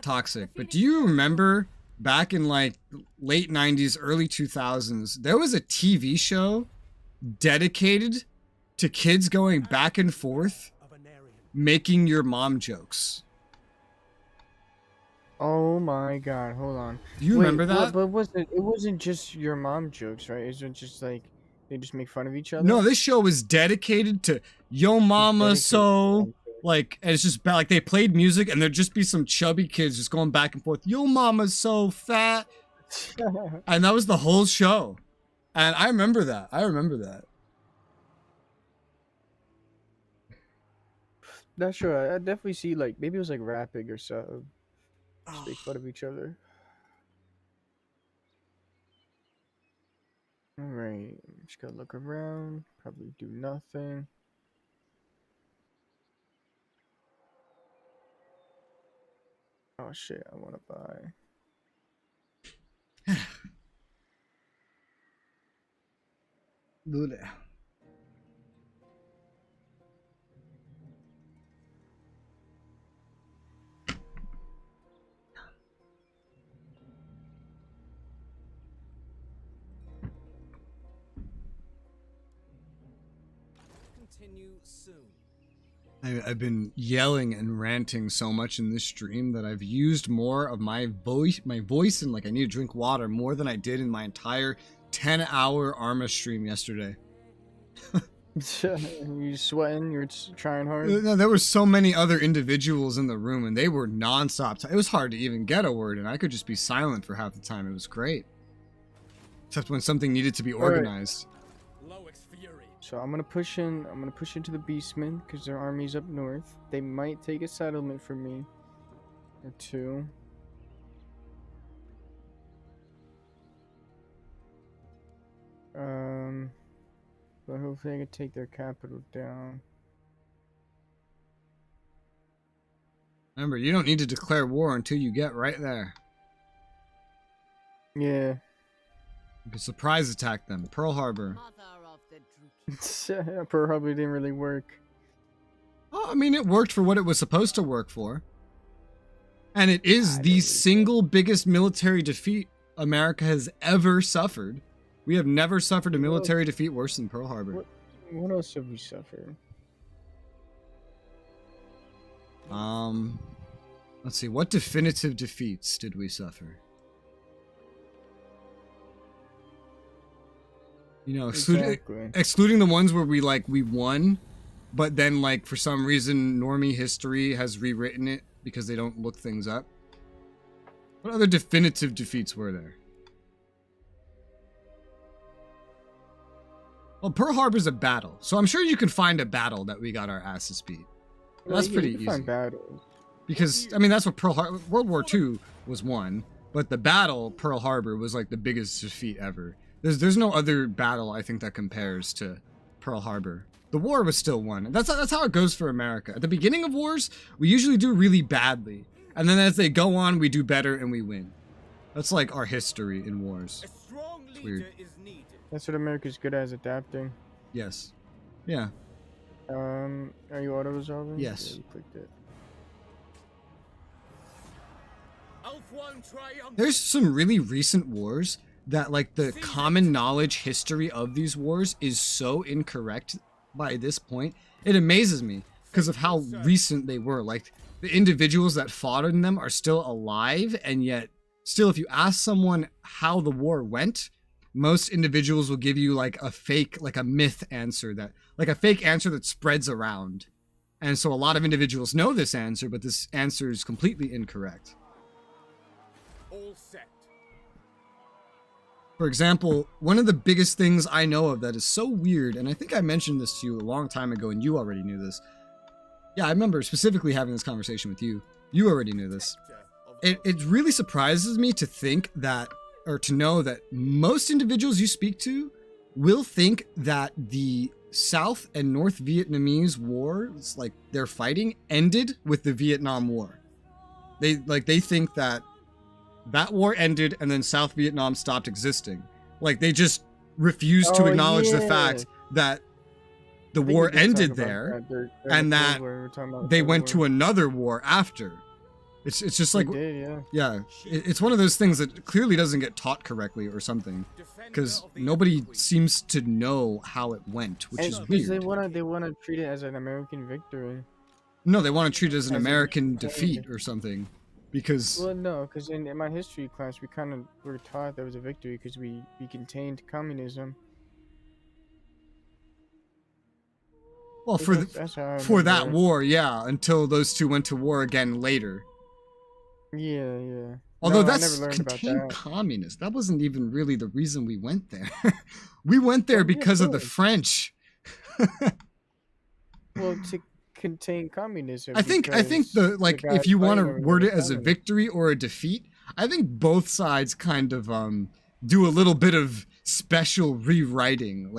Toxic, but do you remember back in like late 90s, early 2000s, there was a TV show dedicated to kids going back and forth making your mom jokes. Oh my god, hold on. Do you remember that? But it wasn't just your mom jokes, right? Is it just like they just make fun of each other? No, this show was dedicated to yo mama so like, and it's just like they played music and there'd just be some chubby kids just going back and forth. Yo mama's so fat. And that was the whole show. And I remember that. Not sure. I definitely see like maybe it was like Rapid or so. Just make fun of each other. Alright, just gotta look around. Probably do nothing. Oh shit, I wanna buy. Lule. Continue soon. I've been yelling and ranting so much in this stream that I've used more of my voice, and like I need to drink water more than I did in my entire 10-hour Arma stream yesterday. You sweating? You're trying hard? No, there were so many other individuals in the room, and they were nonstop. It was hard to even get a word, and I could just be silent for half the time. It was great. Except when something needed to be organized. Lowest fury. So I'm gonna push in. I'm gonna push into the Beastmen because their army's up north. They might take a settlement from me, or two. But hopefully I can take their capital down. Remember, you don't need to declare war until you get right there. Yeah. You can surprise attack them. Pearl Harbor. Mother of the Druid. Pearl Harbor didn't really work. Oh, I mean, it worked for what it was supposed to work for. And it is the single biggest military defeat America has ever suffered. We have never suffered a military defeat worse than Pearl Harbor. What else have we suffered? Let's see. What definitive defeats did we suffer? You know, excluding the ones where we won, but then like for some reason normie history has rewritten it because they don't look things up. What other definitive defeats were there? Well, Pearl Harbor's a battle, so I'm sure you can find a battle that we got our asses beat. That's pretty easy. Find battles. Because, I mean, that's what World War II was won, but the battle, Pearl Harbor, was like the biggest defeat ever. There's no other battle, I think, that compares to Pearl Harbor. The war was still won. That's how it goes for America. At the beginning of wars, we usually do really badly. And then as they go on, we do better and we win. That's like our history in wars. A strong It's weird. leader is needed. That's what America's good at, is adapting. Yes. Yeah. Are you auto-resolving? Yes. Yeah, you clicked it. There's some really recent wars that, like, the common knowledge history of these wars is so incorrect by this point. It amazes me because of how recent they were. Like, the individuals that fought in them are still alive, and yet still, if you ask someone how the war went, most individuals will give you like a fake, like a myth answer that spreads around. And so a lot of individuals know this answer, but this answer is completely incorrect. All set. For example, one of the biggest things I know of that is so weird, and I think I mentioned this to you a long time ago and you already knew this. Yeah, I remember specifically having this conversation with you. You already knew this. It really surprises me to think that, or to know that most individuals you speak to will think that the South and North Vietnamese wars, like they're fighting, ended with the Vietnam War. They think that war ended and then South Vietnam stopped existing. Like they just refuse to acknowledge the fact that the war ended there and that they went to another war after. It's just like, it's one of those things that clearly doesn't get taught correctly or something, because nobody seems to know how it went, which is weird. They want to treat it as an American victory. No, they want to treat it as an American defeat or something, because... Well, no, because in my history class, we kind of were taught there was a victory because we contained communism. Well, for that war, yeah, until those two went to war again later. Yeah. Although that's contained communist. That wasn't even really the reason we went there. We went there because of the French. Well, to contain communism. I think the if you want to word it as a victory or a defeat, I think both sides kind of do a little bit of special rewriting.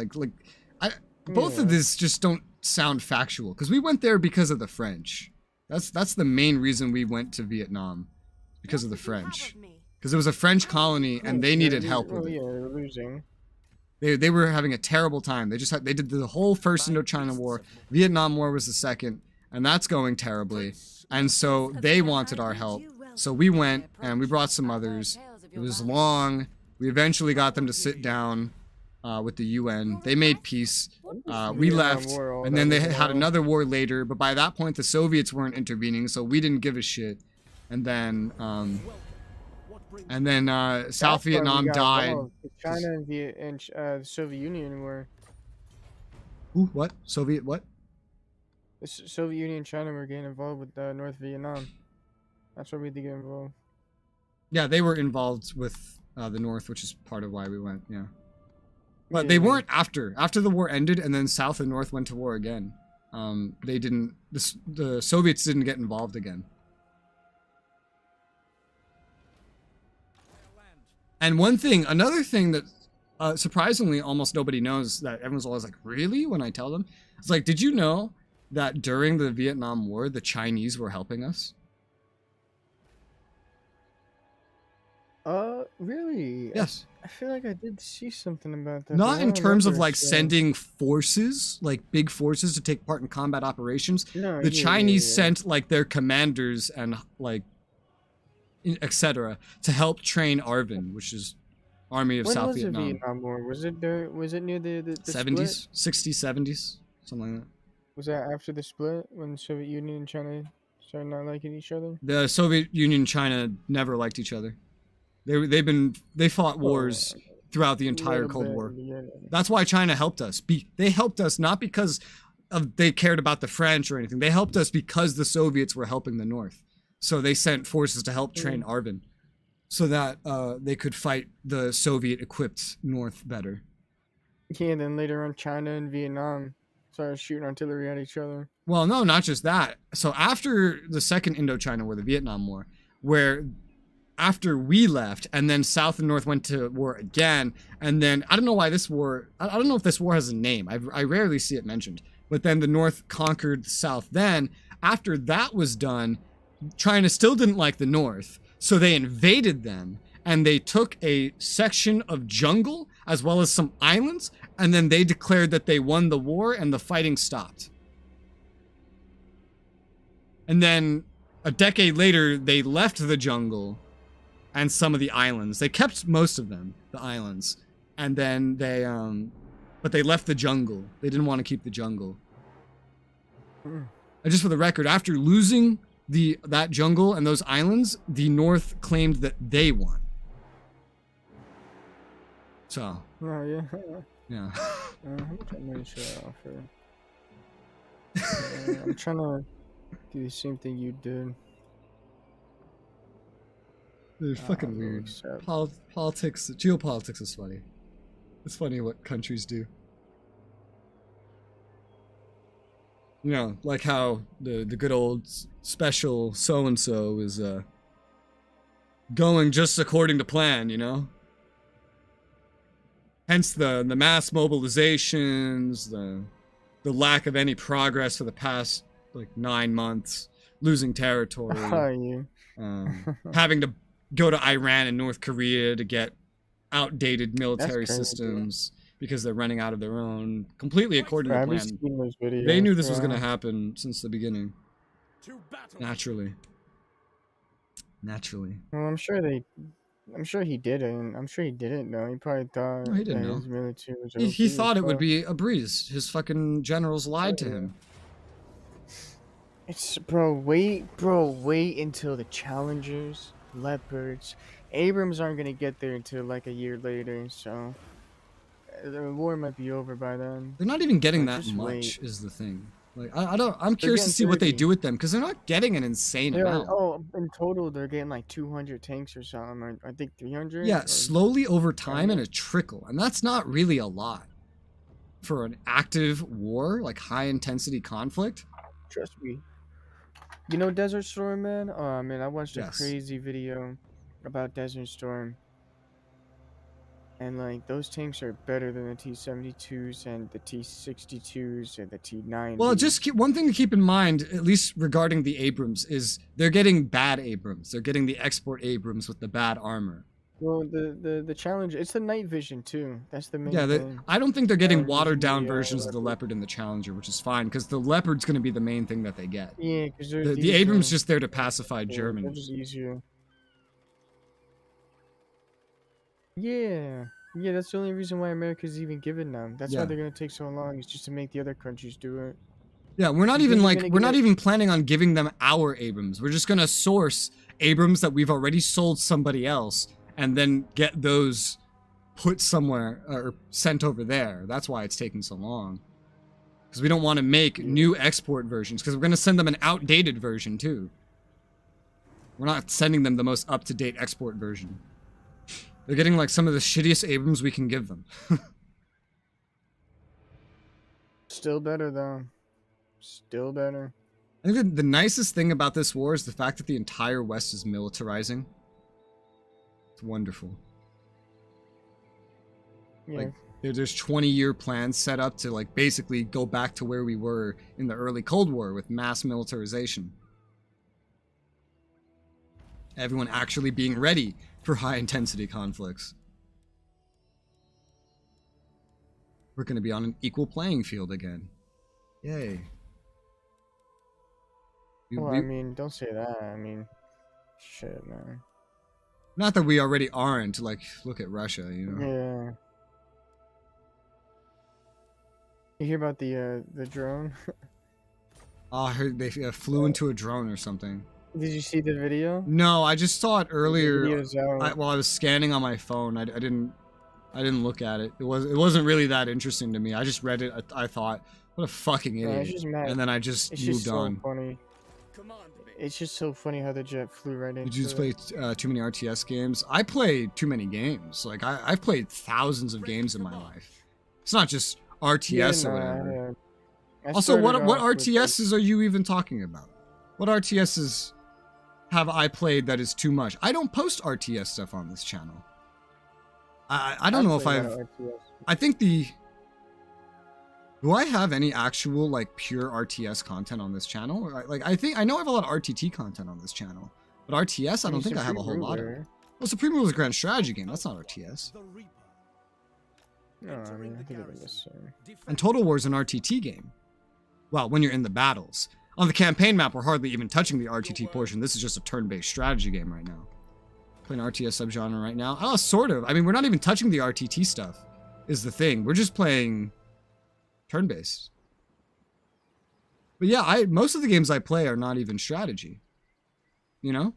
Both of these just don't sound factual because we went there because of the French. That's the main reason we went to Vietnam, because of the French. Because it was a French colony and they needed help with it. Yeah, they were losing. They were having a terrible time. They did the whole first Indochina War. Vietnam War was the second, and that's going terribly. And so they wanted our help. So we went and we brought some others. It was long. We eventually got them to sit down with the UN. They made peace. We left, and then they had another war later. But by that point, the Soviets weren't intervening, so we didn't give a shit. And then South Vietnam died. China and the Soviet Union were. Ooh, what? Soviet what? The Soviet Union and China were getting involved with North Vietnam. That's where we had to get involved. Yeah, they were involved with the North, which is part of why we went. Yeah, but they weren't after the war ended, and then South and North went to war again. They didn't. The Soviets didn't get involved again. And another thing that surprisingly almost nobody knows, that everyone's always like, really? When I tell them, it's like, did you know that during the Vietnam War, the Chinese were helping us? Really? Yes. I feel like I did see something about that. Not in terms of like sending forces, like big forces to take part in combat operations. No, the Chinese sent like their commanders and like etc. to help train ARVN, which is Army of South Vietnam. When was the Vietnam War? Was it near the 70s, split? 60s, 70s, something like that. Was that after the split when the Soviet Union and China started not liking each other? The Soviet Union and China never liked each other. They fought wars throughout the entire Cold War. Yeah. That's why China helped us. They helped us not because they cared about the French or anything. They helped us because the Soviets were helping the North. So they sent forces to help train ARVN so that they could fight the Soviet-equipped North better. Yeah, and then later on, China and Vietnam started shooting artillery at each other. Well, no, not just that. So after the second Indochina War, the Vietnam War, where after we left and then South and North went to war again, and then I don't know why this war, I don't know if this war has a name. I rarely see it mentioned. But then the North conquered the South. Then, after that was done, China still didn't like the North, so they invaded them, and they took a section of jungle as well as some islands, and then they declared that they won the war and the fighting stopped. And then a decade later, they left the jungle and some of the islands. They kept most of them, the islands, and then but they left the jungle. They didn't want to keep the jungle. And just for the record, after losing that jungle and those islands, the North claimed that they won. So. Oh yeah. Yeah. I'm trying to do the same thing you did. They're fucking weird. Politics, geopolitics is funny. It's funny what countries do. You know, like how the good old special so-and-so is going just according to plan, you know? Hence the mass mobilizations, the lack of any progress for the past, like, 9 months, losing territory, having to go to Iran and North Korea to get outdated military systems because they're running out of their own, completely according to plan. They knew this was going to happen since the beginning. Naturally. Well, I'm sure he didn't. I'm sure he didn't know. He probably thought he didn't know. His military was He thought it would be a breeze. His fucking generals lied to him. It's wait until the Challengers, Leopards, Abrams aren't gonna get there until like a year later, so the war might be over by then. They're not even getting that much, is the thing. Like I'm curious to see what they do with them because they're not getting an insane amount. In total they're getting like 200 tanks or something. Or I think 300. Yeah, slowly over time and a trickle, and that's not really a lot for an active war, like high intensity conflict. Trust me. You know Desert Storm, man? Oh man, I watched a crazy video about Desert Storm. And like those tanks are better than the T-72s and the T-62s and the T-90s. Well, one thing to keep in mind, at least regarding the Abrams, is they're getting bad Abrams. They're getting the export Abrams with the bad armor. Well, the challenge, it's the night vision too. That's the main Yeah, thing. I don't think they're getting watered down the, versions of the Leopard and the Challenger, which is fine, because the Leopard's going to be the main thing that they get. Yeah, because The Abrams just there to pacify They're Germans. just easier. Yeah. Yeah, that's the only reason why America's even given them. That's why they're gonna take so long, is just to make the other countries do it. Yeah, we're not even planning on giving them our Abrams. We're just gonna source Abrams that we've already sold somebody else and then get those put somewhere or sent over there. That's why it's taking so long. Because we don't want to make new export versions, because we're gonna send them an outdated version too. We're not sending them the most up-to-date export version. They're getting like some of the shittiest Abrams we can give them. Still better though. Still better. I think the nicest thing about this war is the fact that the entire West is militarizing. It's wonderful. Yeah. Like, there's 20-year plans set up to like basically go back to where we were in the early Cold War with mass militarization. Everyone actually being ready for high-intensity conflicts. We're going to be on an equal playing field again. Yay. Well, I mean, don't say that. I mean, shit, man. Not that we already aren't. Like, look at Russia, you know? Yeah. You hear about the drone? Oh, I heard they flew into a drone or something. Did you see the video? No, I just saw it earlier. While I was scanning on my phone. I didn't look at it. It wasn't really that interesting to me. I just read it. I thought, what a fucking idiot. And then I just moved on. So funny. It's just so funny how the jet flew right into. Did you just play too many RTS games? I play too many games. Like I've played thousands of games in my life. It's not just RTS or whatever. Also, what RTSs are you even talking about? What RTSs have I played that is too much? I don't post RTS stuff on this channel. I don't know if I think do I have any actual like pure RTS content on this channel? Like I know I have a lot of RTT content on this channel, but RTS I don't think I have a whole lot of it. Well, Supreme Ruler is a grand strategy game. That's not RTS. No, I mean I think it was the same. And Total War is an RTT game. Well, when you're in the battles. On the campaign map, we're hardly even touching the RTT portion. This is just a turn-based strategy game right now. Playing RTS subgenre right now. Oh, sort of. I mean, we're not even touching the RTT stuff, is the thing. We're just playing turn-based. But yeah, most of the games I play are not even strategy. You know?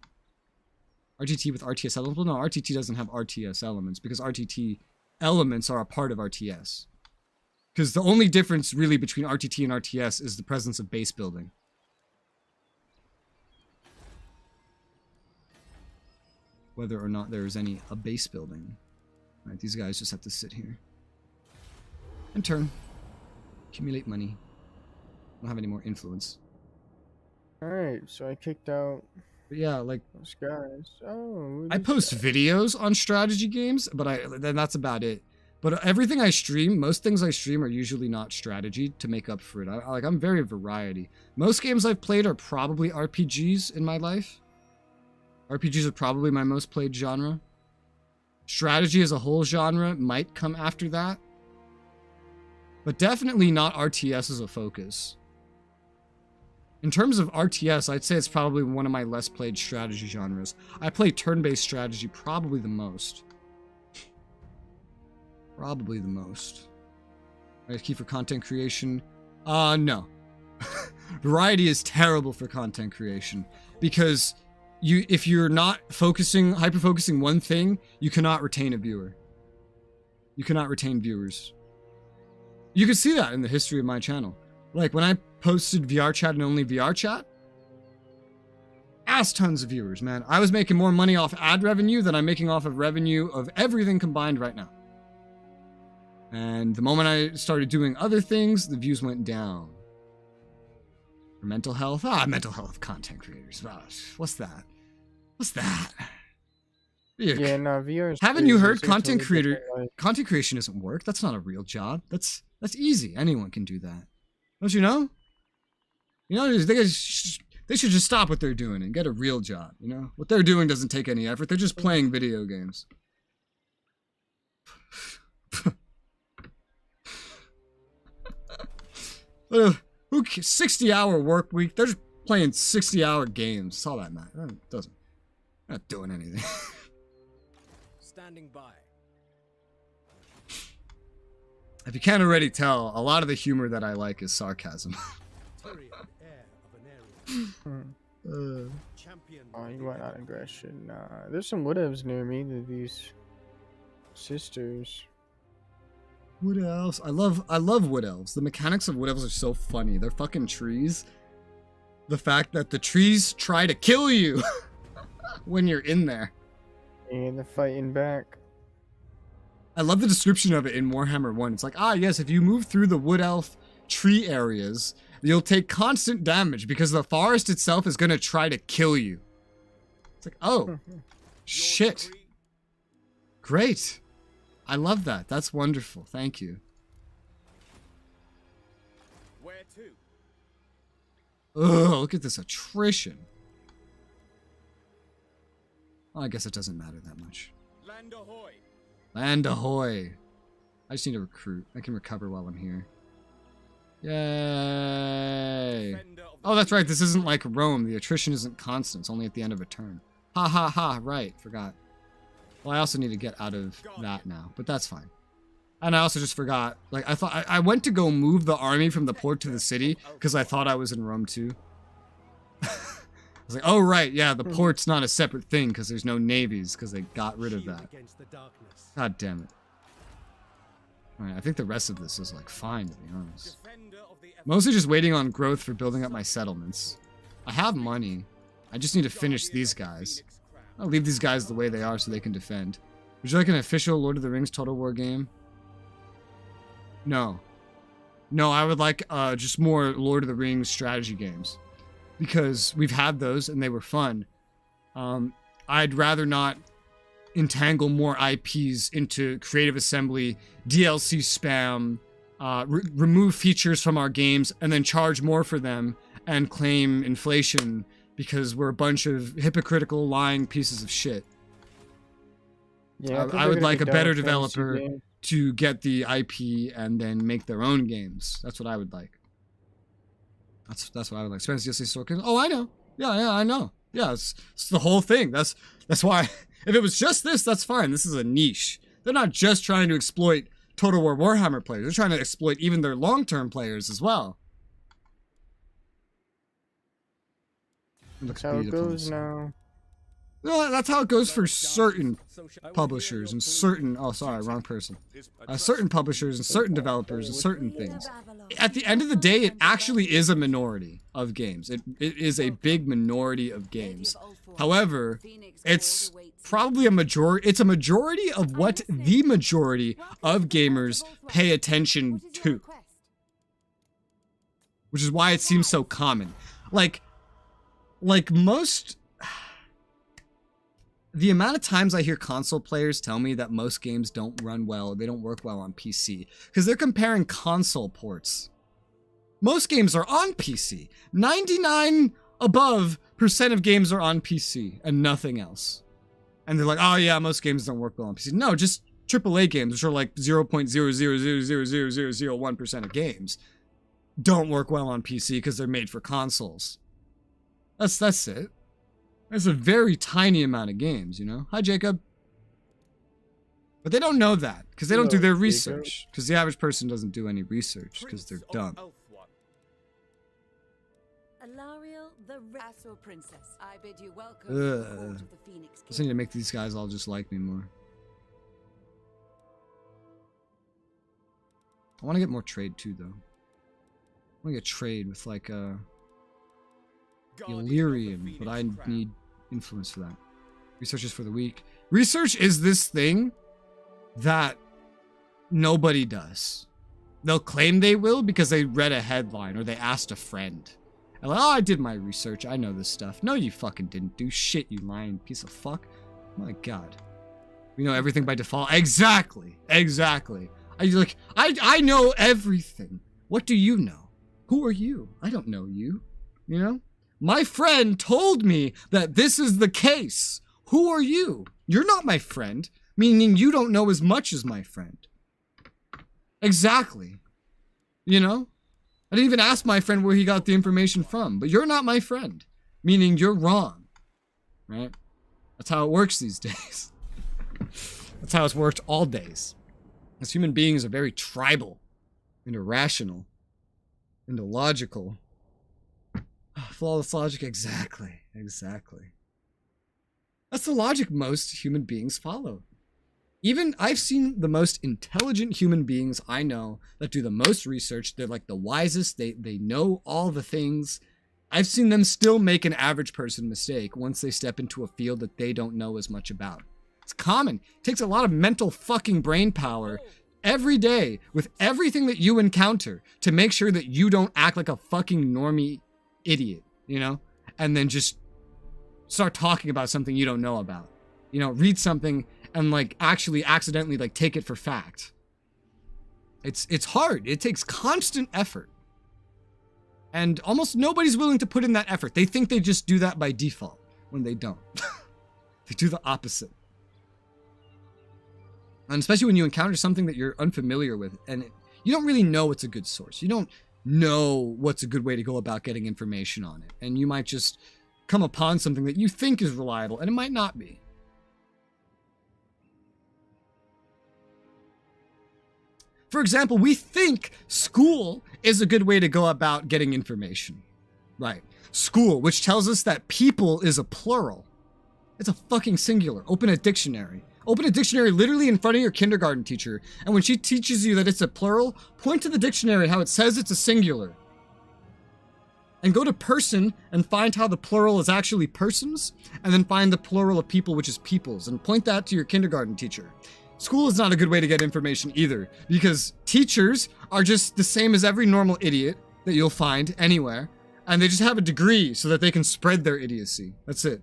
RTT with RTS elements? Well, no, RTT doesn't have RTS elements because RTT elements are a part of RTS. Because the only difference really between RTT and RTS is the presence of base building. Whether or not there is a base building. Alright, these guys just have to sit here. And turn. Accumulate money. Don't have any more influence. Alright, so I kicked out... But yeah, like... those guys. Oh... I post videos on strategy games, but then that's about it. But everything I stream, most things I stream are usually not strategy to make up for it. I'm very variety. Most games I've played are probably RPGs in my life. RPGs are probably my most played genre. Strategy as a whole genre might come after that. But definitely not RTS as a focus. In terms of RTS, I'd say it's probably one of my less played strategy genres. I play turn-based strategy probably the most. Probably the most. Right, key for content creation? No. Variety is terrible for content creation. Because if you're not hyper-focusing one thing, you cannot retain a viewer. You cannot retain viewers. You can see that in the history of my channel. Like, when I posted VR chat and only VR chat, ass tons of viewers, man. I was making more money off ad revenue than I'm making off of revenue of everything combined right now. And the moment I started doing other things, the views went down. For mental health? Mental health content creators. What's that? What's that? Yeah, no, VR is Haven't you crazy. heard It's a totally different life. content creation isn't work? That's not a real job. That's easy. Anyone can do that. Don't you know? You know, they should just stop what they're doing and get a real job, you know? What they're doing doesn't take any effort. They're just playing video games. Who 60-hour work week? They're just playing 60-hour games. That's all that matters. It doesn't. They're not doing anything. Standing by. If you can't already tell, a lot of the humor that I like is sarcasm. Tyrion, heir of an area. Champion. Oh, you went out aggression. There's some wood elves near me. They're these sisters. Wood elves. I love wood elves. The mechanics of wood elves are so funny. They're fucking trees. The fact that the trees try to kill you when you're in there. And they're fighting back. I love the description of it in Warhammer 1. It's like, yes, if you move through the wood elf tree areas, you'll take constant damage because the forest itself is going to try to kill you. It's like, oh, shit. Great. I love that. That's wonderful. Thank you. Where to? Ugh, look at this attrition. Well, I guess it doesn't matter that much. Land ahoy! Land ahoy. I just need to recruit. I can recover while I'm here. Yay. Oh, that's right. This isn't like Rome. The attrition isn't constant. It's only at the end of a turn. Ha ha ha. Right. Forgot. Well, I also need to get out of that now, but that's fine. And I also just forgot. Like, I thought I went to go move the army from the port to the city because I thought I was in Rome too. I was like, oh, right. Yeah, the port's not a separate thing because there's no navies because they got rid of that. God damn it. Alright, I think the rest of this is like fine, to be honest. Mostly just waiting on growth for building up my settlements. I have money. I just need to finish these guys. I'll leave these guys the way they are so they can defend. Would you like an official Lord of the Rings Total War game? No. No, I would like just more Lord of the Rings strategy games. Because we've had those and they were fun. I'd rather not entangle more IPs into Creative Assembly, DLC spam, remove features from our games, and then charge more for them and claim inflation because we're a bunch of hypocritical, lying pieces of shit. Yeah, I would like a better developer to get the IP and then make their own games. That's what I would like. That's what I would like. Spencer DLC store. Oh, I know. Yeah, I know. Yeah, it's the whole thing. That's why. If it was just this, that's fine. This is a niche. They're not just trying to exploit Total War Warhammer players. They're trying to exploit even their long-term players as well. That's how it goes now. No, that's how it goes for certain publishers and certain... Oh, sorry, wrong person. Certain publishers and certain developers and certain things. At the end of the day, it actually is a minority of games. It is a big minority of games. However, it's probably a majority. It's a majority of what the majority of gamers pay attention to. Which is why it seems so common. Like most... The amount of times I hear console players tell me that most games don't run well, they don't work well on PC, because they're comparing console ports. Most games are on PC. 99% of games are on PC and nothing else. And they're like, oh yeah, most games don't work well on PC. No, just AAA games, which are like 0.0000001% of games, don't work well on PC because they're made for consoles. That's it. That's a very tiny amount of games, you know? Hi, Jacob. But they don't know that, because they don't do their research. Because the average person doesn't do any research, because they're dumb. Alariel, the Asor Princess. I bid you welcome to the court of the Phoenix King. I just need to make these guys all just like me more. I want to get more trade, too, though. I want to get trade with, like, Illyrian, but I need influence for that. Researchers for the week. Research is this thing that nobody does. They'll claim they will because they read a headline or they asked a friend. And like, oh, I did my research. I know this stuff. No, you fucking didn't do shit, you lying piece of fuck. My God. We know everything by default. Exactly. Exactly. I know everything. What do you know? Who are you? I don't know you. You know? My friend told me that this is the case. Who are you? You're not my friend, meaning you don't know as much as my friend. Exactly. You know? I didn't even ask my friend where he got the information from, but you're not my friend, meaning you're wrong. Right? That's how it works these days. That's how it's worked all days. As human beings are very tribal and irrational and illogical. Flawless logic, exactly. Exactly. That's the logic most human beings follow. Even I've seen the most intelligent human beings I know that do the most research. They're like the wisest. They know all the things. I've seen them still make an average person mistake once they step into a field that they don't know as much about. It's common. It takes a lot of mental fucking brain power every day with everything that you encounter to make sure that you don't act like a fucking normie idiot, you know? And then just start talking about something you don't know about. You know, read something and like actually accidentally like take it for fact. It's hard. It takes constant effort. And almost nobody's willing to put in that effort. They think they just do that by default when they don't. They do the opposite. And especially when you encounter something that you're unfamiliar with and you don't really know what's a good source. You don't know what's a good way to go about getting information on it. And you might just come upon something that you think is reliable and it might not be. For example, we think school is a good way to go about getting information. Right. School, which tells us that people is a plural. It's a fucking singular. Open a dictionary. Open a dictionary literally in front of your kindergarten teacher. And when she teaches you that it's a plural, point to the dictionary how it says it's a singular. And go to person and find how the plural is actually persons. And then find the plural of people, which is peoples. And point that to your kindergarten teacher. School is not a good way to get information either. Because teachers are just the same as every normal idiot that you'll find anywhere. And they just have a degree so that they can spread their idiocy. That's it.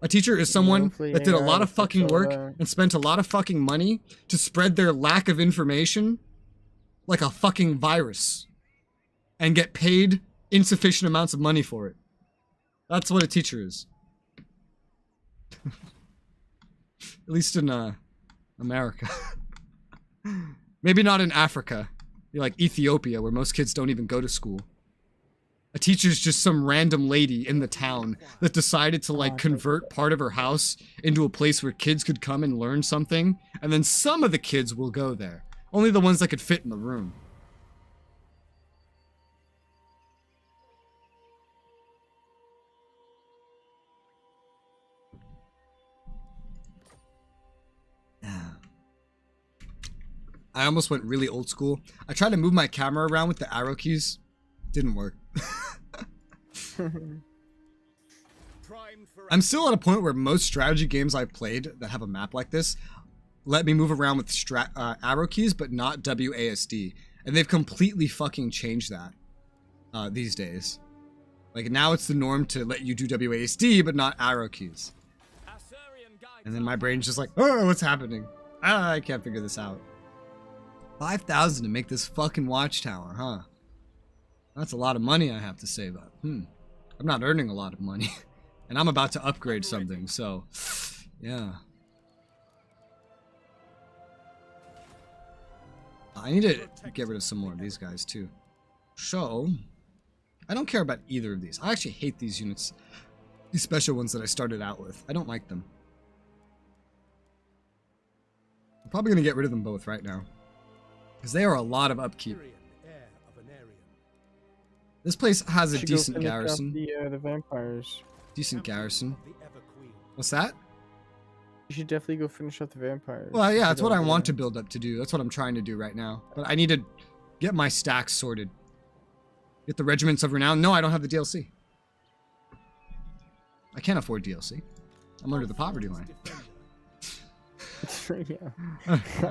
A teacher is someone that did a lot of fucking work and spent a lot of fucking money to spread their lack of information like a fucking virus and get paid insufficient amounts of money for it. That's what a teacher is. At least in America. Maybe not in Africa. Like Ethiopia, where most kids don't even go to school. A teacher's just some random lady in the town that decided to like convert part of her house into a place where kids could come and learn something, and then some of the kids will go there. Only the ones that could fit in the room. I almost went really old school. I tried to move my camera around with the arrow keys. Didn't work. I'm still at a point where most strategy games I've played that have a map like this let me move around with arrow keys, but not WASD. And they've completely fucking changed that these days. Like now it's the norm to let you do WASD, but not arrow keys. And then my brain's just like, oh, what's happening? I can't figure this out. 5,000 to make this fucking watchtower, huh? That's a lot of money I have to save up. I'm not earning a lot of money. And I'm about to upgrade something, so... yeah. I need to get rid of some more of these guys, too. So... I don't care about either of these. I actually hate these units. These special ones that I started out with. I don't like them. I'm probably going to get rid of them both right now. Because they are a lot of upkeep. This place has a decent garrison. The vampires. Decent garrison. What's that? You should definitely go finish up the vampires. Well, yeah, that's what I want to build up to do. That's what I'm trying to do right now. But I need to get my stacks sorted. Get the regiments of renown. No, I don't have the DLC. I can't afford DLC. I'm under the poverty line. Yeah.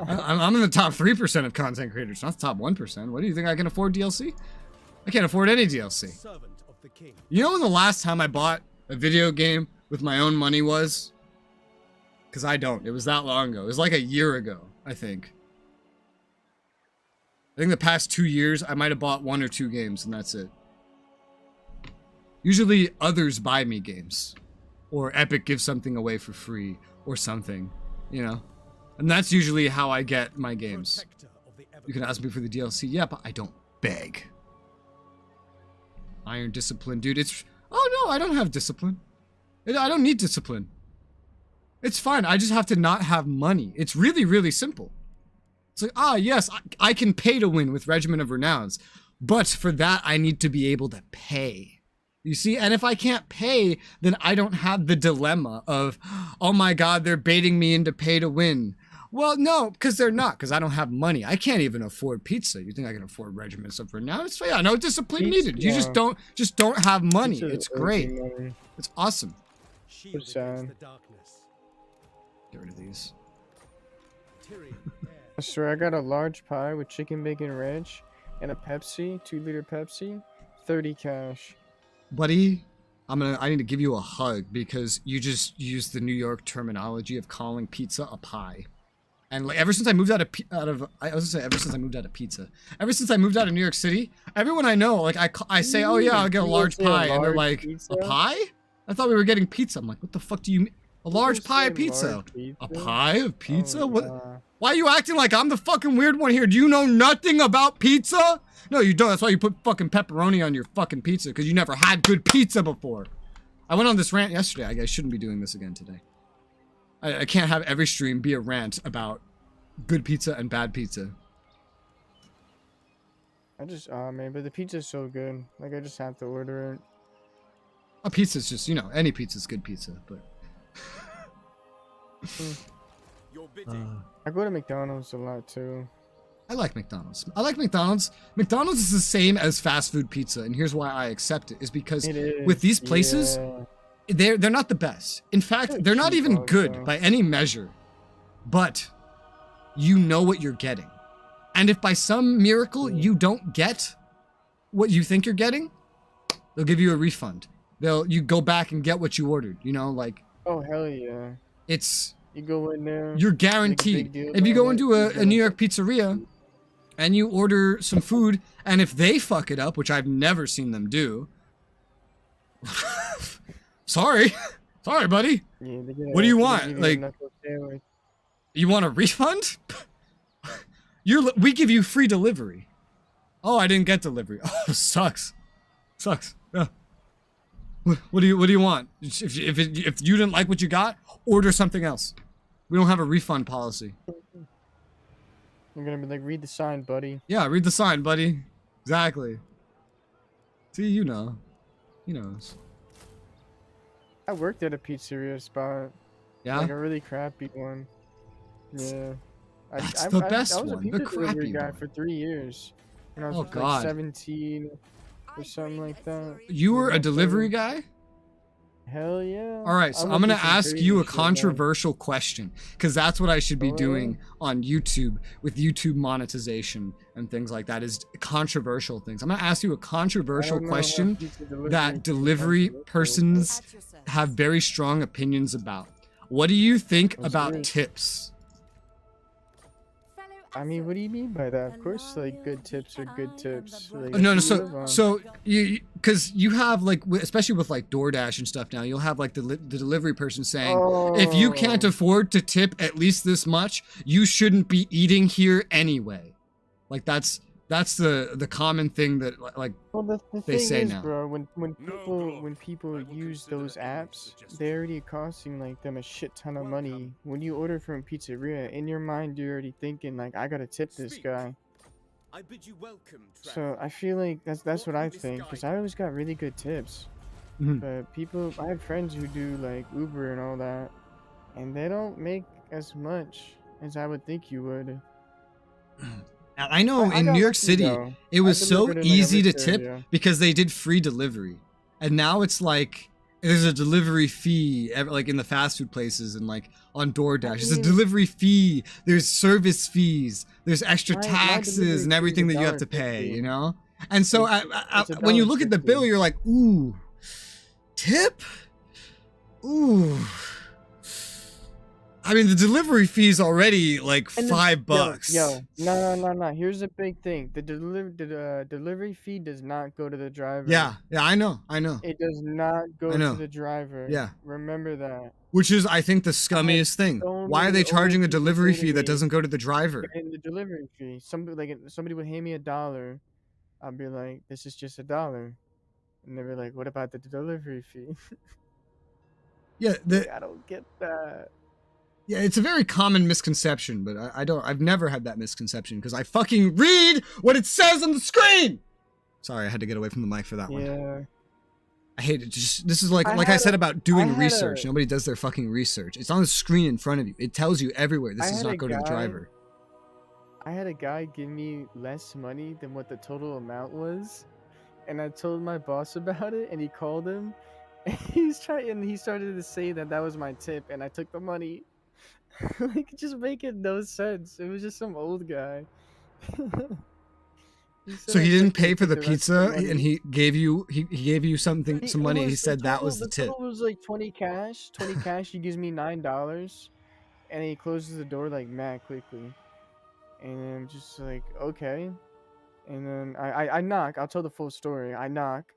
I'm in the top 3% of content creators, not the top 1%. What do you think I can afford DLC? I can't afford any DLC. You know when the last time I bought a video game with my own money was? because I don't. It was that long ago. It was like a year ago, I think. I think the past 2 years, I might have bought 1 or 2 games, and that's it. Usually, others buy me games. Or Epic gives something away for free, or something, you know? And that's usually how I get my games. You can ask me for the DLC. Yeah, but I don't beg. Iron Discipline. Dude, it's... Oh, no, I don't have discipline. I don't need discipline. It's fine. I just have to not have money. It's really, really simple. It's like, ah, yes, I can pay to win with Regiment of Renowns. But for that, I need to be able to pay. You see? And if I can't pay, then I don't have the dilemma of, oh my god, they're baiting me into pay to win. Well, no, because they're not, because I don't have money. I can't even afford pizza. You think I can afford Regiments of Renown? It's, yeah, no discipline needed. You just don't have money. It's great. It's awesome. Get rid of these. I swear I got a large pie with chicken bacon ranch and a Pepsi, 2-liter Pepsi, 30 cash. Buddy, I need to give you a hug because you just used the New York terminology of calling pizza a pie. And like ever since I moved out of New York City, everyone I know, like I say, oh yeah, I'll get a large pie, and they're like, a pie? I thought we were getting pizza. I'm like, what the fuck do you mean? A large pie of pizza? A pie of pizza? Oh, what? Why are you acting like I'm the fucking weird one here? Do you know nothing about pizza? No, you don't. That's why you put fucking pepperoni on your fucking pizza, because you never had good pizza before. I went on this rant yesterday. I guess I shouldn't be doing this again today. I can't have every stream be a rant about good pizza and bad pizza. Man, but the pizza's so good. Like, I just have to order it. A pizza's just, you know, any pizza's good pizza, but... I go to McDonald's a lot, too. I like McDonald's. McDonald's is the same as fast food pizza, and here's why I accept it, is because with these places... Yeah. They're not the best. In fact, they're not even good by any measure. But you know what you're getting. And if by some miracle you don't get what you think you're getting, they'll give you a refund. You go back and get what you ordered, you know, like. Oh hell yeah. You go in there. You're guaranteed. If you go into a New York pizzeria and you order some food, and if they fuck it up, which I've never seen them do, Sorry, buddy. Yeah, what do you want? Like, you want a refund? We give you free delivery. Oh, I didn't get delivery. Oh, sucks. Yeah. What do you want? If you didn't like what you got, order something else. We don't have a refund policy. You're gonna be like, read the sign, buddy. Yeah, read the sign, buddy. Exactly. See, you know. He knows. I worked at a pizzeria spot. Yeah? Like a really crappy one. Yeah. That's the best one. I was a pizza delivery guy for 3 years. When I was like 17 or something like that. You were a delivery guy? Hell yeah. Alright, so I'm gonna ask you a controversial question, because that's what I should be doing on YouTube with YouTube monetization and things like that, is controversial things. I'm gonna ask you a controversial question that delivery persons have very strong opinions about. What do you think about tips? I mean, what do you mean by that? Of course, like, good tips are good tips. Like, no, so because you have, like, especially with like DoorDash and stuff now, you'll have like the delivery person saying, if you can't afford to tip at least this much, you shouldn't be eating here anyway. Like, that's the common thing that like they say now. Bro, when people use those apps, they're already costing like them a shit ton of money. When you order from a pizzeria, in your mind you're already thinking like, I gotta tip this guy. I bid you welcome, so I feel like that's what I think, because I always got really good tips. But I have friends who do like Uber and all that, and they don't make as much as I would think you would. Now, I know in New York City, it was so easy to tip because they did free delivery. And now it's like, there's a delivery fee, like in the fast food places and like on DoorDash. There's a delivery fee, there's service fees, there's extra taxes and everything that you have to pay, you know? And so when you look at the bill, you're like, ooh, tip? Ooh. I mean, the delivery fee is already like And $5. Yo, no. Here's the big thing: the delivery fee does not go to the driver. Yeah, I know. It does not go I know. to the driver. Yeah. Remember that. Which is, I think, the scummiest thing. so Why are many they charging a old people delivery say to fee that me- doesn't go to the driver? And the delivery fee, somebody would hand me $1. I'd be like, "This is just $1," and they'd be like, "What about the delivery fee?" Yeah, I don't get that. yeah, it's a very common misconception, but I've never had that misconception because I fucking read what it says on the screen. Sorry, I had to get away from the mic for that one. Yeah. I hate it. This is like I said about doing research. Nobody does their fucking research. It's on the screen in front of you. It tells you everywhere. This does not go to the driver. I had a guy give me less money than what the total amount was, and I told my boss about it, and he called him, and he started to say that was my tip, and I took the money. Like, it just making no sense. It was just some old guy. So he didn't pay for the pizza, and he gave you some money. He said that was the tip. It was like 20 cash. He gives me $9, and he closes the door like mad quickly. And I'm just like, okay. And then I knock. I'll tell the full story. I knock.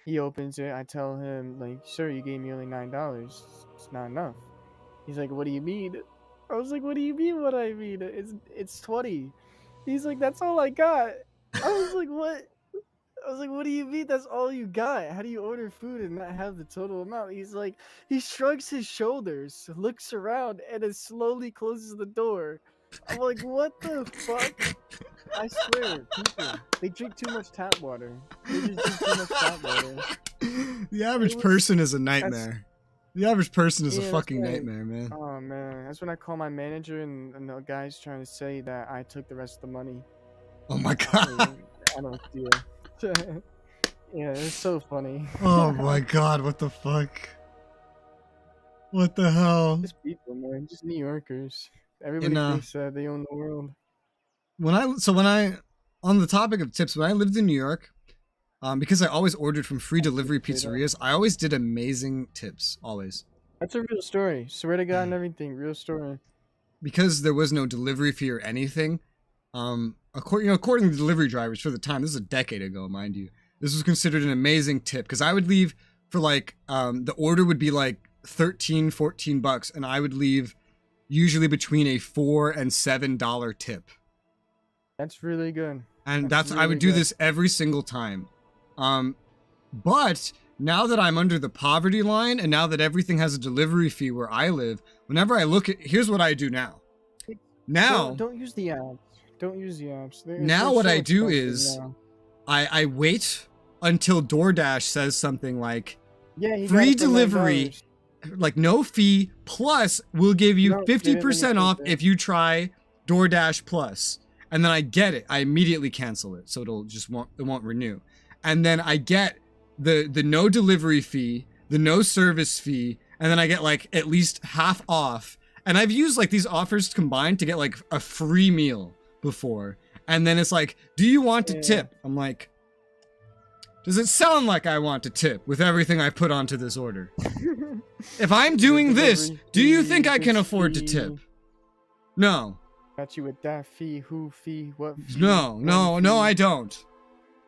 He opens it. I tell him, like, "Sir, you gave me only $9. It's not enough." He's like, "What do you mean?" I was like, "What do you mean? What I mean? It's 20." He's like, "That's all I got." I was like, "What?" I was like, "What do you mean that's all you got? How do you order food and not have the total amount?" He's like, he shrugs his shoulders, looks around, and then slowly closes the door. I'm like, what the fuck? I swear, people, they drink too much tap water. They just drink too much tap water. The average person is a nightmare. The average person is a fucking right. nightmare, man. Oh man, that's when I call my manager and the guy's trying to say that I took the rest of the money. Oh my god. I don't see it. Yeah, it's so funny. Oh my god, what the fuck? What the hell? Just people, man. Just New Yorkers. Everybody thinks that they own the world. On the topic of tips, when I lived in New York, because I always ordered from free delivery pizzerias, I always did amazing tips, always. That's a real story. Swear to God and everything, real story. Because there was no delivery fee or anything, according to delivery drivers for the time, this is a decade ago, mind you, this was considered an amazing tip because I would leave for like, the order would be like $13-14, and I would leave usually between a $4 and $7 tip. That's really good. And I would do this every single time. But now that I'm under the poverty line and now that everything has a delivery fee where I live, whenever I look at, here's what I do now. Now, don't use the apps. Don't use the apps. Now what I do is I wait until DoorDash says something like, free delivery, like no fee, plus we'll give you 50% off if you try DoorDash Plus. And then I get it. I immediately cancel it, so it won't renew. And then I get the no delivery fee, the no service fee, and then I get like at least half off. And I've used like these offers combined to get like a free meal before. And then it's like, do you want to tip? I'm like, does it sound like I want to tip with everything I put onto this order? If I'm doing this, do you think I can afford to tip? No. Got you with that fee, who fee, what fee? No, I don't.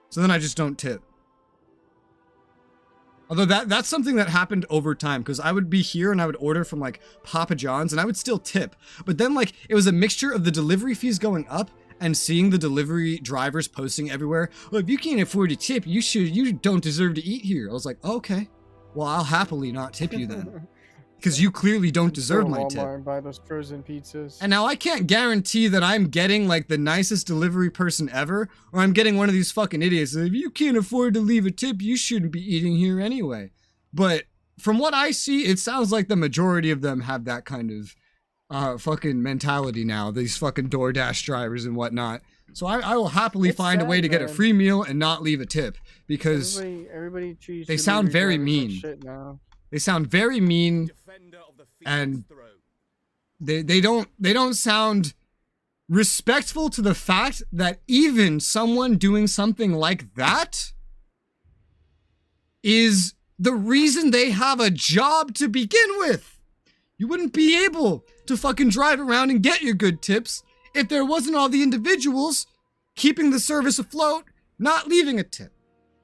So then I just don't tip. Although that's something that happened over time, because I would be here and I would order from like Papa John's and I would still tip. But then like it was a mixture of the delivery fees going up and seeing the delivery drivers posting everywhere, well, if you can't afford to tip, you don't deserve to eat here. I was like, okay, well, I'll happily not tip you then. Because you clearly don't deserve my tip. And buy those frozen pizzas. And now I can't guarantee that I'm getting like the nicest delivery person ever, or I'm getting one of these fucking idiots that if you can't afford to leave a tip, you shouldn't be eating here anyway. But from what I see, it sounds like the majority of them have that kind of fucking mentality now, these fucking DoorDash drivers and whatnot. So I will happily find a way to get a free meal and not leave a tip, because everybody treats they sound very mean. Shit now. They sound very mean, and they don't sound respectful to the fact that even someone doing something like that is the reason they have a job to begin with. You wouldn't be able to fucking drive around and get your good tips if there wasn't all the individuals keeping the service afloat, not leaving a tip.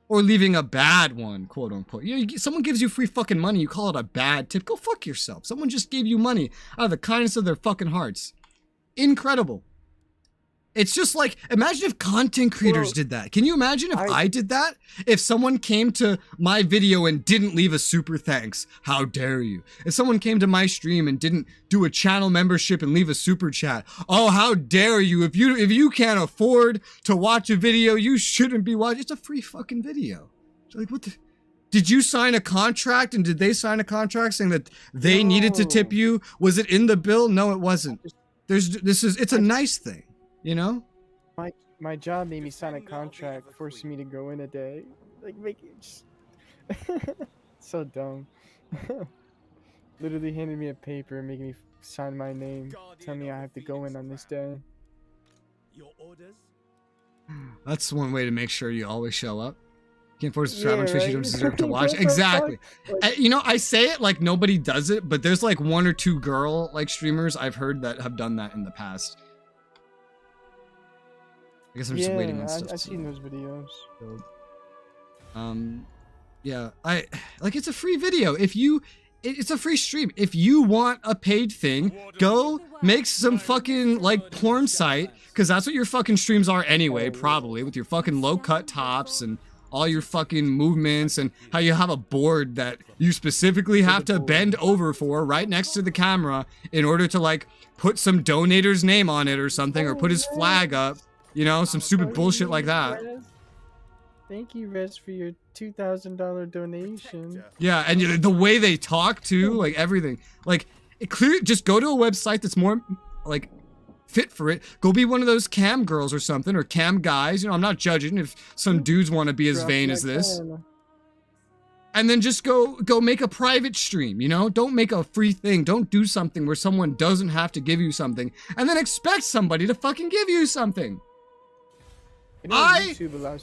Or leaving a bad one, quote unquote. Someone gives you free fucking money, you call it a bad tip. Go fuck yourself. Someone just gave you money out of the kindness of their fucking hearts. Incredible. It's just like, imagine if content creators did that. Can you imagine if I did that? If someone came to my video and didn't leave a super thanks, how dare you? If someone came to my stream and didn't do a channel membership and leave a super chat, oh, how dare you? If you can't afford to watch a video, you shouldn't be watching. It's a free fucking video. Like, what the? Did you sign a contract, and did they sign a contract saying that they needed to tip you? Was it in the bill? No, it wasn't. It's a nice thing. You know, my job made me sign a contract forcing me to go in a day. Like, make it just so dumb. Literally handed me a paper, making me sign my name, telling me I have to go in on this day. Your orders? That's one way to make sure you always show up. Can't force a traveling fish you don't deserve to watch. What the Exactly. fuck? Like, You know, I say it like nobody does it, but there's like 1 or 2 girl like streamers I've heard that have done that in the past. I guess I'm just waiting on stuff. I've seen those videos. Yeah, it's a free video. It's a free stream. If you want a paid thing, go make some fucking like porn site, because that's what your fucking streams are anyway, probably, with your fucking low cut tops and all your fucking movements, and how you have a board that you specifically have to bend over for right next to the camera in order to like put some donator's name on it or something, or put his flag up. You know, some stupid bullshit like that. Thank you, Res, for your $2,000 donation. Yeah, and the way they talk too, like everything. Like, just go to a website that's more, like, fit for it. Go be one of those cam girls or something, or cam guys. You know, I'm not judging if some dudes want to be as vain as this. And then just go make a private stream, you know? Don't make a free thing. Don't do something where someone doesn't have to give you something, and then expect somebody to fucking give you something. I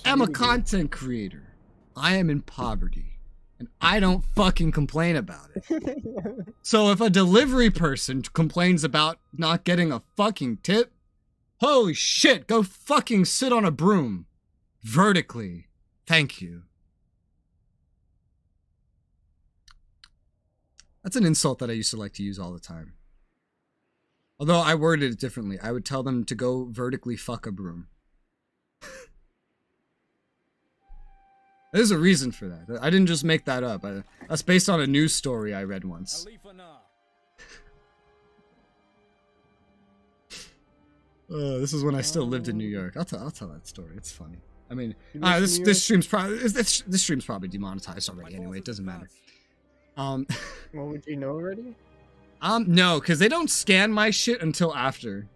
am a content creator. I am in poverty, and I don't fucking complain about it. So if a delivery person complains about not getting a fucking tip, holy shit, go fucking sit on a broom. Vertically. Thank you. That's an insult that I used to like to use all the time. Although I worded it differently. I would tell them to go vertically fuck a broom. There's a reason for that. I didn't just make that up. That's based on a news story I read once. This is when I still lived in New York. I'll tell that story. It's funny. I mean, this stream's probably demonetized already anyway. It doesn't matter. Well, would you know already? No, because they don't scan my shit until after.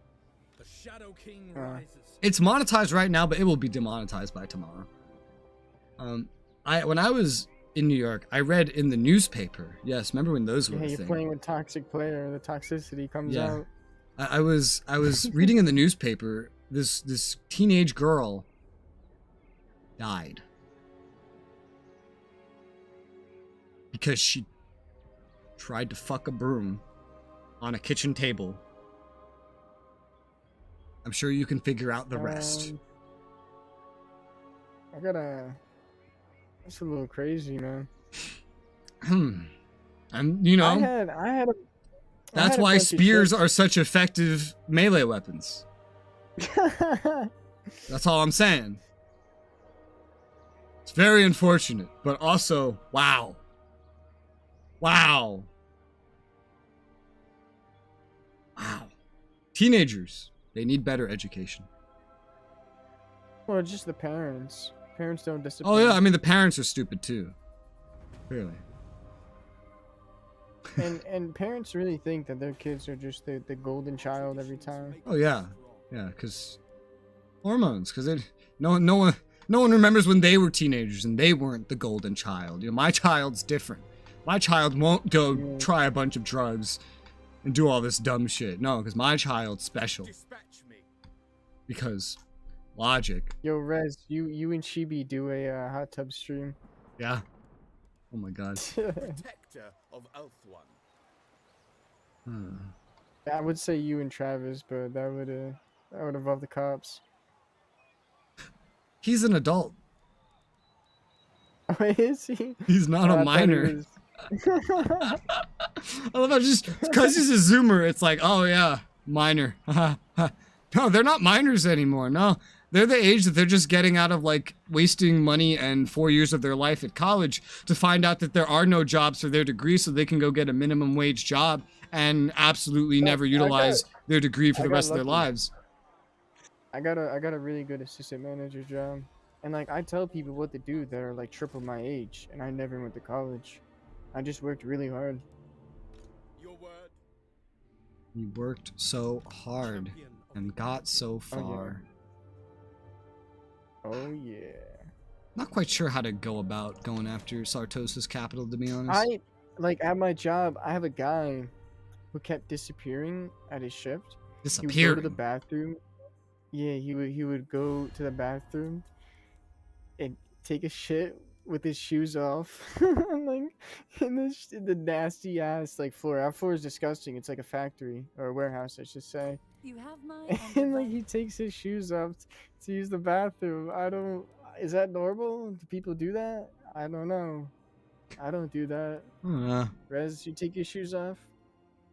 The Shadow King rises. It's monetized right now, but it will be demonetized by tomorrow. When I was in New York, I read in the newspaper. Yes, remember when those were a thing? You're playing with toxic player. The toxicity comes out. I was reading in the newspaper. This teenage girl died because she tried to fuck a broom on a kitchen table. I'm sure you can figure out the rest. That's a little crazy, man. And you know, that's why spears are such effective melee weapons. That's all I'm saying. It's very unfortunate, but also, wow. Teenagers, they need better education. Well, just the parents. Parents don't discipline. Oh yeah, I mean the parents are stupid too. Really. And parents really think that their kids are just the golden child every time. Oh yeah, because hormones. Because no one remembers when they were teenagers and they weren't the golden child. You know, my child's different. My child won't go try a bunch of drugs and do all this dumb shit. No, because my child's special. Because logic. Yo, Rez, you and Chibi do a hot tub stream. Yeah. Oh my god. Protector of Elf One. I would say you and Travis, but that would involve the cops. He's an adult. Oh, is he? He's not a minor. I love how just because he's a Zoomer, it's like, oh yeah, minor. No, they're not minors anymore. No, they're the age that they're just getting out of like wasting money and 4 years of their life at college to find out that there are no jobs for their degree, so they can go get a minimum wage job and absolutely never utilize their degree for the rest of their lives. I got a really good assistant manager job, and like I tell people what to do that are like triple my age, and I never went to college. I just worked really hard. Your word. You worked so hard and got so far. Oh yeah. Not quite sure how to go about going after Sartosa's capital, to be honest. Like at my job, I have a guy who kept disappearing at his shift. Disappearing? He would go to the bathroom. Yeah, he would go to the bathroom and take a shit with his shoes off, like in the nasty ass like floor. Our floor is disgusting. It's like a factory or a warehouse, I should say. You have my And like he takes his shoes off to use the bathroom. Is that normal? Do people do that? I don't know. I don't do that. Rez, you take your shoes off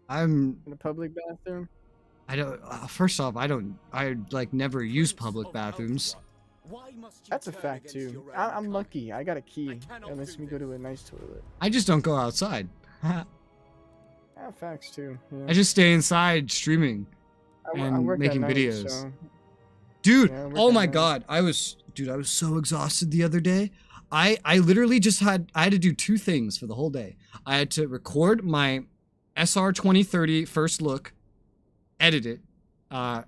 I'm in a public bathroom? I don't. First off, I like never use public bathrooms. Why must you That's a turn fact against too. your own I'm kind? lucky. I got a key. cannot That lets do me go this. to a nice toilet. I just don't go outside. Yeah, facts too. Yeah. I just stay inside streaming I and work at making night, videos. so- Dude, Yeah, I work oh at my night. god, I was so exhausted the other day. I literally just had to do two things for the whole day. I had to record my SR 2030 first look, edit it,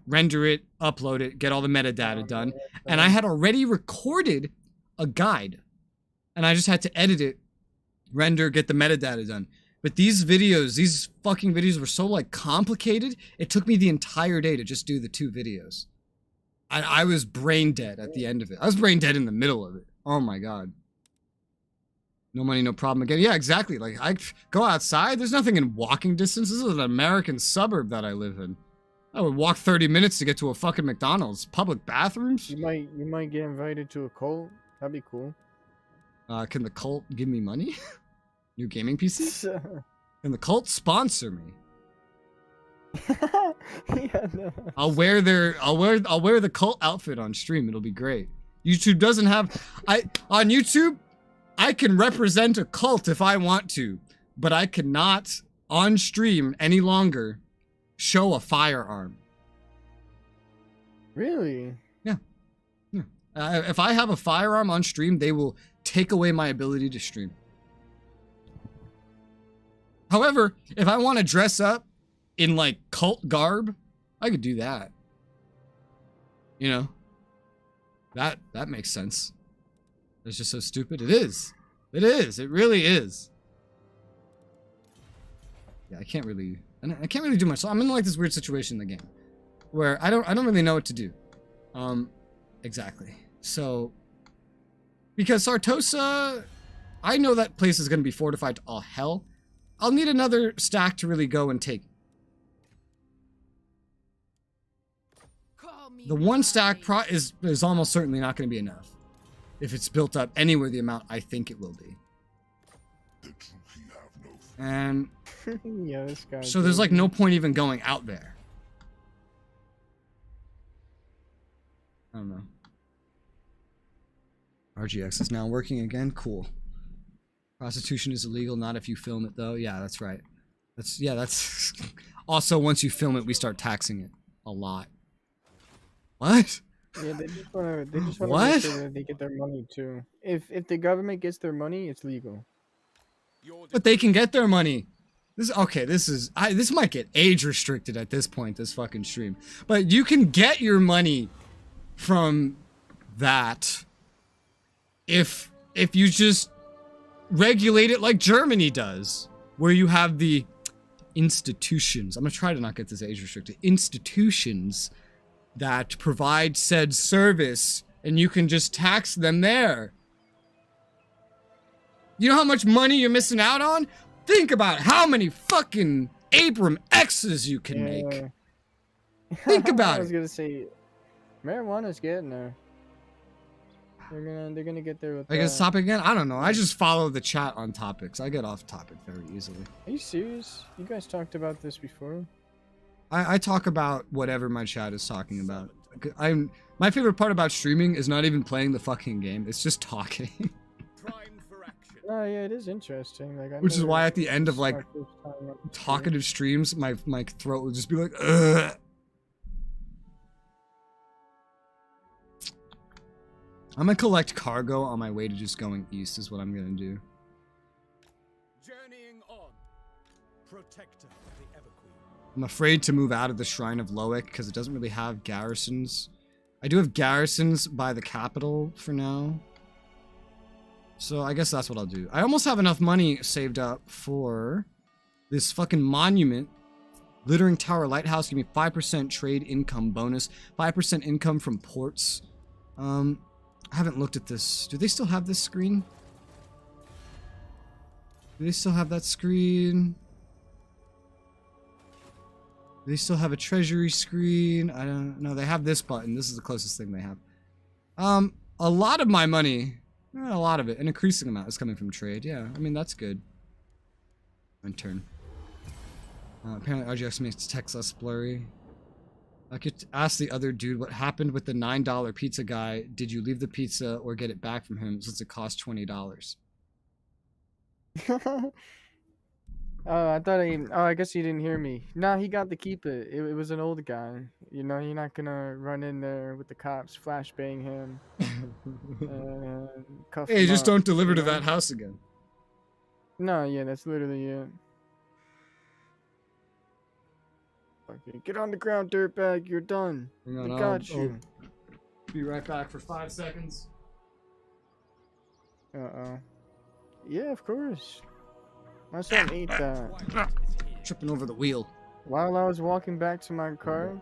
render it, upload it, get all the metadata done, and I had already recorded a guide, and I just had to edit it, render, get the metadata done. But these fucking videos were so like complicated, it took me the entire day to just do the two videos. I was brain dead at the end of it. I was brain dead in the middle of it. Oh my god. No money, no problem again. Yeah, exactly. Like, I go outside, there's nothing in walking distance. This is an American suburb that I live in. I would walk 30 minutes to get to a fucking McDonald's. Public bathrooms? You might get invited to a cult. That'd be cool. Can the cult give me money? New gaming PC? Can the cult sponsor me? Yeah, no. I'll wear the cult outfit on stream. It'll be great. YouTube doesn't have on YouTube, I can represent a cult if I want to, but I cannot on stream any longer show a firearm. Really? Yeah. If I have a firearm on stream, they will take away my ability to stream. However, if I want to dress up in like cult garb, I could do that. You know? That makes sense. It's just so stupid. It is. It is. It really is. Yeah, I can't really do much. So I'm in like this weird situation in the game where I don't really know what to do. Exactly. So because Sartosa, I know that place is going to be fortified to all hell. I'll need another stack to really go and take. The one stack is almost certainly not going to be enough if it's built up anywhere the amount I think it will be. And Yeah, this guy. so there's like no point even going out there. I don't know. RGX is now working again. Cool. Prostitution is illegal, not if you film it though. Yeah, that's right. That's also once you film it, we start taxing it a lot. What? Yeah, they just want to What? make sure that they get their money too. If the government gets their money, it's legal. But they can get their money. This might get age restricted at this point, this fucking stream. But you can get your money from that if you just regulate it like Germany does, where you have the institutions. I'm gonna try to not get this age restricted. Institutions that provide said service, and you can just tax them there. You know how much money you're missing out on? Think about how many fucking Abram X's you can make. Yeah. Think about I was it. gonna say, marijuana's getting there. They're gonna get there with I guess that. topic again? I don't know. I just follow the chat on topics. I get off topic very easily. Are you serious? You guys talked about this before? I talk about whatever my chat is talking about. My favorite part about streaming is not even playing the fucking game. It's just talking. Primed for action. Oh yeah, it is interesting. Like, Which is why at the end of like my first time on the stream. talkative streams, my throat will just be like, ugh. I'm gonna collect cargo on my way to just going east is what I'm gonna do. Journeying on. Protector of the Everqueen. I'm afraid to move out of the Shrine of Loic because it doesn't really have garrisons. I do have garrisons by the capital for now. So I guess that's what I'll do. I almost have enough money saved up for this fucking monument. Glittering Tower Lighthouse, give me 5% trade income bonus. 5% income from ports. I haven't looked at this. Do they still have this screen? Do they still have that screen? Do they still have a treasury screen? I don't know. They have this button. This is the closest thing they have. A lot of my money, not a lot of it, an increasing amount is coming from trade. Yeah, I mean, that's good. My turn. Apparently RGX makes text less blurry. I could ask the other dude what happened with the $9 pizza guy. Did you leave the pizza or get it back from him since it cost $20? Oh, I thought I guess he didn't hear me. Nah, he got to keep it. It was an old guy. You know, you're not gonna run in there with the cops, flashbang him, and cuff Hey, him just up, don't deliver you to know? that house again. No, yeah, that's literally it. Okay, get on the ground, dirtbag. You're done. Hang I on, got you. I'll be right back for 5 seconds. Uh-oh. Yeah, of course. My son ate that. Tripping over the wheel. While I was walking back to my car,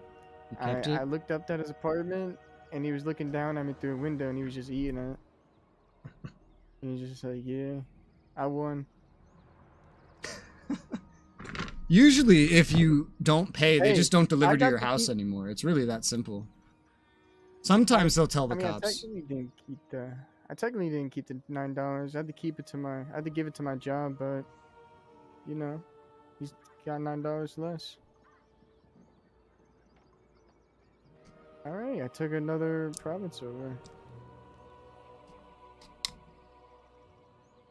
You kept it? I looked up at his apartment, and he was looking down at me through a window, and he was just eating it. And he's just like, yeah, I won. Usually, if you don't pay, they Hey, just don't deliver I to got your to house keep- anymore. It's really that simple. Sometimes they'll tell the I mean, cops. I technically didn't keep the $9. I had to keep it to I had to give it to my job, but, you know, he's got $9 less. Alright, I took another province over.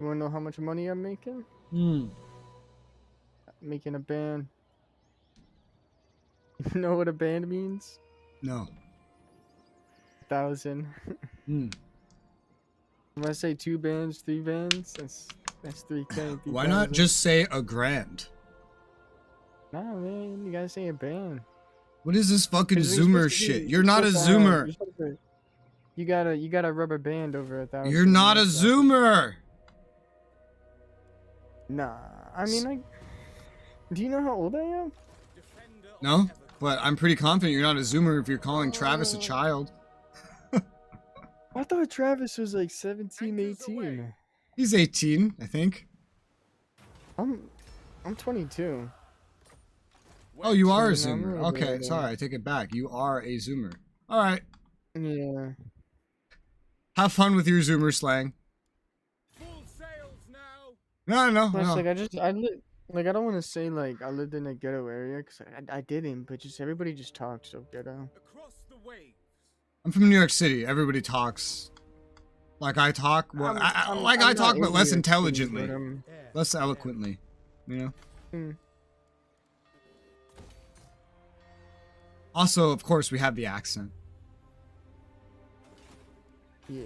You wanna know how much money I'm making? Making a band. You know what a band means? No. 1,000. If I say 2 bands, 3 bands, that's 3K. Why not 3,000. just say a grand? Nah, man, you gotta say a band. What is this fucking 'Cause you're Zoomer supposed to be- shit? You're not a supposed to have- Zoomer. you're supposed to- You got a rubber band over 1,000. You're not a that's- Zoomer. Nah, I mean, do you know how old I am? Defender of No, the Everqueen. but I'm pretty confident you're not a Zoomer if you're calling Travis a child. I thought Travis was like 17, Anchors 18. away. He's 18, I think. I'm 22. Oh, you are a So, I'm a Zoomer. little bit Okay, older. sorry, I take it back. You are a Zoomer. All right. Yeah. Have fun with your Zoomer slang. Full sails now. No. Plus, like, I don't want to say like I lived in a ghetto area because I didn't, but just everybody just talked so ghetto. Across the waves. I'm from New York City. Everybody talks like I talk. Well, I'm I not talk, in but New less York City, intelligently, but, less eloquently. You know. Hmm. Also, of course, we have the accent. yeah.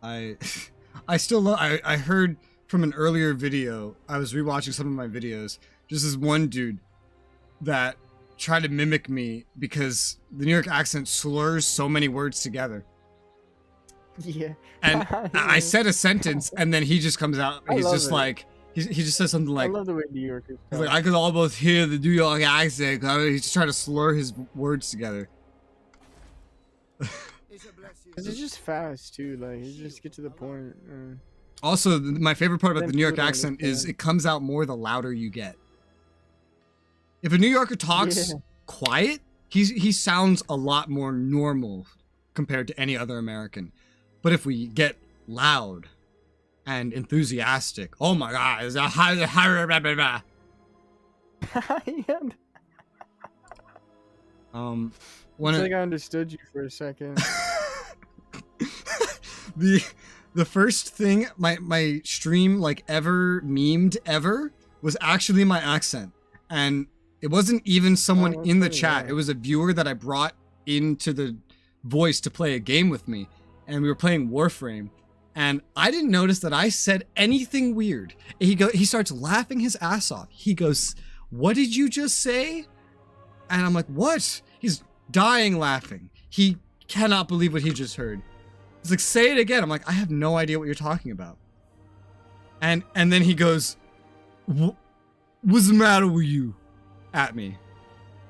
I still love. I heard from an earlier video. I was rewatching some of my videos. Just this one dude that tried to mimic me because the New York accent slurs so many words together. Yeah. And I said a sentence, and then he just comes out. I He's love just it. like he just says something like, I love the way New Yorkers he's talk. like, I could almost hear the New York accent. He's just trying to slur his words together. Is a blessing. 'Cause it's just fast too. Like you just get to the point. Also, my favorite part about the Then New York people don't accent is understand. it comes out more the louder you get. If a New Yorker talks Yeah. quiet, he sounds a lot more normal compared to any other American. But if we get loud and enthusiastic, oh my god, it's a Yeah. one It's of, like I understood you for a second. the first thing my stream like ever memed ever was actually my accent, and it wasn't even someone Oh, in the that's chat. funny, It was a viewer that I brought into the voice to play a game with me, and we were playing Warframe, and I didn't notice that I said anything weird. He starts laughing his ass off. He goes, "What did you just say?" And I'm like, "What?" He's dying laughing. He cannot believe what he just heard. He's like, "Say it again." I'm like, "I have no idea what you're talking about." And then he goes, "What's the matter with you?" at me.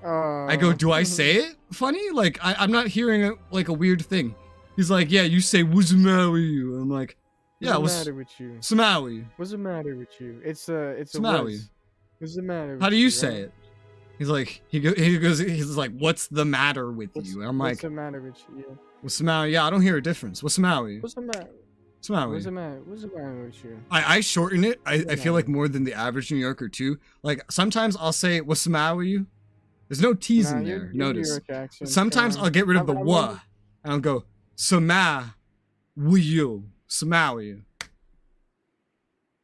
I go, "Do I say it funny? Like, I'm not hearing a weird thing." He's like, "Yeah, you say, what's the matter with you?" I'm like, "Yeah, What's what's the matter with you? the matter with you? What's the matter with you? It's a the matter with you? was. What's the matter with How do you you, say right? it?" He's like, he's like, "What's the matter with you?" I'm What's like, the matter with you? Yeah. "What's the matter?" Yeah, I don't hear a difference. What's the matter with you? What's the matter? What's the matter with What's the you? matter? What's the matter with you? I shorten it. I feel matter? like more than the average New Yorker too. Like sometimes I'll say, "What's the matter with you?" There's no T's Nah, in your there. New Notice. York accent, Sometimes come on. I'll get rid of the I "wha" wonder- and I'll go, "Sama with you, sama with you."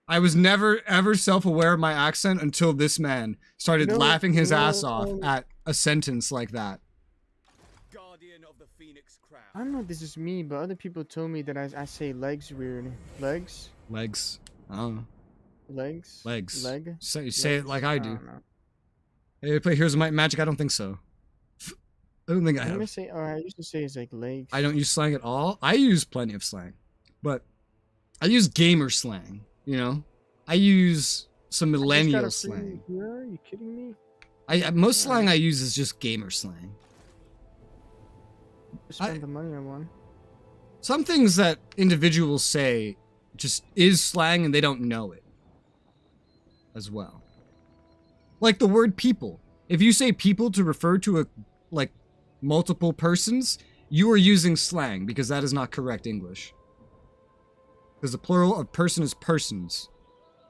I was never ever self-aware of my accent until this man started No, laughing his no, ass off at a sentence like that. Guardian of the Phoenix Crown. I don't know if this is me, but other people told me that I say legs weird. Legs? Legs. I don't know. Legs? Legs. Leg? Say it like I do. don't know. Hey, play Heroes of Might and Magic. I don't think so. I don't think I I'm gonna have. say, I used to say it's like legs. I don't use slang at all. I use plenty of slang, but I use gamer slang. You know, I use some I just got millennial a free slang. hero? Are you kidding me? Most slang I use is just gamer slang. Spend the money on one. Some things that individuals say just is slang and they don't know it as well. Like the word people. If you say people to refer to multiple persons, you are using slang because that is not correct English. Because the plural of person is persons.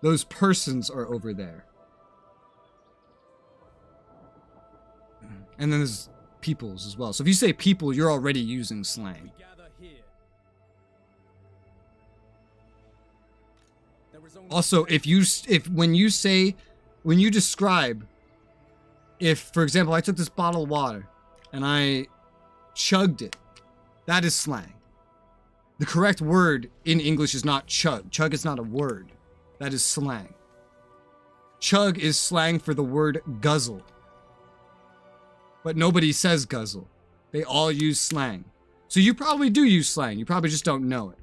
Those persons are over there. And then there's peoples as well. So if you say people, you're already using slang. We gather here. There is only Also, when you describe, if, for example, I took this bottle of water and I chugged it, that is slang. The correct word in English is not chug. Chug is not a word. That is slang. Chug is slang for the word guzzle. But nobody says guzzle. They all use slang. So you probably do use slang. You probably just don't know it.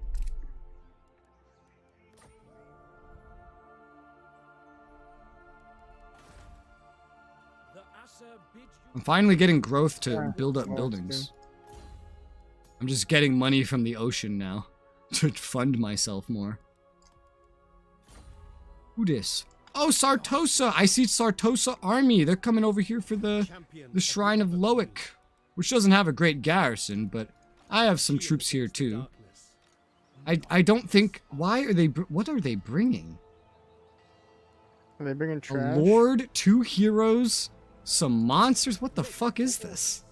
the Asa bids you. I'm finally getting growth to Yeah, build up well, buildings. I'm just getting money from the ocean now to fund myself more. Who dis? Oh, Sartosa! I see Sartosa army. They're coming over here for the Shrine of Loic, which doesn't have a great garrison, but I have some troops here too. I don't think. Why are they? What are they bringing? Are they bringing A trash? lord, 2 heroes, some monsters. What the fuck is this?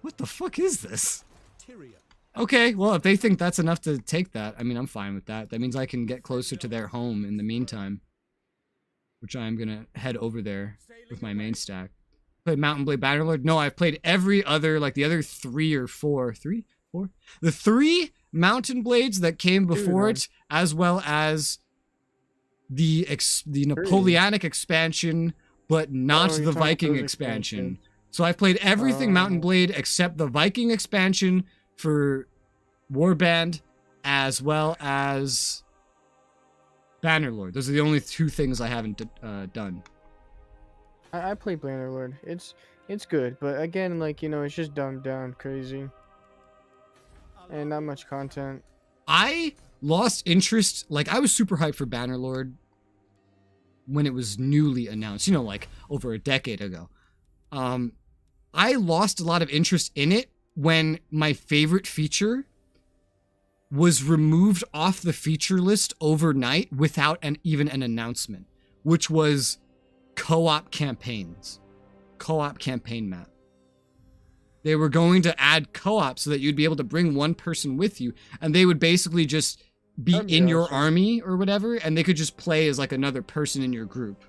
What the fuck is this? Tyria. Okay, well, if they think that's enough to take that, I mean, I'm fine with that. That means I can get closer to their home in the meantime. Which I'm gonna head over there with my main stack. Played Mountain Blade Bannerlord? No, I've played every other, like the other 3 or 4. 3? 4? The 3 Mountain Blades that came before it, as well as the Napoleonic expansion, but not Oh, you're the talking about Viking those expansion. expansions. So I've played everything Mountain Oh. Blade except the Viking expansion for Warband, as well as Bannerlord. Those are the only 2 things I haven't done. I play Bannerlord. It's good, but again, like, you know, it's just dumbed down crazy. And not much content. I lost interest. Like, I was super hyped for Bannerlord when it was newly announced, you know, like over a decade ago. I lost a lot of interest in it when my favorite feature was removed off the feature list overnight without even an announcement, which was co-op campaigns, co-op campaign map. They were going to add co-op so that you'd be able to bring one person with you, and they would basically just be in your army or whatever, and they could just play as like another person in your group.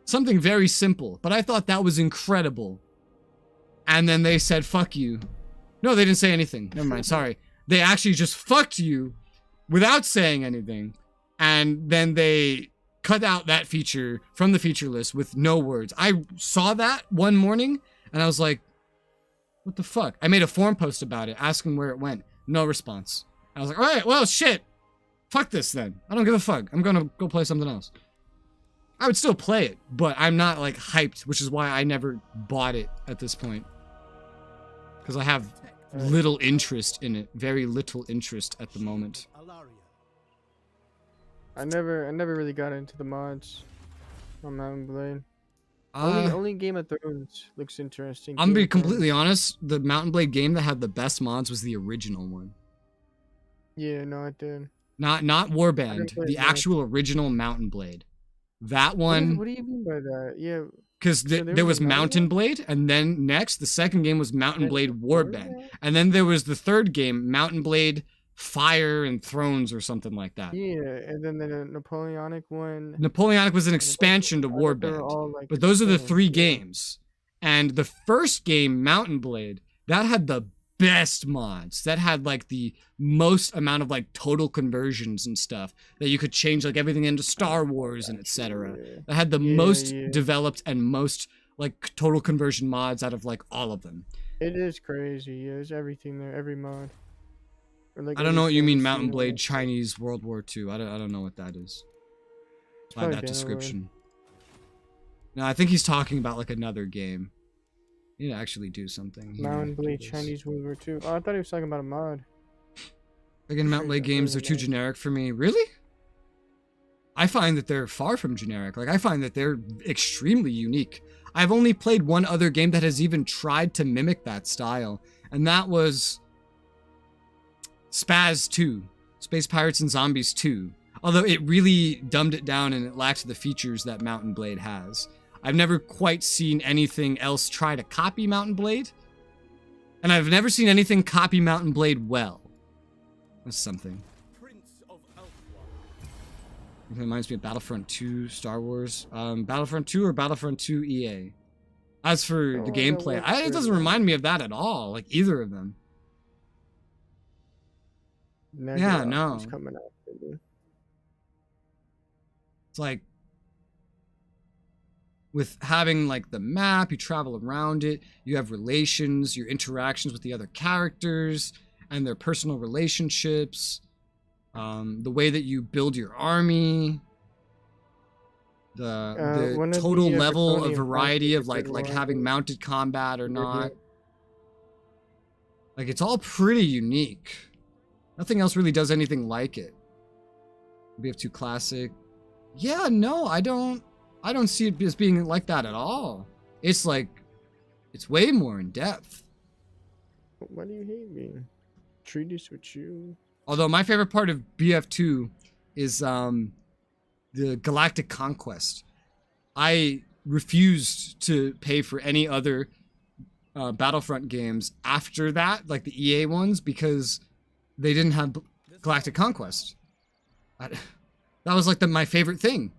Something very simple, but I thought that was incredible. And then they said, fuck you. No, they didn't say anything. Never mind, sorry. They actually just fucked you without saying anything. And then they cut out that feature from the feature list with no words. I saw that one morning, and I was like, what the fuck? I made a forum post about it, asking where it went. No response. I was like, all right, well, shit. Fuck this then. I don't give a fuck. I'm gonna go play something else. I would still play it, but I'm not like hyped, which is why I never bought it at this point. Because I have little interest in it. Very little interest at the moment. I never really got into the mods on Mountain Blade. Only Game of Thrones looks interesting. I'm gonna be completely honest. The Mountain Blade game that had the best mods was the original one. Yeah, no, it did. Not Warband. The actual original Mountain Blade. That one. What do you mean by that? Yeah. Because there was Mountain Blade, and then next, the second game was Mountain Blade Warband. And then there was the third game, Mountain Blade Fire and Thrones or something like that. Yeah, and then the Napoleonic one. Napoleonic was an expansion to Warband. Like but those are the three games. And the first game, Mountain Blade, that had the best mods. That had like the most amount of like total conversions and stuff that you could change like everything into Star Wars and etc. That had the most developed and most like total conversion mods out of like all of them. It is crazy. Yeah, there's everything there, every mod. Like I don't know what you mean, Mountain Blade Chinese World War II. I don't know what that is. By that description. No, I think he's talking about like another game. You need to actually do something. Mountain Blade Chinese World War II. Oh, I thought he was talking about a mod. Again, Mountain Blade games, they're too generic for me. Really? I find that they're far from generic. Like, I find that they're extremely unique. I've only played one other game that has even tried to mimic that style, and that was Spaz 2. Space Pirates and Zombies 2. Although it really dumbed it down and it lacked the features that Mountain Blade has. I've never quite seen anything else try to copy Mountain Blade. And I've never seen anything copy Mountain Blade well. That's something. It reminds me of Battlefront 2, Star Wars. Battlefront 2 or Battlefront 2 EA? As for the gameplay, it doesn't remind me of that at all. Like, either of them. Yeah, no. Coming out, baby. It's like, with having like the map, you travel around it, you have relations, your interactions with the other characters and their personal relationships, the way that you build your army, the total level of variety of like having mounted combat or not. Like, it's all pretty unique. Nothing else really does anything like it. BF2 Classic. Yeah, no, I don't see it as being like that at all. It's like, it's way more in depth. Why do you hate me? Treaties with you. Although my favorite part of BF2 is the Galactic Conquest. I refused to pay for any other Battlefront games after that, like the EA ones, because they didn't have Galactic Conquest. That was like my favorite thing.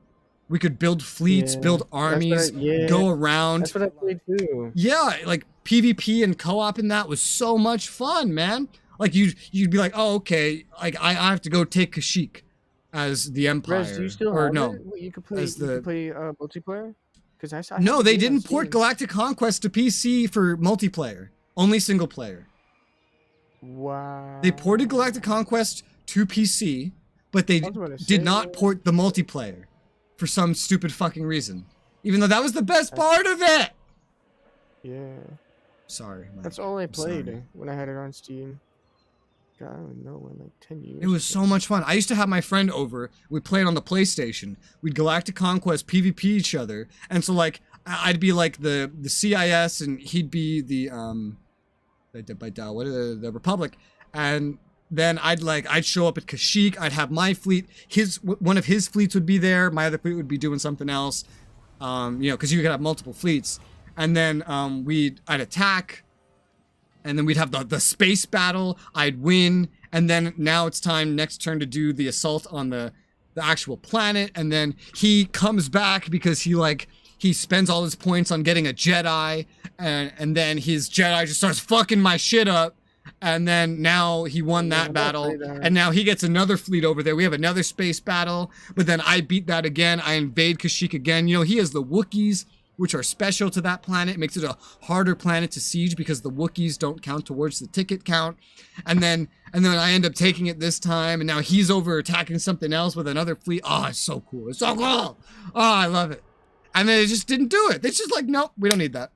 We could build fleets, build armies, go around. That's what I played too. Yeah, like PvP and co-op in that was so much fun, man. Like you'd be like, oh, okay, like I have to go take Kashyyyk as the Empire. Res, do you still have it? You could play, multiplayer? Because no, they didn't port Galactic Conquest to PC for multiplayer. Only single player. Wow. They ported Galactic Conquest to PC, but they did not port the multiplayer for some stupid fucking reason. Even though that was the best part of it! Yeah. Sorry. That's all I played when I had it on Steam. God, I don't know when, like 10 years. It was so much fun. I used to have my friend over. We'd play it on the PlayStation. We'd Galactic Conquest PvP each other. And so like I'd be like the CIS and he'd be the Republic. And then I'd show up at Kashyyyk. I'd have my fleet. One of his fleets would be there. My other fleet would be doing something else. You know, because you could have multiple fleets. And then I'd attack. And then we'd have the space battle. I'd win. And then now it's time next turn to do the assault on the actual planet. And then he comes back because he spends all his points on getting a Jedi. And then his Jedi just starts fucking my shit up. And then now he won that battle. And now he gets another fleet over there. We have another space battle. But then I beat that again. I invade Kashyyyk again. You know, he has the Wookiees, which are special to that planet. It makes it a harder planet to siege because the Wookiees don't count towards the ticket count. And then I end up taking it this time, and now he's over attacking something else with another fleet. Oh, it's so cool. It's so cool. Oh, I love it. And then they just didn't do it. It's just like, nope, we don't need that.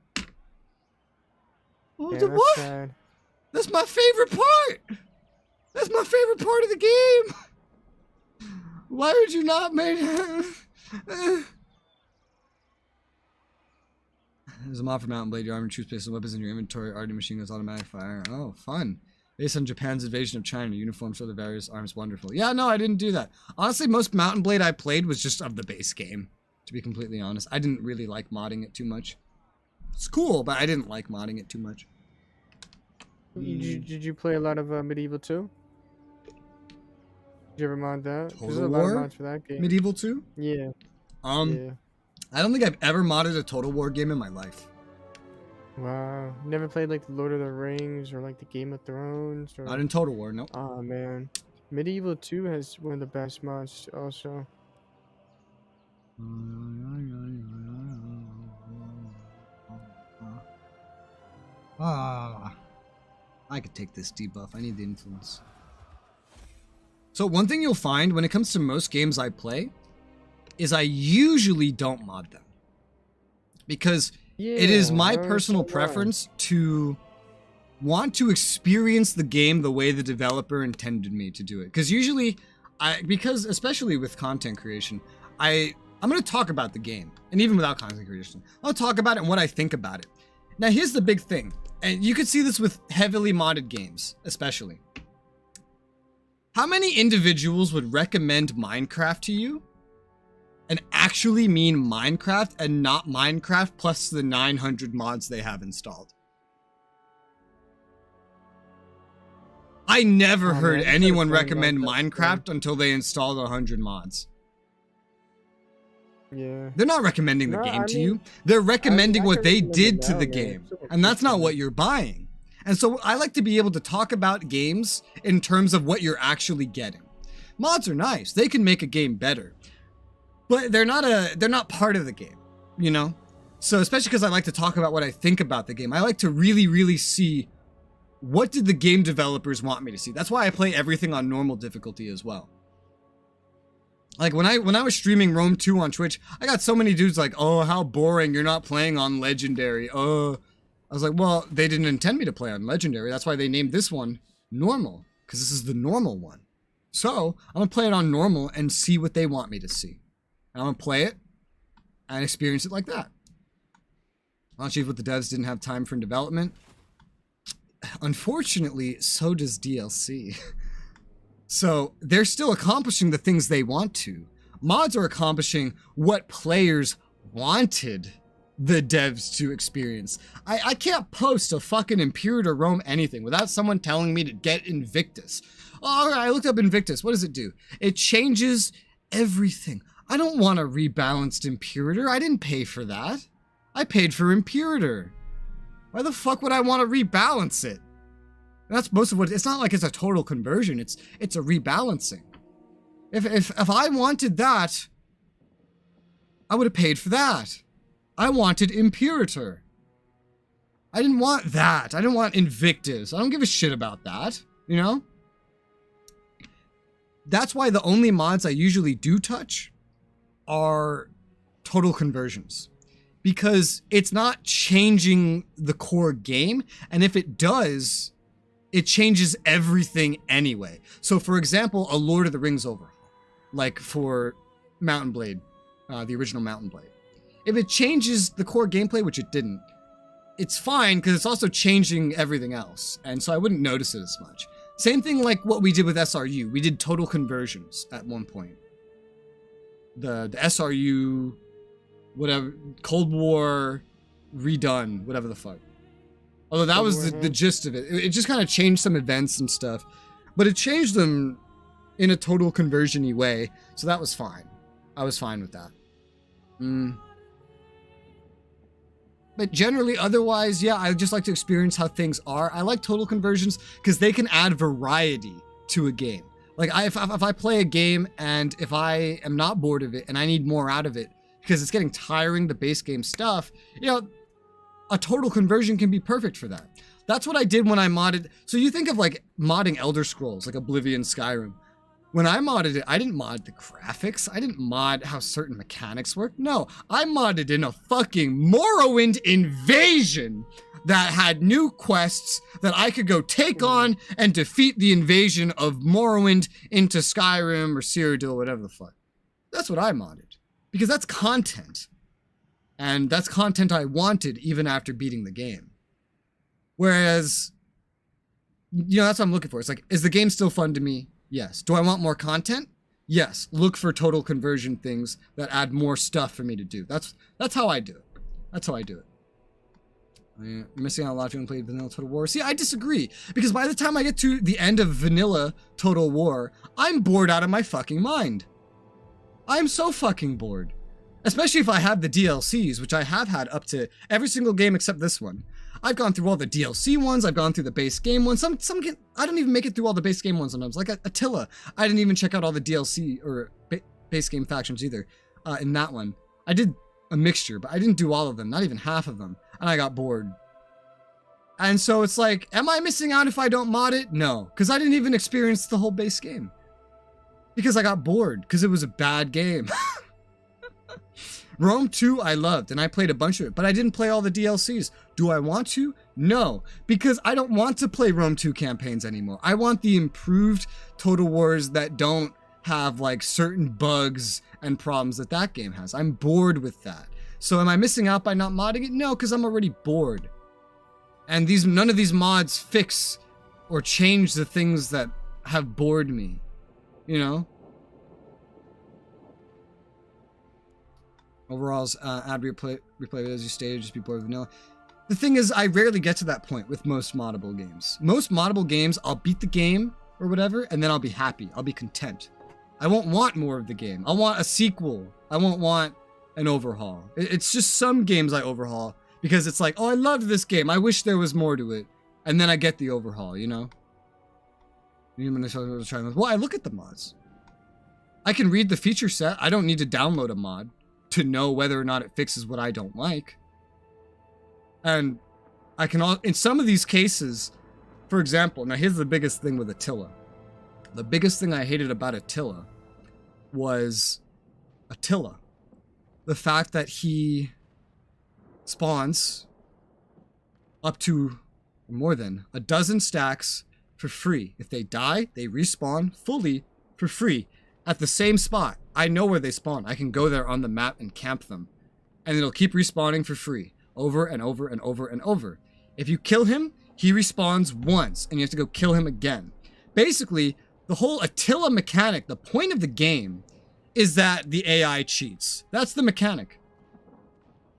Oh, Yeah, what? sad. That's my favorite part. That's my favorite part of the game. Why would you not make it? There's a mod for Mountain Blade. Your armor choose based on weapons in your inventory. Arty machine guns, automatic fire. Oh, fun. Based on Japan's invasion of China, uniforms for the various arms. Wonderful. Yeah, no, I didn't do that. Honestly, most Mountain Blade I played was just of the base game, to be completely honest. I didn't really like modding it too much. It's cool, but I didn't like modding it too much. Did you play a lot of Medieval 2? Did you ever mod that? There's Total a lot of War? mods for that game. Medieval 2? Yeah. Yeah. I don't think I've ever modded a Total War game in my life. Wow. Never played like the Lord of the Rings or like the Game of Thrones? Or... Not in Total War, nope. Oh man. Medieval 2 has one of the best mods also. I could take this debuff. I need the influence. So one thing you'll find when it comes to most games I play is I usually don't mod them. Because it is my personal preference to want to experience the game the way the developer intended me to do it. Because usually, because especially with content creation, I'm going to talk about the game. And even without content creation, I'll talk about it and what I think about it. Now here's the big thing. And you could see this with heavily modded games, especially. How many individuals would recommend Minecraft to you and actually mean Minecraft and not Minecraft plus the 900 mods they have installed? I never heard anyone recommend Minecraft until they installed 100 mods. Yeah. They're not recommending the game to you. They're recommending what they did to the game. And that's not what you're buying. And so I like to be able to talk about games in terms of what you're actually getting. Mods are nice. They can make a game better. But they're not part of the game, you know? So especially because I like to talk about what I think about the game. I like to really, really see what did the game developers want me to see. That's why I play everything on normal difficulty as well. Like when I was streaming Rome 2 on Twitch, I got so many dudes like, oh, how boring, you're not playing on Legendary. I was like, well, they didn't intend me to play on Legendary. That's why they named this one Normal, because this is the normal one. So I'm gonna play it on Normal and see what they want me to see. And I'm gonna play it and experience it like that. I'll achieve what the devs didn't have time for in development. Unfortunately, so does DLC. So they're still accomplishing the things they want to. Mods are accomplishing what players wanted the devs to experience. I can't post a fucking Imperator Rome anything without someone telling me to get Invictus. Oh, I looked up Invictus. What does it do? It changes everything. I don't want a rebalanced Imperator. I didn't pay for that. I paid for Imperator. Why the fuck would I want to rebalance it? That's most of what it's not like it's a total conversion. It's a rebalancing. If I wanted that, I would have paid for that. I wanted Imperator. I didn't want that. I didn't want Invictus. I don't give a shit about that, you know? That's why the only mods I usually do touch are total conversions. Because it's not changing the core game, and if it does, it changes everything anyway. So for example, a Lord of the Rings overhaul, like for Mountain Blade, the original Mountain Blade. If it changes the core gameplay, which it didn't, it's fine because it's also changing everything else. And so I wouldn't notice it as much. Same thing like what we did with SRU. We did total conversions at one point. The SRU, whatever, Cold War, redone, whatever the fuck. Although that was the gist of it. It just kind of changed some events and stuff. But it changed them in a total conversion-y way. So that was fine. I was fine with that. But generally, otherwise, yeah, I just like to experience how things are. I like total conversions because they can add variety to a game. Like, if I play a game and if I am not bored of it and I need more out of it because it's getting tiring, the base game stuff, you know, a total conversion can be perfect for that. That's what I did when I modded. So you think of like modding Elder Scrolls, like Oblivion, Skyrim. When I modded it, I didn't mod the graphics. I didn't mod how certain mechanics work. No, I modded in a fucking Morrowind invasion that had new quests that I could go take on and defeat the invasion of Morrowind into Skyrim or Cyrodiil, whatever the fuck. That's what I modded. Because that's content. And that's content I wanted even after beating the game. Whereas, you know, that's what I'm looking for. It's like, is the game still fun to me? Yes. Do I want more content? Yes. Look for total conversion things that add more stuff for me to do. That's how I do it. That's how I do it. You're missing out a lot if you haven't played Vanilla Total War. See, I disagree. Because by the time I get to the end of Vanilla Total War, I'm bored out of my fucking mind. I'm so fucking bored. Especially if I have the DLCs, which I have had up to every single game except this one. I've gone through all the DLC ones. I've gone through the base game ones. Some I don't even make it through all the base game ones sometimes. Like Attila, I didn't even check out all the DLC or base game factions either. In that one, I did a mixture, but I didn't do all of them. Not even half of them, and I got bored. And so it's like, am I missing out if I don't mod it? No, because I didn't even experience the whole base game because I got bored because it was a bad game. Rome 2 I loved, and I played a bunch of it, but I didn't play all the DLCs. Do I want to? No, because I don't want to play Rome 2 campaigns anymore. I want the improved Total Wars that don't have like certain bugs and problems that game has. I'm bored with that. So am I missing out by not modding it? No, because I'm already bored. And none of these mods fix or change the things that have bored me, you know? Overalls, add replay as you stage, just be bored with vanilla. The thing is, I rarely get to that point with most moddable games. Most moddable games, I'll beat the game or whatever, and then I'll be happy. I'll be content. I won't want more of the game. I want a sequel. I won't want an overhaul. It's just some games I overhaul because it's like, oh, I loved this game. I wish there was more to it. And then I get the overhaul, you know? Well, I look at the mods. I can read the feature set. I don't need to download a mod to know whether or not it fixes what I don't like. And I can in some of these cases, for example, now here's the biggest thing with Attila. The biggest thing I hated about Attila was Attila. The fact that he spawns up to more than a dozen stacks for free. If they die, they respawn fully for free at the same spot. I know where they spawn. I can go there on the map and camp them. And it'll keep respawning for free. Over and over and over and over. If you kill him, he respawns once. And you have to go kill him again. Basically, the whole Attila mechanic, the point of the game, is that the AI cheats. That's the mechanic.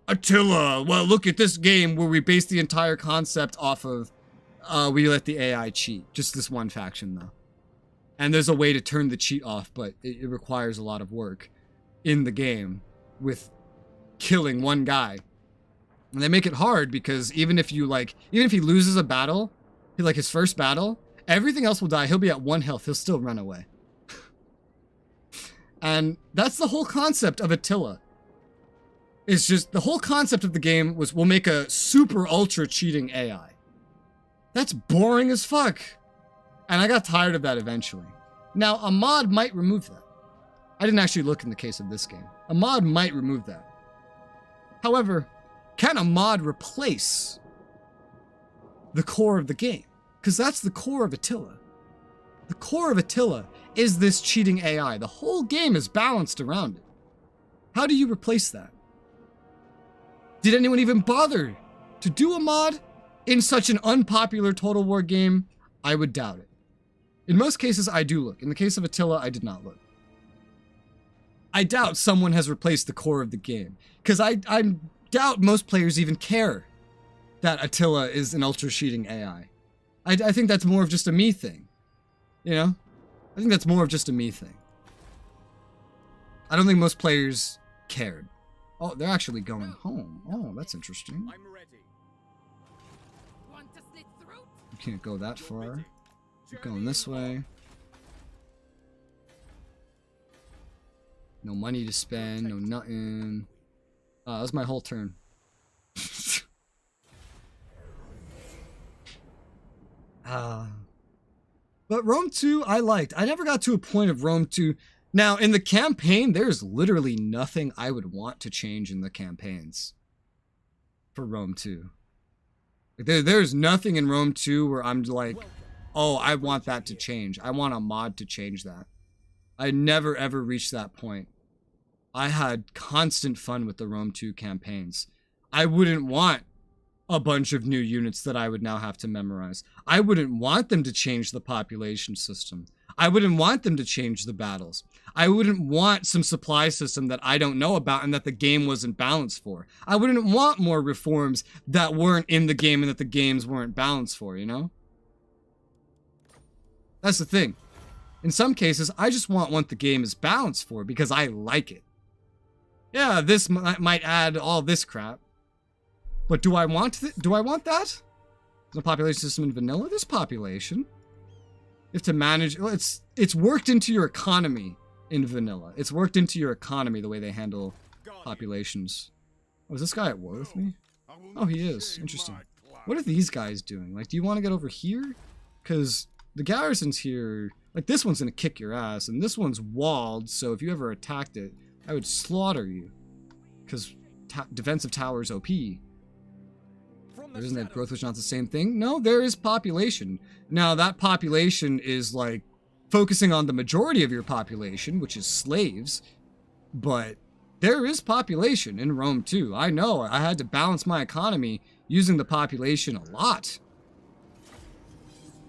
Attila, well, look at this game where we base the entire concept off of we let the AI cheat. Just this one faction, though. And there's a way to turn the cheat off, but it requires a lot of work in the game with killing one guy. And they make it hard because even if he loses a battle, like his first battle, everything else will die. He'll be at 1 health. He'll still run away. And that's the whole concept of Attila. It's just the whole concept of the game was we'll make a super ultra cheating AI. That's boring as fuck. And I got tired of that eventually. Now, a mod might remove that. I didn't actually look in the case of this game. A mod might remove that. However, can a mod replace the core of the game? Because that's the core of Attila. The core of Attila is this cheating AI. The whole game is balanced around it. How do you replace that? Did anyone even bother to do a mod in such an unpopular Total War game? I would doubt it. In most cases, I do look. In the case of Attila, I did not look. I doubt someone has replaced the core of the game. Because I doubt most players even care that Attila is an ultra cheating AI. I think that's more of just a me thing. You know? I think that's more of just a me thing. I don't think most players cared. Oh, they're actually going home. Oh, that's interesting. I'm ready. Want to slit throat? You can't go that far. Keep going this way. No money to spend, no nothing. That was my whole turn. But Rome 2, I liked. I never got to a point of Rome 2. Now, in the campaign, there's literally nothing I would want to change in the campaigns for Rome 2. Like, there's nothing in Rome 2 where I'm like, oh, I want that to change. I want a mod to change that. I never ever reached that point. I had constant fun with the Rome 2 campaigns. I wouldn't want a bunch of new units that I would now have to memorize. I wouldn't want them to change the population system. I wouldn't want them to change the battles. I wouldn't want some supply system that I don't know about and that the game wasn't balanced for. I wouldn't want more reforms that weren't in the game and that the games weren't balanced for, you know? That's the thing. In some cases, I just want what the game is balanced for because I like it. Yeah, this might add all this crap. But do I want that? There's no population system in vanilla. There's population. You have to manage. Well, it's worked into your economy in vanilla. It's worked into your economy the way they handle populations. Oh, is this guy at war with me? Oh, he is. Interesting. What are these guys doing? Like, do you want to get over here? Because the garrison's here. Like, this one's gonna kick your ass, and this one's walled. So if you ever attacked it, I would slaughter you. Because defensive tower's OP. Isn't that growth which not the same thing? No, there is population. Now, that population is, like, focusing on the majority of your population, which is slaves. But there is population in Rome, too. I know. I had to balance my economy using the population a lot.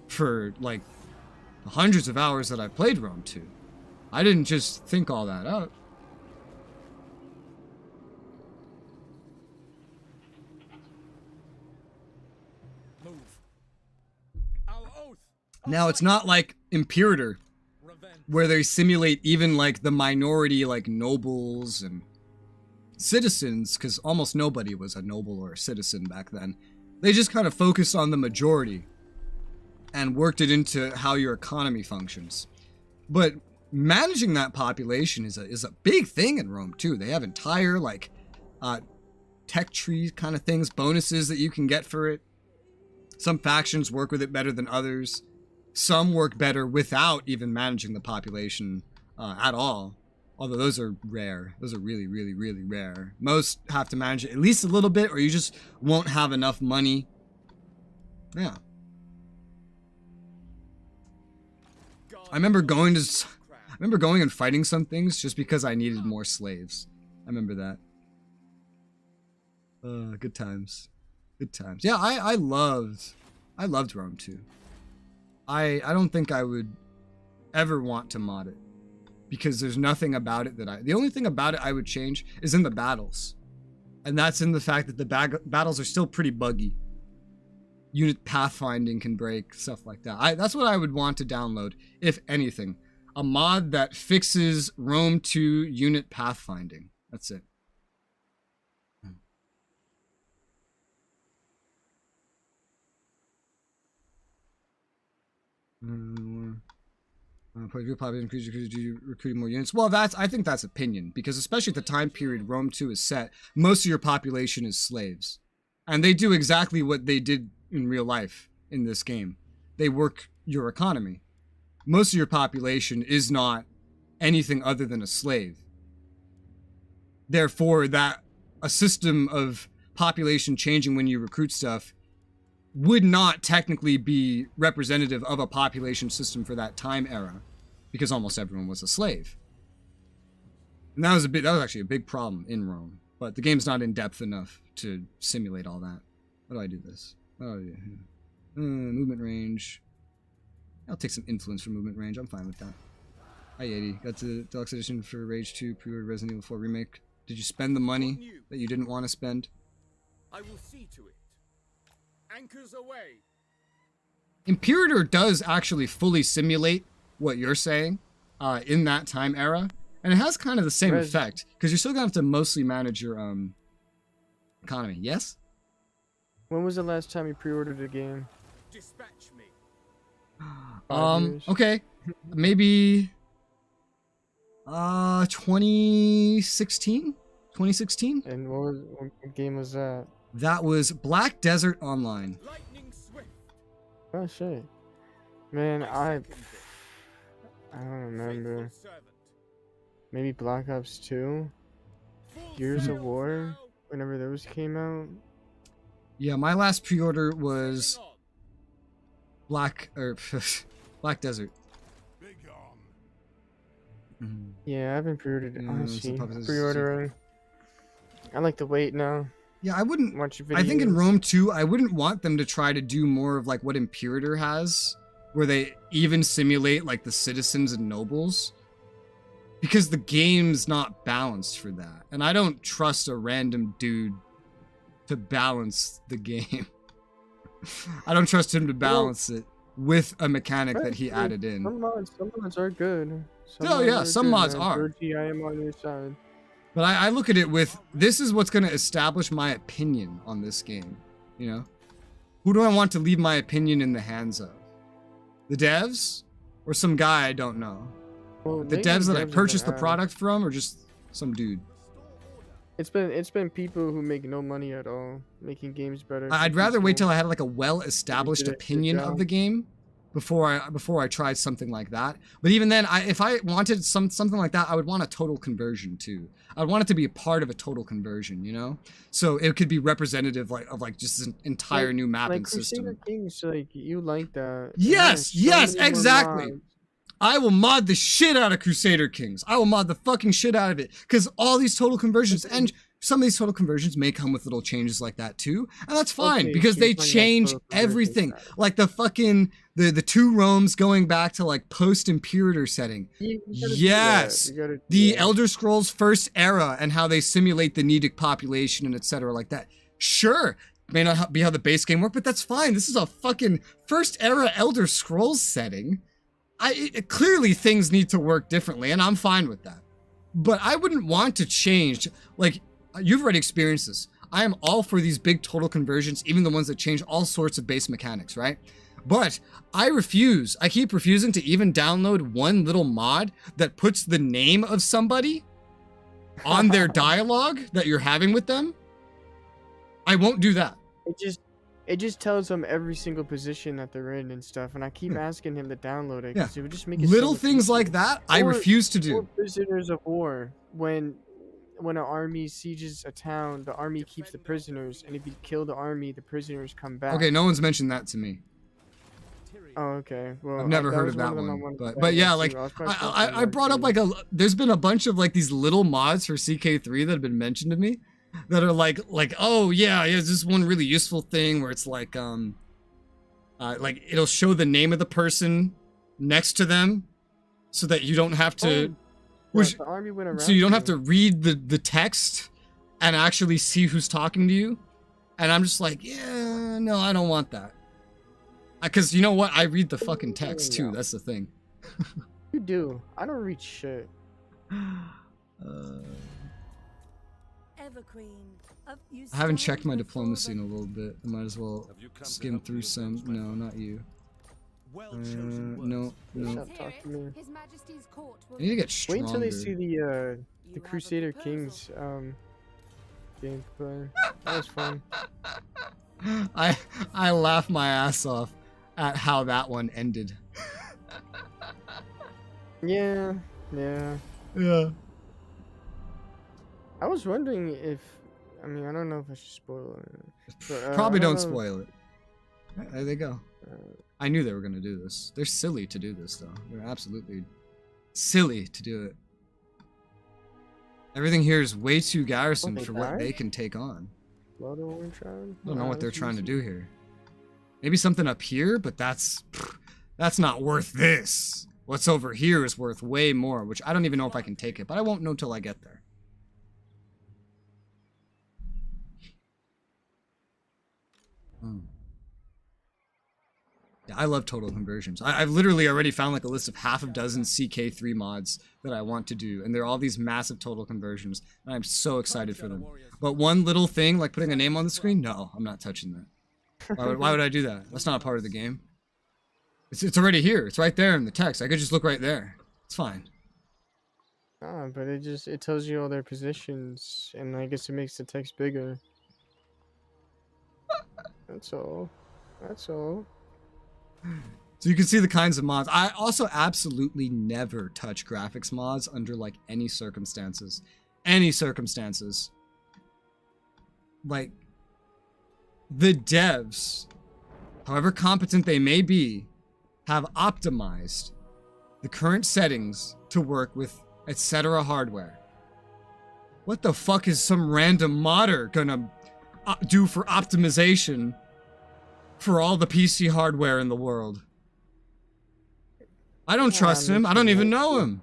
For, like, the hundreds of hours that I played Rome 2. I didn't just think all that up. Now, it's not like Imperator, where they simulate even, like, the minority, like, nobles and citizens, because almost nobody was a noble or a citizen back then. They just kind of focused on the majority and worked it into how your economy functions. But managing that population is a big thing in Rome, too. They have entire, like, tech tree kind of things, bonuses that you can get for it. Some factions work with it better than others. Some work better without even managing the population at all. Although those are rare. Those are really, really, really rare. Most have to manage it at least a little bit or you just won't have enough money. Yeah. I remember going and fighting some things just because I needed more slaves. I remember that. Good times. Good times. Yeah, I loved Rome 2. I don't think I would ever want to mod it because there's nothing about it the only thing about it I would change is in the battles. And that's in the fact that the battles are still pretty buggy. Unit pathfinding can break, stuff like that. That's what I would want to download, if anything. A mod that fixes Rome 2 unit pathfinding. That's it. Recruiting more units. Well, I think that's opinion, because especially at the time period Rome 2 is set, most of your population is slaves. And they do exactly what they did in real life in this game. They work your economy. Most of your population is not anything other than a slave. Therefore, that a system of population changing when you recruit stuff would not technically be representative of a population system for that time era, because almost everyone was a slave. And that was actually a big problem in Rome. But the game's not in depth enough to simulate all that. How do I do this? Oh yeah. Movement range. I'll take some influence from movement range. I'm fine with that. Hi, Yeti. Got the deluxe edition for Rage 2 pre-order Resident Evil 4 remake. Did you spend the money that you didn't want to spend? I will see to it. Anchors away. Imperator does actually fully simulate what you're saying in that time era. And it has kind of the same effect, because you're still going to have to mostly manage your economy. Yes? When was the last time you pre-ordered a game? Dispatch me. Okay. Maybe 2016? 2016? And what game was that? That was Black Desert Online. Lightning swift. Oh shit. Man, I don't remember. Faithful servant. Maybe Black Ops 2? Gears of War? Whenever those came out? Yeah, my last pre-order was Black Desert. Yeah, I haven't pre-ordered it. Yeah, Honestly, it's pre-ordering. I like to wait now. Yeah, I wouldn't. Watch videos. I think in Rome 2, I wouldn't want them to try to do more of like what Imperator has, where they even simulate like the citizens and nobles. Because the game's not balanced for that. And I don't trust a random dude to balance the game. I don't trust him to balance it with a mechanic that he added in. Some mods are good. Some mods are. Virgie, I am on your side. But I look at it with, this is what's going to establish my opinion on this game. You know? Who do I want to leave my opinion in the hands of? The devs? Or some guy I don't know? Well, The devs that I purchased the product from, or just some dude? It's been people who make no money at all making games better. I'd rather wait till I had like a well-established opinion of the game before I tried something like that. But even then, if I wanted something like that, I would want a total conversion too. I'd want it to be a part of a total conversion, you know? So it could be representative of just an entire new mapping system. Crusader Kings, like you like that. Yes, exactly. I will mod the shit out of Crusader Kings. I will mod the fucking shit out of it. Because all these total conversions, and some of these total conversions may come with little changes like that too. And that's fine, because they change everything. Like the fucking, the two Romes going back to like post-Imperator setting. Yes. The Elder Scrolls First Era and how they simulate the Nedic population and etc. like that. Sure. May not be how the base game worked, but that's fine. This is a fucking First Era Elder Scrolls setting. Clearly things need to work differently, and I'm fine with that. But I wouldn't want to change, like, you've already experienced this. I am all for these big total conversions, even the ones that change all sorts of base mechanics, right? But I keep refusing to even download one little mod that puts the name of somebody on their dialogue that you're having with them. I won't do that. It just tells them every single position that they're in and stuff, and I keep asking him to download it because it would just make it little so things like that. I refuse to do. Or prisoners of war. When an army sieges a town, the army keeps the prisoners, and if you kill the army, the prisoners come back. Okay, no one's mentioned that to me. Oh, okay. Well, I've never heard of that one, but yeah, like I brought up like there's been a bunch of like these little mods for CK3 that have been mentioned to me. That are like, oh yeah, there's this one really useful thing where it's like it'll show the name of the person next to them, so that you don't have to, the army went around so you don't have to read the text and actually see who's talking to you. And I'm just like, yeah, no, I don't want that, because you know what, I read the fucking text too. That's the thing. You do. I don't read shit. I haven't checked my diplomacy in a little bit. I might as well skim through some. No, not you. No. Talk to me. His Majesty's court will I need to get stronger. Wait until they see the Crusader Kings gameplay. That was fun. I laugh my ass off at how that one ended. Yeah. I was wondering if, I don't know if I should spoil it. But, Probably don't spoil it. There they go. I knew they were going to do this. They're silly to do this, though. They're absolutely silly to do it. Everything here is way too garrisoned for what they can take on. I don't know what they're trying to do here. Maybe something up here, but that's not worth this. What's over here is worth way more, which I don't even know if I can take it, but I won't know till I get there. Yeah, I love total conversions. I've literally already found like a list of half a dozen CK3 mods that I want to do, and they're all these massive total conversions, and I'm so excited for them. But one little thing, like putting a name on the screen, no, I'm not touching that. Why would I do that? That's not a part of the game. It's already here. It's right there in the text. I could just look right there. It's fine. But it tells you all their positions, and I guess it makes the text bigger. That's all. That's all. So you can see the kinds of mods. I also absolutely never touch graphics mods under like any circumstances. Any circumstances. Like, the devs, however competent they may be, have optimized the current settings to work with etc. hardware. What the fuck is some random modder gonna do for optimization for all the PC hardware in the world? I don't trust him. I don't even know him.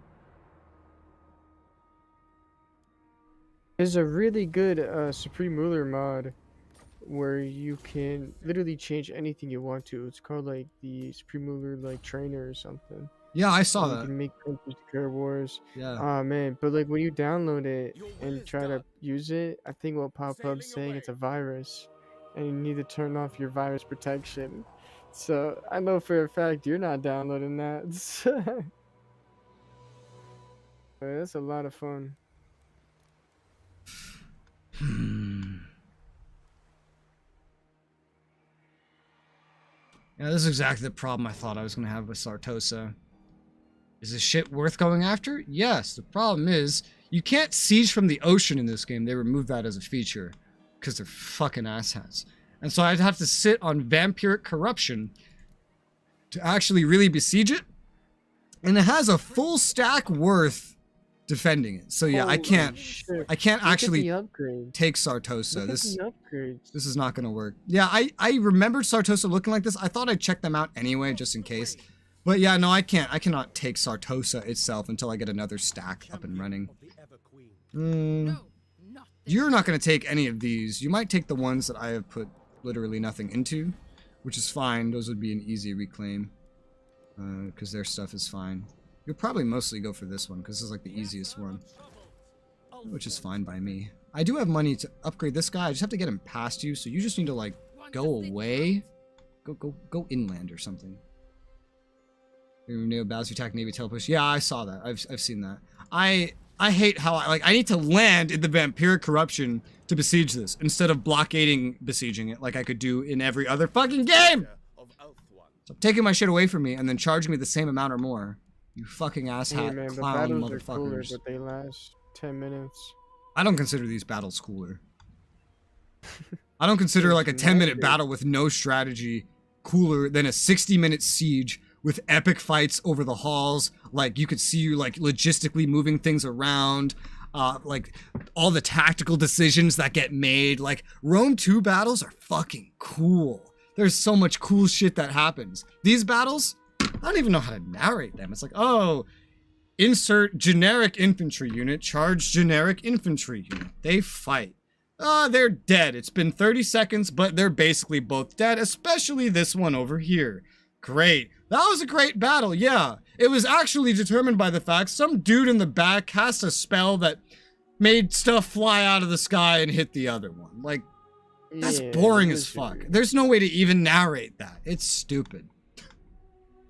There's a really good Supreme Ruler mod where you can literally change anything you want to. It's called like the Supreme Ruler like trainer or something. Yeah, I saw You that. can make Care Wars. Yeah. Oh man, but like when you download it and try to use it, I think will pop up saying it's a virus, and you need to turn off your virus protection. So I know for a fact you're not downloading that. But it's a lot of fun. Yeah, this is exactly the problem I thought I was going to have with Sartosa. Is this shit worth going after? Yes. The problem is, you can't siege from the ocean in this game. They removed that as a feature. Because they're fucking asshats. And so I'd have to sit on vampiric corruption to actually really besiege it. And it has a full stack worth defending it. So yeah, I can't actually take Sartosa. This is not going to work. Yeah, I remembered Sartosa looking like this. I thought I'd check them out anyway, just in case. But yeah, no, I cannot take Sartosa itself until I get another stack up and running. You're not going to take any of these. You might take the ones that I have put literally nothing into, which is fine. Those would be an easy reclaim, because their stuff is fine. You'll probably mostly go for this one, because this is like the easiest one, which is fine by me. I do have money to upgrade this guy. I just have to get him past you, so you just need to like go away. Go inland or something. Neo Bowser attack Navy telepush. Yeah, I saw that. I've seen that. I hate how I need to land in the vampiric corruption to besiege this instead of blockading besieging it like I could do in every other fucking game. Stop taking my shit away from me and then charging me the same amount or more. You fucking asshat man, clown the battles motherfuckers. are cooler, but they last 10 minutes. I don't consider these battles cooler. I don't consider like a 10-minute battle with no strategy cooler than a 60-minute siege with epic fights over the halls. Like, you could see you, like, logistically moving things around. Like, all the tactical decisions that get made. Like, Rome 2 battles are fucking cool. There's so much cool shit that happens. These battles, I don't even know how to narrate them. It's like, oh, insert generic infantry unit, charge generic infantry unit. They fight. They're dead. It's been 30 seconds, but they're basically both dead, especially this one over here. Great. That was a great battle, yeah. It was actually determined by the fact some dude in the back cast a spell that made stuff fly out of the sky and hit the other one. Like, that's boring as fuck. There's no way to even narrate that. It's stupid.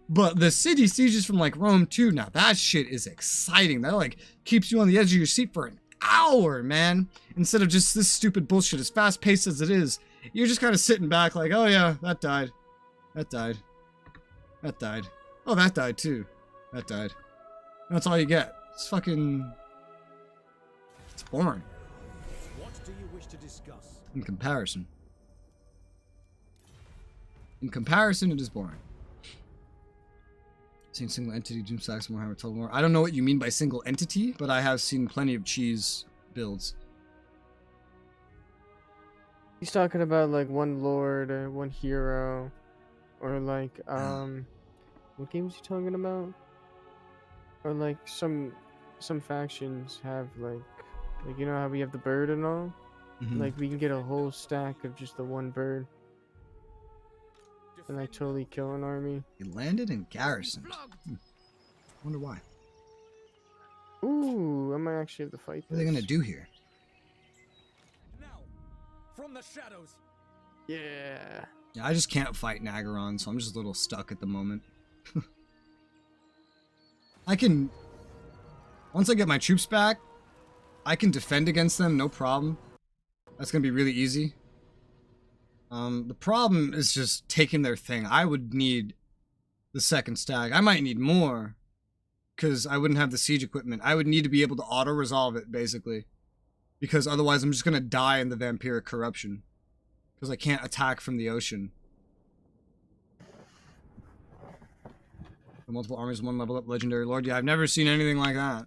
But the city sieges from, like, Rome 2, now that shit is exciting. That, like, keeps you on the edge of your seat for an hour, man. Instead of just this stupid bullshit, as fast-paced as it is, you're just kind of sitting back like, oh yeah, that died. That died. That died. Oh, that died too. That died. That's all you get. It's fucking... It's boring. What do you wish to discuss? In comparison. In comparison, it is boring. Seen single entity Doomstacks Warhammer Total War. I don't know what you mean by single entity, but I have seen plenty of cheese builds. He's talking about like one lord or one hero, or like what game is he talking about? Or like some factions have like you know how we have the bird and all? Like we can get a whole stack of just the one bird. And I totally kill an army. He landed in garrison. Wonder why. Ooh, I might actually have to fight this. What are they gonna do here? Now, from the shadows. Yeah. Yeah, I just can't fight Nagaron, so I'm just a little stuck at the moment. I can... Once I get my troops back, I can defend against them, no problem. That's gonna be really easy. The problem is just taking their thing. I would need the second stack. I might need more, because I wouldn't have the siege equipment. I would need to be able to auto-resolve it, basically. Because otherwise I'm just gonna die in the vampiric corruption. Because I can't attack from the ocean. The multiple armies, one level up legendary lord. Yeah, I've never seen anything like that.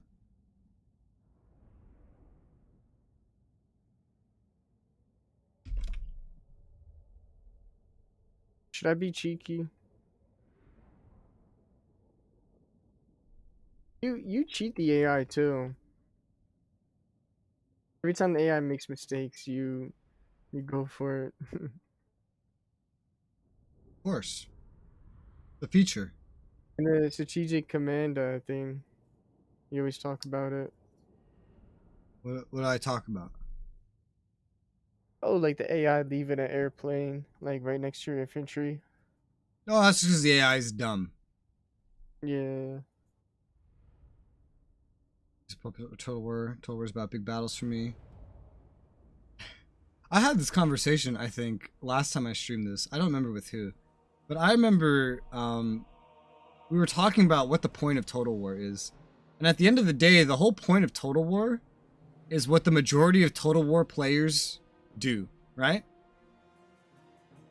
Should I be cheeky? You cheat the AI too. Every time the AI makes mistakes, you go for it. Of course. The feature. And the strategic command thing, you always talk about it. What did I talk about? Oh, like the AI leaving an airplane, like right next to your infantry. No, that's because the AI is dumb. Yeah. Total War is about big battles for me. I had this conversation, I think, last time I streamed this. I don't remember with who. But I remember we were talking about what the point of Total War is. And at the end of the day, the whole point of Total War is what the majority of Total War players do, right?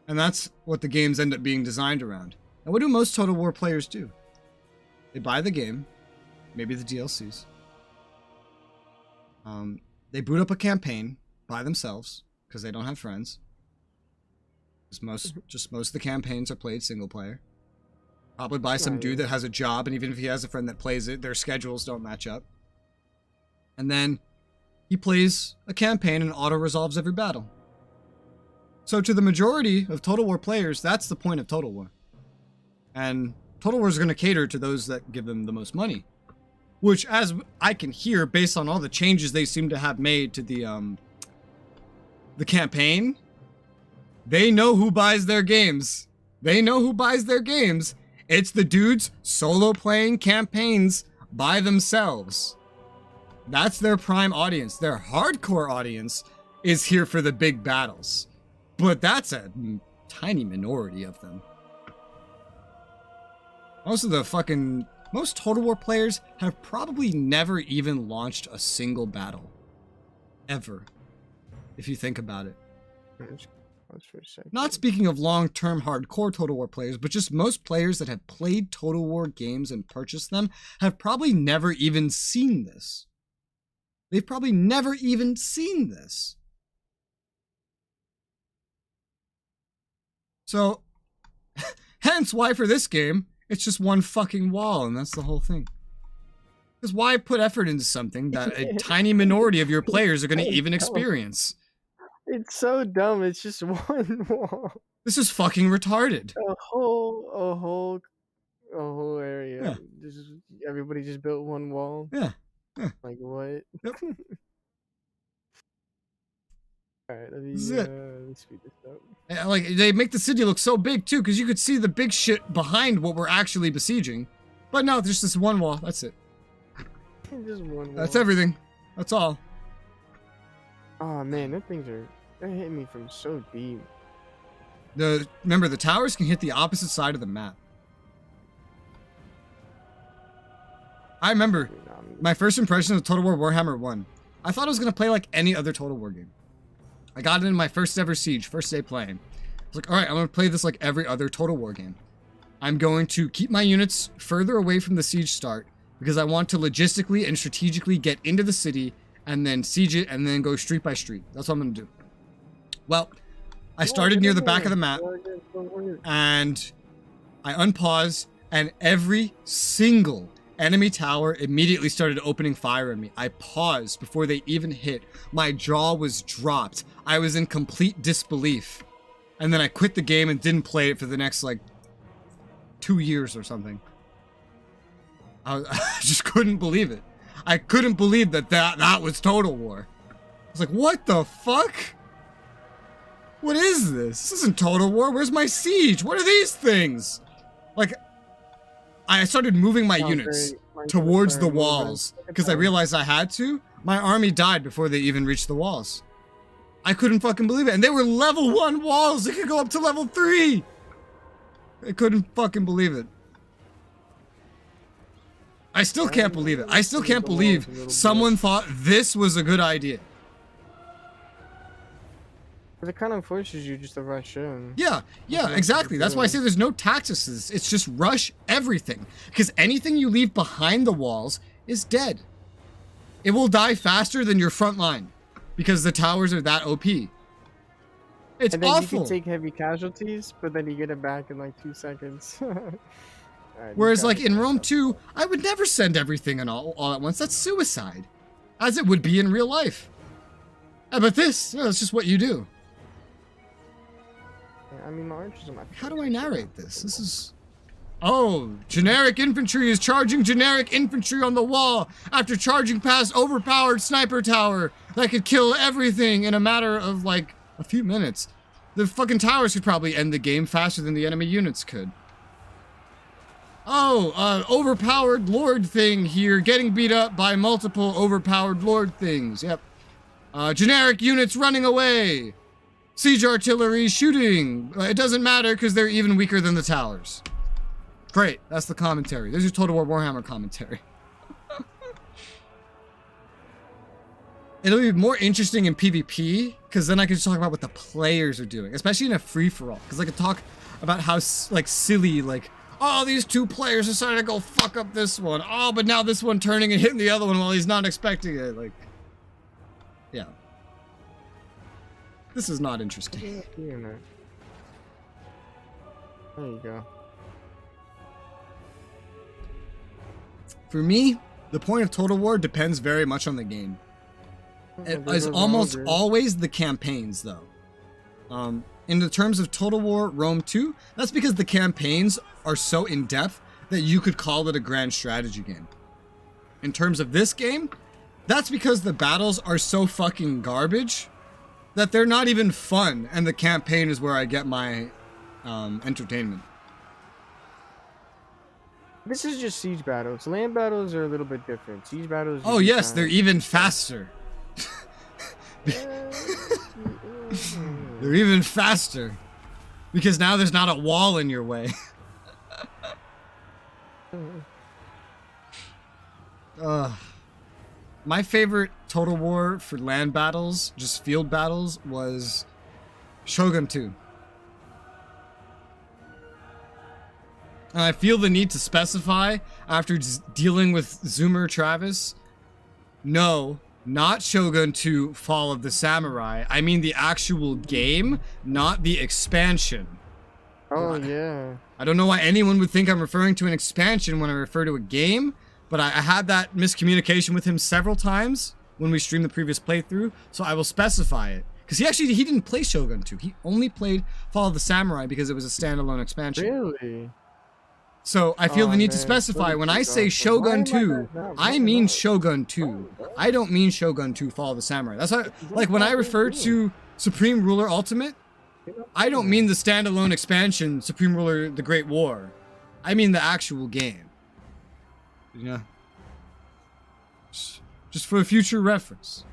And that's what the games end up being designed around. And what do most Total War players do? They buy the game, maybe the DLCs. They boot up a campaign by themselves because they don't have friends. Most of the campaigns are played single player. Probably by some dude that has a job, and even if he has a friend that plays it, their schedules don't match up. And then he plays a campaign and auto-resolves every battle. So to the majority of Total War players, that's the point of Total War. And Total War is going to cater to those that give them the most money. Which, as I can hear, based on all the changes they seem to have made to the campaign, they know who buys their games. They know who buys their games. It's the dudes solo playing campaigns by themselves. That's their prime audience. Their hardcore audience is here for the big battles. But that's a tiny minority of them. Most Total War players have probably never even launched a single battle. Ever. If you think about it. Not speaking of long-term hardcore Total War players, but just most players that have played Total War games and purchased them have probably never even seen this. They've probably never even seen this. So, hence why for this game, it's just one fucking wall, and that's the whole thing. Because why put effort into something that a tiny minority of your players are going to even experience? It's so dumb. It's just one wall. This is fucking retarded. A whole area. Yeah. Everybody just built one wall. Yeah. Like what? Yep. Alright, let me speed this up. And, like, they make the city look so big too, because you could see the big shit behind what we're actually besieging. But no, there's just this one wall. That's it. Just one wall. That's everything. That's all. Oh man, they're hitting me from so deep. Remember, the towers can hit the opposite side of the map. I remember my first impression of Total War Warhammer 1. I thought I was going to play like any other Total War game. I got it in my first ever siege, first day playing. was like, all right, I'm going to play this like every other Total War game. I'm going to keep my units further away from the siege start because I want to logistically and strategically get into the city and then siege it and then go street by street. That's what I'm going to do. Well, I started near the back of the map and I unpaused and every single enemy tower immediately started opening fire on me. I paused before they even hit. My jaw was dropped. I was in complete disbelief. And then I quit the game and didn't play it for the next like 2 years or something. I just couldn't believe it. I couldn't believe that was Total War. I was like, what the fuck? What is this? This isn't Total War. Where's my siege? What are these things? Like, I started moving my units towards the walls because I realized I had to. My army died before they even reached the walls. I couldn't fucking believe it. And they were level 1 walls. They could go up to level 3. I couldn't fucking believe it. I still can't believe it. I still can't believe someone thought this was a good idea. But it kind of forces you just to rush in. Yeah, exactly. That's why I say there's no tactics to this. It's just rush everything. Because anything you leave behind the walls is dead. It will die faster than your front line. Because the towers are that OP. It's and then awful. You can take heavy casualties, but then you get it back in like 2 seconds. Right, whereas like in Rome 2, I would never send everything in all at once. That's suicide. As it would be in real life. But this, it's just what you do. I mean, my archers are my How do I narrate this? This is... Oh, generic infantry is charging generic infantry on the wall after charging past overpowered sniper tower that could kill everything in a matter of like a few minutes. The fucking towers could probably end the game faster than the enemy units could. Oh, overpowered lord thing here getting beat up by multiple overpowered lord things. Yep. Generic units running away. Siege artillery shooting. It doesn't matter because they're even weaker than the towers. Great, that's the commentary. There's your Total War Warhammer commentary. It'll be more interesting in PvP, because then I can just talk about what the players are doing, especially in a free-for-all. Because I could talk about how, like, silly, like, oh, these 2 players decided to go fuck up this one. Oh, but now this one turning and hitting the other one while he's not expecting it. Like, yeah. This is not interesting. There you go. For me, the point of Total War depends very much on the game. It is almost always the campaigns, though. In the terms of Total War Rome 2, that's because the campaigns are so in-depth that you could call it a grand strategy game. In terms of this game, that's because the battles are so fucking garbage that they're not even fun, and the campaign is where I get my entertainment. This is just siege battles. Land battles are a little bit different. Siege battles. Oh yes, they're even faster. They're even faster. Because now there's not a wall in your way. My favorite Total War for land battles, just field battles, was Shogun 2. And I feel the need to specify, after dealing with Zoomer Travis, no, not Shogun 2 Fall of the Samurai. I mean the actual game, not the expansion. Oh, yeah. I don't know why anyone would think I'm referring to an expansion when I refer to a game, but I had that miscommunication with him several times when we streamed the previous playthrough, so I will specify it. Because he didn't play Shogun 2. He only played Fall of the Samurai because it was a standalone expansion. Really? So I feel the need to specify, when I say Shogun 2, I mean Shogun 2. I don't mean Shogun 2 Fall of the Samurai. That's why, like, when I refer to Supreme Ruler Ultimate, I don't mean the standalone expansion Supreme Ruler The Great War. I mean the actual game. You know? Just for a future reference.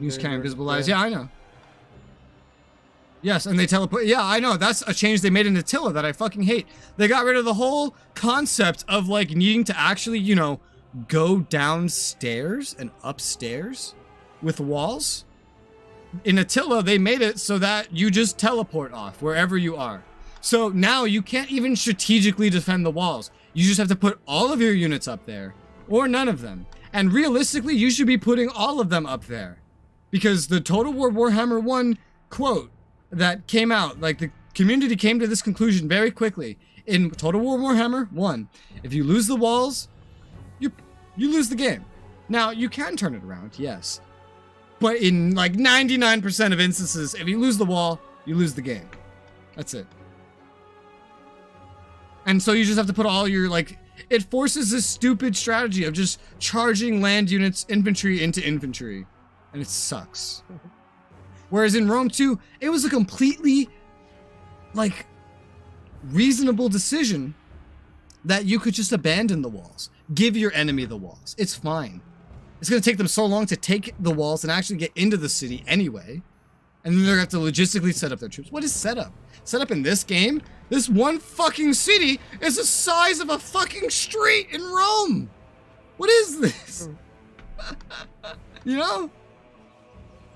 Use can't invisible eyes. Yeah, I know. Yes, and they teleport. Yeah, I know. That's a change they made in Attila that I fucking hate. They got rid of the whole concept of, like, needing to actually, you know, go downstairs and upstairs with walls. in Attila, they made it so that you just teleport off wherever you are. So now you can't even strategically defend the walls. You just have to put all of your units up there, or none of them. And realistically, you should be putting all of them up there. Because the Total War Warhammer 1 quote that came out, like the community came to this conclusion very quickly. In Total War Warhammer 1, if you lose the walls, you lose the game. Now, you can turn it around, yes. But in like 99% of instances, if you lose the wall, you lose the game. That's it. And so you just have to put all your, like, it forces this stupid strategy of just charging land units, infantry into infantry. And it sucks. Whereas in Rome 2, it was a completely, like, reasonable decision that you could just abandon the walls. Give your enemy the walls. It's fine. It's going to take them so long to take the walls and actually get into the city anyway. And then they're going to have to logistically set up their troops. What is setup? Setup in this game? This one fucking city is the size of a fucking street in Rome. What is this? You know?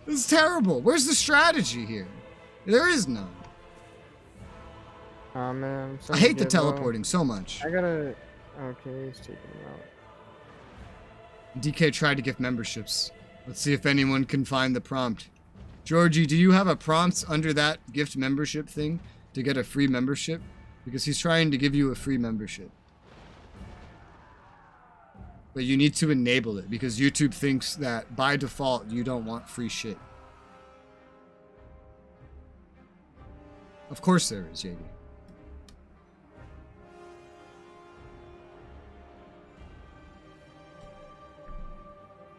This is terrible. Where's the strategy here? There is none. Oh man, I hate the teleporting so much. I gotta. Okay, he's taking him out. DK tried to gift memberships. Let's see if anyone can find the prompt. Georgie, do you have a prompt under that gift membership thing to get a free membership? Because he's trying to give you a free membership. But you need to enable it because YouTube thinks that by default you don't want free shit. Of course there is, JD.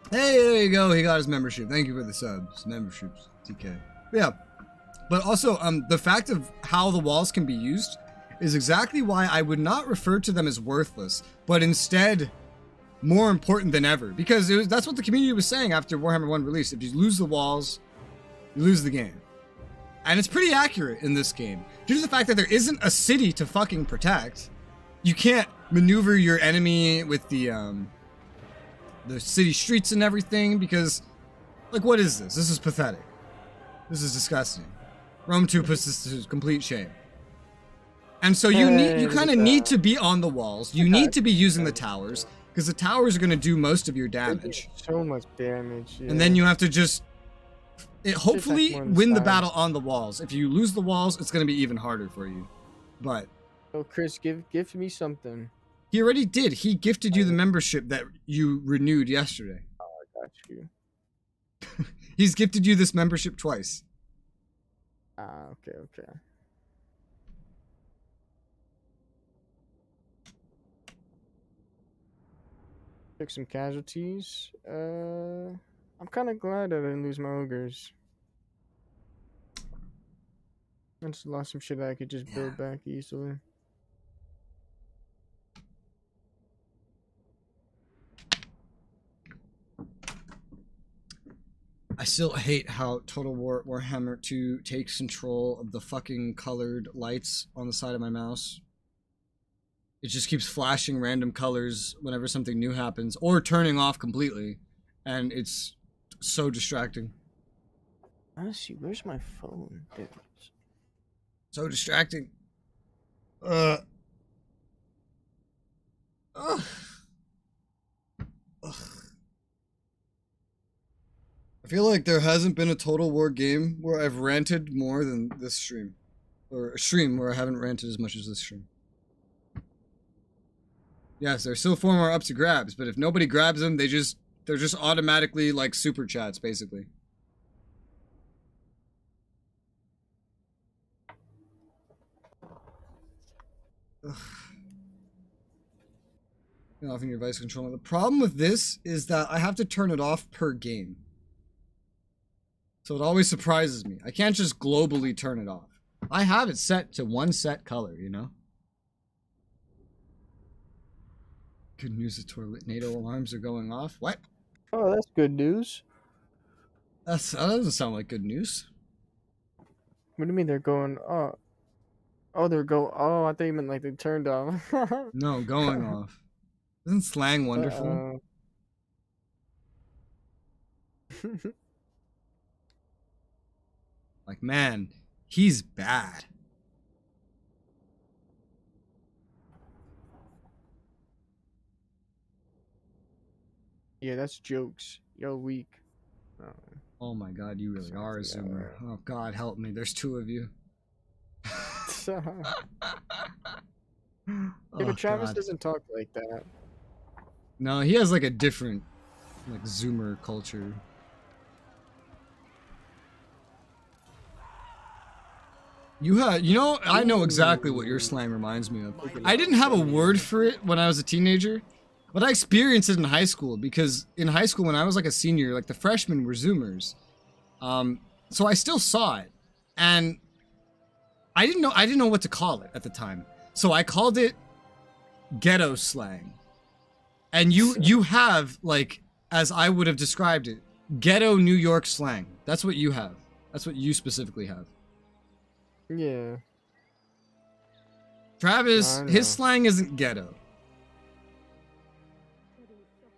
Hey, there you go. He got his membership. Thank you for the subs. Memberships, TK. Yeah. But also, the fact of how the walls can be used is exactly why I would not refer to them as worthless, but instead more important than ever. Because that's what the community was saying after Warhammer 1 release. If you lose the walls, you lose the game. And it's pretty accurate in this game. Due to the fact that there isn't a city to fucking protect, you can't maneuver your enemy with the city streets and everything because, like, what is this? This is pathetic. This is disgusting. Rome 2 puts this to complete shame. And so you kind of need to be on the walls. You need to be using the towers because the towers are going to do most of your damage. So much damage. Yeah. And then you have to just hopefully win the battle on the walls. If you lose the walls, it's going to be even harder for you. But oh, Chris, gift me something. He already did. He gifted you the membership that you renewed yesterday. Oh, I got you. He's gifted you this membership twice. Ah, okay. Took some casualties. I'm kind of glad I didn't lose my ogres. I just lost some shit that I could just build back easily. I still hate how Total War Warhammer 2 takes control of the fucking colored lights on the side of my mouse. It just keeps flashing random colors whenever something new happens, or turning off completely, and it's so distracting. Honestly, where's my phone? There it is. So distracting. Ugh. I feel like there hasn't been a Total War game where I've ranted more than this stream. Or a stream where I haven't ranted as much as this stream. Yes, there's still 4 more up to grabs, but if nobody grabs them, they're just automatically like super chats, basically. Ugh. Offing your device control. The problem with this is that I have to turn it off per game. So it always surprises me. I can't just globally turn it off. I have it set to one set color, you know? Good news, the tornado alarms are going off. What? Oh, that's good news. That doesn't sound like good news. What do you mean they're going off? Oh, oh, I thought you meant like they turned off. No, going off. Isn't slang wonderful? Like, man, he's bad. Yeah, that's jokes. Yo, weak. Oh my god, you really are a zoomer. Oh god, help me. There's two of you. Yeah, but Travis God. doesn't talk like that. No, he has like a different like zoomer culture. You know, I know exactly what your slang reminds me of. I didn't have a word for it when I was a teenager, but I experienced it in high school because in high school when I was like a senior, like the freshmen were zoomers. So I still saw it, and I didn't know what to call it at the time. So I called it ghetto slang. And you have, like, as I would have described it, ghetto New York slang. That's what you have. That's what you specifically have. Yeah. Travis, I know. his slang isn't ghetto.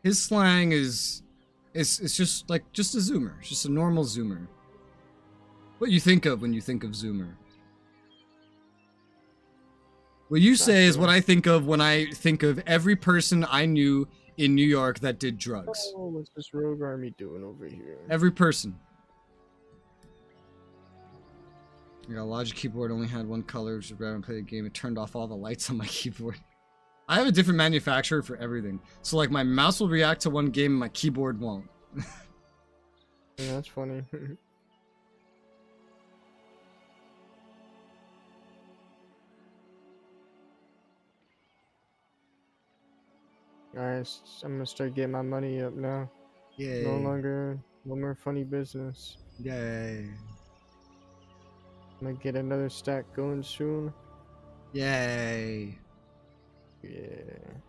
His slang is it's just like just a zoomer, just a normal zoomer. What you think of when you think of zoomer? What you say is what I think of when I think of every person I knew in New York that did drugs. Oh, what's this rogue army doing over here? Every person. Yeah, Logic keyboard only had one color, which is rather than play the game, it turned off all the lights on my keyboard. I have a different manufacturer for everything. So like my mouse will react to one game and my keyboard won't. Yeah, that's funny. Alright, I'm gonna start getting my money up now. Yay. No more funny business. Yay. I'm gonna get another stack going soon. Yay. Yeah.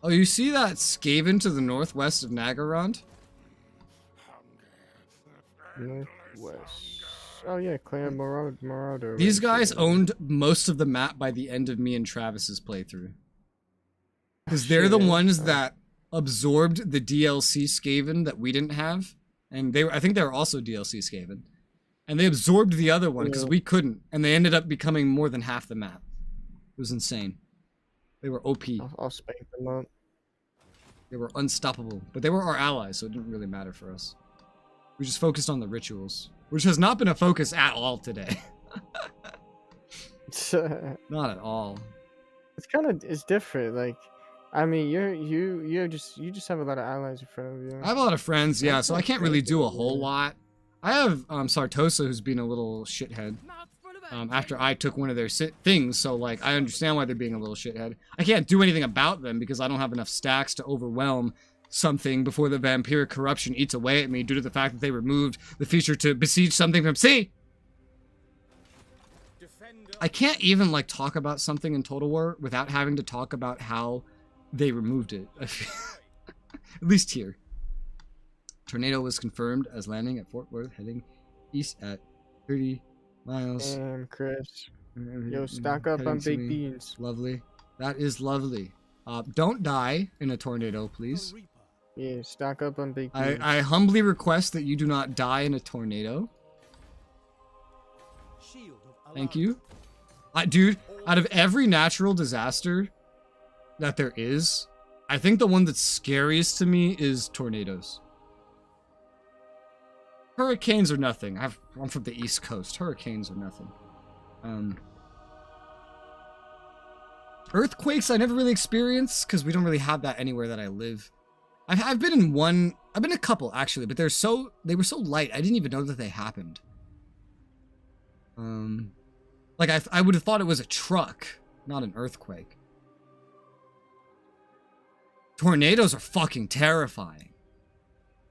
Oh, you see that Skaven to the northwest of Nagarond? Northwest. Oh yeah, Clan Marauder. These right guys there. owned most of the map by the end of me and Travis's playthrough. Because they're the Shit. ones that absorbed the DLC Skaven that we didn't have. And I think they were also DLC Skaven. And they absorbed the other one because Yeah. we couldn't. And they ended up becoming more than half the map. It was insane. They were OP. I'll spank them up. They were unstoppable. But they were our allies, so it didn't really matter for us. We just focused on the rituals. Which has not been a focus at all today. Not at all. It's different. Like, I mean, you just have a lot of allies in front of you. I have a lot of friends, yeah, so I can't really do a whole lot. I have Sartosa, who's been a little shithead after I took one of their things, so like I understand why they're being a little shithead. I can't do anything about them because I don't have enough stacks to overwhelm something before the vampiric corruption eats away at me due to the fact that they removed the feature to besiege something from sea. I can't even like talk about something in Total War without having to talk about how they removed it. At least here. Tornado was confirmed as landing at Fort Worth, heading east at 30 miles. Damn, Chris. Yo, stock up on baked beans. Lovely. That is lovely. Don't die in a tornado, please. Yeah, stock up on baked beans. I humbly request that you do not die in a tornado. Thank you. Dude, out of every natural disaster that there is, I think the one that's scariest to me is tornadoes. Hurricanes are nothing. I'm from the East Coast. Hurricanes are nothing. Earthquakes I never really experienced because we don't really have that anywhere that I live. I've been in one. I've been in a couple actually, but they were so light. I didn't even know that they happened. Like I would have thought it was a truck, not an earthquake. Tornadoes are fucking terrifying.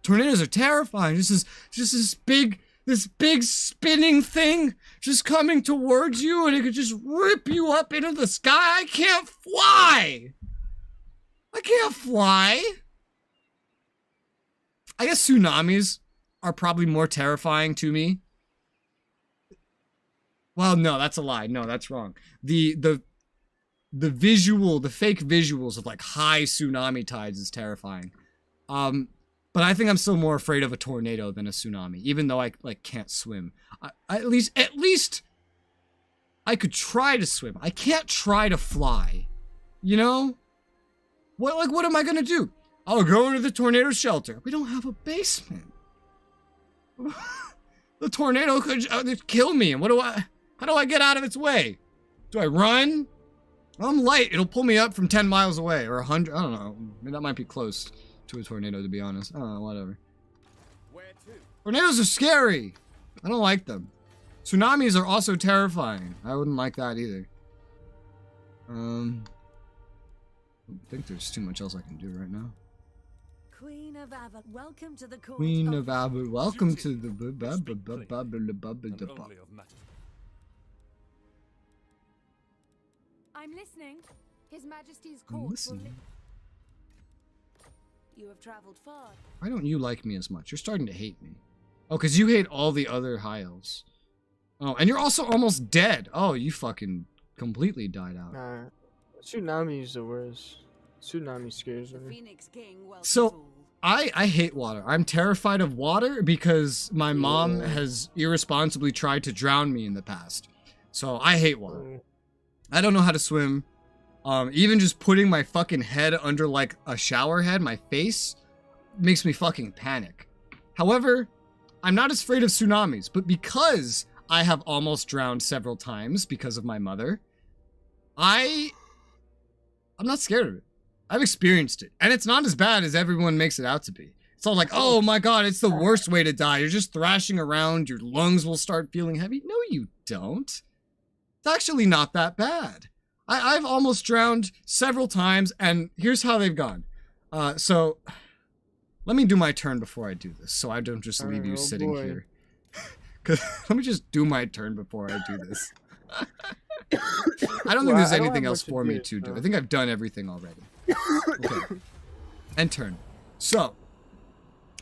Tornadoes are terrifying. Just this big spinning thing just coming towards you, and it could just rip you up into the sky. I can't fly. I can't fly. I guess tsunamis are probably more terrifying to me. Well, no, that's a lie. No, that's wrong. The fake visuals of like high tsunami tides is terrifying. But But I think I'm still more afraid of a tornado than a tsunami, even though I like can't swim. At least I could try to swim. I can't try to fly. You know? What am I gonna do? I'll go into the tornado shelter. We don't have a basement. The tornado could kill me, and how do I get out of its way? Do I run? Well, I'm light. It'll pull me up from 10 miles away, or 100. I don't know. That might be close to a tornado, to be honest. I don't know, whatever. Where to? Tornadoes are scary. I don't like them. Tsunamis are also terrifying. I wouldn't like that either. I don't think there's too much else I can do right now. Queen of Avalon, welcome to the court. Queen of Avalon, welcome to the And only of matter. I'm listening. His Majesty's I'm court will listening. You have traveled far. Why don't you like me as much? You're starting to hate me. Oh, because you hate all the other High Elves. Oh, and you're also almost dead. Oh, you fucking completely died out. Nah, tsunami is the worst. Tsunami scares The me. Phoenix King welcomes So, all. I hate water. I'm terrified of water because my mom has irresponsibly tried to drown me in the past. So, I hate water. I don't know how to swim. Even just putting my fucking head under like a shower head, my face, makes me fucking panic. However, I'm not as afraid of tsunamis, but because I have almost drowned several times because of my mother, I'm not scared of it. I've experienced it, and it's not as bad as everyone makes it out to be. It's all like, oh my god, it's the worst way to die. You're just thrashing around, your lungs will start feeling heavy. No, you don't. It's actually not that bad. I've almost drowned several times, and here's how they've gone. So, let me do my turn before I do this, so I don't just leave you sitting here. Cause let me just do my turn before I do this. I don't think there's anything else for me to do. I think I've done everything already. Okay. End turn. So,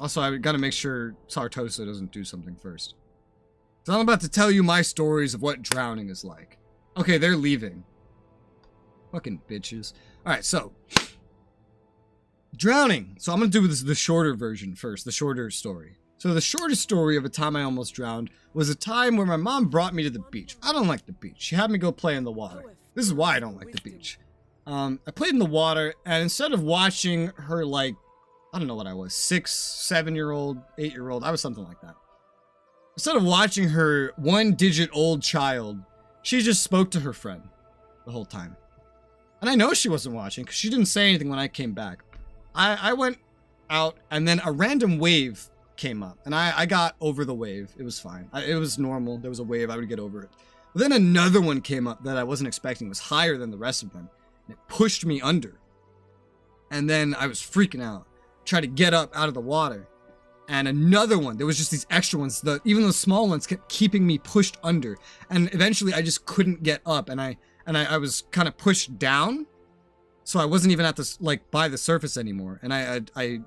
also I gotta make sure Sartosa doesn't do something first. So I'm about to tell you my stories of what drowning is like. Okay, they're leaving. Fucking bitches. Alright, so. Drowning. So I'm gonna do the shorter version first, the shorter story. So the shortest story of a time I almost drowned was a time where my mom brought me to the beach. I don't like the beach. She had me go play in the water. This is why I don't like the beach. I played in the water, and instead of watching her, like, I don't know what I was, 6, 7-year-old, 8-year-old, I was something like that. Instead of watching her 1-digit-old child, she just spoke to her friend the whole time. And I know she wasn't watching, because she didn't say anything when I came back. I went out, and then a random wave came up, and I got over the wave. It was fine. It was normal. There was a wave. I would get over it. But then another one came up that I wasn't expecting. It was higher than the rest of them. And it pushed me under. And then I was freaking out. Tried to get up out of the water. And another one. There was just these extra ones. Even the small ones kept keeping me pushed under. And eventually I just couldn't get up. And I was kind of pushed down. So I wasn't even at this, like, by the surface anymore. And I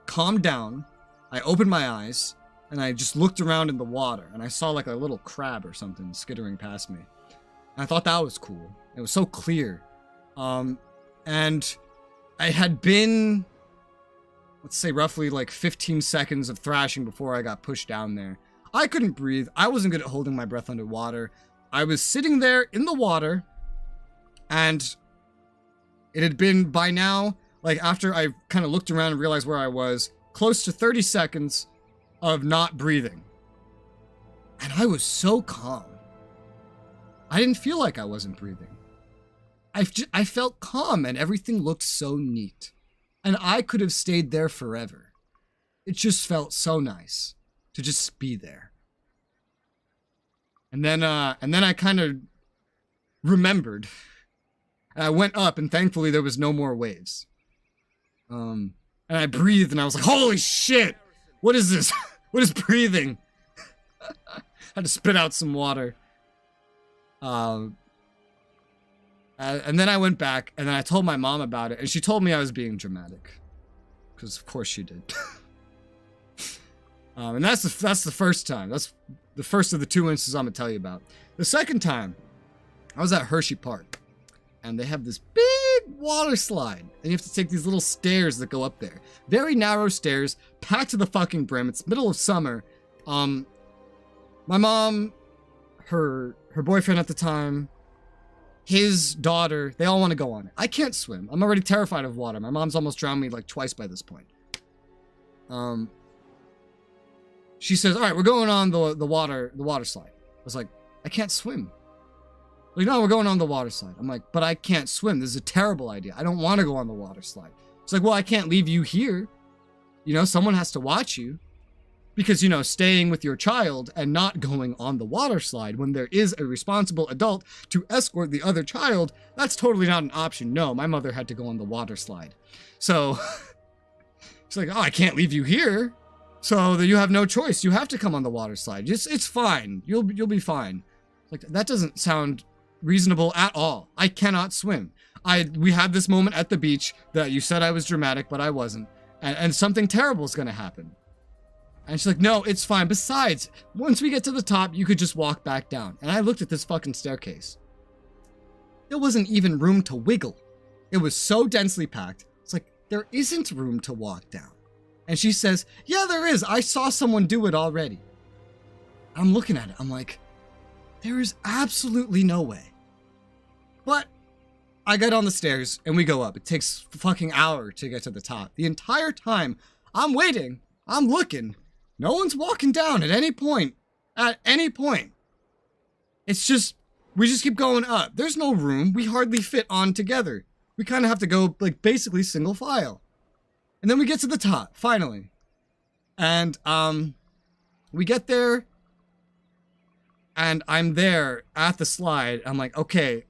calmed down. I opened my eyes. And I just looked around in the water. And I saw like a little crab or something skittering past me. And I thought that was cool. It was so clear. And I had been, let's say, roughly like 15 seconds of thrashing before I got pushed down there. I couldn't breathe. I wasn't good at holding my breath underwater. I was sitting there in the water, and it had been by now, like after I kind of looked around and realized where I was, close to 30 seconds of not breathing. And I was so calm. I didn't feel like I wasn't breathing. I felt calm, and everything looked so neat. And I could have stayed there forever. It just felt so nice to just be there. And then I kind of remembered. And I went up, and thankfully there was no more waves. And I breathed, and I was like, holy shit! What is this? What is breathing? I had to spit out some water. And then I went back, and then I told my mom about it, and she told me I was being dramatic. Because of course she did. And that's the first time. That's the first of the 2 instances I'm going to tell you about. The second time, I was at Hershey Park. And they have this big water slide. And you have to take these little stairs that go up there. Very narrow stairs, packed to the fucking brim. It's middle of summer. My mom, her boyfriend at the time, his daughter, they all want to go on it. I can't swim. I'm already terrified of water. My mom's almost drowned me like twice by this point. She says, all right, we're going on the water slide. I was like, I can't swim. Like, no, we're going on the water slide. I'm like, but I can't swim. This is a terrible idea. I don't want to go on the water slide. It's like, well, I can't leave you here. You know, someone has to watch you. Because, you know, staying with your child and not going on the water slide when there is a responsible adult to escort the other child, that's totally not an option. No, my mother had to go on the water slide. So, she's like, oh, I can't leave you here. So you have no choice. You have to come on the water slide. It's fine. You'll be fine. Like, that doesn't sound reasonable at all. I cannot swim. We had this moment at the beach that you said I was dramatic, but I wasn't. And something terrible is going to happen. And she's like, no, it's fine. Besides, once we get to the top, you could just walk back down. And I looked at this fucking staircase. There wasn't even room to wiggle. It was so densely packed. It's like, there isn't room to walk down. And she says, yeah, there is. I saw someone do it already. I'm looking at it. I'm like, there is absolutely no way. But I get on the stairs and we go up. It takes a fucking hour to get to the top. The entire time I'm waiting, I'm looking. No one's walking down at any point. At any point. It's just, we just keep going up. There's no room. We hardly fit on together. We kind of have to go, like, basically single file. And then we get to the top, finally. And, we get there. And I'm there at the slide. I'm like, okay,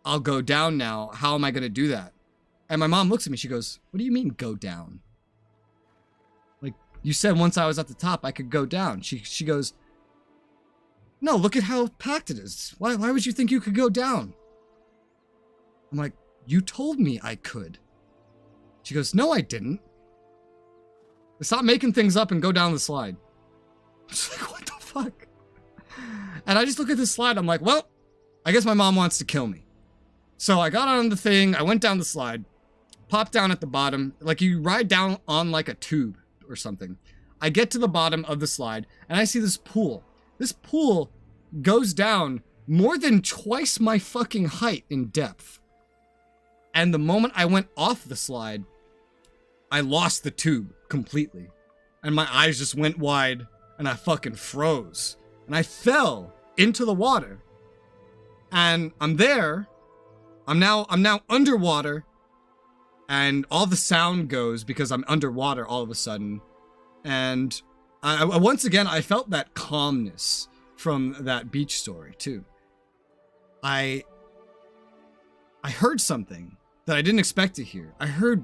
I'll go down now. How am I going to do that? And my mom looks at me. She goes, what do you mean go down? Like, you said once I was at the top, I could go down. She goes, no, look at how packed it is. Why would you think you could go down? I'm like, you told me I could. She goes, no, I didn't. Stop making things up and go down the slide. I'm just like, what the fuck? And I just look at this slide. I'm like, well, I guess my mom wants to kill me. So I got on the thing. I went down the slide, popped down at the bottom. Like you ride down on like a tube or something. I get to the bottom of the slide and I see this pool. This pool goes down more than twice my fucking height in depth. And the moment I went off the slide, I lost the tube completely. And my eyes just went wide and I fucking froze. And I fell into the water. And I'm there. I'm now underwater. And all the sound goes because I'm underwater all of a sudden. And I once again, I felt that calmness from that beach story too. I heard something that I didn't expect to hear. I heard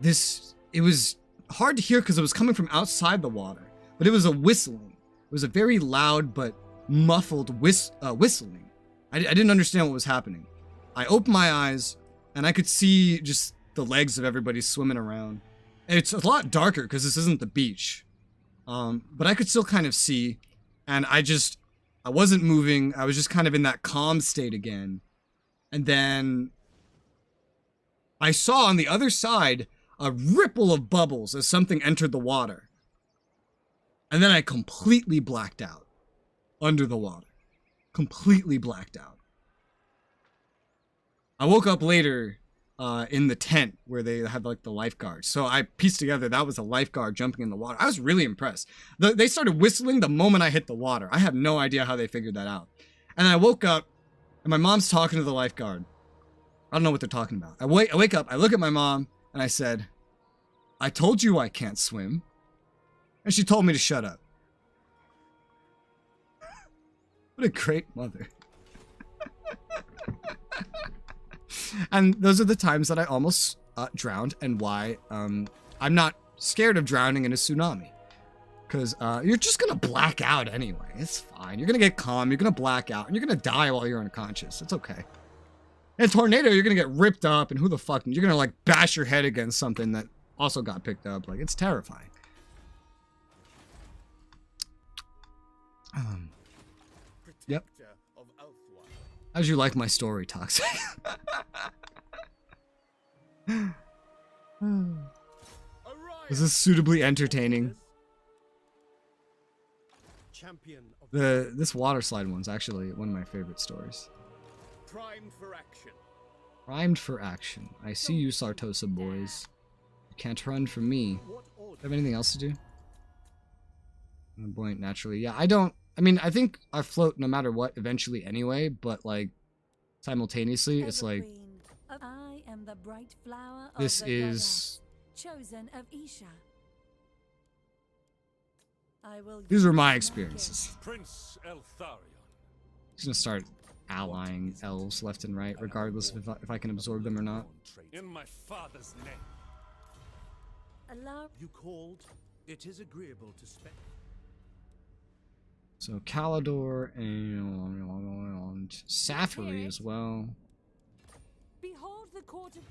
this, it was hard to hear because it was coming from outside the water, but it was a whistling. It was a very loud but muffled whistling. I didn't understand what was happening. I opened my eyes and I could see just the legs of everybody swimming around. And it's a lot darker because this isn't the beach. But I could still kind of see. And I wasn't moving. I was just kind of in that calm state again. And then I saw on the other side a ripple of bubbles as something entered the water. And then I completely blacked out under the water. Completely blacked out. I woke up later in the tent where they had like the lifeguards. So I pieced together that was a lifeguard jumping in the water. I was really impressed. They started whistling the moment I hit the water. I have no idea how they figured that out. And I woke up and my mom's talking to the lifeguard. I don't know what they're talking about. I wake up, I look at my mom and I said, I told you I can't swim. And she told me to shut up. What a great mother. And those are the times that I almost drowned and why I'm not scared of drowning in a tsunami. Because you're just going to black out anyway. It's fine. You're going to get calm. You're going to black out. And you're going to die while you're unconscious. It's okay. In a tornado, you're going to get ripped up. And who the fuck? You're going to like bash your head against something that also got picked up. Like, it's terrifying. Yep. How'd you like my story, Toxic? This is suitably entertaining. Champion of This water slide one's actually one of my favorite stories. Primed for action. Primed for action. I see you, Sartosa boys. You can't run from me. what Do order? you have anything else to do? Buoyant naturally. Yeah, I mean, I think I float no matter what eventually anyway, but like simultaneously, it's like Evergreen, I am the bright flower of this the is. goddess, chosen of Isha. I will These were give my you experiences. Prince Eltharion. Just gonna start allying elves left and right, regardless of if I can absorb them or not. In my father's name. gift. Allow You called? It is agreeable to spend. So Calidor and Safari as well. Behold the court of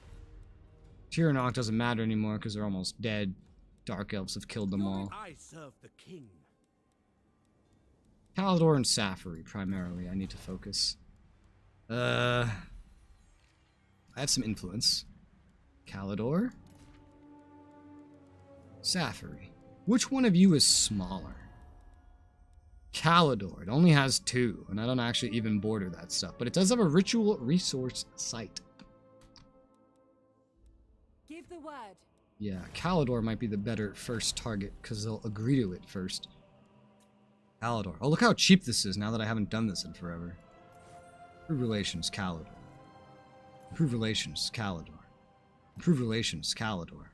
Tyrannok doesn't matter anymore because they're almost dead. Dark elves have killed them all. I serve the king. Calidor and Safari primarily. I need to focus. I have some influence. Calidor, Safari. Which one of you is smaller? Calidor. It only has 2, and I don't actually even border that stuff, but it does have a ritual resource site. give the word. Yeah, Calidor might be the better first target because they'll agree to it first. Calidor. Oh, look how cheap this is now that I haven't done this in forever. Improve relations, Calidor. Improve relations, Calidor. Improve relations, Calidor.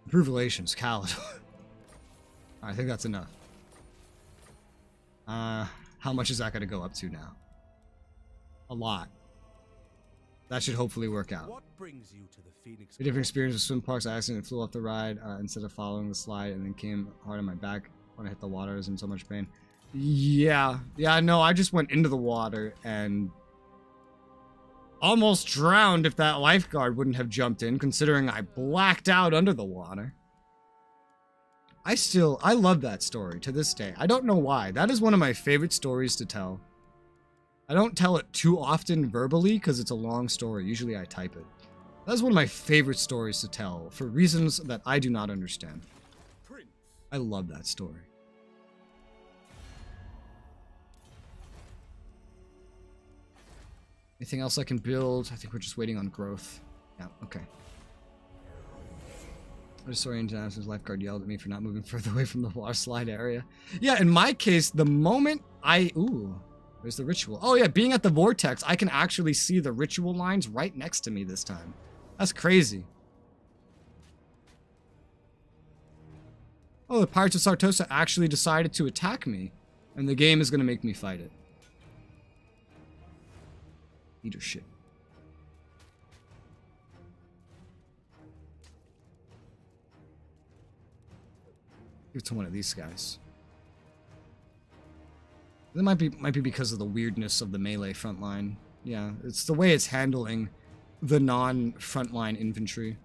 Improve relations, Calidor. I think that's enough. How much is that going to go up to now? A lot. That should hopefully work out. What brings you to the Phoenix? A different experience with swim parks. I accidentally flew off the ride instead of following the slide and then came hard on my back when I hit the water. I was in so much pain. Yeah, no, I just went into the water and almost drowned if that lifeguard wouldn't have jumped in, considering I blacked out under the water. I love that story to this day. I don't know why. That is one of my favorite stories to tell. I don't tell it too often verbally because it's a long story. Usually I type it. That's one of my favorite stories to tell for reasons that I do not understand. Prince. I love that story. Anything else I can build? I think we're just waiting on growth. Yeah, okay. I just oriented as his lifeguard yelled at me for not moving further away from the water slide area. Yeah, in my case, the moment ooh, there's the ritual. Oh yeah, being at the vortex, I can actually see the ritual lines right next to me this time. That's crazy. Oh, the Pirates of Sartosa actually decided to attack me, and the game is going to make me fight it. Eater shit. Give it to one of these guys. That might be because of the weirdness of the melee frontline. Yeah, it's the way it's handling the non-frontline infantry.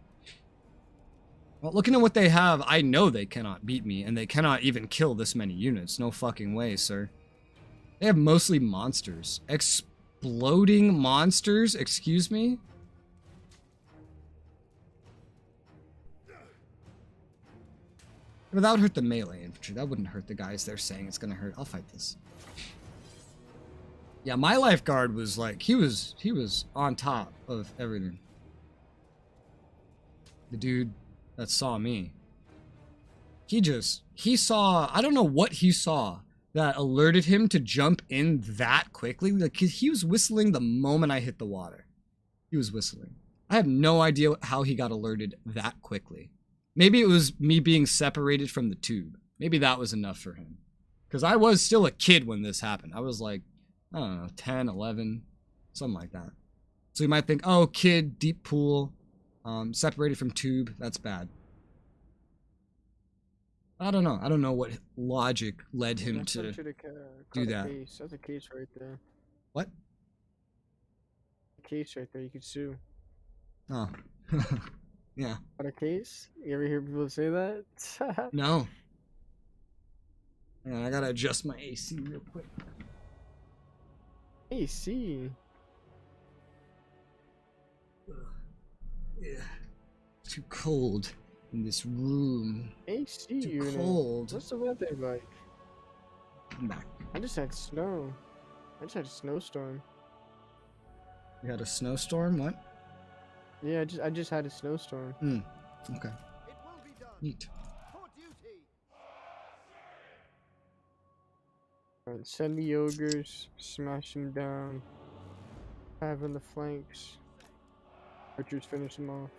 Well, looking at what they have, I know they cannot beat me, and they cannot even kill this many units. No fucking way, sir. They have mostly monsters. Exploding monsters? Excuse me? But that would hurt the melee infantry. That wouldn't hurt the guys they're saying it's gonna hurt. I'll fight this. Yeah, my lifeguard was like, he was on top of everything. The dude that saw me. He saw, I don't know what he saw that alerted him to jump in that quickly. Like, he was whistling the moment I hit the water. He was whistling. I have no idea how he got alerted that quickly. Maybe it was me being separated from the tube. Maybe that was enough for him. Because I was still a kid when this happened. I was like, I don't know, 10, 11, something like that. So you might think, oh, kid, deep pool, separated from tube, that's bad. I don't know. I don't know what logic led him to do that. That's a case right there. What? A case right there. You could sue. Oh. Yeah. Got a case? You ever hear people say that? No. Hang on, I gotta adjust my AC real quick. AC? Yeah. It's too cold. in this room. AC Too unit. cold. What's the weather like? I'm back. I just had snow. I just had a snowstorm. You had a snowstorm? What? Yeah, I just had a snowstorm. Okay. It will be done. Neat. For duty. Alright, send the ogres, smash them down. Have on the flanks. Archers finish them off.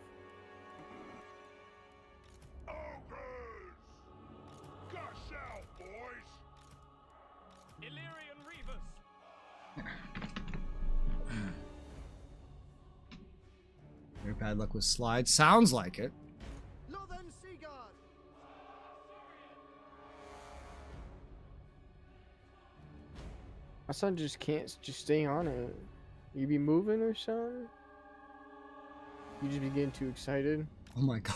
Gush out, boys! Illyrian Reavers! Very bad luck with slides. Sounds like it. Northern Seaguard. My son just can't just stay on it. You be moving or something? You just be getting too excited. Oh my god.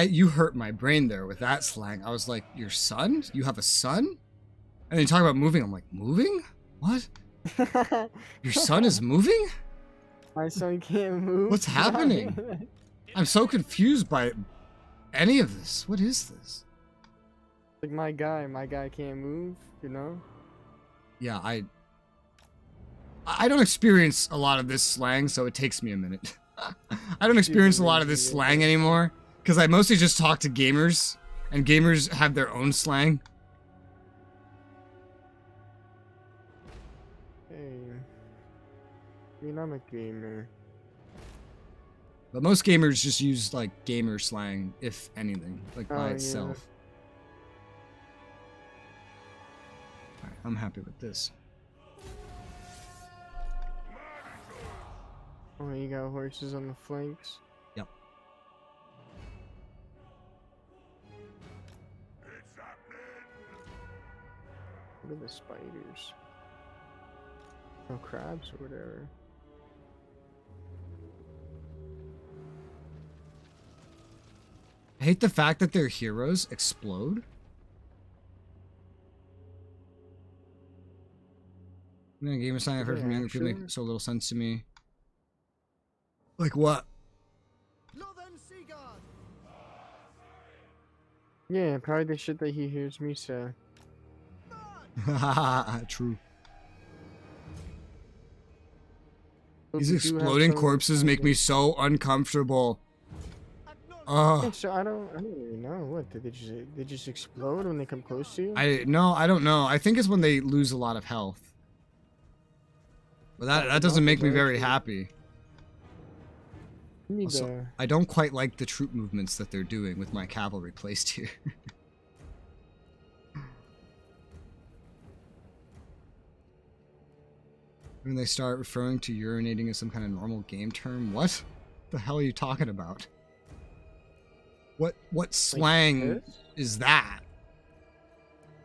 You hurt my brain there with that slang. I was like, your son? You have a son? And then you talk about moving. I'm like, moving? What? Your son is moving? My son can't move. What's happening? I'm so confused by any of this. What is this? Like my guy can't move, you know? Yeah, I don't experience a lot of this slang, so it takes me a minute. I don't experience a lot of this slang anymore, because I mostly just talk to gamers, and gamers have their own slang. Hey. I mean, I'm a gamer. But most gamers just use, like, gamer slang, if anything, like, by itself. Alright, I'm happy with this. Oh, you got horses on the flanks? Yep. What are the spiders? No crabs or whatever. I hate the fact that their heroes explode. Gamer slang I've heard from younger people make so little sense to me. Like what? Northern Seaguard. Yeah, probably the shit that he hears me say. True. But These we do have exploding some- corpses make me so uncomfortable. Yeah, Oh, so I don't even know. What did they just explode when they come close to you? I don't know. I think it's when they lose a lot of health. But that doesn't make me very happy. You need Also, to- I don't quite like the troop movements that they're doing with my cavalry placed here. When they start referring to urinating as some kind of normal game term, what the hell are you talking about? What slang this? is that?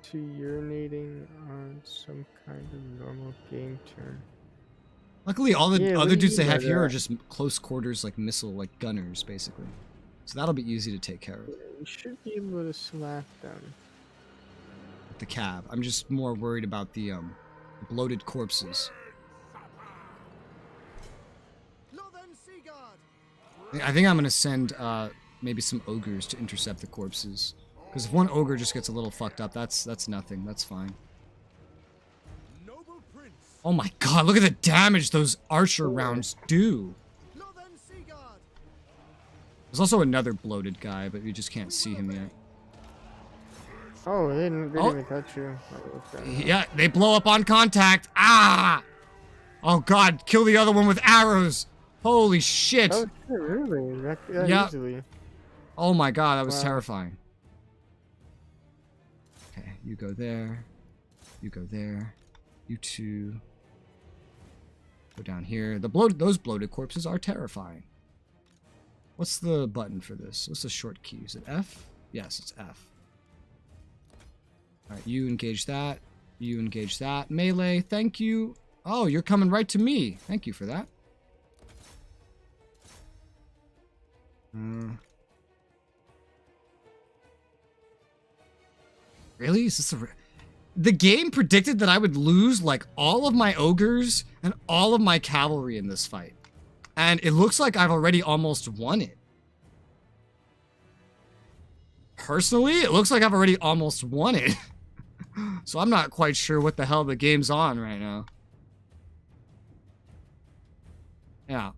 To urinating on some kind of normal game term. Luckily, all the Yeah, what other do you dudes they mean by have here are that? just close quarters, like missile, like gunners, basically. So that'll be easy to take care of. You should be able to slap them. With the cab. I'm just more worried about the bloated corpses. Northern Seaguard. I think I'm gonna send maybe some ogres to intercept the corpses. Because if one ogre just gets a little fucked up, that's nothing. That's fine. Noble Prince! Oh my god, look at the damage those archer rounds do. Northern Seaguard. There's also another bloated guy, but we just can't see him yet. Oh, they didn't Oh. even touch you. Oh, okay. Yeah, they blow up on contact. Ah! Oh god, kill the other one with arrows. Holy shit. Oh, shit, really? That Yeah. easily. Oh my god, that was Wow. terrifying. Okay, you go there. You go there. You two. Go down here. Those bloated corpses are terrifying. What's the button for this? What's the short key? Is it F? Yes, it's F. Alright, you engage that. You engage that. Melee, thank you. Oh, you're coming right to me. Thank you for that. Really? Is this the game predicted that I would lose like all of my ogres and all of my cavalry in this fight. And it looks like I've already almost won it. Personally, it looks like I've already almost won it. So I'm not quite sure what the hell the game's on right now. Yeah.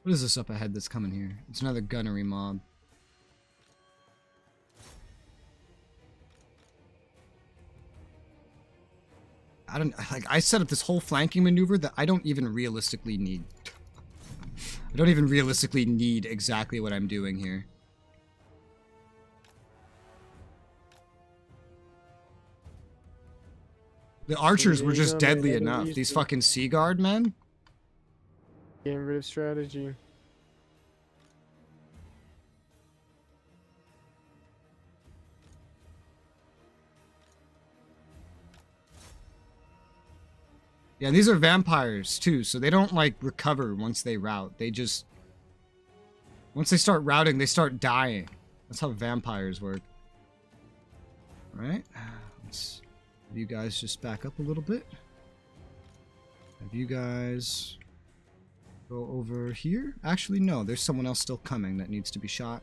What is this up ahead that's coming here? It's another gunnery mob. I set up this whole flanking maneuver that I don't even realistically need. I don't even realistically need exactly what I'm doing here. The archers were just deadly enough. These fucking Sea Guard men. Getting rid of strategy. Yeah, these are vampires too, so they don't like recover once they rout. They just... Once they start routing, they start dying. That's how vampires work. Alright, let's have you guys just back up a little bit. Have you guys go over here. Actually, no, there's someone else still coming that needs to be shot.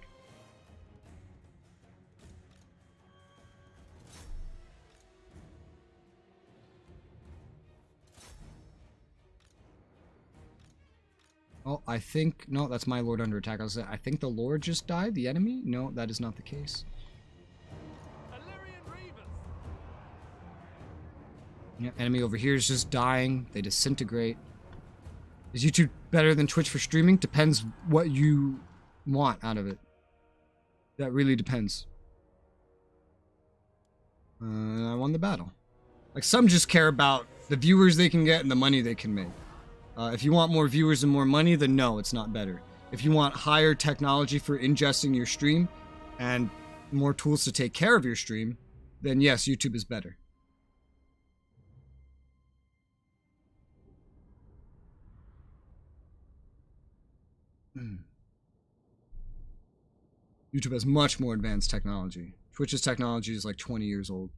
Oh, I think... No, that's my lord under attack. I think the lord just died. The enemy? No, that is not the case. Yeah, enemy over here is just dying. They disintegrate. Is YouTube better than Twitch for streaming? Depends what you want out of it. That really depends. I won the battle. Like, some just care about the viewers they can get and the money they can make. If you want more viewers and more money, then no, it's not better. If you want higher technology for ingesting your stream and more tools to take care of your stream, then yes, YouTube is better. YouTube has much more advanced technology. Twitch's technology is like 20 years old.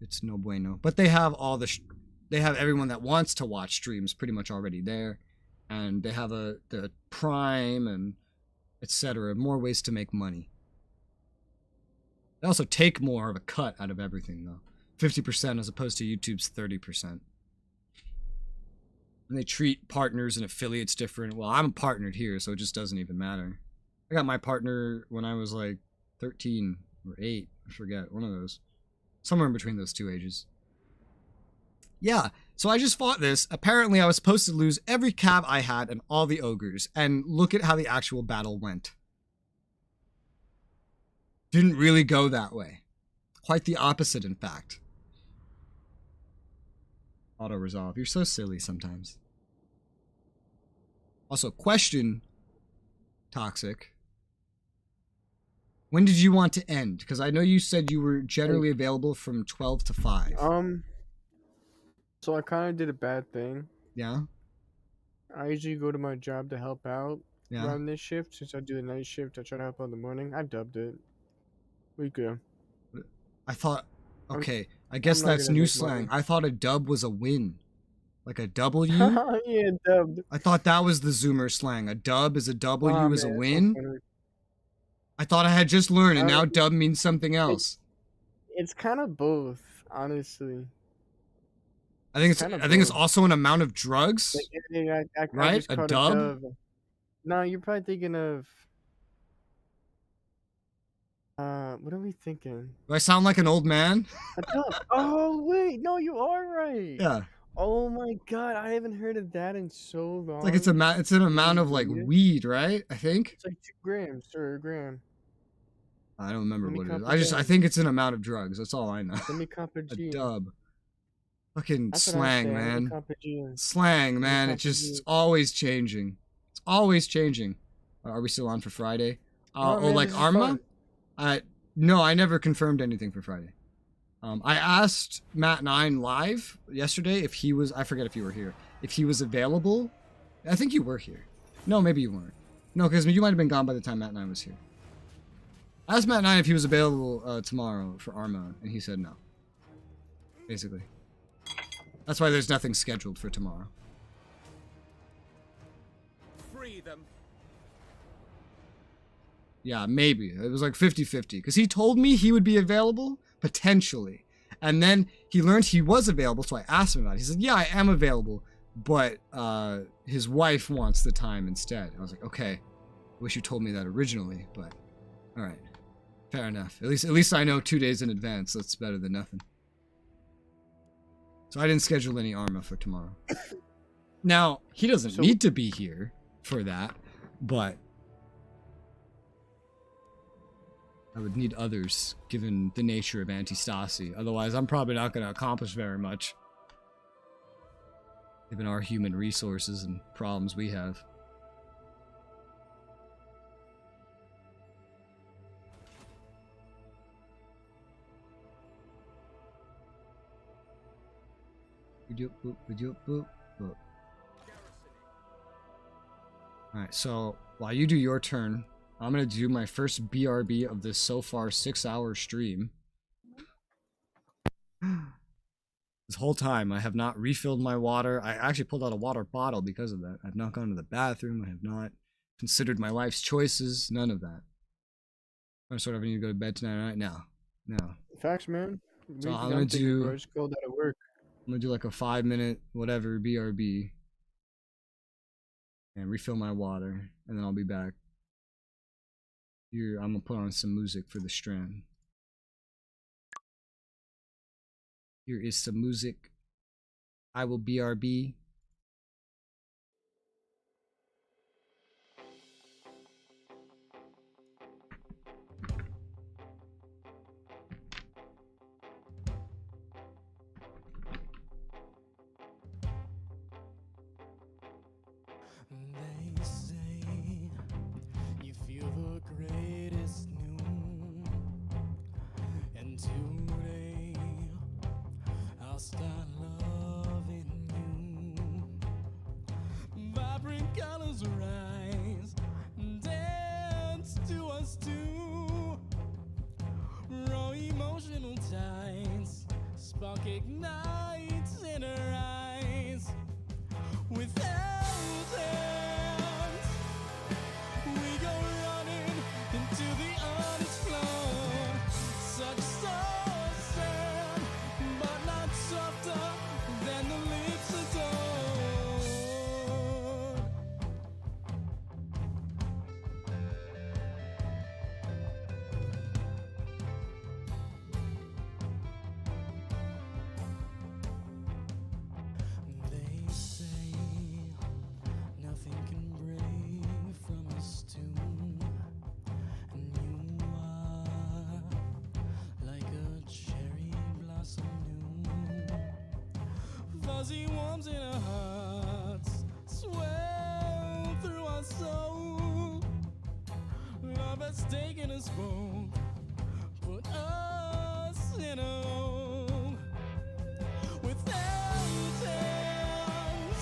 It's no bueno. But they have all the... they have everyone that wants to watch streams pretty much already there. And they have the Prime and etc. More ways to make money. They also take more of a cut out of everything, though. 50% as opposed to YouTube's 30%. And they treat partners and affiliates different. Well, I'm partnered here, so it just doesn't even matter. I got my partner when I was like 13 or 8. I forget. One of those. Somewhere in between those two ages. Yeah, so I just fought this. Apparently, I was supposed to lose every cav I had and all the ogres. And look at how the actual battle went. Didn't really go that way. Quite the opposite, in fact. Auto-resolve. You're so silly sometimes. Also, question, Toxic. When did you want to end? Because I know you said you were generally available from 12 to 5. So I kind of did a bad thing. Yeah? I usually go to my job to help out Yeah. around this shift. Since I do the night shift, I try to help out in the morning. I dubbed it. We go. I thought... Okay, I guess that's new slang. money. I thought a dub was a win. Like a W? Yeah, dubbed. I thought that was the Zoomer slang. A dub is a W Aw, is a man, win? so funny. I thought I had just learned, and now dub means something else. It's kind of both, honestly. I think it's also an amount of drugs. I Right? just A caught dub? No, you're probably thinking of... what are we thinking? Do I sound like an old man? A dub. Oh, wait. No, you are right. Yeah. Oh, my God. I haven't heard of that in so long. It's like it's an amount of like weed, right? I think. It's like 2 grams or a gram. I don't remember Let me what it is. comprehend. I think it's an amount of drugs. That's all I know. Let me comprehend. A dub. Fucking That's what I'm slang, saying, let me man. comprehend. Slang, man. It's comprehend. just always changing. It's always changing. Are we still on for Friday? No, man, like this is Arma? fun. No, I never confirmed anything for Friday. I asked Matt9 live yesterday if he was, I forget if you were here, if he was available. I think you were here. No, maybe you weren't. No, because you might have been gone by the time Matt9 was here. I asked Matt9 if he was available tomorrow for Arma, and he said no. Basically. That's why there's nothing scheduled for tomorrow. Free them. Yeah, maybe. It was like 50-50. Because he told me he would be available, potentially. And then he learned he was available, so I asked him about it. He said, yeah, I am available, but his wife wants the time instead. I was like, okay. I wish you told me that originally, but alright. Fair enough. At least I know 2 days in advance. That's better than nothing. So I didn't schedule any Arma for tomorrow. Now, he doesn't need to be here for that, but I would need others, given the nature of Antistasi. Otherwise, I'm probably not going to accomplish very much, given our human resources and problems we have. Alright, so while you do your turn, I'm gonna do my first BRB of this so far 6-hour stream. This whole time I have not refilled my water. I actually pulled out a water bottle because of that. I've not gone to the bathroom. I have not considered my life's choices. None of that. I'm sort of need to go to bed tonight. Right now. No. Facts, man. So I'm gonna do. Just go out of work. I'm gonna do like a 5-minute whatever BRB. And refill my water, and then I'll be back. Here, I'm gonna put on some music for the strand. Here is some music. I will BRB. They say you feel the greatest noon, and today I'll start loving you. Vibrant colors rise, dance to us too. Raw emotional tides, spark ignites in her eyes. Without hands, we go running into the unexplored. Such soft sand, but not softer than the lips adored. They say nothing can break from us two, and you are like a cherry blossom new. Fuzzy warms in our hearts, swell through our soul. Love has taken us both, put us in a hole. Without hands,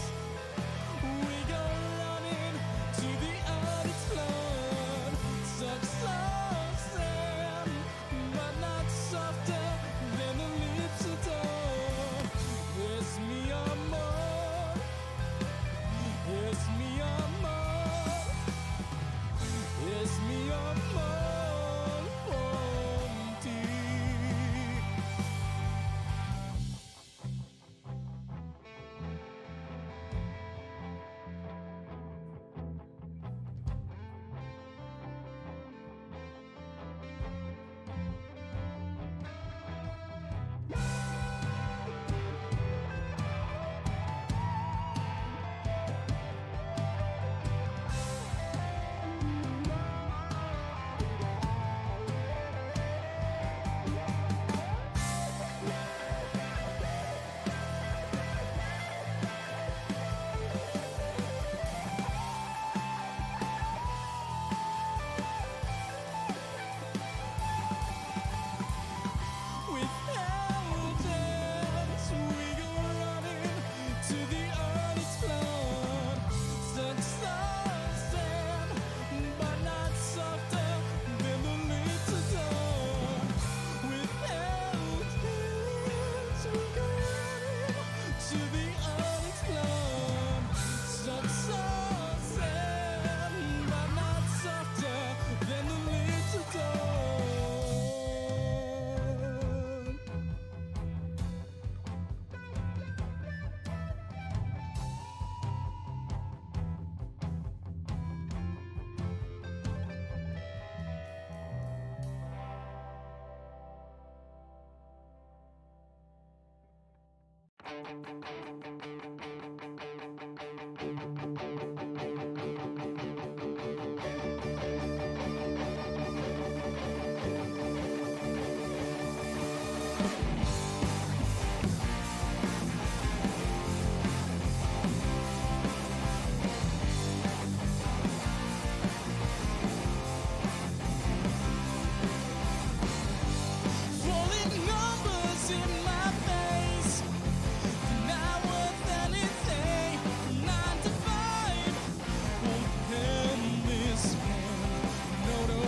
we go running to the unexplored. Such soft sand, but not softer than the lips adore. This me amor. Falling numbers in my face, not worth anything. 9 to 5 won't help this man. No, no.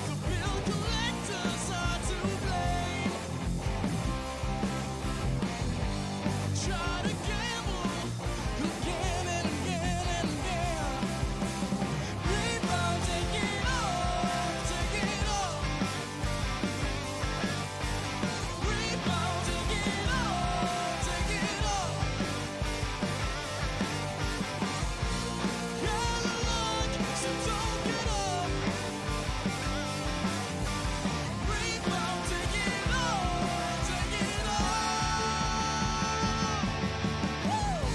The bill collectors are to blame. Try to gamble again and again and again. Rebound, take it off, take it off. Rebound, take it off, take it off. Gotta look, so don't get up. Rebound, take it off, take it off. Woo!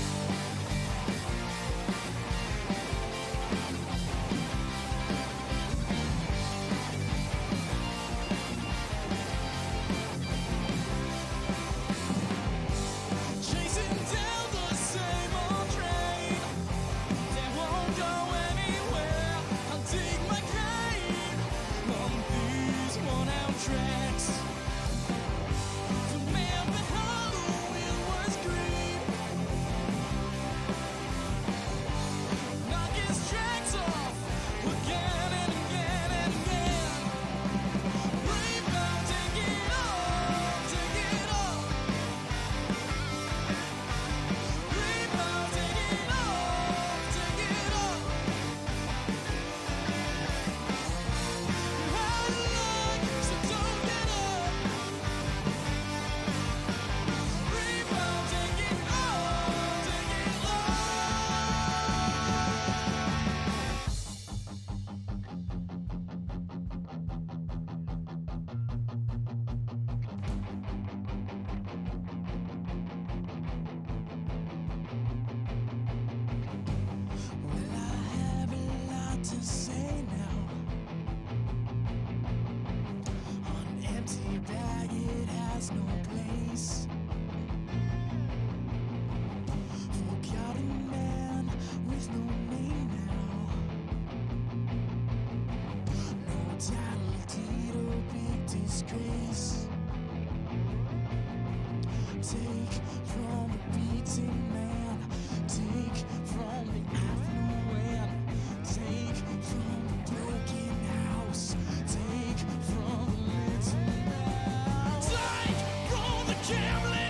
Chasing down the same old train that won't go anywhere. I'll dig my grave on these worn-out tracks. The man behind the wheel was green. Knock his tracks off again and again and again. Rebound, take it off, take it off. Rebound, take it off, take it off. Out of luck, so don't get up. Rebound, take it off, take it Well, I have a lot to say now. An empty bag, it has no place. Forgotten man with no name now. No title deed or big disgrace. Take from the beating man, take from the affluent, take from the broken house, take from the little man, take from the gambling.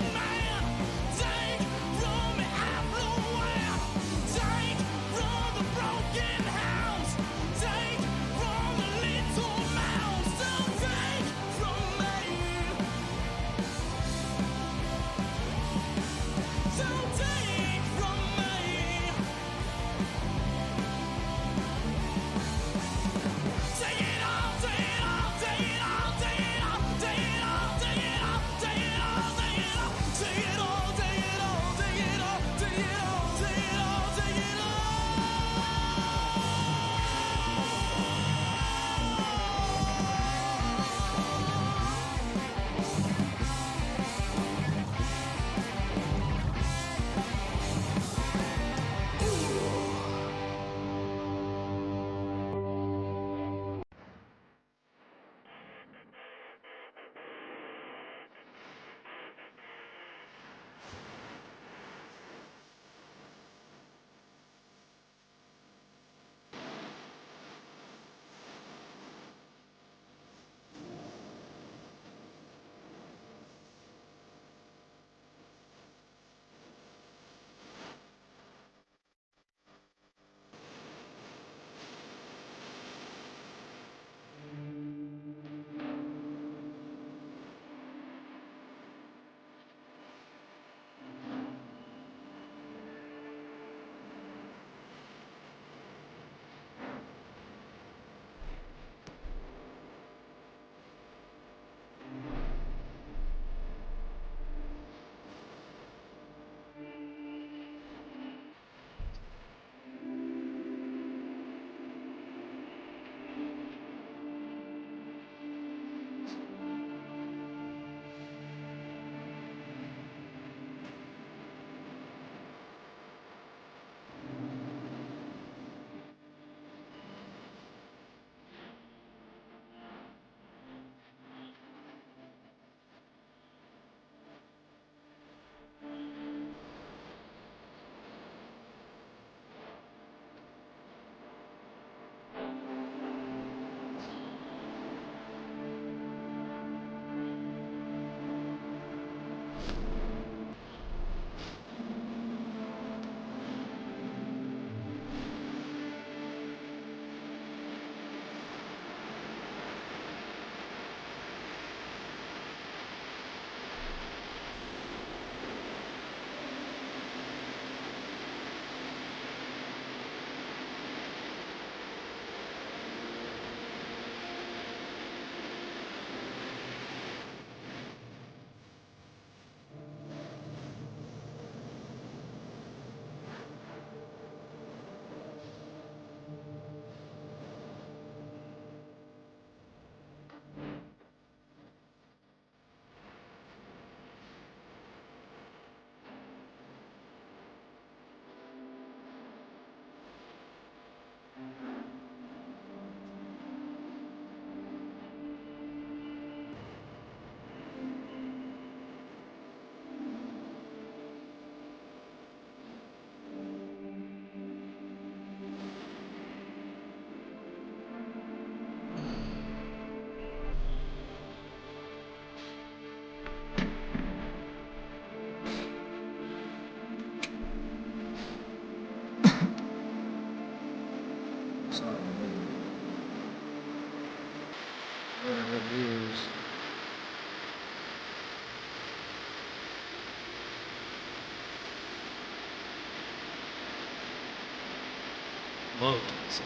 clothes.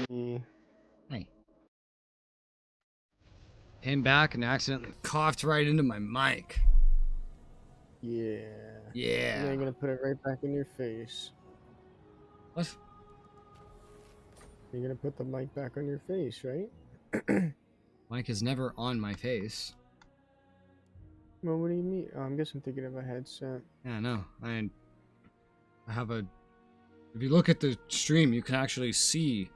Hey. Came back and accidentally coughed right into my mic. Yeah. Yeah. Now you're gonna put it right back in your face. What? You're gonna put the mic back on your face, right? Mic is never on my face. Well, what do you mean? Oh, I guess I'm thinking of a headset. Yeah, no. I have a... If you look at the stream, you can actually see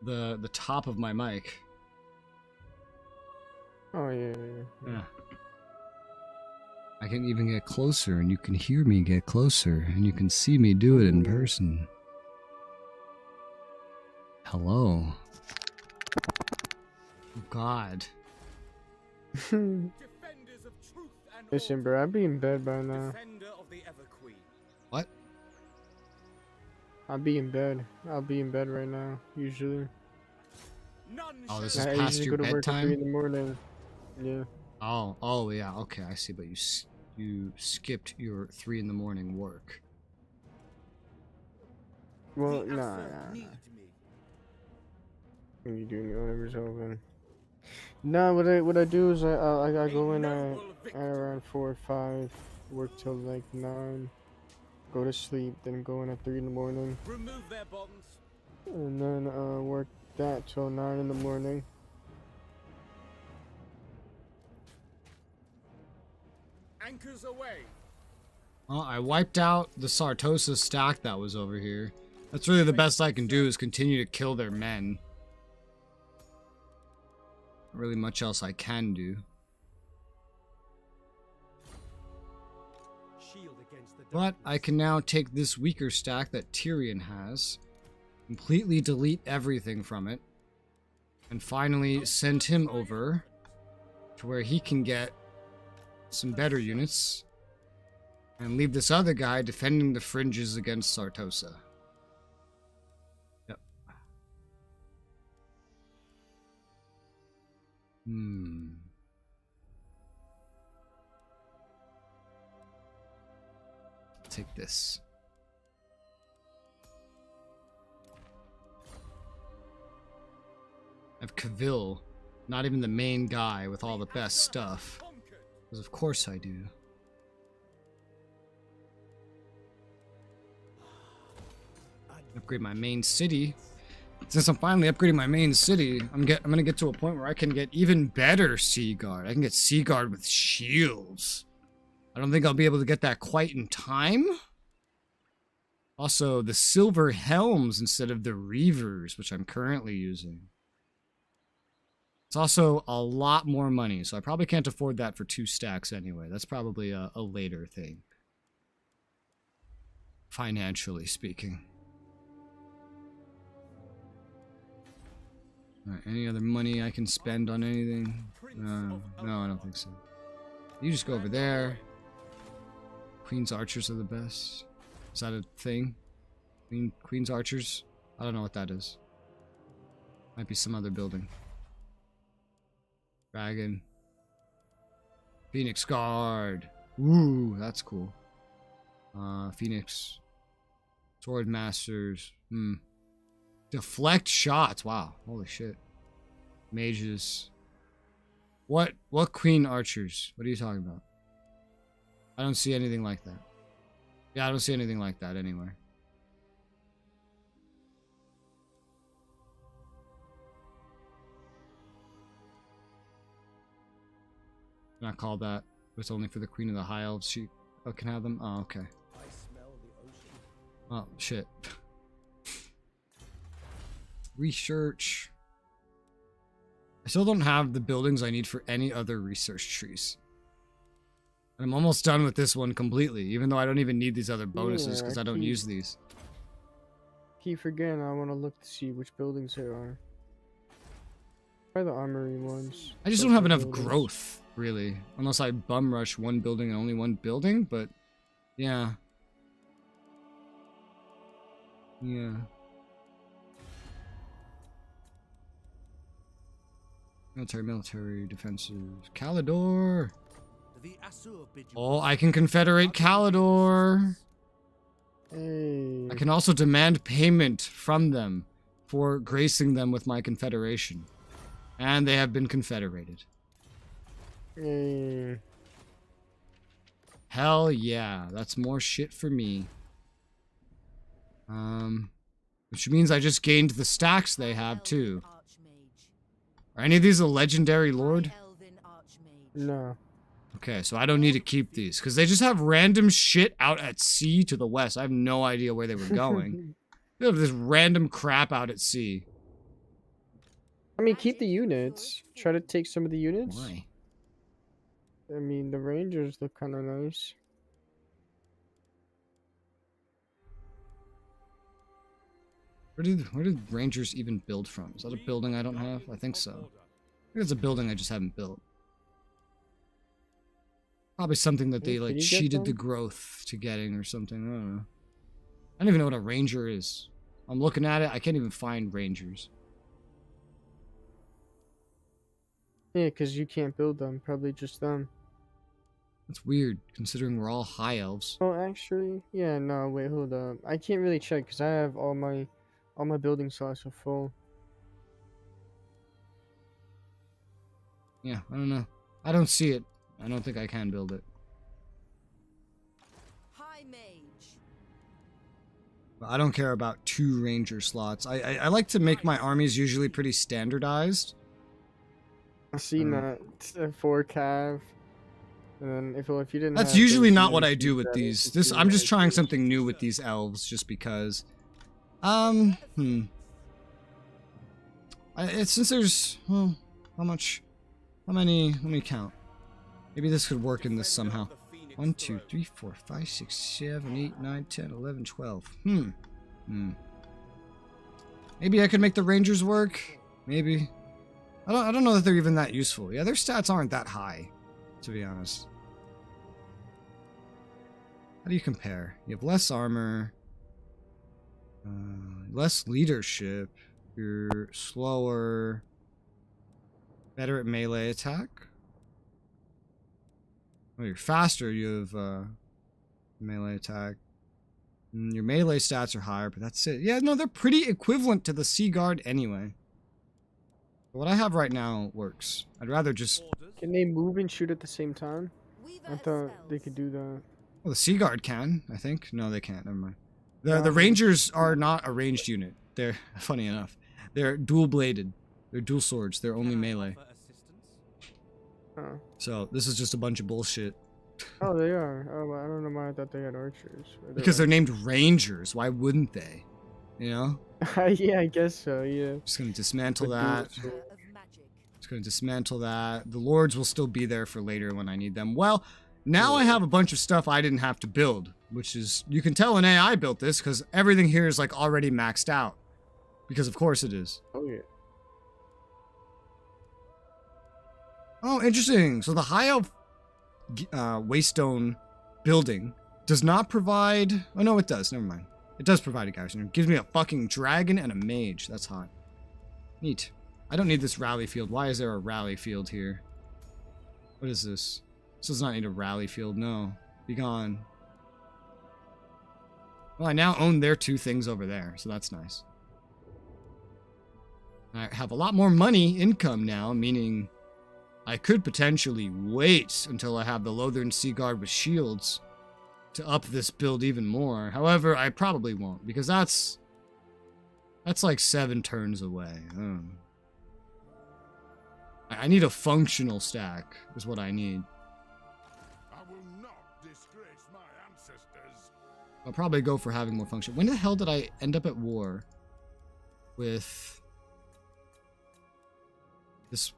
the top of my mic. Oh, yeah. Yeah. I can even get closer, and you can hear me get closer, and you can see me do it in person. Hello. Oh, God. Defenders of truth and Listen, order. bro, I'd be in bed by now. Defender of the Ever Queen. What? I'll be in bed. I'll be in bed right now, usually. None Oh, this shall is I past usually your go to work at 3 bedtime? in the morning. Yeah. Oh, yeah, okay, I see, but you skipped your 3 in the morning work. Well, the nah. Asur need me. When you doing whatever's open. Nah, what I do is I go in at around 4 or 5, work till like 9, go to sleep, then go in at 3 in the morning, Remove their bonds. and then work that till 9 in the morning. Anchors away. Well, I wiped out the Sartosa stack that was over here. That's really the best I can do, is continue to kill their men. Not really much else I can do. Shield against the But I can now take this weaker stack that Tyrion has, completely delete everything from it, and finally send him over to where he can get some better units, and leave this other guy defending the fringes against Sartosa. Yep. Take this. I have Cavill, not even the main guy with all the best stuff. Because of course I do. Upgrade my main city. Since I'm finally upgrading my main city, I'm gonna get to a point where I can get even better Sea Guard. I can get Sea Guard with shields. I don't think I'll be able to get that quite in time. Also, the silver helms instead of the reavers, which I'm currently using. It's also a lot more money, so I probably can't afford that for 2 stacks anyway. That's probably a later thing, financially speaking. Alright, any other money I can spend on anything? No, I don't think so. You just go over there. Queen's archers are the best. Is that a thing? Queen's archers? I don't know what that is. Might be some other building. Dragon. Phoenix Guard. Ooh, that's cool. Phoenix. Sword Masters. Deflect shots. Wow. Holy shit. Mages. What Queen Archers? What are you talking about? I don't see anything like that. Yeah, I don't see anything like that anywhere. Not called that. It's only for the Queen of the High Elves. She can have them. Oh, okay. I smell the ocean. Oh, shit. Research. I still don't have the buildings I need for any other research trees. And I'm almost done with this one completely, even though I don't even need these other bonuses because I don't use these. Keep forgetting I want to look to see which buildings there are. Try the armory ones. I just don't have enough growth, really. Unless I bum rush one building and only one building, but yeah. Yeah. Military, defensive. Calidor! The Asur bid you Oh, I can confederate Calidor! Hey. I can also demand payment from them for gracing them with my confederation. And they have been confederated. Hey. Hell yeah, that's more shit for me. Which means I just gained the stacks they have too. Are any of these a legendary lord? No. Okay, so I don't need to keep these because they just have random shit out at sea to the west. I have no idea where they were going. They have this random crap out at sea. I mean, keep the units. Try to take some of the units. Why? I mean, the Rangers look kind of nice. Where did Rangers even build from? Is that a building I don't have? I think so. I think it's a building I just haven't built. Probably something that they like cheated the growth to getting or something. I don't know. I don't even know what a ranger is. I'm looking at it. I can't even find rangers. Yeah, because you can't build them. Probably just them. That's weird, considering we're all high elves. Oh, actually, yeah. No, wait, hold up. I can't really check because I have all my building slots are full. Yeah, I don't know. I don't see it. I don't think I can build it. High mage. But I don't care about 2 ranger slots. I like to make my armies usually pretty standardized. I seen that 4 cav. And then if you didn't. That's have usually those not what I units, do with these. I'm just trying something new with these elves, just because. Since there's how much? How many? Let me count. Maybe this could work in this somehow. 1, 2, 3, 4, 5, 6, 7, 8, 9, 10, 11, 12. Maybe I could make the Rangers work. Maybe. I don't know that they're even that useful. Yeah, their stats aren't that high, to be honest. How do you compare? You have less armor, less leadership. You're slower, better at melee attack. Oh, you're faster. You have melee attack. Your melee stats are higher, but that's it. Yeah, no, they're pretty equivalent to the Sea Guard anyway. But what I have right now works. I'd rather just... Can they move and shoot at the same time? I thought they could do that. Well, the Sea Guard can, I think. No, they can't. Never mind. The Rangers are not a ranged unit. They're, funny enough, they're dual-bladed. They're dual swords. They're only melee. Oh. So, this is just a bunch of bullshit. Oh, they are. Oh, I don't know why I thought they had archers. Because they're named Rangers. Why wouldn't they? You know? Yeah, I guess so, yeah. Just gonna dismantle that. Just gonna dismantle that. The Lords will still be there for later when I need them. Well, now I have a bunch of stuff I didn't have to build. Which is, you can tell an AI built this because everything here is like already maxed out. Because of course it is. Oh, yeah. Oh, interesting. So the High Elf Waystone building does not provide... Oh, no, it does. Never mind. It does provide a garrison. It gives me a fucking dragon and a mage. That's hot. Neat. I don't need this rally field. Why is there a rally field here? What is this? This does not need a rally field. No. Be gone. Well, I now own their 2 things over there, so that's nice. I have a lot more money income now, meaning I could potentially wait until I have the Lothern Sea Guard with shields to up this build even more. However, I probably won't, because that's like 7 turns away. I need a functional stack, is what I need. I will not disgrace my ancestors. I'll probably go for having more function. When the hell did I end up at war with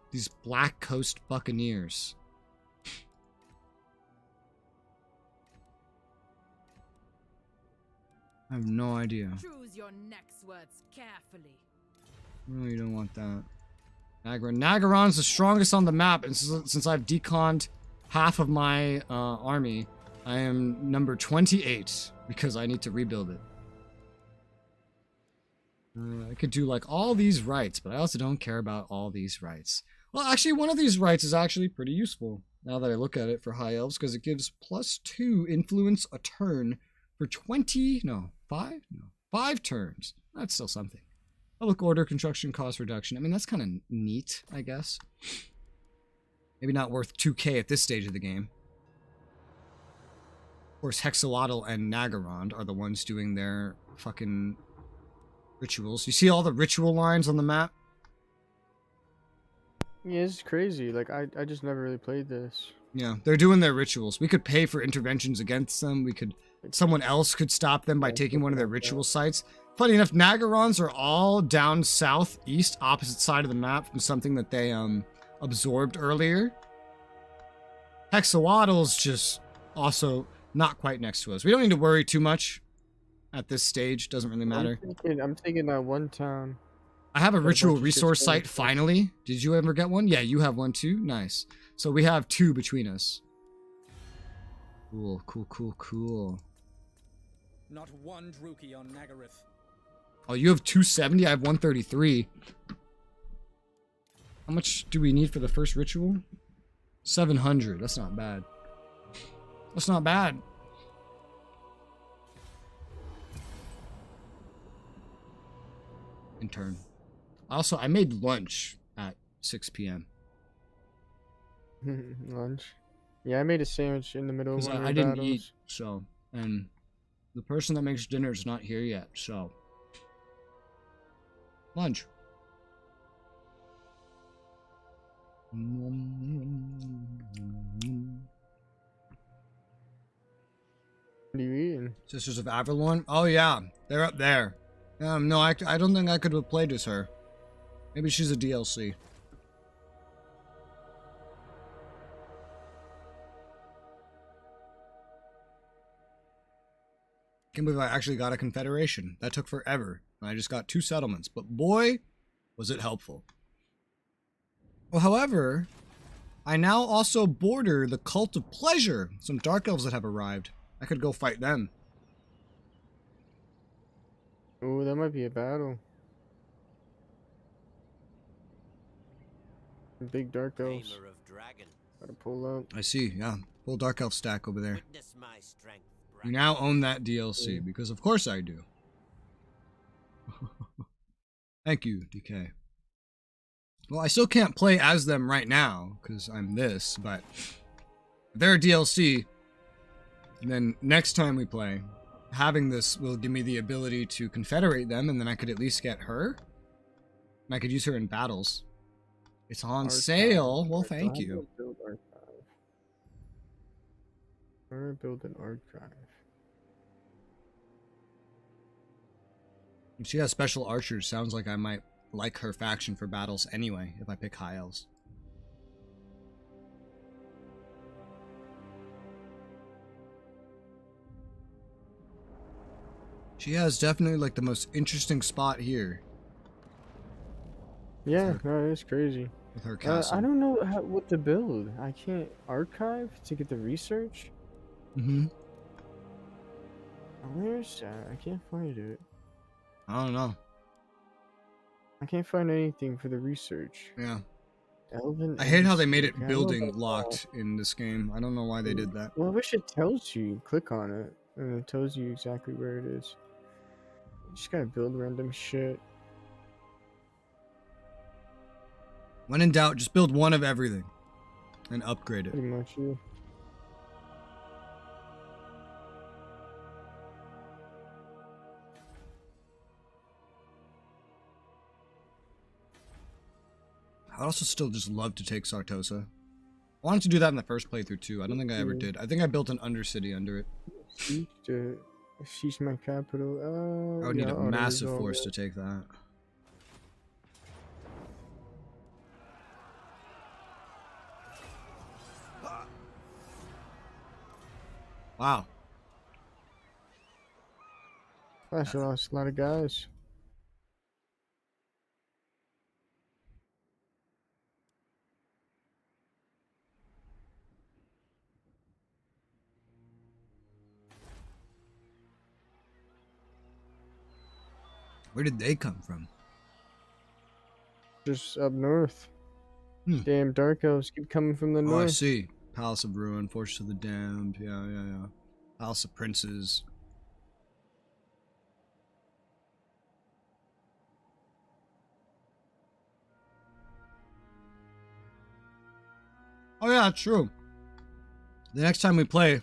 these Black Coast Buccaneers? I have no idea. Choose your next words carefully. No, you don't want that. Nagaron's the strongest on the map, and since I've deconned half of my army, I am number 28 because I need to rebuild it. I could do like all these rights, but I also don't care about all these rights. Well, actually, one of these rights is actually pretty useful now that I look at it for High Elves, because it gives +2 influence a turn for 20, no, 5? No, 5 turns. That's still something. Public order, construction cost reduction. I mean, that's kind of neat, I guess. Maybe not worth 2K at this stage of the game. Of course, Hexalotl and Nagarond are the ones doing their fucking rituals. You see all the ritual lines on the map? Yeah, it's crazy. Like, I just never really played this. Yeah, they're doing their rituals. We could pay for interventions against them. We could... Someone else could stop them by taking one of their ritual sites. Funny enough, Nagarons are all down southeast, opposite side of the map from something that they absorbed earlier. Hexawaddle's just also not quite next to us. We don't need to worry too much at this stage. Doesn't really matter. I'm thinking that one town. I have a Got a ritual bunch of resource shit site finally. Did you ever get one? Yeah, you have one too. Nice. So we have 2 between us. Cool, cool, cool, cool. Not one Druki on Nagaryth. Oh, you have 270? I have 133. How much do we need for the first ritual? 700. That's not bad. That's not bad. In turn. Also, I made lunch at 6 p.m. Lunch. Yeah, I made a sandwich in the middle of Because one of I the didn't battles. eat, so... And the person that makes dinner is not here yet, so... Lunch. What are you eating? Sisters of Avalorn? Oh yeah, they're up there. No, I don't think I could have played as her. Maybe she's a DLC. Can't believe I actually got a confederation. That took forever. I just got 2 settlements, but boy, was it helpful. Well, however, I now also border the Cult of Pleasure. Some Dark Elves that have arrived. I could go fight them. Oh, that might be a battle. Big Dark Elves. Tamer of dragons. Gotta pull up. I see, yeah. Full Dark Elf stack over there. Witness my strength, You now own that DLC, because of course I do. Thank you, DK. Well, I still can't play as them right now, because I'm this, but if they're a DLC, then next time we play, having this will give me the ability to confederate them, and then I could at least get her. And I could use her in battles. It's on Archive. sale. Well, Archive. thank How do you. I build archive? How do I build an archive? If she has special archers, sounds like I might like her faction for battles anyway, if I pick High Elves. She has definitely like the most interesting spot here. Yeah, no, it's crazy. With her castle. I don't know what to build. I can't archive to get the research. Mm-hmm. Where's that? I can't find it. I don't know. I can't find anything for the research. Yeah. Elven. I hate how they made it Okay, I don't know building about that. locked in this game. I don't know why they did that. Well, I wish it tells you. Click on it, and it tells you exactly where it is. You just gotta build random shit. When in doubt, just build one of everything. And upgrade it. Pretty much, yeah. I'd also still just love to take Sartosa. I wanted to do that in the first playthrough too. I don't think I ever did. I think I built an undercity under it. She's my capital. I would need yeah, a I'll massive resolve force that. to take that. Wow. I actually lost a lot of guys. Where did they come from? Just up north. Hmm. Damn, Dark Elves keep coming from the Oh, I north. see. Palace of Ruin, Fortress of the Damned. Yeah. Palace of Princes. Oh yeah, true. The next time we play,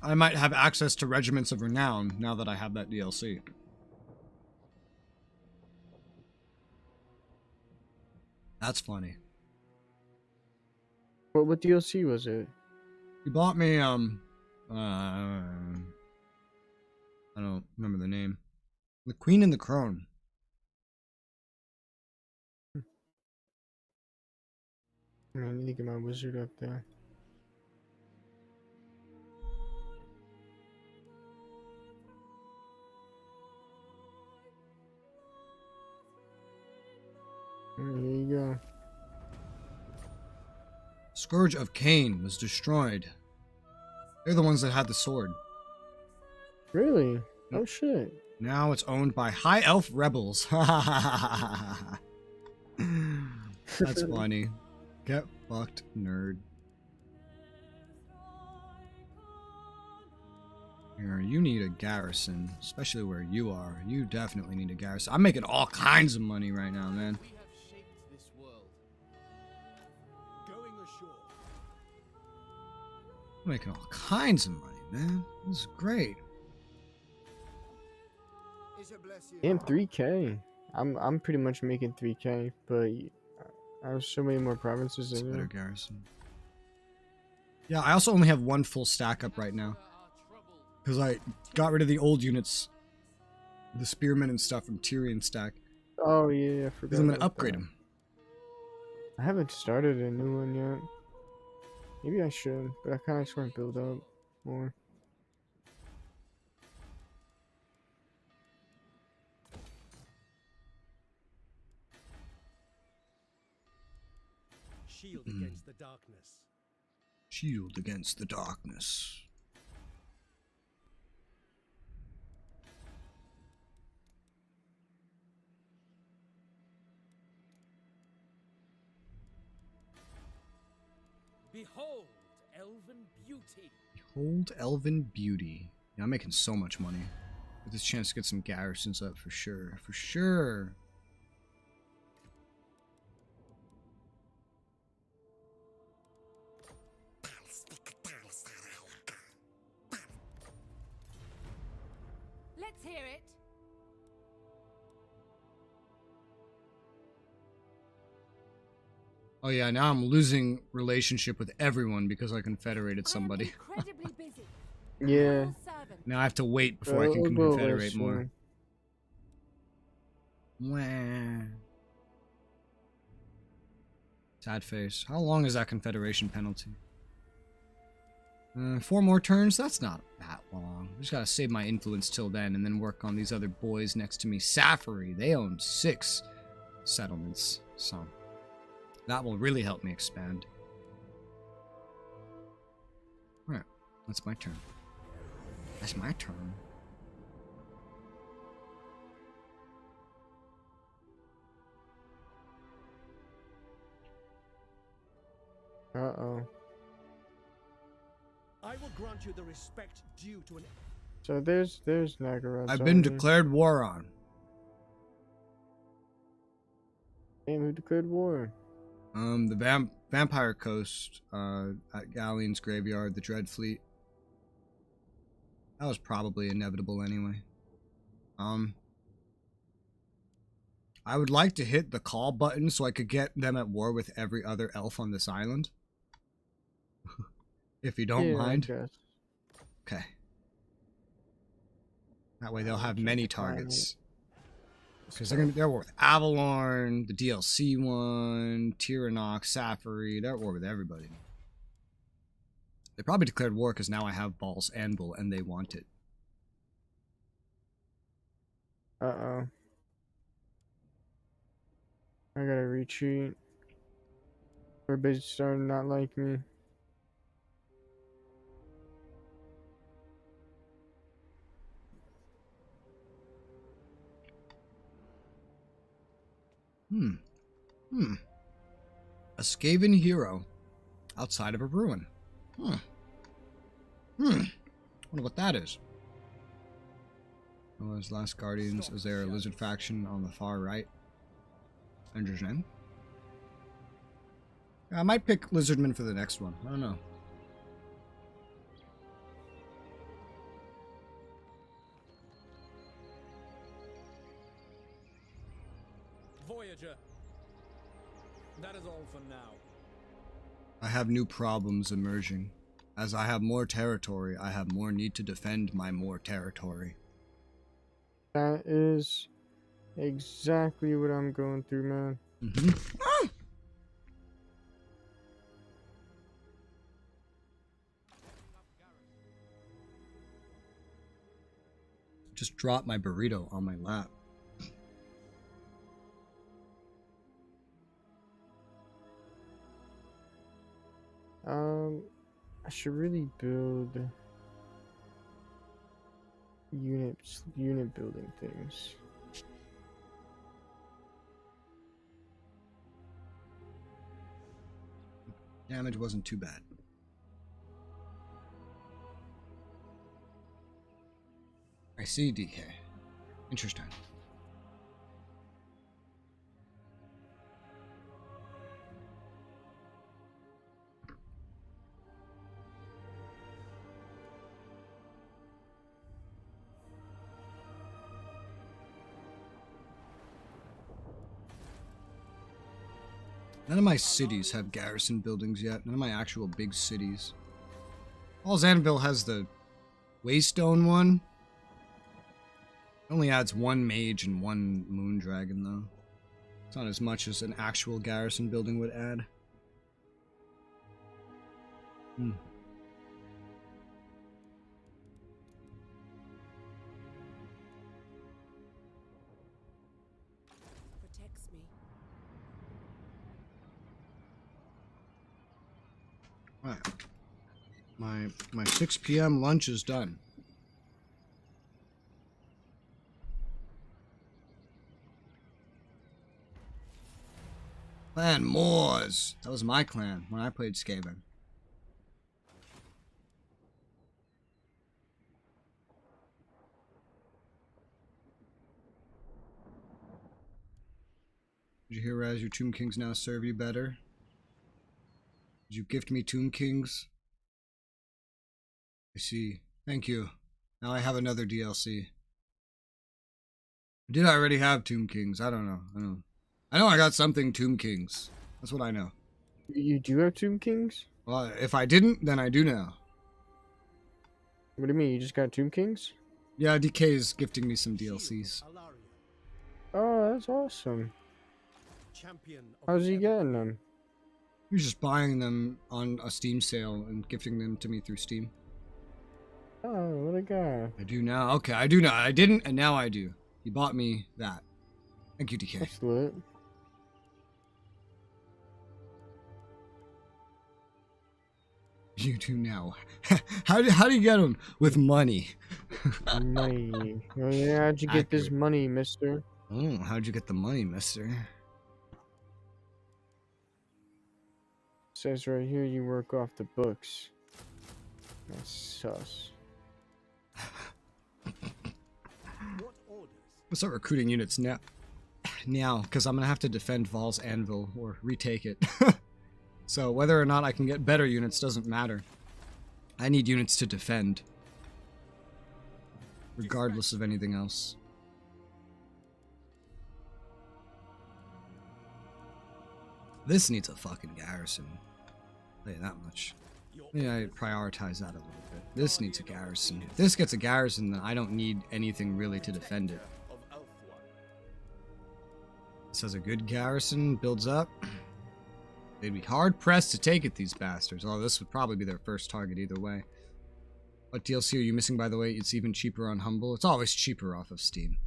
I might have access to Regiments of Renown now that I have that DLC. That's funny. What DLC was it? You bought me, I don't remember the name. The Queen and the Crone. I need to get my wizard up there. Here you go. Scourge of Cain was destroyed. They're the ones that had the sword. Really? Oh shit. Now it's owned by High Elf rebels. That's funny. Get fucked, nerd. Here, you need a garrison, especially where you are. You definitely need a garrison. I'm making all kinds of money right now, man. We have shaped this world. Going ashore. I'm making all kinds of money, man. This is great. And 3K. I'm pretty much making 3K, but I have so many more provinces It's a than better you. garrison. Yeah, I also only have one full stack up right now. Because I got rid of the old units. The spearmen and stuff from Tyrion stack. Oh yeah, I forgot. Because I'm going to about upgrade that. them. I haven't started a new one yet. Maybe I should, but I kind of just want to build up more. Shield against the darkness. Shield against the darkness. Behold, elven beauty. Behold elven beauty. Yeah, I'm making so much money. With this chance to get some garrisons up for sure. For sure. Let's hear it. Oh yeah, now I'm losing relationship with everyone because I confederated I am somebody. incredibly busy. Yeah. Royal servant. Now I have to wait before I can I'll go confederate soon. more. Wah. Sad face. How long is that confederation penalty? 4 more turns? That's not that long. I just gotta save my influence till then and then work on these other boys next to me. Safari, they own 6 settlements. So that will really help me expand. Alright, that's my turn. That's my turn. Uh-oh. I will grant you the respect due to an. So there's Nagarat's I've been army. declared war on. Damn, who declared war? The Vampire Coast, at Galleon's Graveyard, the Dread Fleet. That was probably inevitable anyway. I would like to hit the call button so I could get them at war with every other elf on this island. If you don't Yeah, I mind. guess. Okay. That way they'll have many targets. Because they're at war with Avalorn, the DLC one, Tyrannok, Safari. They're at war with everybody. They probably declared war because now I have Baal's Anvil and they want it. Uh-oh. I gotta retreat. Everybody's starting to not like me. A Skaven hero outside of a ruin. Wonder what that is. Oh, as Last Guardians, is there a lizard faction on the far right? Interesting. I might pick Lizardman for the next one. I don't know. Voyager. That is all for now. I have new problems emerging. As I have more territory, I have more need to defend my more territory. That is exactly what I'm going through, man. Mm-hmm. Just dropped my burrito on my lap. I should really build unit building things. Damage wasn't too bad. I see, DK. Interesting. None of my cities have garrison buildings yet. None of my actual big cities. All Zanville has the Waystone one. It only adds one mage and one moon dragon, though. It's not as much as an actual garrison building would add. Protects me. Alright. My 6 p.m. lunch is done. Clan Moors. That was my clan when I played Skaven. Did you hear, Raz? Your Tomb Kings now serve you better? Did you gift me Tomb Kings? I see. Thank you. Now I have another DLC. Did I already have Tomb Kings? I don't know. I know I got something Tomb Kings. That's what I know. You do have Tomb Kings? Well, if I didn't, then I do now. What do you mean? You just got Tomb Kings? Yeah, DK is gifting me some DLCs. Oh, that's awesome. Champion of How's the he Ever- getting them? He's just buying them on a Steam sale and gifting them to me through Steam. Oh, what a guy. I do now. Okay, I do now. I didn't, and now I do. He bought me that. Thank you, DK. That's lit. You do now. How do you get them? With money. Money. Oh, yeah, how'd you get this Accurate. money, mister? Oh, how'd you get the money, mister? Says right here you work off the books. That's sus. What orders? I'll start recruiting units now. Now, because I'm going to have to defend Val's Anvil or retake it. So whether or not I can get better units doesn't matter. I need units to defend. Regardless of anything else. This needs a fucking garrison. I'll tell you that much. Yeah, I prioritize that a little bit. This needs a garrison. If this gets a garrison, then I don't need anything really to defend it. This has a good garrison, builds up. They'd be hard-pressed to take it, these bastards. Although this would probably be their first target either way. What DLC are you missing, by the way? It's even cheaper on Humble. It's always cheaper off of Steam.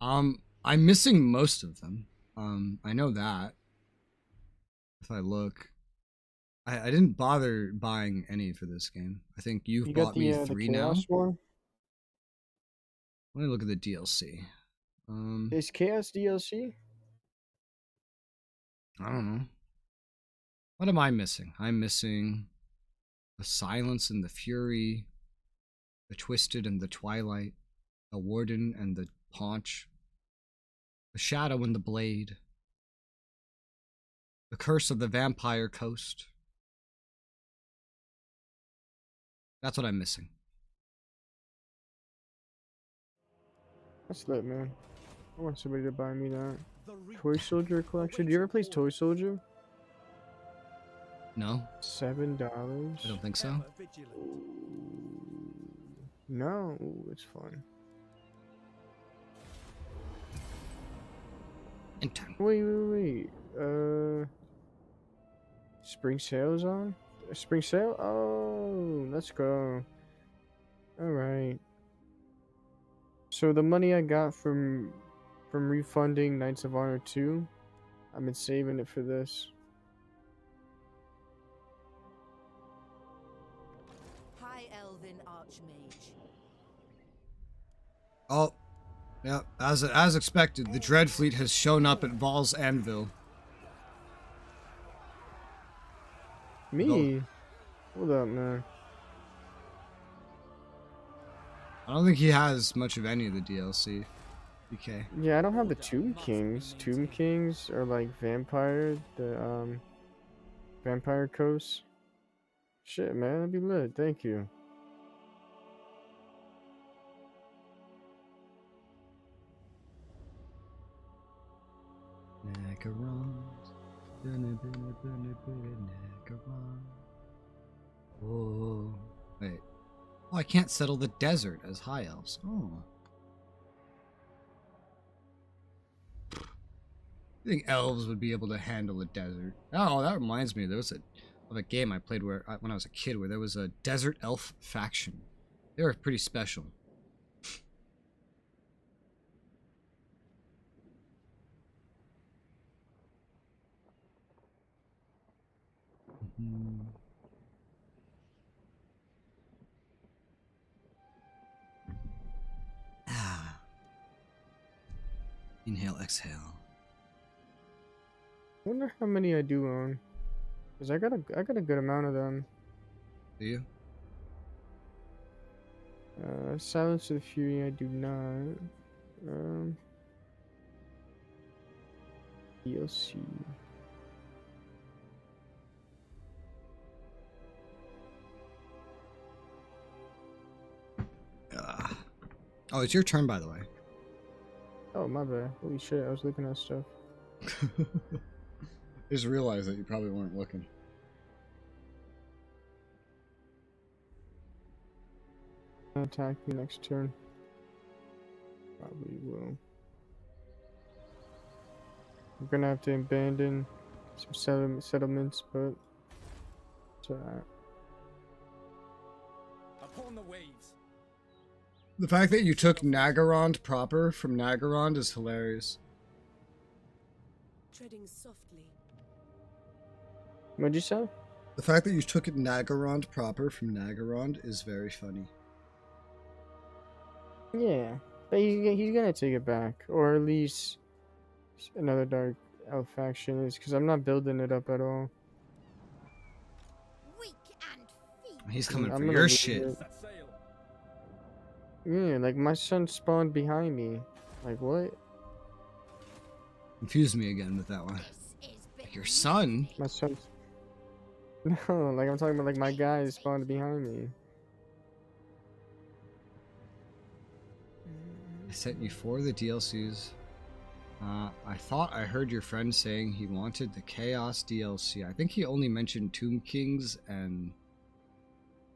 I'm missing most of them. I know that. If I look... I didn't bother buying any for this game. I think you've You bought got the, me the 3 now. Chaos one? Let me look at the DLC. Is Chaos DLC? I don't know. What am I missing? I'm missing the Silence and the Fury, the Twisted and the Twilight, the Warden and the Paunch, the Shadow and the Blade. The Curse of the Vampire Coast. That's what I'm missing. That's lit, man. I want somebody to buy me that. The Reaper Toy Soldier collection. Do you ever play Toy Soldier? No, $7. I don't think so. ever vigilant. No, ooh, it's fun. Intern. Wait. Spring sale's on? A spring sale? Oh, let's go. Alright. So the money I got from refunding Knights of Honor 2, I've been saving it for this. High Elven Archmage. Oh, yeah. As expected, the Dread Fleet has shown up at Val's Anvil. Me? Hold up, man. I don't think he has much of any of the DLC. BK. Yeah, I don't have the Tomb Kings. Tomb Kings are like vampire, Vampire Coast. Shit, man, that'd be lit. Thank you. Oh, wait. Oh, I can't settle the desert as High Elves. Oh. I think elves would be able to handle a desert. Oh, that reminds me. There was of a game I played when I was a kid where there was a desert elf faction. They were pretty special. Ah. Inhale, exhale. I wonder how many I do own. Cause I got a good amount of them. Do you? Silence of the Fury I do not. DLC. Oh, it's your turn, by the way. Oh, my bad. Holy shit, I was looking at stuff. I just realized that you probably weren't looking. Attack me next turn. Probably will. I'm gonna have to abandon some settlements, but it's alright. Upon the waves. The fact that you took Nagarond proper from Nagarond is hilarious. Treading softly. What'd you say? The fact that you took Nagarond proper from Nagarond is very funny. Yeah, but he's gonna take it back, or at least another Dark Elf faction is, because I'm not building it up at all. Weak and feeble. He's coming I'm for gonna your leave shit. it. Set sail. Yeah, like my son spawned behind me. Like what? Confused me again with that one. This is Your son? My son. No, like I'm talking about like my guy spawned behind me. I sent you 4 of the DLCs. I thought I heard your friend saying he wanted the Chaos DLC. I think he only mentioned Tomb Kings and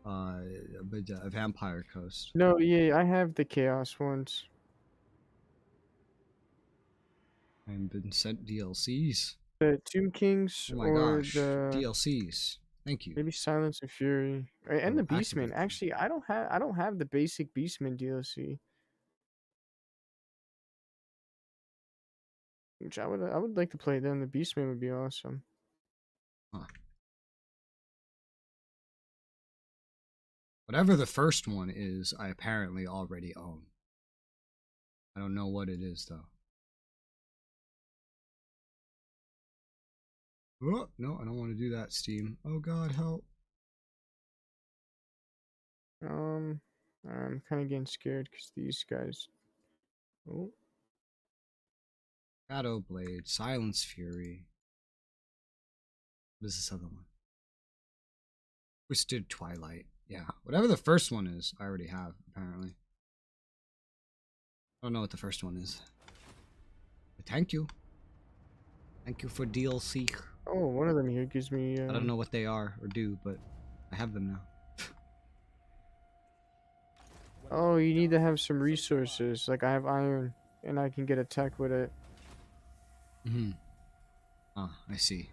Vampire Coast. No, yeah, I have the Chaos ones. I've been sent DLCs. The Tomb Kings Oh my or gosh, the DLCs. Thank you. maybe Silence and Fury and Oh, the Beastman. activate them. Actually, I don't have the basic Beastman DLC, which I would like to play them. The Beastman would be awesome. Huh. Whatever the first one is, I apparently already own. I don't know what it is though. Oh, no, I don't want to do that, Steam. Oh god, help. I'm kind of getting scared because these guys. Oh, Shadow Blade, Silence Fury. What is this other one? Twisted Twilight. Yeah, whatever the first one is, I already have, apparently. I don't know what the first one is. But thank you. Thank you for DLC. Oh, one of them here gives me. I don't know what they are or do, but I have them now. Oh, you need to have some resources. Like I have iron, and I can get attack with it. Mm-hmm. Ah, I see.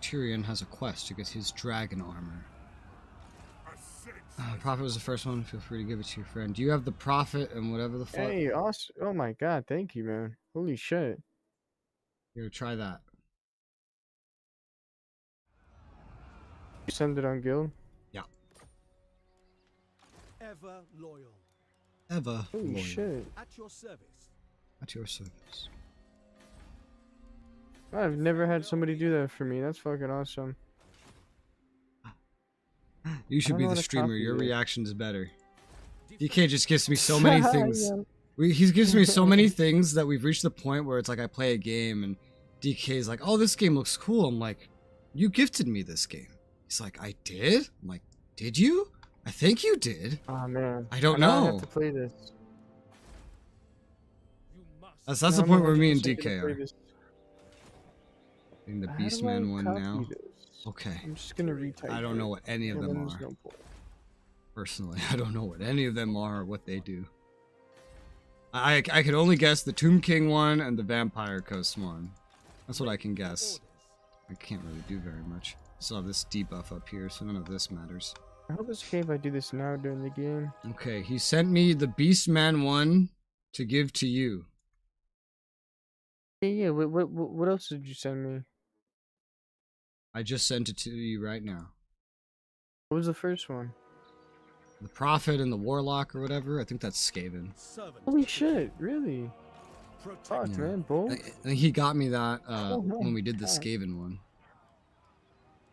Tyrion has a quest to get his dragon armor. Prophet was the first one. Feel free to give it to your friend. Do you have the Prophet and whatever the fuck? Hey, awesome. Oh my god, thank you, man. Holy shit. Here, try that. You send it on guild? Yeah. Ever loyal. Ever Holy loyal. shit. At your service. At your service. I've never had somebody do that for me. That's fucking awesome. You should I be don't the wanna streamer. copy Your it. reaction is better. DK just gives me so many things. Yeah. He gives me so many things that we've reached the point where it's like I play a game and DK's like, "Oh, this game looks cool." I'm like, "You gifted me this game." He's like, "I did?" I'm like, "Did you?" I think you did. Oh man. I don't now know. I have to play this. You must. That's Now the I'm point where me and 100% DK gonna play are. this. In the How do I Beastman one copy now. this? Okay. I'm just gonna retype. I don't know what any of and them then there's are. no point. Personally, I don't know what any of them are or what they do. I could only guess the Tomb King one and the Vampire Coast one. That's what I can guess. I can't really do very much. Still have this debuff up here, so none of this matters. I hope it's okay if I do this now during the game. Okay, he sent me the Beastman one to give to you. Yeah. What else did you send me? I just sent it to you right now. What was the first one? The Prophet and the Warlock or whatever. I think that's Skaven. Servant. Holy shit! Really? Protect. Fuck, Yeah. man, bold. I think he got me that Oh my when we did the God. Skaven one.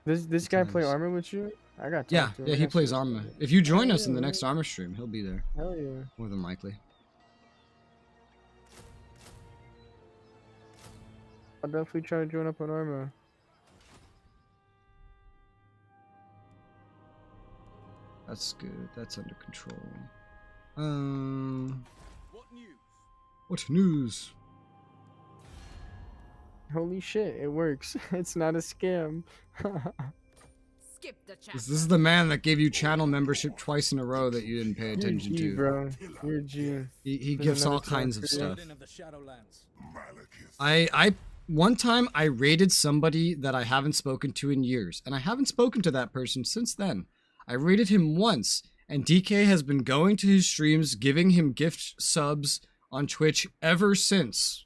This guy play Sometimes. armor with you? I got. Yeah, yeah, he plays armor. If you join us in the next armor stream, he'll be there. Hell yeah. More than likely. I'll definitely try to join up on armor. That's good. That's under control. What news? What news? Holy shit, it works. It's not a scam. Skip the chat. This is the man that gave you channel membership twice in a row that you didn't pay You're attention a G, to. bro. You're a G. He There's gives all another kinds of chance for stuff. Warden of the Shadowlands. I one time I raided somebody that I haven't spoken to in years, and I haven't spoken to that person since then. I raided him once, and DK has been going to his streams, giving him gift subs on Twitch ever since.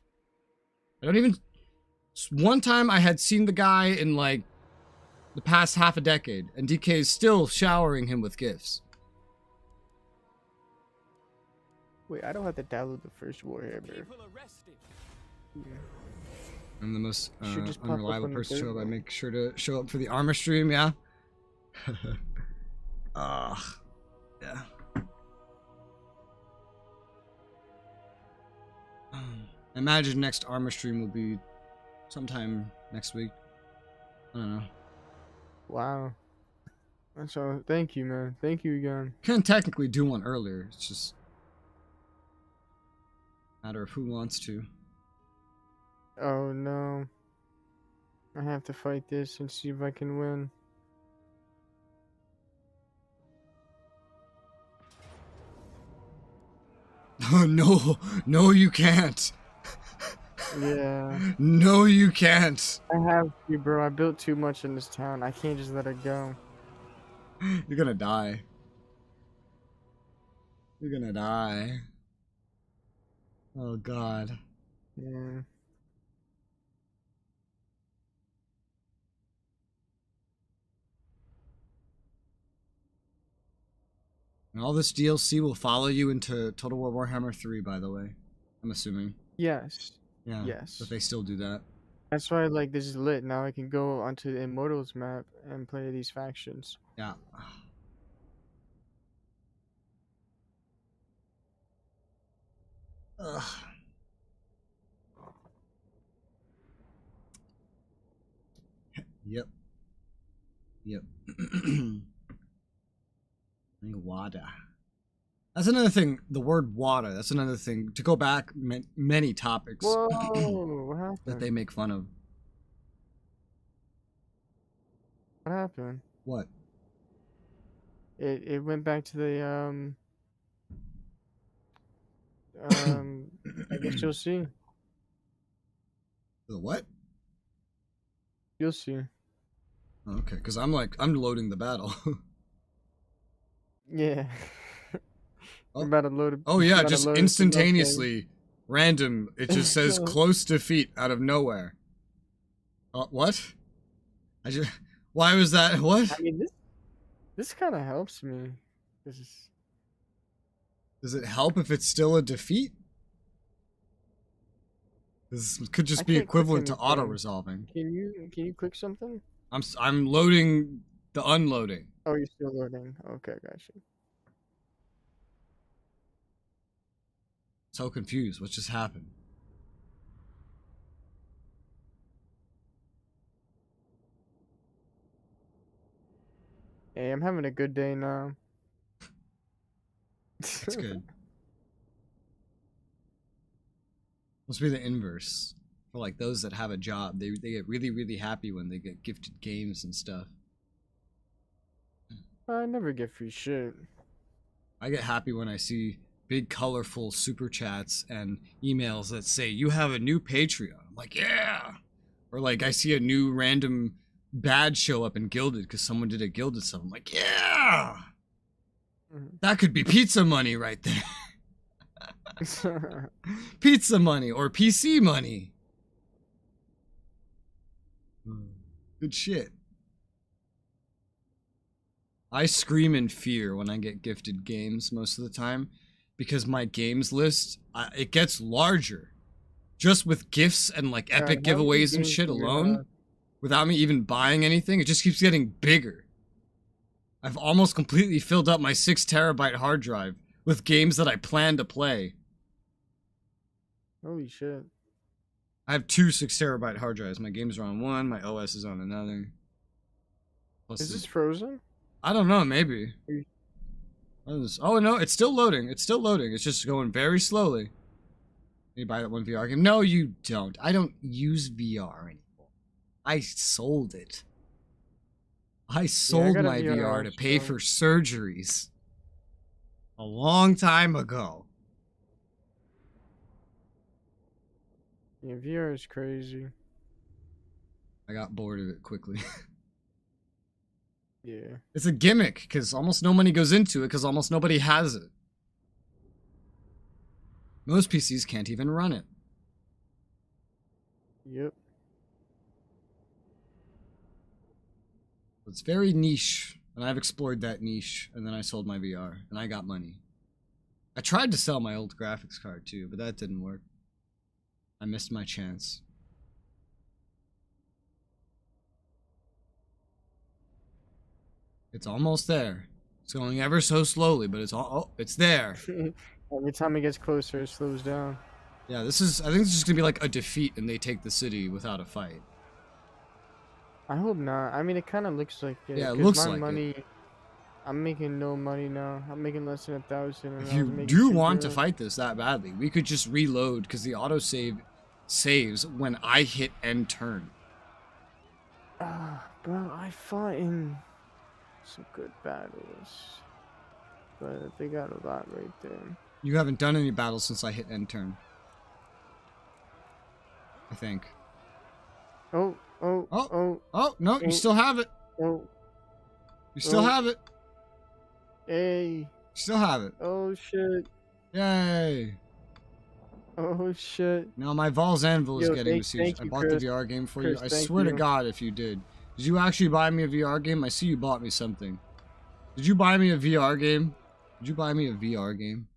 I don't even... One time I had seen the guy in like the past half a decade, and DK is still showering him with gifts. Wait, I don't have to download the first Warhammer. People arrested. I'm the most Should just pop up unreliable on the person to show third up. I one. make sure to show up for the armor stream, yeah? Yeah. I imagine next armor stream will be sometime next week. I don't know. Wow. That's all. Thank you, man. Thank you again. Can technically do one earlier. It's just a matter of who wants to. Oh no. I have to fight this and see if I can win. No, no, you can't. Yeah. No, you can't. I have to, bro. I built too much in this town. I can't just let it go. You're gonna die. You're gonna die. Oh god. Yeah. And all this DLC will follow you into Total War Warhammer 3, by the way. I'm assuming. Yes. Yeah. Yes. But they still do that. That's why, like, this is lit. Now I can go onto the Immortals map and play these factions. Yeah. Ugh. Yep. Yep. Water. That's another thing. The word water. That's another thing. To go back many topics Whoa, what that happened? they make fun of. What happened? What? It went back to the I guess you'll see. The what? You'll see. Okay, because I'm loading the battle. Yeah. Oh. I'm about to load it. Oh yeah, about to just load it to instantaneously random. It just says close defeat out of nowhere. What? Why was that? What? I mean, this kind of helps me. This is. Does it help if it's still a defeat? This could just be can't click equivalent to anything. auto resolving. Can you click something? I'm loading the unloading. Oh, you're still loading. Okay, gotcha. So confused. What just happened? Hey, I'm having a good day now. That's good. Must be the inverse. For like those that have a job, they get really, really happy when they get gifted games and stuff. I never get free shit. I get happy when I see big colorful super chats and emails that say you have a new Patreon. I'm like, yeah. Or like I see a new random badge show up in Gilded because someone did a Gilded stuff. I'm like, yeah. That could be pizza money right there. Pizza money or PC money. Good shit. I scream in fear when I get gifted games most of the time because my games list, it gets larger. Just with gifts and like epic giveaways and shit alone, without me even buying anything, it just keeps getting bigger. I've almost completely filled up my 6 terabyte hard drive with games that I plan to play. Holy shit. I have 2 6 terabyte hard drives. My games are on one, my OS is on another. Plus Is this frozen? I don't know, maybe. Oh no, it's still loading. It's still loading. It's just going very slowly. You buy that one VR game? No, you don't. I don't use VR anymore. I sold it. I sold got a my VR to pay so- for surgeries. A long time ago. Yeah, VR is crazy. I got bored of it quickly. Yeah. It's a gimmick, because almost no money goes into it, because almost nobody has it. Most PCs can't even run it. Yep. It's very niche, and I've explored that niche, and then I sold my VR, and I got money. I tried to sell my old graphics card too, but that didn't work. I missed my chance. It's almost there. It's going ever so slowly, but it's there. Every time it gets closer, it slows down. Yeah, I think this is just gonna be like a defeat and they take the city without a fight. I hope not. I mean, it kind of looks like it. Yeah, it 'cause looks my like money, I'm making no money now. I'm making less than 1,000. If you do want to fight this that badly, we could just reload because the autosave saves when I hit end turn. Bro, I fought in some good battles, but they got a lot right there. You haven't done any battles since I hit end turn. I think. Oh, no, you still have it. Oh. You still have it. Hey. You still have it. Oh, shit. Yay. Oh, shit. Now my Val's Anvil is getting thank besieged. I you, bought Chris. the VR game for Chris, you. I thank swear to you. God if you did. Did you actually buy me a VR game? I see you bought me something. Did you buy me a VR game? Did you buy me a VR game?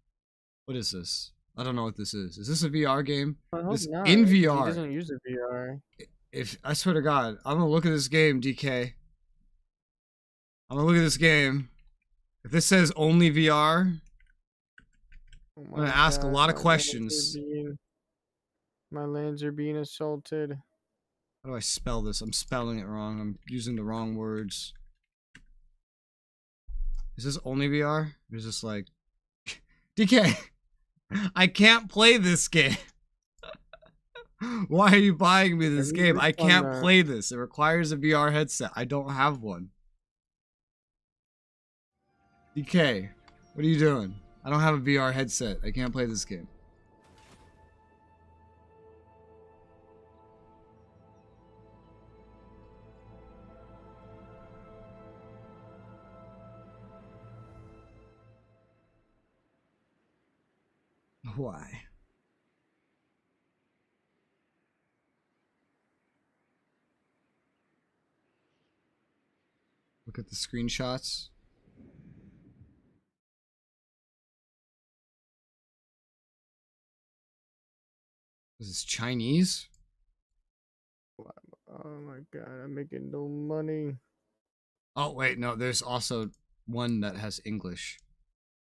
What is this? I don't know what this is. Is this a VR game? I hope It's not. in He VR. doesn't use a VR. If I swear to God, I'm gonna look at this game, DK. I'm gonna look at this game. If this says only VR, Oh I'm gonna ask a lot of my questions. my lands are being assaulted. How do I spell this? I'm spelling it wrong. I'm using the wrong words. Is this only VR? Or is this like... DK! I can't play this game! Why are you buying me this game? I can't play this. It requires a VR headset. I don't have one. DK, what are you doing? I don't have a VR headset. I can't play this game. Why? Look at the screenshots. Is this Chinese? Oh my god, I'm making no money. Oh wait, no, there's also one that has English.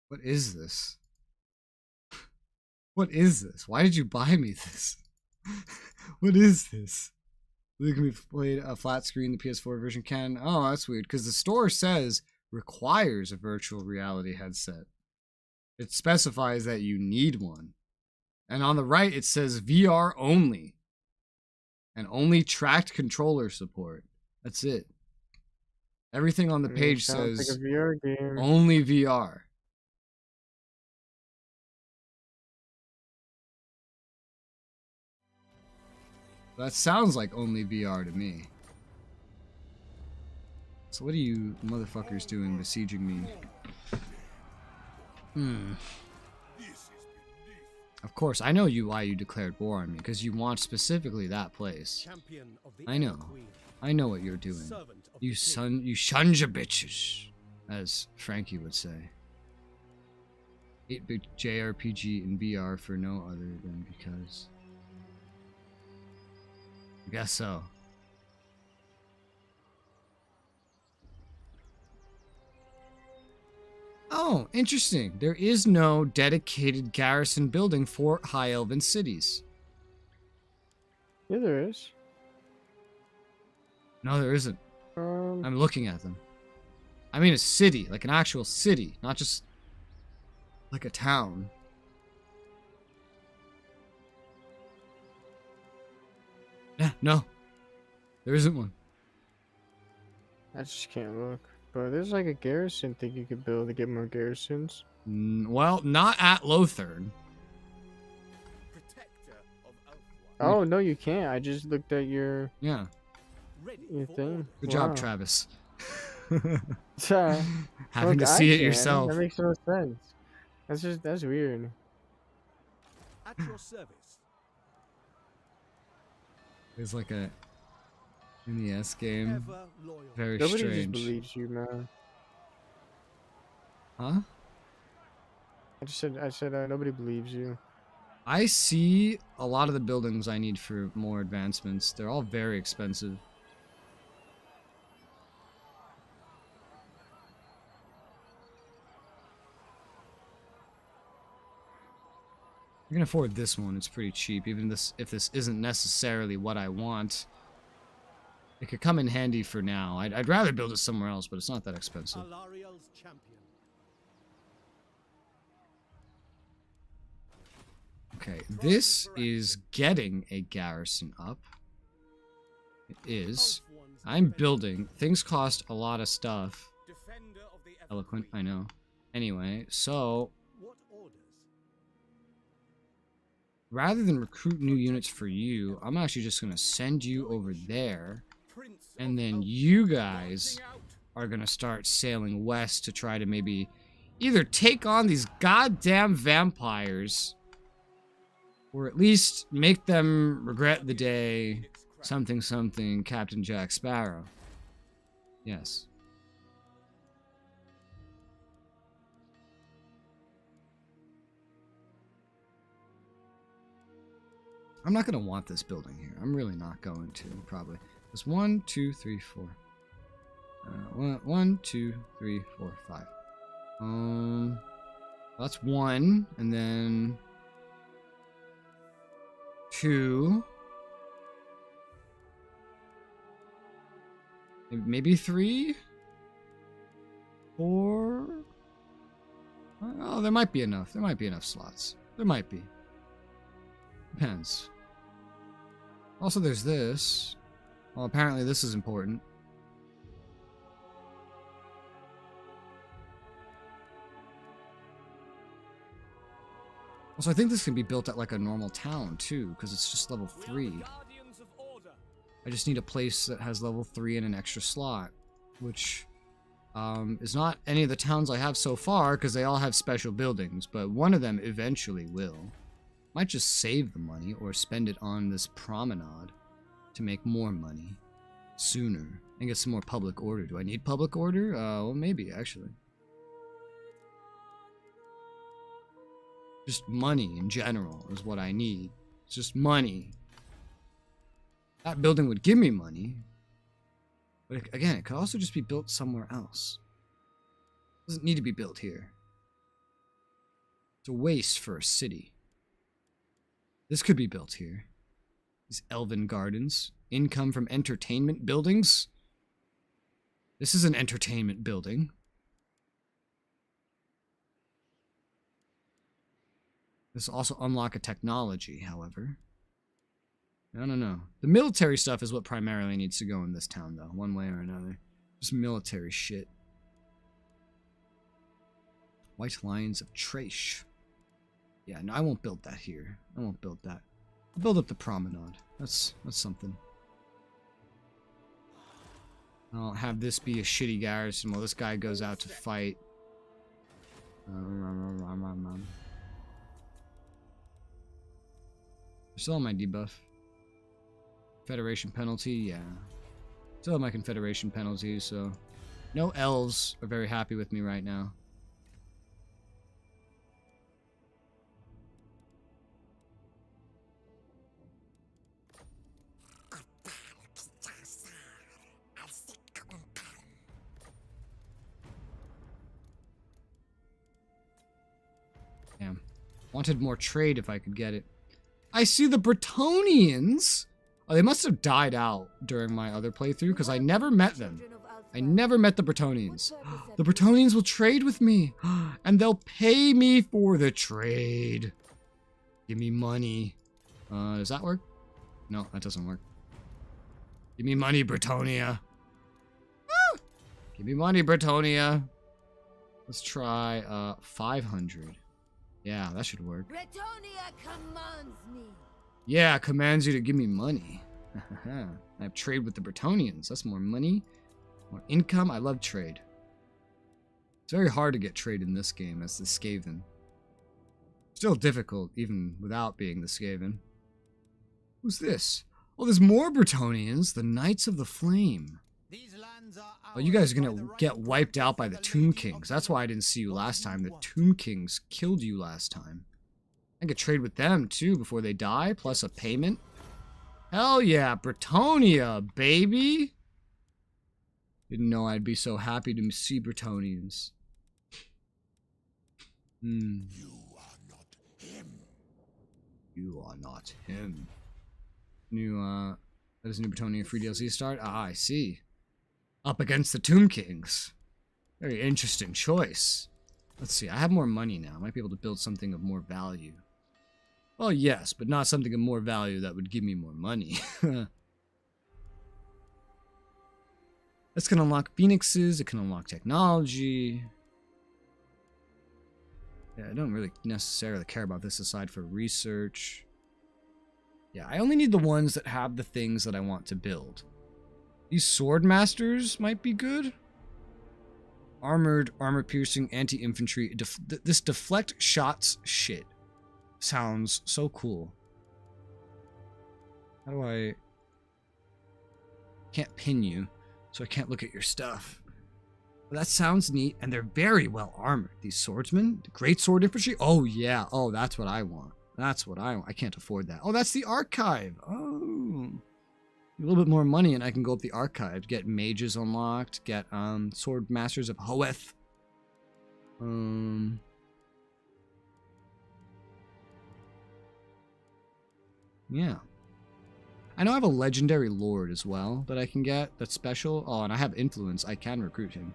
What is this? What is this? Why did you buy me this? What is this? It can be played a flat screen, the PS4 version can. Oh, that's weird, because the store says requires a virtual reality headset. It specifies that you need one. And on the right, it says VR only. And only tracked controller support. That's it. Everything on the page says like a VR game. Only VR. That sounds like only VR to me. So what are you motherfuckers doing besieging me? Of course, I know why you declared war on me, because you want specifically that place. I know. I know what you're doing. You shuns your bitches, as Frankie would say. 8-bit JRPG in VR for no other than because. I guess so. Oh, interesting. There is no dedicated garrison building for High Elven cities. Yeah, there is. No, there isn't. I'm looking at them. I mean a city, like an actual city, not just like a town. Yeah, no. There isn't one. I just can't look. But there's like a garrison thing you could build to get more garrisons. Well, not at Lothern. Oh, no, you can't. I just looked at your thing. Good job, Travis. Having Having to see it yourself. That makes no sense. That's weird. At your service. It's like a NES game. Very Nobody strange. just believes you, man. Huh? I said nobody believes you. I see a lot of the buildings I need for more advancements. They're all very expensive. I can afford this one. It's pretty cheap. Even if this isn't necessarily what I want, it could come in handy for now. I'd rather build it somewhere else, but it's not that expensive. Okay, this is getting a garrison up. It is. I'm building. Things cost a lot of stuff. Eloquent, I know. Anyway, so rather than recruit new units for you, I'm actually just going to send you over there. And then you guys are going to start sailing west to try to maybe either take on these goddamn vampires, or at least make them regret the day something something Captain Jack Sparrow. Yes. I'm not going to want this building here. I'm really not going to, probably. There's 1, 2, 3, 4. 1, 2, 3, 4, 5. That's 1, and then 2. Maybe 3? 4? Oh, there might be enough. There might be enough slots. There might be. Depends. Also, there's this. Well, apparently this is important. Also, I think this can be built at like a normal town too, because it's just level 3. I just need a place that has level 3 and an extra slot, which is not any of the towns I have so far, because they all have special buildings, but one of them eventually will. Might just save the money or spend it on this promenade to make more money sooner and get some more public order. Do I need public order? Well, maybe, actually. Just money in general is what I need. It's just money. That building would give me money. But again, it could also just be built somewhere else. It doesn't need to be built here. It's a waste for a city. This could be built here. These elven gardens. Income from entertainment buildings. This is an entertainment building. This will also unlock a technology, however. I don't know. The military stuff is what primarily needs to go in this town, though, one way or another. Just military shit. White Lions of Trash. Yeah, no, I won't build that here. I won't build that. I'll build up the promenade. That's something. I'll have this be a shitty garrison while this guy goes out to fight. Still on my debuff. Federation penalty, yeah. Still have my Confederation penalty, so... No elves are very happy with me right now. Damn. Wanted more trade if I could get it. I see the Bretonnians! Oh, they must have died out during my other playthrough, because I never met them. I never met the Bretonnians. The Bretonnians will trade with me, and they'll pay me for the trade. Give me money. Does that work? No, that doesn't work. Give me money, Bretonnia. Ah! Give me money, Bretonnia. Let's try 500. Yeah, that should work. Bretonnia commands me. Yeah, commands you to give me money. I have trade with the Bretonnians. That's more money, more income. I love trade. It's very hard to get trade in this game as the Skaven. Still difficult, even without being the Skaven. Who's this? Oh, there's more Bretonnians. The Knights of the Flame. Oh, you guys are gonna get wiped out by the Tomb Kings. That's why I didn't see you last time. The Tomb Kings killed you last time. I could trade with them, too, before they die, plus a payment. Hell yeah, Bretonnia, baby! Didn't know I'd be so happy to see Bretonnians. You are not him. You are not him. That is a new Bretonnia free DLC start? Ah, I see. Up against the Tomb Kings. Very interesting choice. Let's see, I have more money now. I might be able to build something of more value. Well, yes, but not something of more value that would give me more money. This can unlock phoenixes, it can unlock technology. Yeah, I don't really necessarily care about this aside for research. Yeah, I only need the ones that have the things that I want to build. These sword masters might be good. Armored, armor-piercing, anti-infantry. This deflect shots shit sounds so cool. How do I... Can't pin you, so I can't look at your stuff. But that sounds neat, and they're very well armored. These swordsmen, the great sword infantry. Oh yeah, oh that's what I want. That's what I want. I can't afford that. Oh, that's the archive. Oh. A little bit more money and I can go up the archive, get mages unlocked, get sword masters of Hoeth. Yeah. I know I have a legendary lord as well that I can get. That's special. Oh, and I have influence. I can recruit him.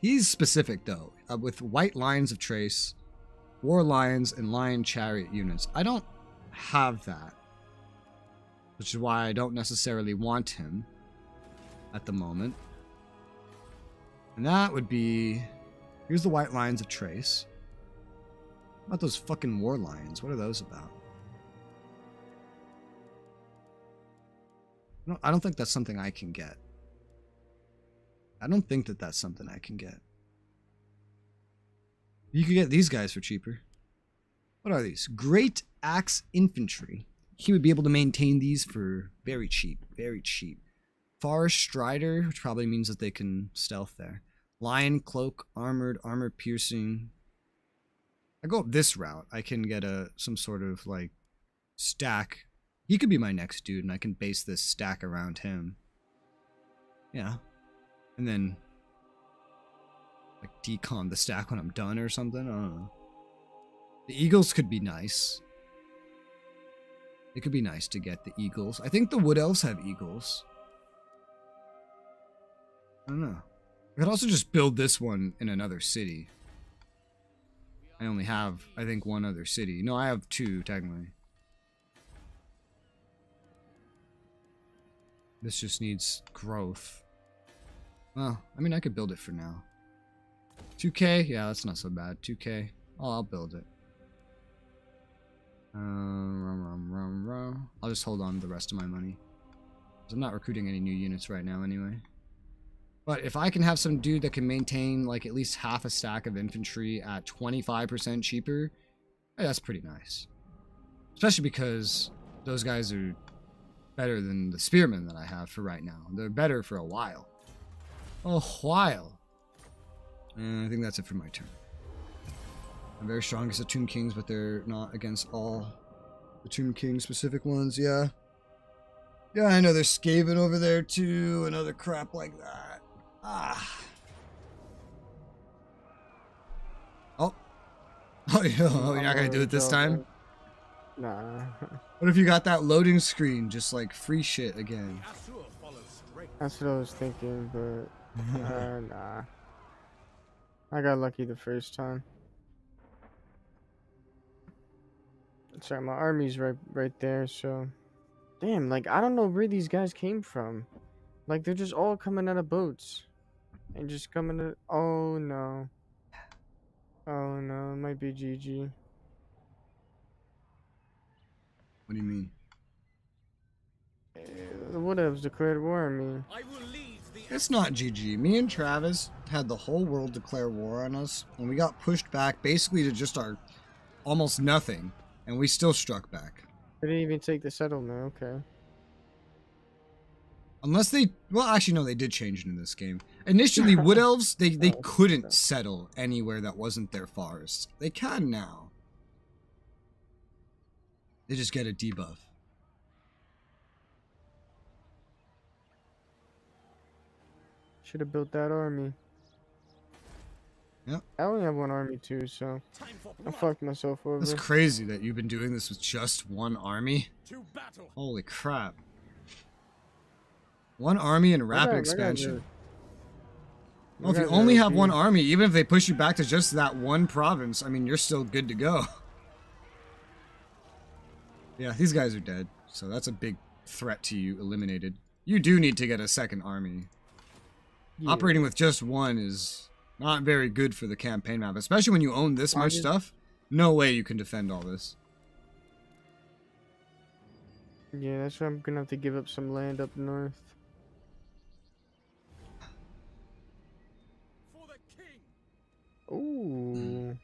He's specific though, with white lions of trace, war lions, and lion chariot units. I don't have that, which is why I don't necessarily want him at the moment. And that would be... Here's the white lions of trace. What about those fucking war lions? What are those about? No, I don't think that's something I can get. I don't think that that's something I can get. You could get these guys for cheaper. What are these? Great Axe Infantry. He would be able to maintain these for very cheap. Very cheap. Forest Strider, which probably means that they can stealth there. Lion Cloak, Armored, Armor Piercing. I go up this route. I can get some sort of like stack. He could be my next dude, and I can base this stack around him. Yeah. And then like decon the stack when I'm done or something. I don't know. The Eagles could be nice. It could be nice to get the Eagles. I think the Wood Elves have Eagles. I don't know. I could also just build this one in another city. I only have, I think, one other city. No, I have two, technically. This just needs growth. Well, I mean, I could build it for now. 2K? Yeah, that's not so bad. 2K. Oh, I'll build it. I'll just hold on to the rest of my money. 'Cause I'm not recruiting any new units right now anyway. But if I can have some dude that can maintain like at least half a stack of infantry at 25% cheaper, hey, that's pretty nice. Especially because those guys are better than the spearmen that I have for right now. They're better for a while. A while. And I think that's it for my turn. I'm very strong against the Tomb Kings, but they're not against all the Tomb King specific ones. Yeah. Yeah, I know there's Skaven over there too, and other crap like that. Ah. Oh. Oh, you're not gonna do it this time? Nah. What if you got that loading screen, just like free shit again? That's what I was thinking, but nah. I got lucky the first time. Sorry, my army's right there, so... Damn, like, I don't know where these guys came from. Like, they're just all coming out of boats. And just coming to... Oh, no. Oh, no, it might be GG. What do you mean? The Wood Elves declared war on me. It's not GG. Me and Travis had the whole world declare war on us, and we got pushed back basically to just our almost nothing, and we still struck back. They didn't even take the settlement, okay. Unless they... Well, actually, no, they did change it in this game. Initially, Wood Elves, they couldn't settle anywhere that wasn't their forests. They can now. They just get a debuff. Should have built that army. Yep. I only have one army too, so I fucked myself over. That's crazy that you've been doing this with just one army. Holy crap. One army and rapid expansion. Well, if you only have one army, even if they push you back to just that one province, I mean, you're still good to go. Yeah, these guys are dead, so that's a big threat to you eliminated. You do need to get a second army. Yeah. Operating with just one is not very good for the campaign map, especially when you own this much stuff. No way you can defend all this. Yeah, that's why I'm gonna have to give up some land up north. Ooh.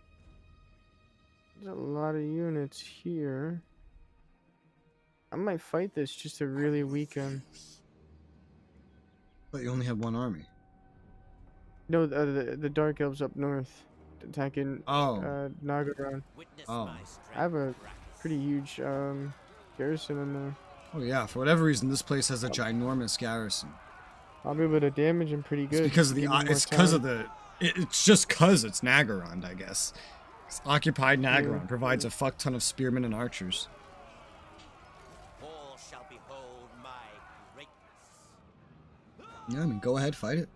There's a lot of units here. I might fight this just to really weaken. But you only have one army. No, the Dark Elves up north, attacking Nagaran. Oh. I have a pretty huge garrison in there. Oh yeah, for whatever reason, this place has a ginormous garrison. I'll be able to damage them pretty good. It's because of the. It's because of the. It's just because it's Nagaran, I guess. It's occupied Nagaran provides a fuck ton of spearmen and archers. Yeah, I mean, go ahead, fight it.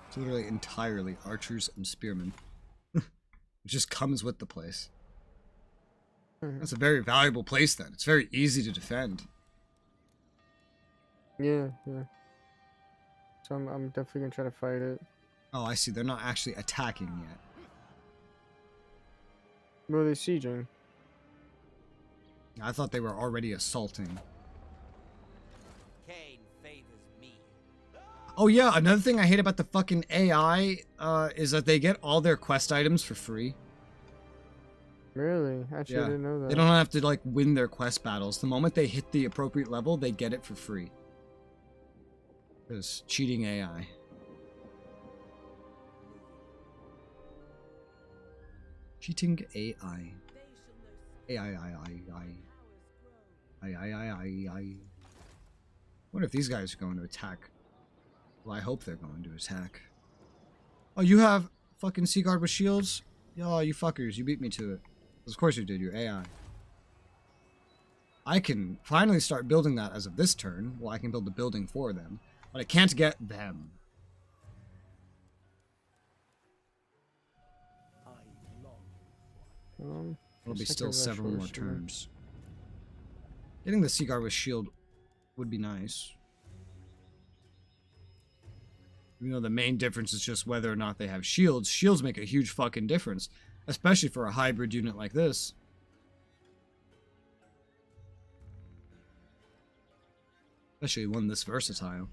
It's literally entirely archers and spearmen. It just comes with the place. That's a very valuable place then. It's very easy to defend. Yeah, yeah. So I'm definitely gonna try to fight it. Oh, I see. They're not actually attacking yet. Well, they're sieging. I thought they were already assaulting. Cain favors me. Oh yeah, another thing I hate about the fucking AI is that they get all their quest items for free. Really? Actually, I didn't know that. They don't have to like win their quest battles. The moment they hit the appropriate level, they get it for free. Because cheating AI. Cheating AI. I. What if these guys are going to attack? Well, I hope they're going to attack. Oh, you have fucking Seaguard with shields? Oh, you fuckers, you beat me to it. Of course you did, you're AI. I can finally start building that as of this turn. Well, I can build the building for them. But I can't get them. It'll be still several more turns. Getting the Seaguard with shield would be nice. Even though the main difference is just whether or not they have shields. Shields make a huge fucking difference. Especially for a hybrid unit like this. Especially one this versatile.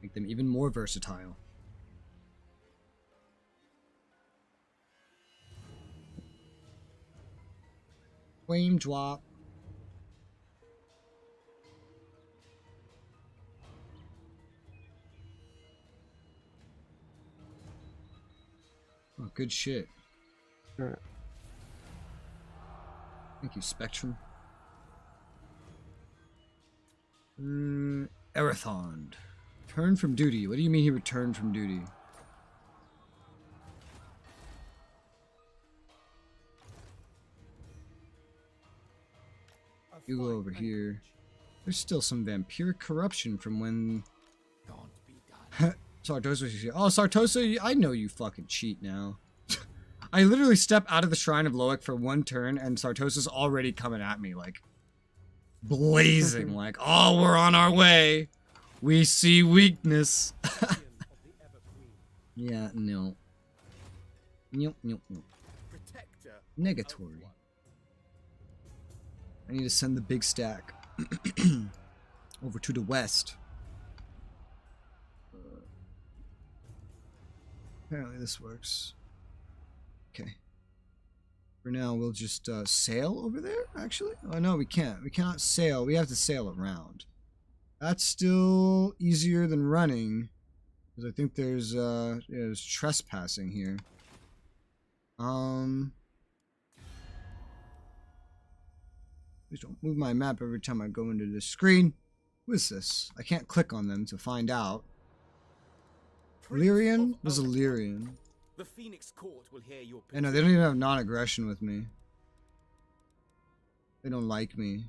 Make them even more versatile. Flame drop. Oh, good shit. Alright. Thank you, Spectrum. Erathond. Return from duty. What do you mean he returned from duty? You go over here. There's still some vampiric corruption from when... Sartosa. Oh, Sartosa, I know you fucking cheat now. I literally step out of the Shrine of Loic for one turn, and Sartosa's already coming at me, like, blazing, like, oh, we're on our way. We see weakness. Yeah, no. Nope, nope, nope. Negatory. I need to send the big stack over to the west. Apparently this works. Okay. For now, we'll just sail over there, actually? Oh, no, we can't. We cannot sail. We have to sail around. That's still easier than running. Because I think there's trespassing here. Please don't move my map every time I go into this screen. Who is this? I can't click on them to find out. Illyrian? What is Illyrian? The Phoenix Court will hear your I know, they don't even have non-aggression with me. They don't like me.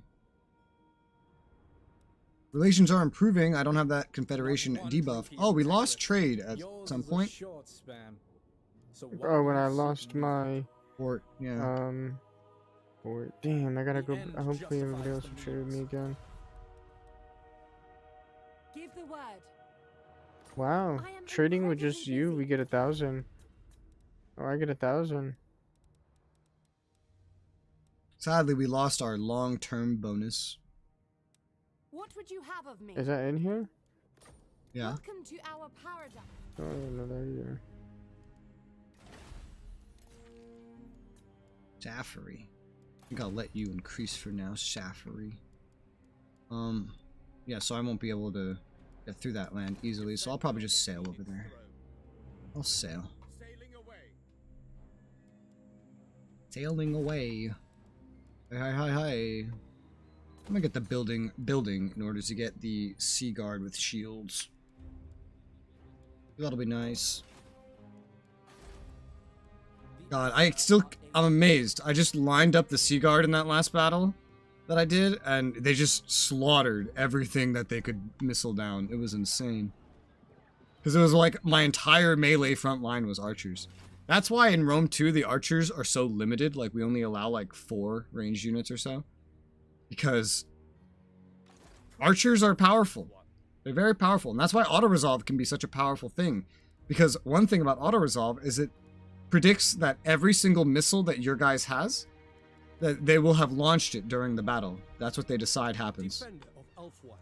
Relations are improving. I don't have that Confederation debuff. Oh, we lost trade at some point. Oh, when I lost my... Port, yeah. Port. Damn, I gotta go... Hopefully everybody else will trade with me again. Give the word. Wow. Trading with just you, we get 1,000. Oh, I get 1,000. Sadly, we lost our long-term bonus. What would you have of me? Is that in here? Yeah. Welcome to our paradise. Oh, I didn't know that either. Safari. I think I'll let you increase for now, Safari. Yeah, so I won't be able to get through that land easily, so I'll probably just sail over there. I'll sail. Sailing away. Hey, hi, hi, hi. I'm gonna get the building in order to get the Sea Guard with shields. That'll be nice. God, I'm amazed. I just lined up the Sea Guard in that last battle that I did, and they just slaughtered everything that they could missile down. It was insane. Because it was like my entire melee front line was archers. That's why in Rome 2 the archers are so limited. Like we only allow like 4 ranged units or so. Because archers are powerful. They're very powerful. And that's why auto-resolve can be such a powerful thing. Because one thing about auto-resolve is it predicts that every single missile that your guys has, that they will have launched it during the battle. That's what they decide happens. Defender of Ulfwine.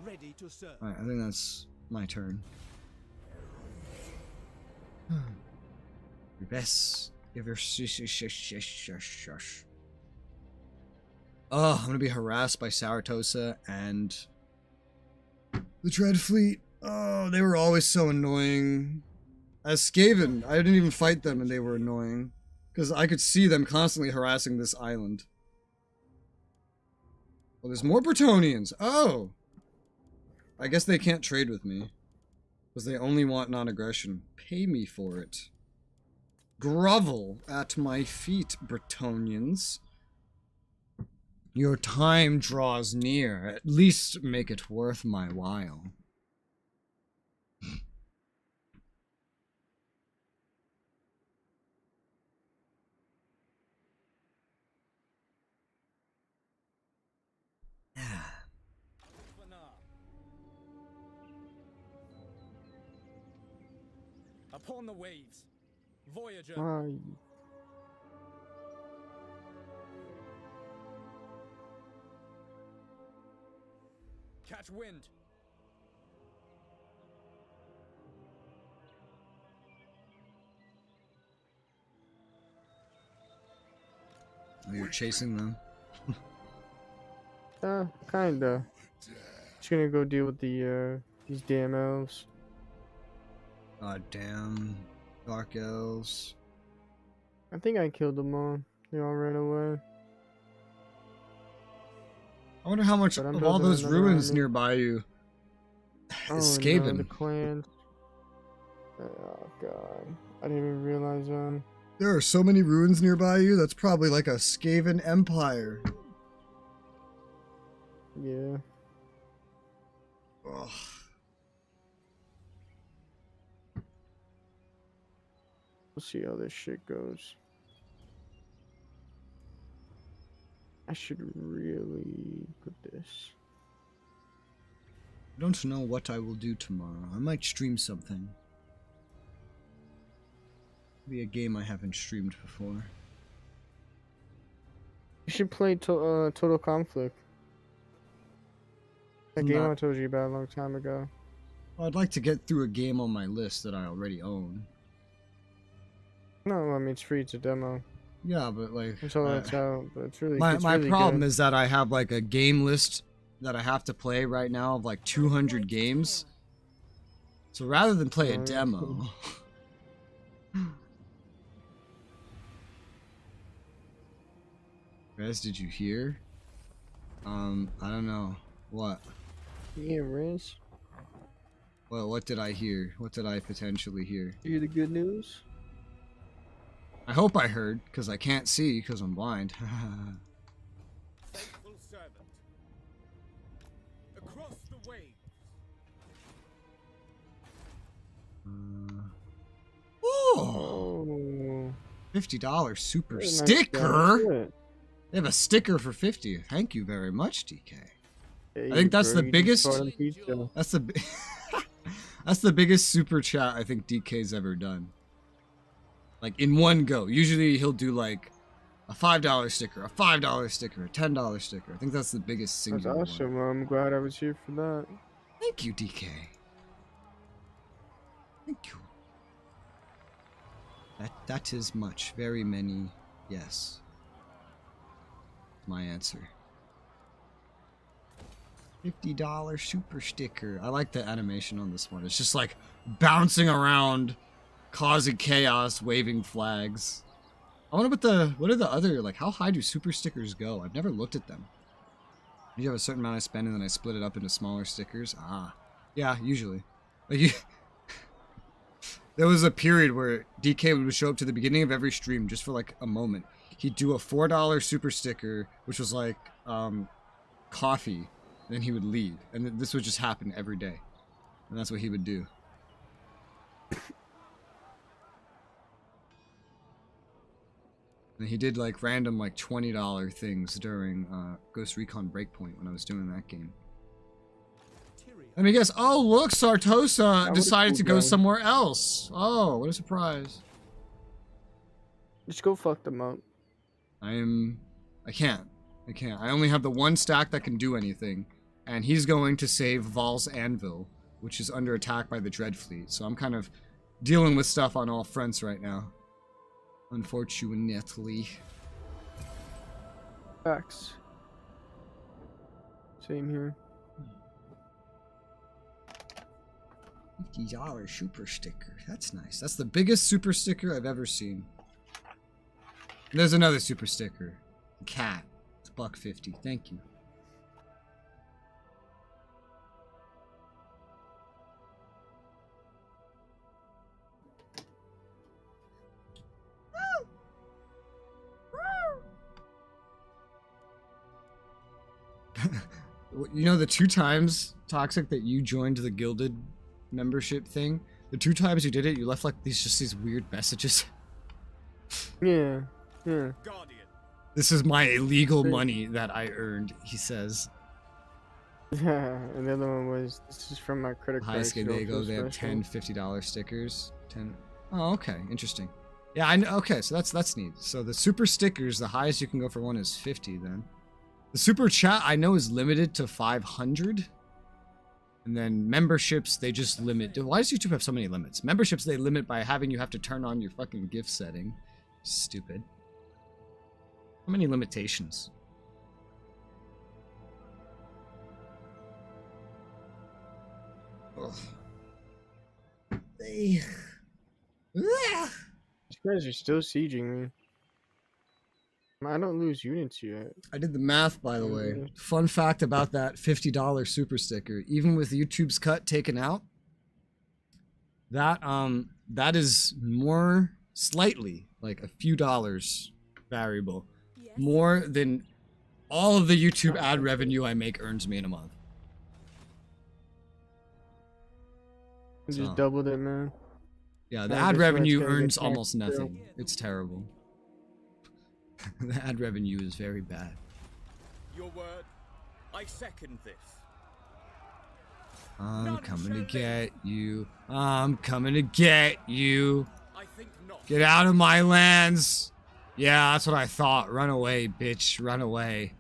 Ready to serve. Alright, I think that's my turn. Yes. Oh, I'm gonna be harassed by Saratosa and the Dread Fleet. Oh, they were always so annoying. As Skaven, I didn't even fight them and they were annoying. Because I could see them constantly harassing this island. Well, there's more Bretonnians. Oh! I guess they can't trade with me. Because they only want non-aggression. Pay me for it. Grovel at my feet, Bretonnians. Your time draws near. At least make it worth my while. Upon the waves, Voyager. Catch wind. Oh, you're chasing them. Kinda. Just gonna go deal with the these damn elves. God damn. Dark Elves. I think I killed them all. They all ran away. I wonder how much But I'm of all building those another ruins army. nearby you Oh is no, Skaven. the clans. Oh god. I didn't even realize There are so many ruins nearby you, that's probably like a Skaven empire. Yeah. Ugh. We'll see how this shit goes. I should really put this. I don't know what I will do tomorrow. I might stream something. Maybe a game I haven't streamed before. You should play Total Conflict. That game I told you about a long time ago. Well, I'd like to get through a game on my list that I already own. No, I mean it's free. It's a demo. Yeah, but like Until it's out, but it's really. my it's really problem good. is that I have like a game list that I have to play right now of like 200 games. So rather than play a demo. Rez, did you hear? I don't know. What? Yeah, Riz. Well, what did I hear? What did I potentially hear? You hear the good news? I hope I heard, because I can't see, because I'm blind. Faithful servant. Across the waves. Oh! Oh. $50 super Very nice sticker? guy. They have a sticker for 50. Thank you very much, DK. Hey, I think that's bro, the you just biggest. bought him pizza. That's the that's the biggest super chat I think DK's ever done. Like in one go. Usually he'll do like a $5 sticker, a $5 sticker, a $10 sticker. I think that's the biggest That's single awesome. one. I'm glad I was here for that. Thank you, DK. Thank you. That is much. Very many. Yes. My answer. $50 super sticker. I like the animation on this one. It's just like bouncing around, causing chaos, waving flags. I wonder what are the other, like, how high do super stickers go? I've never looked at them. You have a certain amount I spend and then I split it up into smaller stickers. Ah, yeah, usually. Like there was a period where DK would show up to the beginning of every stream just for like a moment. He'd do a $4 super sticker, which was like coffee, and then he would leave. And this would just happen every day. And that's what he would do. And he did like random like $20 things during Ghost Recon Breakpoint when I was doing that game. Let me guess. Oh, look, Sartosa decided to go somewhere else. Oh, what a surprise. Just go fuck them up. I can't. I only have the one stack that can do anything. And he's going to save Val's Anvil, which is under attack by the Dread Fleet. So I'm kind of dealing with stuff on all fronts right now. Unfortunately. Facts. Same here. $50 super sticker. That's nice. That's the biggest super sticker I've ever seen. And there's another super sticker. The cat. It's $1.50. Thank you. You know the 2 times, Toxic, that you joined the Gilded membership thing? The 2 times you did it, you left like these weird messages. Yeah. Guardian. This is my illegal money that I earned, he says. Yeah, and the other one was, this is from my credit card. Highest they go, they have 10 $50 stickers. 10. Oh, okay, interesting. Yeah, I know. Okay, so that's neat. So the super stickers, the highest you can go for one is 50 then. The super chat I know is limited to 500. And then memberships, they just limit. Why does YouTube have so many limits? Memberships, they limit by having you have to turn on your fucking gift setting. Stupid. How many limitations? Ugh. These guys are still sieging me. I don't lose units yet. I did the math, by the way. Fun fact about that $50 super sticker. Even with YouTube's cut taken out, that is more slightly, like a few dollars variable, more than all of the YouTube ad revenue I make earns me in a month. I just doubled it, man. Yeah, the ad revenue earns almost nothing. It's terrible. The ad revenue is very bad. Your word. I second this. I'm coming to get you. I'm coming to get you. I think not. Get out of my lands. Yeah, that's what I thought. Run away, bitch. Run away.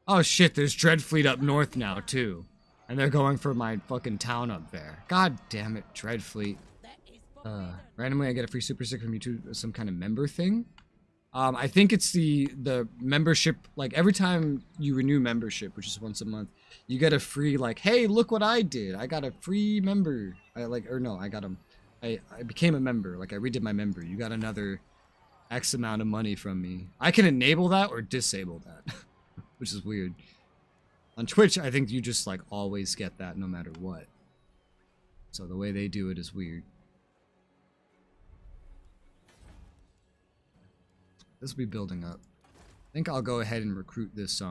Oh shit, there's Dreadfleet up north now, too. And they're going for my fucking town up there. God damn it, Dreadfleet. Randomly I get a free super sticker from YouTube, some kind of member thing. I think it's the membership, like every time you renew membership, which is once a month, you get a free, like, hey, look what I did. I got a free member. I became a member. Like I redid my member. You got another X amount of money from me. I can enable that or disable that, which is weird. On Twitch, I think you just like always get that no matter what. So the way they do it is weird. This will be building up. I think I'll go ahead and recruit this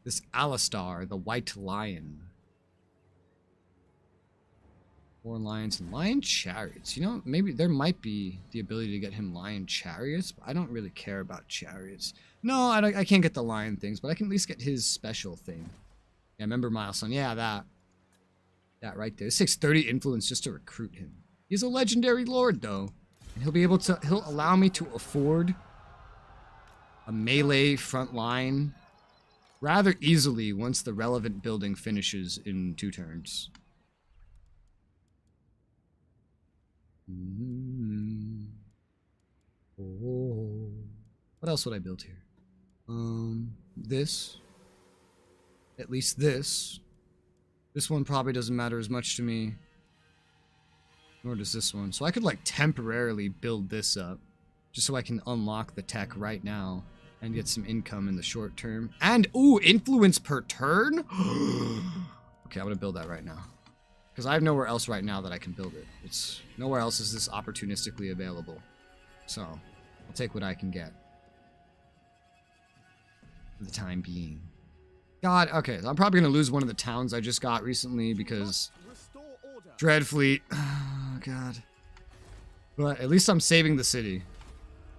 this Alistar, the White Lion. 4 lions and lion chariots. You know, maybe there might be the ability to get him lion chariots, but I don't really care about chariots. No, I can't get the lion things, but I can at least get his special thing. Yeah, member milestone. Yeah, that right there. This takes 30 influence just to recruit him. He's a legendary lord, though. And he'll allow me to afford a melee front line rather easily once the relevant building finishes in 2 turns. Oh. What else would I build here? This. At least this. This one probably doesn't matter as much to me. Nor does this one. So I could like temporarily build this up just so I can unlock the tech right now and get some income in the short term. And, ooh, influence per turn? Okay, I'm gonna build that right now. Because I have nowhere else right now that I can build it. It's nowhere else is this opportunistically available. So, I'll take what I can get. For the time being. God, okay, I'm probably gonna lose one of the towns I just got recently because Dreadfleet. Oh, God. But at least I'm saving the city.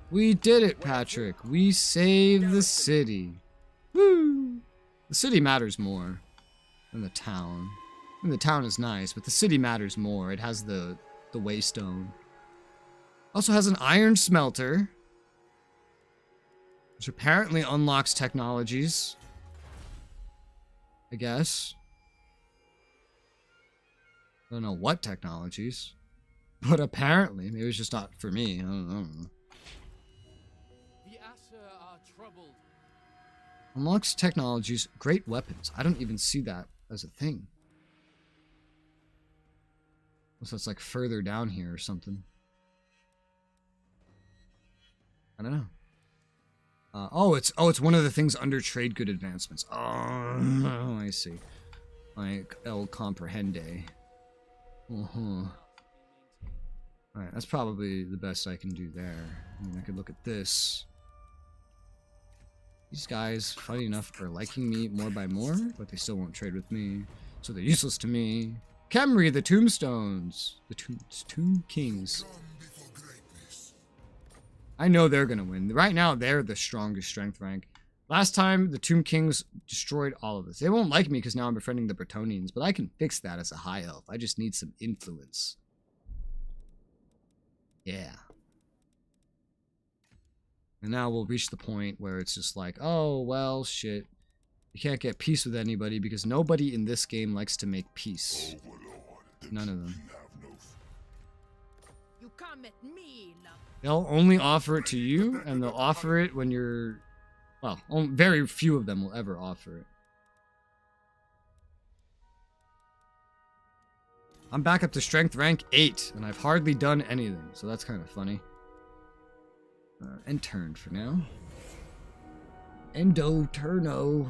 We did it, Patrick. We saved the city. Woo! The city matters more than the town. I mean, the town is nice, but the city matters more. It has the waystone. Also has an iron smelter, which apparently unlocks technologies. I guess. I don't know what technologies, but apparently, maybe it's just not for me. I don't know. The Asher are troubled. Unlocks technologies, great weapons. I don't even see that as a thing. So it's like further down here or something. I don't know. Oh, it's one of the things under trade good advancements. Oh, I see. Like El Comprehende. Uh-huh. Alright, that's probably the best I can do there. I mean, I could look at this. These guys, funny enough, are liking me more by more, but they still won't trade with me. So they're useless to me. Khemri, the Tombstones. The Tomb Kings. I know they're gonna win. Right now, they're the strongest strength rank. Last time, the Tomb Kings destroyed all of this. They won't like me because now I'm befriending the Bretonnians, but I can fix that as a high elf. I just need some influence. Yeah. And now we'll reach the point where it's just like, oh, well, shit. You can't get peace with anybody because nobody in this game likes to make peace. None of them. You come at me, love. They'll only offer it to you, and they'll offer it when you're... Well, very few of them will ever offer it. I'm back up to strength rank 8, and I've hardly done anything, so that's kind of funny. End turn for now. Endo, turno.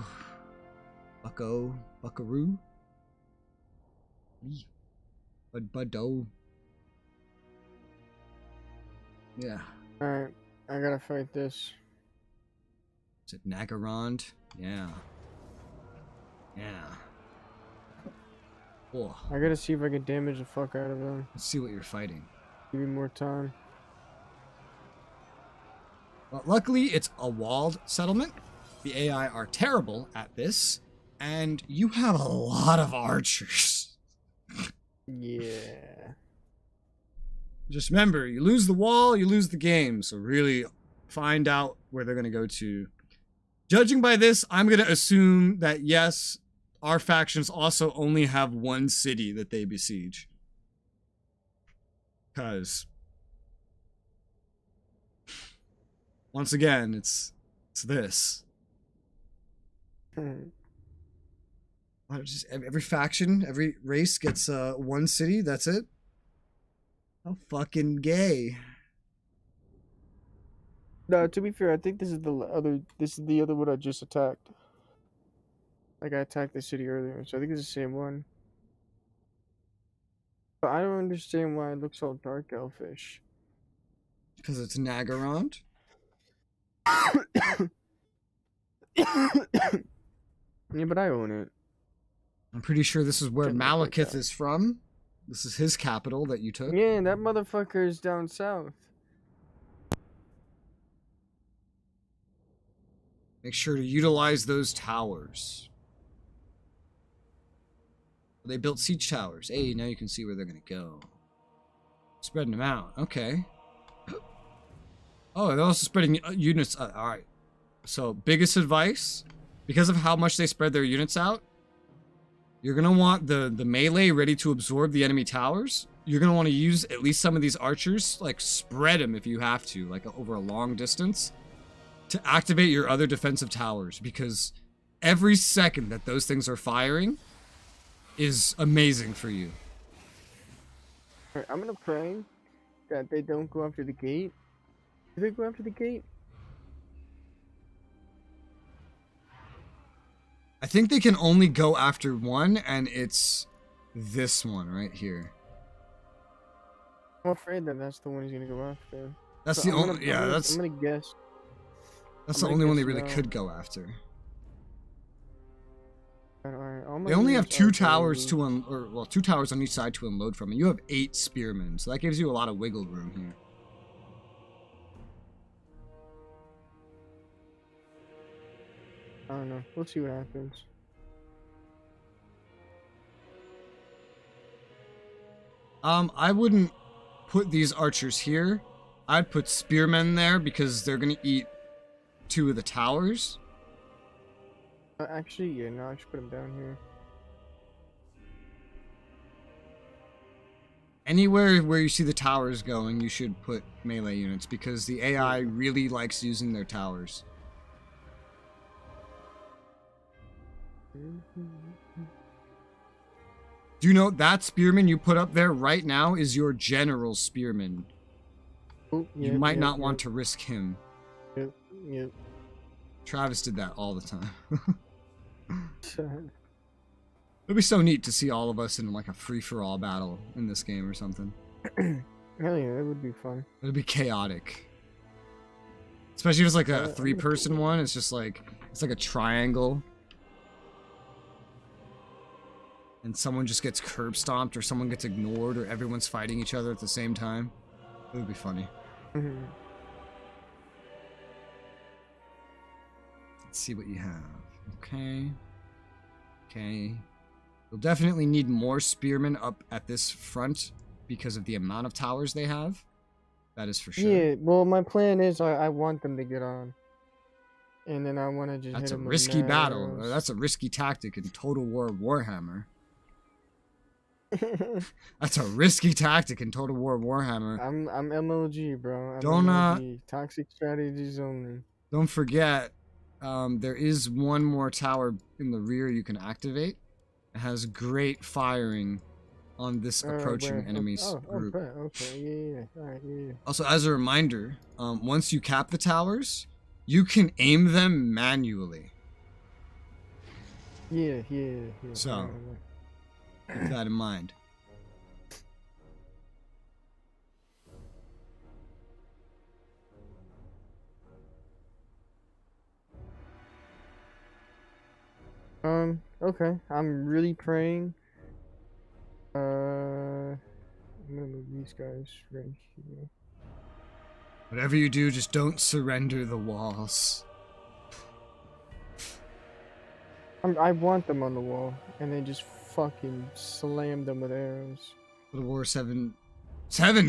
Bucko, buckaroo. Buddo. Yeah. Alright, I gotta fight this. Is it Nagarond? Yeah. Yeah. Oh. I gotta see if I can damage the fuck out of them. Let's see what you're fighting. Give me more time. Well, luckily, it's a walled settlement. The AI are terrible at this, and you have a lot of archers. Yeah. Just remember, you lose the wall, you lose the game. So really find out where they're going to go to. Judging by this, I'm going to assume that, yes, our factions also only have one city that they besiege. Because, once again, it's this. Just every faction, every race gets one city, that's it? How fucking gay. No, to be fair, I think this is the other one I just attacked. Like I attacked the city earlier, so I think it's the same one. But I don't understand why it looks all dark elfish. Because it's Nagarond? Yeah, but I own it. I'm pretty sure this is where Doesn't look like Malekith that. is from. This is his capital that you took. Yeah, that motherfucker is down south. Make sure to utilize those towers. They built siege towers. Hey, now you can see where they're going to go. Spreading them out. Okay. Oh, they're also spreading units. Alright. So, biggest advice, because of how much they spread their units out, you're going to want the melee ready to absorb the enemy towers. You're going to want to use at least some of these archers, like spread them if you have to, like over a long distance, to activate your other defensive towers, because every second that those things are firing is amazing for you. Alright, I'm gonna pray that they don't go after the gate. Do they go after the gate? I think they can only go after one, and it's this one right here. I'm afraid that that's the one he's gonna go after. That's So the only. Yeah, I'm gonna guess. that's the I'm only gonna one they guess really no. could go after. Alright, all my They only have units two are towers going- two towers on each side to unload from, and you have 8 spearmen, so that gives you a lot of wiggle room here. I don't know. We'll see what happens. I wouldn't put these archers here. I'd put spearmen there because they're gonna eat 2 of the towers. Actually, yeah, no, I should put him down here. Anywhere where you see the towers going, you should put melee units because the AI really likes using their towers. Do you know that spearman you put up there right now is your general spearman? Oh, You might not want to risk him. Yep. Travis did that all the time. Yep. It'd be so neat to see all of us in like a free-for-all battle in this game or something. Hell yeah, that would be fun. It'd be chaotic. Especially if it's like a 3-person one. It's just like, it's like a triangle. And someone just gets curb stomped, or someone gets ignored, or everyone's fighting each other at the same time. It would be funny. Let's see what you have. Okay. Okay. You'll definitely need more spearmen up at this front because of the amount of towers they have. That is for sure. Yeah, well, my plan is I want them to get on. And then I want to just That's hit a them with risky battle. arrows. That's a risky tactic in Total War Warhammer. That's a risky tactic in Total War Warhammer. I'm MLG, bro. I'm Don't, MLG. Toxic strategies only. Don't forget, there is one more tower in the rear you can activate. It has great firing on this approaching where? enemy's group. Okay, yeah. Alright, yeah. Also, as a reminder, once you cap the towers, you can aim them manually. Yeah. So, keep that in mind. Okay. I'm really praying. I'm gonna move these guys right here. Whatever you do, just don't surrender the walls. I want them on the wall, and they just fucking slam them with arrows. Total War 7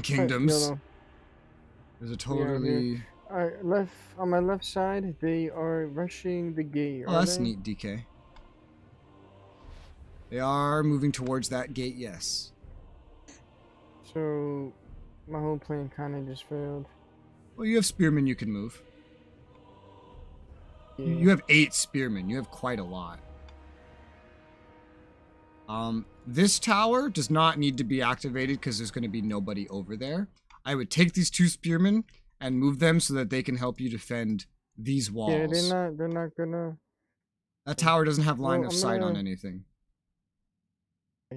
Kingdoms. No. There's a totally... Alright, on my left side, they are rushing the gate. Oh, that's neat, DK. They are moving towards that gate, yes. So, my whole plan kind of just failed. Well, you have spearmen you can move. Yeah. You have 8 spearmen. You have quite a lot. This tower does not need to be activated because there's going to be nobody over there. I would take these 2 spearmen and move them so that they can help you defend these walls. Yeah, they're not gonna... That tower doesn't have line Well, of I'm sight on gonna- anything.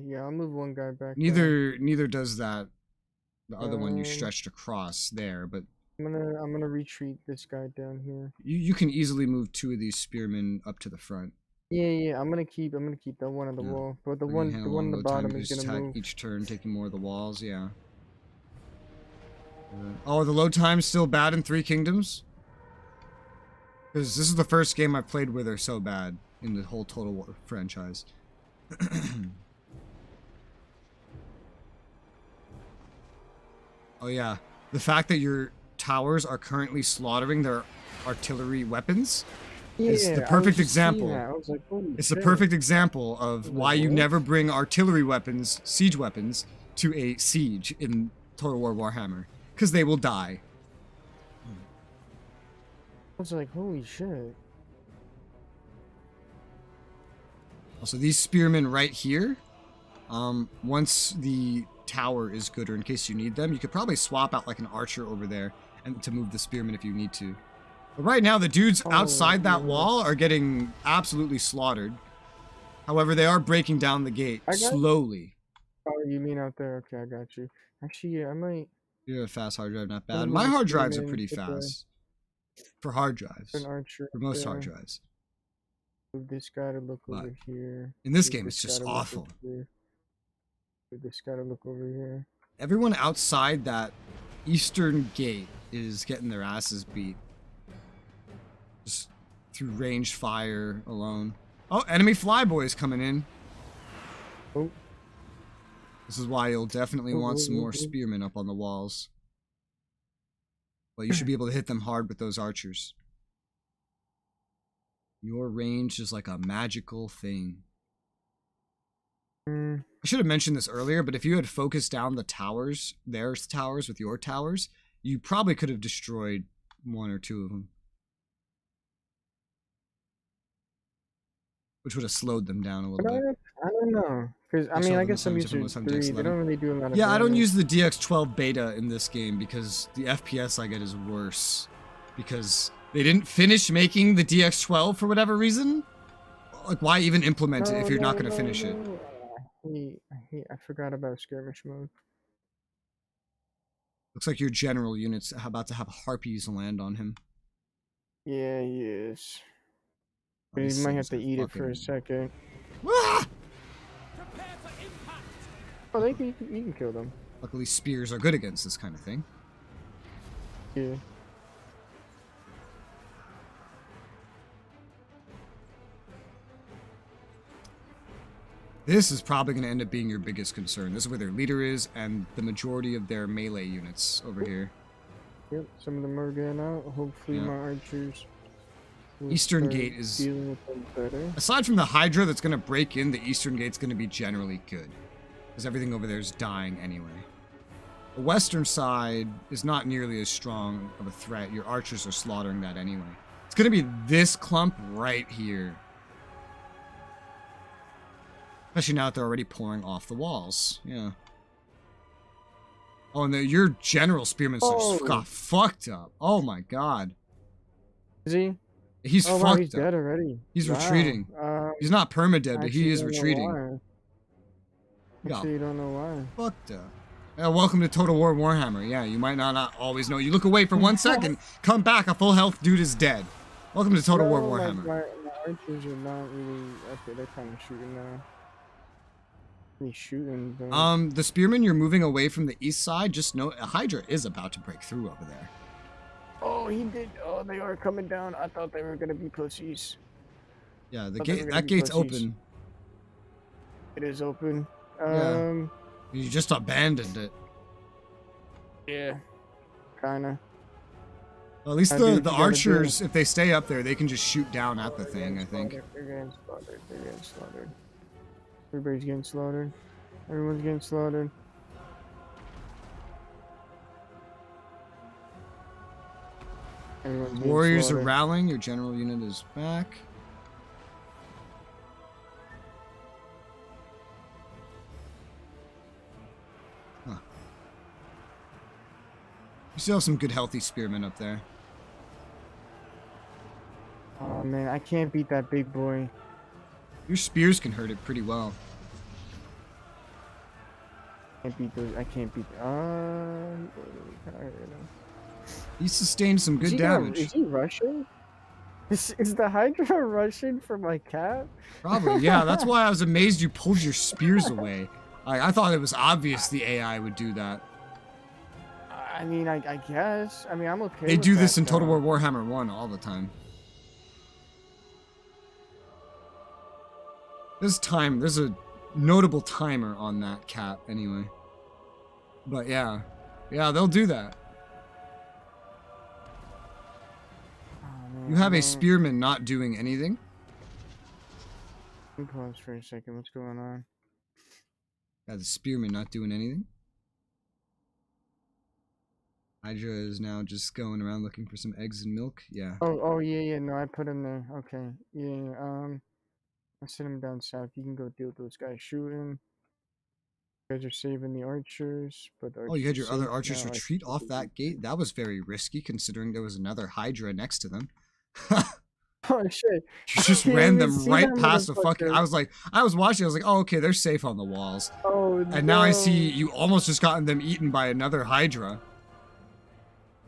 Yeah, I'll move one guy back. Neither does that. The other one you Um, stretched across there, but I'm gonna retreat this guy down here. you can easily move 2 of these spearmen up to the front. Yeah. I'm gonna keep the one on the Yeah. wall, but the Bring one hand on along the low time, bottom you is just gonna attack move. each turn, taking more of the walls. Yeah. Oh, the load time's still bad in 3 Kingdoms? Because this is the first game I've played where they're so bad in the whole Total War franchise. Oh yeah, the fact that your towers are currently slaughtering their artillery weapons is the perfect example. It's the perfect example of why you never bring artillery weapons, siege weapons, to a siege in Total War Warhammer. Because they will die. I was like, holy shit. Also, these spearmen right here, once the tower is good, or in case you need them, you could probably swap out like an archer over there and to move the spearmen if you need to. But right now, the dudes outside that wall are getting absolutely slaughtered. However, they are breaking down the gate slowly. Oh, you mean out there? Okay, I got you. Actually, yeah, I might. You have a fast hard drive, not bad. My hard drives are pretty fast for hard drives. An archer for most hard drives. Move this guy to look over here. In this game, it's just awful. Move this guy to look over here. Everyone outside that eastern gate is getting their asses beat. Just through ranged fire alone. Oh, enemy flyboys coming in. Oh. This is why you'll definitely want some more spearmen up on the walls. But you should be able to hit them hard with those archers. Your range is like a magical thing. I should have mentioned this earlier, but if you had focused down the towers, their towers with your towers, you probably could have destroyed one or two of them. Which would have slowed them down a little bit. I don't know. Because, I mean, I guess I'm using 3. They don't really do a lot of I don't use the DX12 beta in this game because the FPS I get is worse. Because they didn't finish making the DX12 for whatever reason. Like, why even implement it if you're not going to finish it? I forgot about skirmish mode. Looks like your general unit's about to have harpies land on him. Yeah, he is. But he might have to eat it for a second. Ah! Oh, you can kill them. Luckily, spears are good against this kind of thing. Yeah. This is probably going to end up being your biggest concern. This is where their leader is, and the majority of their melee units over here. Yep, some of them are getting out. Hopefully my archers... Eastern gate is... dealing with them better. Aside from the Hydra that's going to break in, the Eastern gate's going to be generally good. Because everything over there is dying anyway. The Western side is not nearly as strong of a threat. Your archers are slaughtering that anyway. It's going to be this clump right here. Especially now that they're already pouring off the walls. Yeah. Oh, and your general spearmen got fucked up. Oh my god. Is he? He's fucked wow, he's up. Dead already. He's retreating. He's not permadead, but he is retreating. Actually, you don't know why. Fucked up. Welcome to Total War Warhammer. Yeah, you might not always know. You look away for 1 second, come back, a full health dude is dead. Welcome to Total War Warhammer. My archers are not really... Okay, they're kind of shooting now. He's shooting, though. The spearmen, you're moving away from the east side. Just know a Hydra is about to break through over there. Oh, he did. Oh, they are coming down. I thought they were gonna be pussies. Yeah, the gate. That gate's open. It is open. Yeah. You just abandoned it. Yeah. Kinda. Well, at least the archers, if they stay up there, they can just shoot down at the thing. I think. They're getting slaughtered. They're getting slaughtered. Everybody's getting slaughtered. Everyone's getting slaughtered. Warriors are rallying. Your general unit is back. Huh. You still have some good healthy spearmen up there. Oh man, I can't beat that big boy. Your spears can hurt it pretty well. I can't beat. He sustained some good damage. Is he Russian? Is the Hydra Russian for my cat? Probably, yeah. That's why I was amazed you pulled your spears away. I thought it was obvious the AI would do that. I mean, I guess. I mean, I'm okay. They do this in Total War Warhammer 1 all the time. There's a notable timer on that cat anyway. But yeah, they'll do that. You have a spearman not doing anything. Let me pause for a second. What's going on? Yeah, the spearman not doing anything. Hydra is now just going around looking for some eggs and milk. Yeah. Oh yeah. No, I put him there. Okay. Yeah. I sent him down south. You can go deal with those guys shooting. You guys are saving the archers, but the Oh, you had archers your are other safe archers now. retreat off that gate? That was very risky considering there was another Hydra next to them. Oh shit! You I just didn't ran even them see right that past the fucking. motherfucker. I was watching, I was like, oh, okay, they're safe on the walls. Oh And now I see no! you almost just gotten them eaten by another Hydra.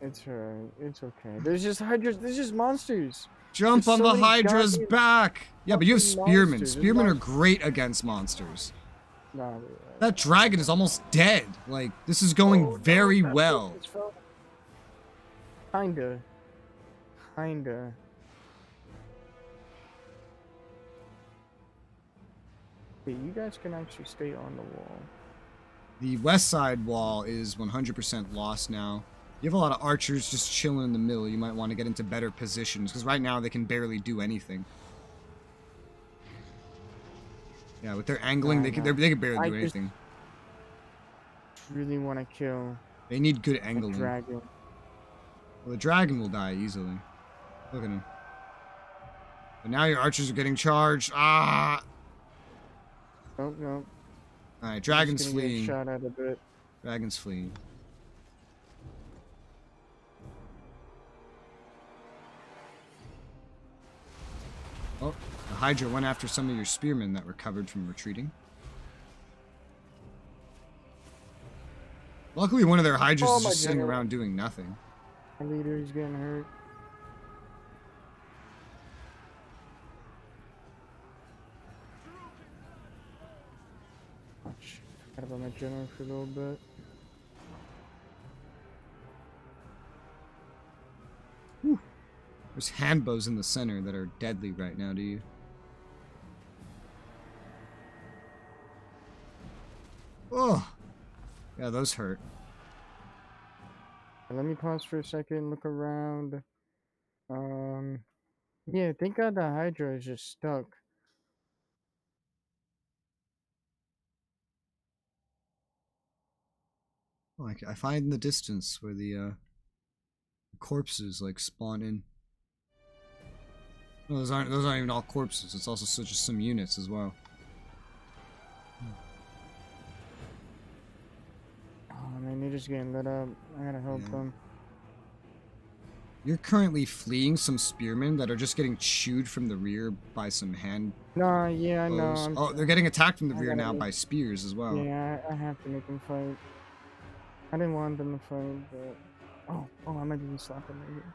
It's alright. It's okay. There's just hydras. There's just monsters. Jump There's on so the many Hydra's goddamn back! Yeah, but you have fucking spearmen. monsters. Spearmen are There's great against monsters. Nah, That dragon is almost dead. Like, this is going very well. Kinda. Kinda. Okay, you guys can actually stay on the wall. The west side wall is 100% lost now. You have a lot of archers just chilling in the middle. You might want to get into better positions, because right now they can barely do anything. Yeah, with their angling, they can barely do anything. Really want to kill They need good a angling. dragon. Well, the dragon will die easily. Look at him. But now your archers are getting charged. Ah! Nope, nope. Alright, dragon's Just gonna get fleeing. shot at a bit. Dragon's fleeing. Oh, the Hydra went after some of your spearmen that recovered from retreating. Luckily, one of their Hydras is just sitting around doing nothing. My leader is getting hurt. Forgot about my general for a little bit. Whew. There's handbows in the center that are deadly right now to you. Oh, yeah, those hurt. Let me pause for a second, look around. Yeah, thank God the Hydra is just stuck. Oh, I find in the distance where the corpses like spawn in. No, those aren't even all corpses. It's also just some units as well. Oh man, they're just getting lit up. I gotta help them. You're currently fleeing some spearmen that are just getting chewed from the rear by some hand. Nah, yeah, I know. Oh, they're getting attacked from the I rear gotta now leave. by spears as well. Yeah, I have to make them fight. I didn't want them to fight, but oh, I might be slapping right here.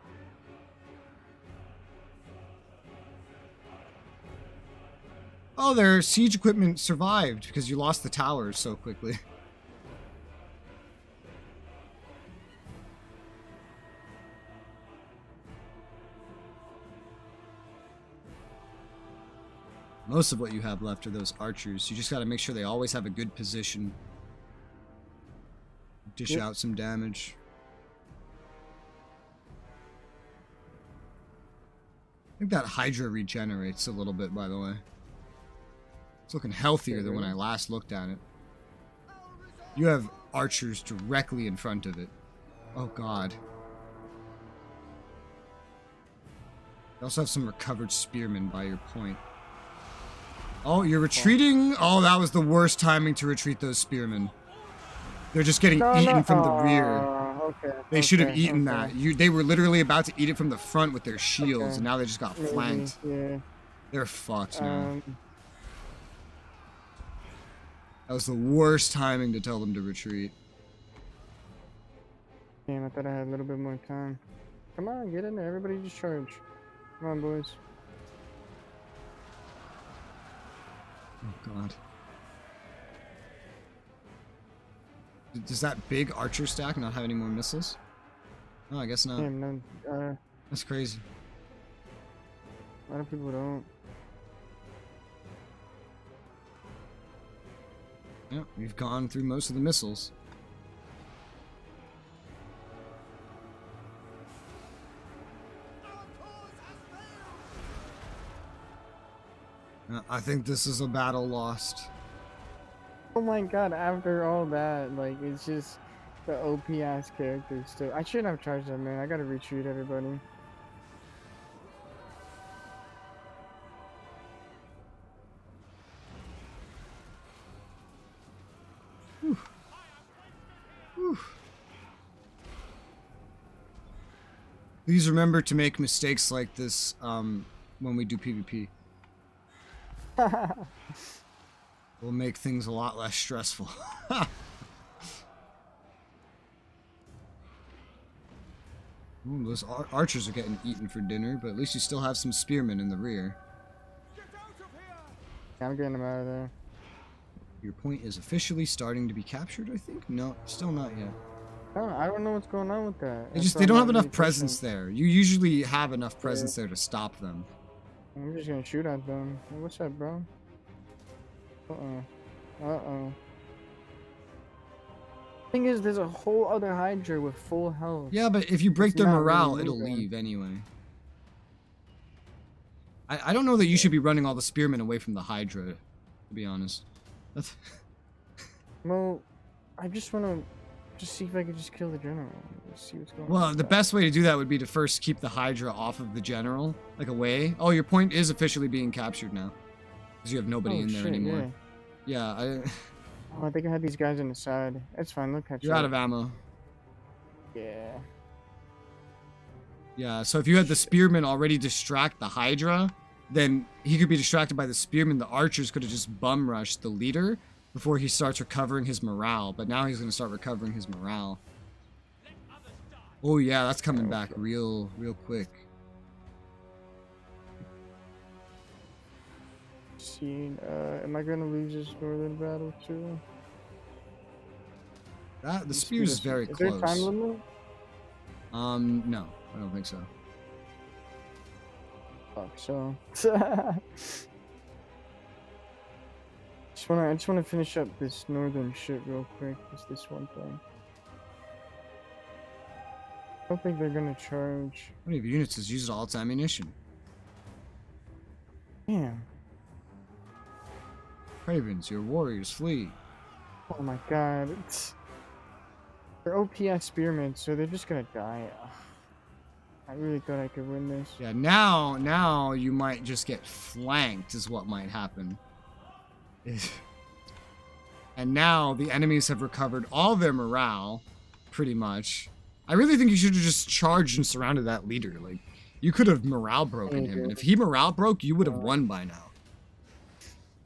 Oh, their siege equipment survived because you lost the towers so quickly. Most of what you have left are those archers. You just gotta make sure they always have a good position. Dish out some damage. I think that Hydra regenerates a little bit, by the way. It's looking healthier than when I last looked at it. You have archers directly in front of it. Oh god. You also have some recovered spearmen by your point. Oh, you're retreating? Oh, that was the worst timing to retreat those spearmen. They're just getting eaten from the rear. Okay, They should have eaten that. They were literally about to eat it from the front with their shields, and now they just got flanked. Yeah. They're fucked now. That was the worst timing to tell them to retreat. Damn, I thought I had a little bit more time. Come on, get in there. Everybody just charge. Come on, boys. Oh god. Does that big archer stack not have any more missiles? Oh, I guess not. Damn, no, That's crazy. a lot of people don't. Yeah, we've gone through most of the missiles. I think this is a battle lost. Oh my god, after all that, like, it's just the OP ass characters still. I shouldn't have charged them, man. I gotta retreat everybody. Whew. Whew. Please remember to make mistakes like this when we do PvP. Will make things a lot less stressful. Ooh, those archers are getting eaten for dinner, but at least you still have some spearmen in the rear. I'm getting them out of there. Your point is officially starting to be captured, I think? No, still not yet. I don't know what's going on with that. They don't have enough presence there. You usually have enough presence there to stop them. I'm just gonna shoot at them. Hey, what's up, bro? Uh-oh. Thing is, there's a whole other Hydra with full health. Yeah, but if you break It's their not morale, really it'll moving. leave anyway. I don't know that you should be running all the spearmen away from the Hydra, to be honest. That's... Well, I just wanna see if I can just kill the general. Let's see what's going on. Well, with the that. best way to do that would be to first keep the Hydra off of the general, like away. Oh, your point is officially being captured now. Because you have nobody in there shit, anymore. Yeah, Oh, I think I had these guys on the side. That's fine, look at you. you're out of ammo. Yeah. Yeah, so if you had the spearmen already distract the Hydra, then he could be distracted by the spearmen. The archers could have just bum rushed the leader before he starts recovering his morale. But now he's going to start recovering his morale. Oh yeah, that's coming back real quick. Am I gonna lose this northern battle too? The spears is very Is close. there a time limit? No, I don't think so. Fuck so. I just wanna finish up this northern shit real quick. Just this one thing. I don't think they're gonna charge. How many of your units has used all its ammunition? Damn. Ravens, your warriors flee. Oh my god. They're OPS spearmen, so they're just gonna die. Ugh. I really thought I could win this. Yeah, now you might just get flanked is what might happen. And now the enemies have recovered all their morale, pretty much. I really think you should have just charged and surrounded that leader. Like, you could have morale broken him, and if he morale broke, you would have won by now.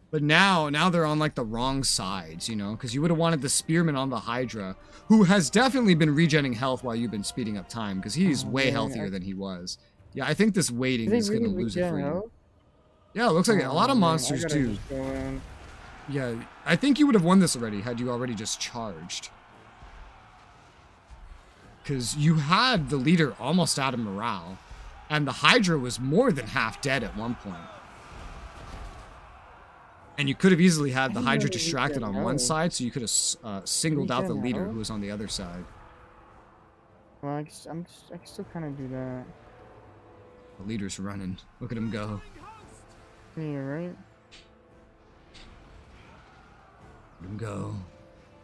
But now they're on like the wrong sides, you know, because you would have wanted the spearman on the Hydra, who has definitely been regenerating health while you've been speeding up time, because he's way healthier than he was. Yeah, I think this waiting is going to lose it for you. Yeah, it looks like it. A lot of monsters do. Yeah, I think you would have won this already had you already just charged. Because you had the leader almost out of morale, and the Hydra was more than half dead at one point. And you could have easily had the Hydra distracted on one side, so you could have singled out the leader who was on the other side. Well, I can still kind of do that. The leader's running. Look at him go. Yeah, right? Look at him go.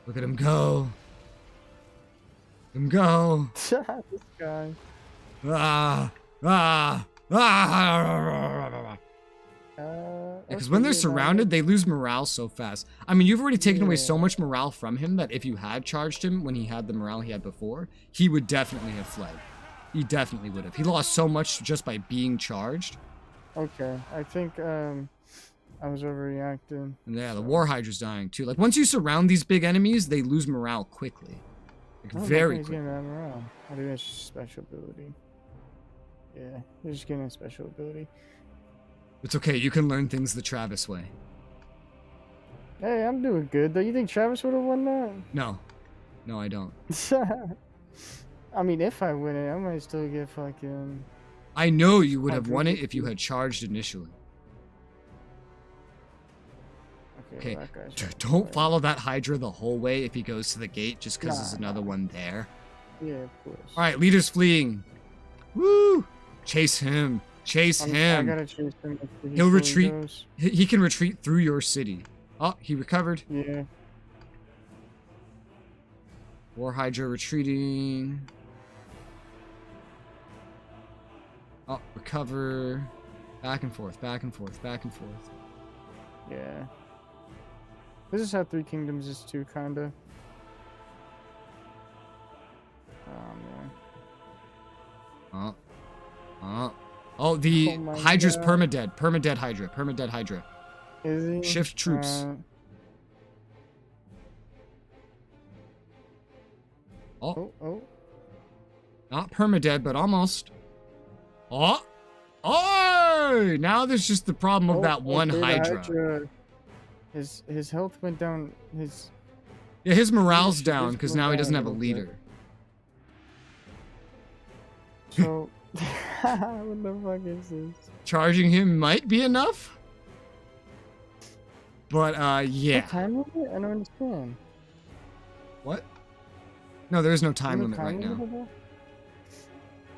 Look at him go. Look at him go. This guy. Because when they're surrounded, they lose morale so fast. I mean, you've already taken away so much morale from him that if you had charged him when he had the morale he had before, he would definitely have fled. He definitely would have. He lost so much just by being charged. Okay, I think I was overreacting. And yeah, the War Hydra's dying too. Like, once you surround these big enemies, they lose morale quickly. Like, very quickly. Morale. I think that's just special ability. Yeah, you're just getting a special ability. It's okay, you can learn things the Travis way. Hey, I'm doing good. Do you think Travis would have won that? No. No, I don't. I mean, if I win it, I might still get fucking... I know you would have won it if you had charged initially. Okay, well, don't follow that Hydra the whole way if he goes to the gate just because there's another one there. Yeah, of course. Alright, leader's fleeing. Woo! Chase him. Chase him. I gotta chase him. He'll retreat. He can retreat through your city. Oh, he recovered. Yeah. War Hydra retreating. Oh, recover. Back and forth, back and forth, back and forth. Yeah. This is how Three Kingdoms is too, kinda. Oh, the Oh my Hydra's God. permadead. Permadead Hydra. Permadead Hydra. Is he? Shift troops. Oh. Not permadead, but almost. Oh! Oh! Now there's just the problem of that one okay, the Hydra. His health went down. Yeah, his morale's leadership down is because going now he down doesn't a have a little bit. leader. So, what the fuck is this? Charging him might be enough. But, yeah. What time is it? I don't understand. What? No, there is no time No limit right now.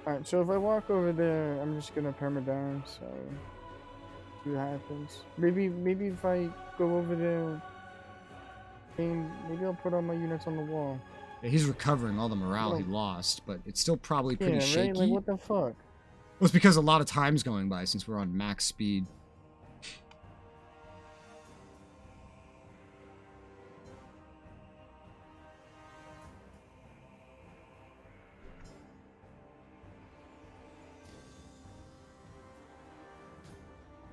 Alright, so if I walk over there, I'm just gonna perma down, so see what happens. Maybe if I go over there, maybe I'll put all my units on the wall. Yeah, he's recovering all the morale he lost, but it's still probably pretty shaky. Right? Like, what the fuck? Well, it's because a lot of time's going by since we're on max speed.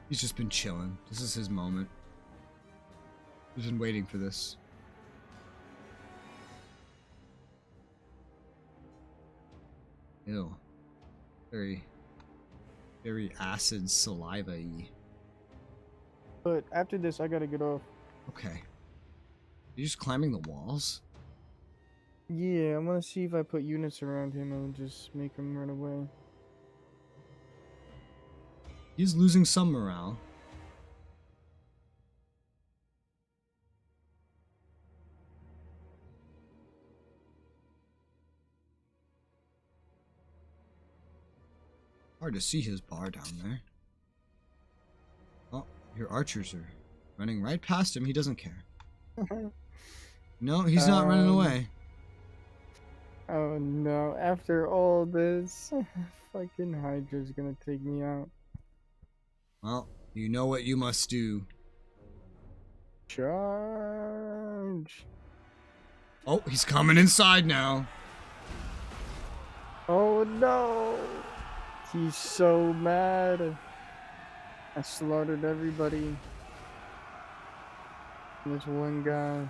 He's just been chilling. This is his moment. He's been waiting for this. Ew. Very acid saliva-y. But after this, I gotta get off. Okay. You just climbing the walls? Yeah, I'm gonna see if I put units around him and just make him run away. He's losing some morale. Hard to see his bar down there. Oh, your archers are running right past him. He doesn't care. No, he's not running away. Oh no, after all this, fucking Hydra's gonna take me out. Well, you know what you must do. Charge! Oh, he's coming inside now. Oh no! He's so mad. I slaughtered everybody. This one guy.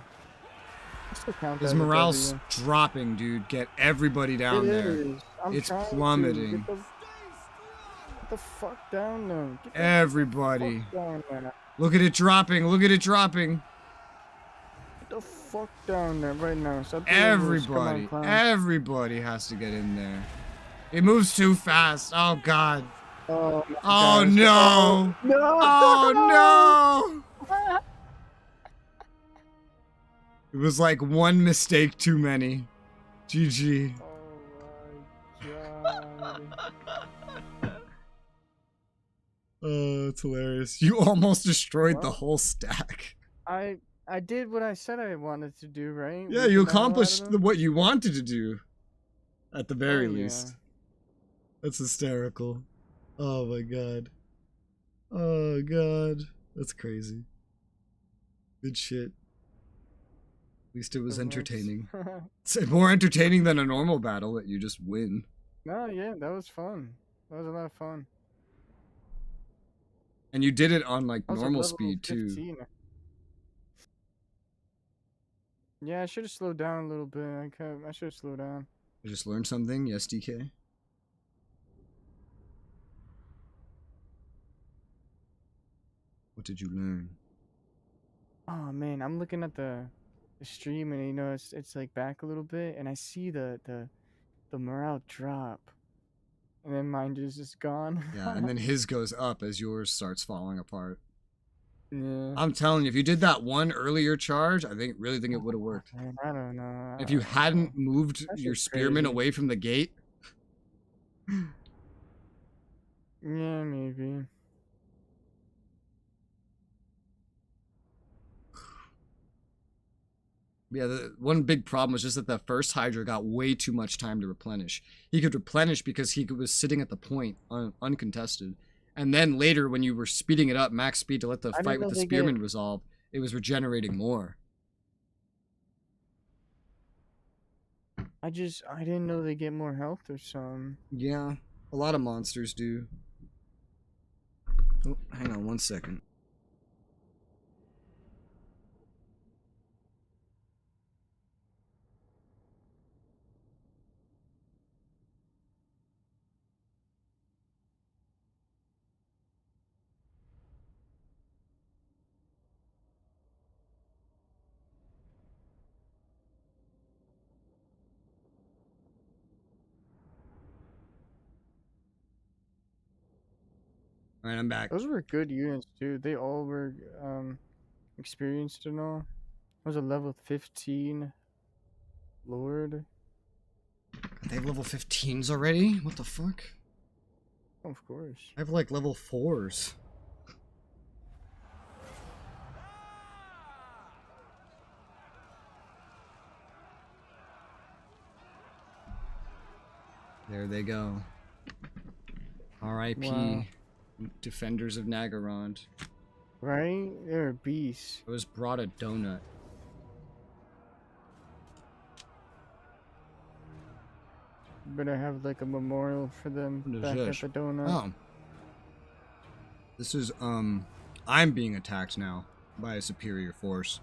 His morale's dropping, dude. Get everybody down there. It's plummeting. Get the fuck down there. Get the Everybody. fuck down there. Look at it dropping. Look at it dropping. Get the fuck down there right now. Stop doing this. Everybody. Come on, Everybody has to get in there. It moves too fast. Oh, God. Oh, Oh, no. No. Oh, no. It was like one mistake too many. GG. Oh my god. Oh, it's hilarious. You almost destroyed the whole stack. I did what I said I wanted to do, right? Yeah, you accomplished what you wanted to do. At the very least. That's hysterical. Oh my god. Oh god. That's crazy. Good shit. At least it was entertaining. It's more entertaining than a normal battle that you just win. No, yeah, that was fun. That was a lot of fun. And you did it on like I was at normal level speed 15. too. Yeah, I should have slowed down a little bit. I should have slowed down. I just learned something. Yes, DK. What did you learn? Oh man, I'm looking at the stream and you know it's like back a little bit and I see the morale drop. And then mine just gone. Yeah, and then his goes up as yours starts falling apart. Yeah. I'm telling you, if you did that one earlier charge, I really think it would have worked. Man, I don't know. If you hadn't moved your spearmen away from the gate. Yeah, maybe. Yeah, the one big problem was just that the first Hydra got way too much time to replenish. He could replenish because he was sitting at the point uncontested. And then later, when you were speeding it up, max speed to let the fight with the spearmen resolve, it was regenerating more. I didn't know they get more health or something. Yeah, a lot of monsters do. Oh, hang on 1 second. All right, I'm back. Those were good units too. They all were experienced and all. I was a level 15 Lord. They have level 15s already? What the fuck? Oh, of course. I have like level 4s. There they go. R.I.P. Wow. Defenders of Nagarond. Right? They're beasts. I was brought a donut. Better have like a memorial for them What is back this? at the donut. Oh. This is, I'm being attacked now by a superior force.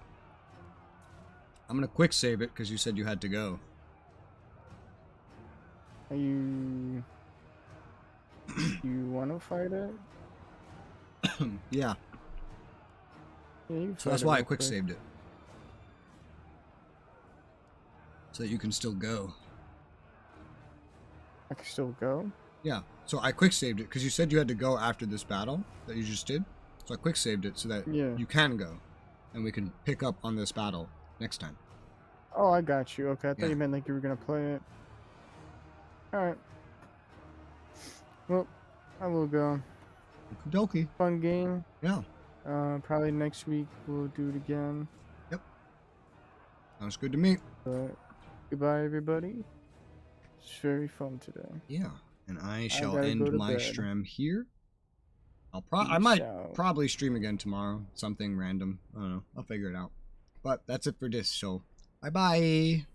I'm gonna quick save it because you said you had to go. Are you... you want to fight it? Yeah. Yeah, you can So fight that's it why I real quick saved it. So that you can still go. I can still go? Yeah. So I quick saved it because you said you had to go after this battle that you just did. So I quick saved it so that you can go. And we can pick up on this battle next time. Oh, I got you. Okay, I thought Yeah. you meant like you were gonna play it. Alright. Well, I will go. Okie dokie. Fun game. Yeah. Probably next week we'll do it again. Yep. Sounds good to me. But goodbye, everybody. It's very fun today. Yeah. And I shall gotta end go to my bed. stream here. I Peace might out. probably stream again tomorrow. Something random. I don't know. I'll figure it out. But that's it for this. So bye bye.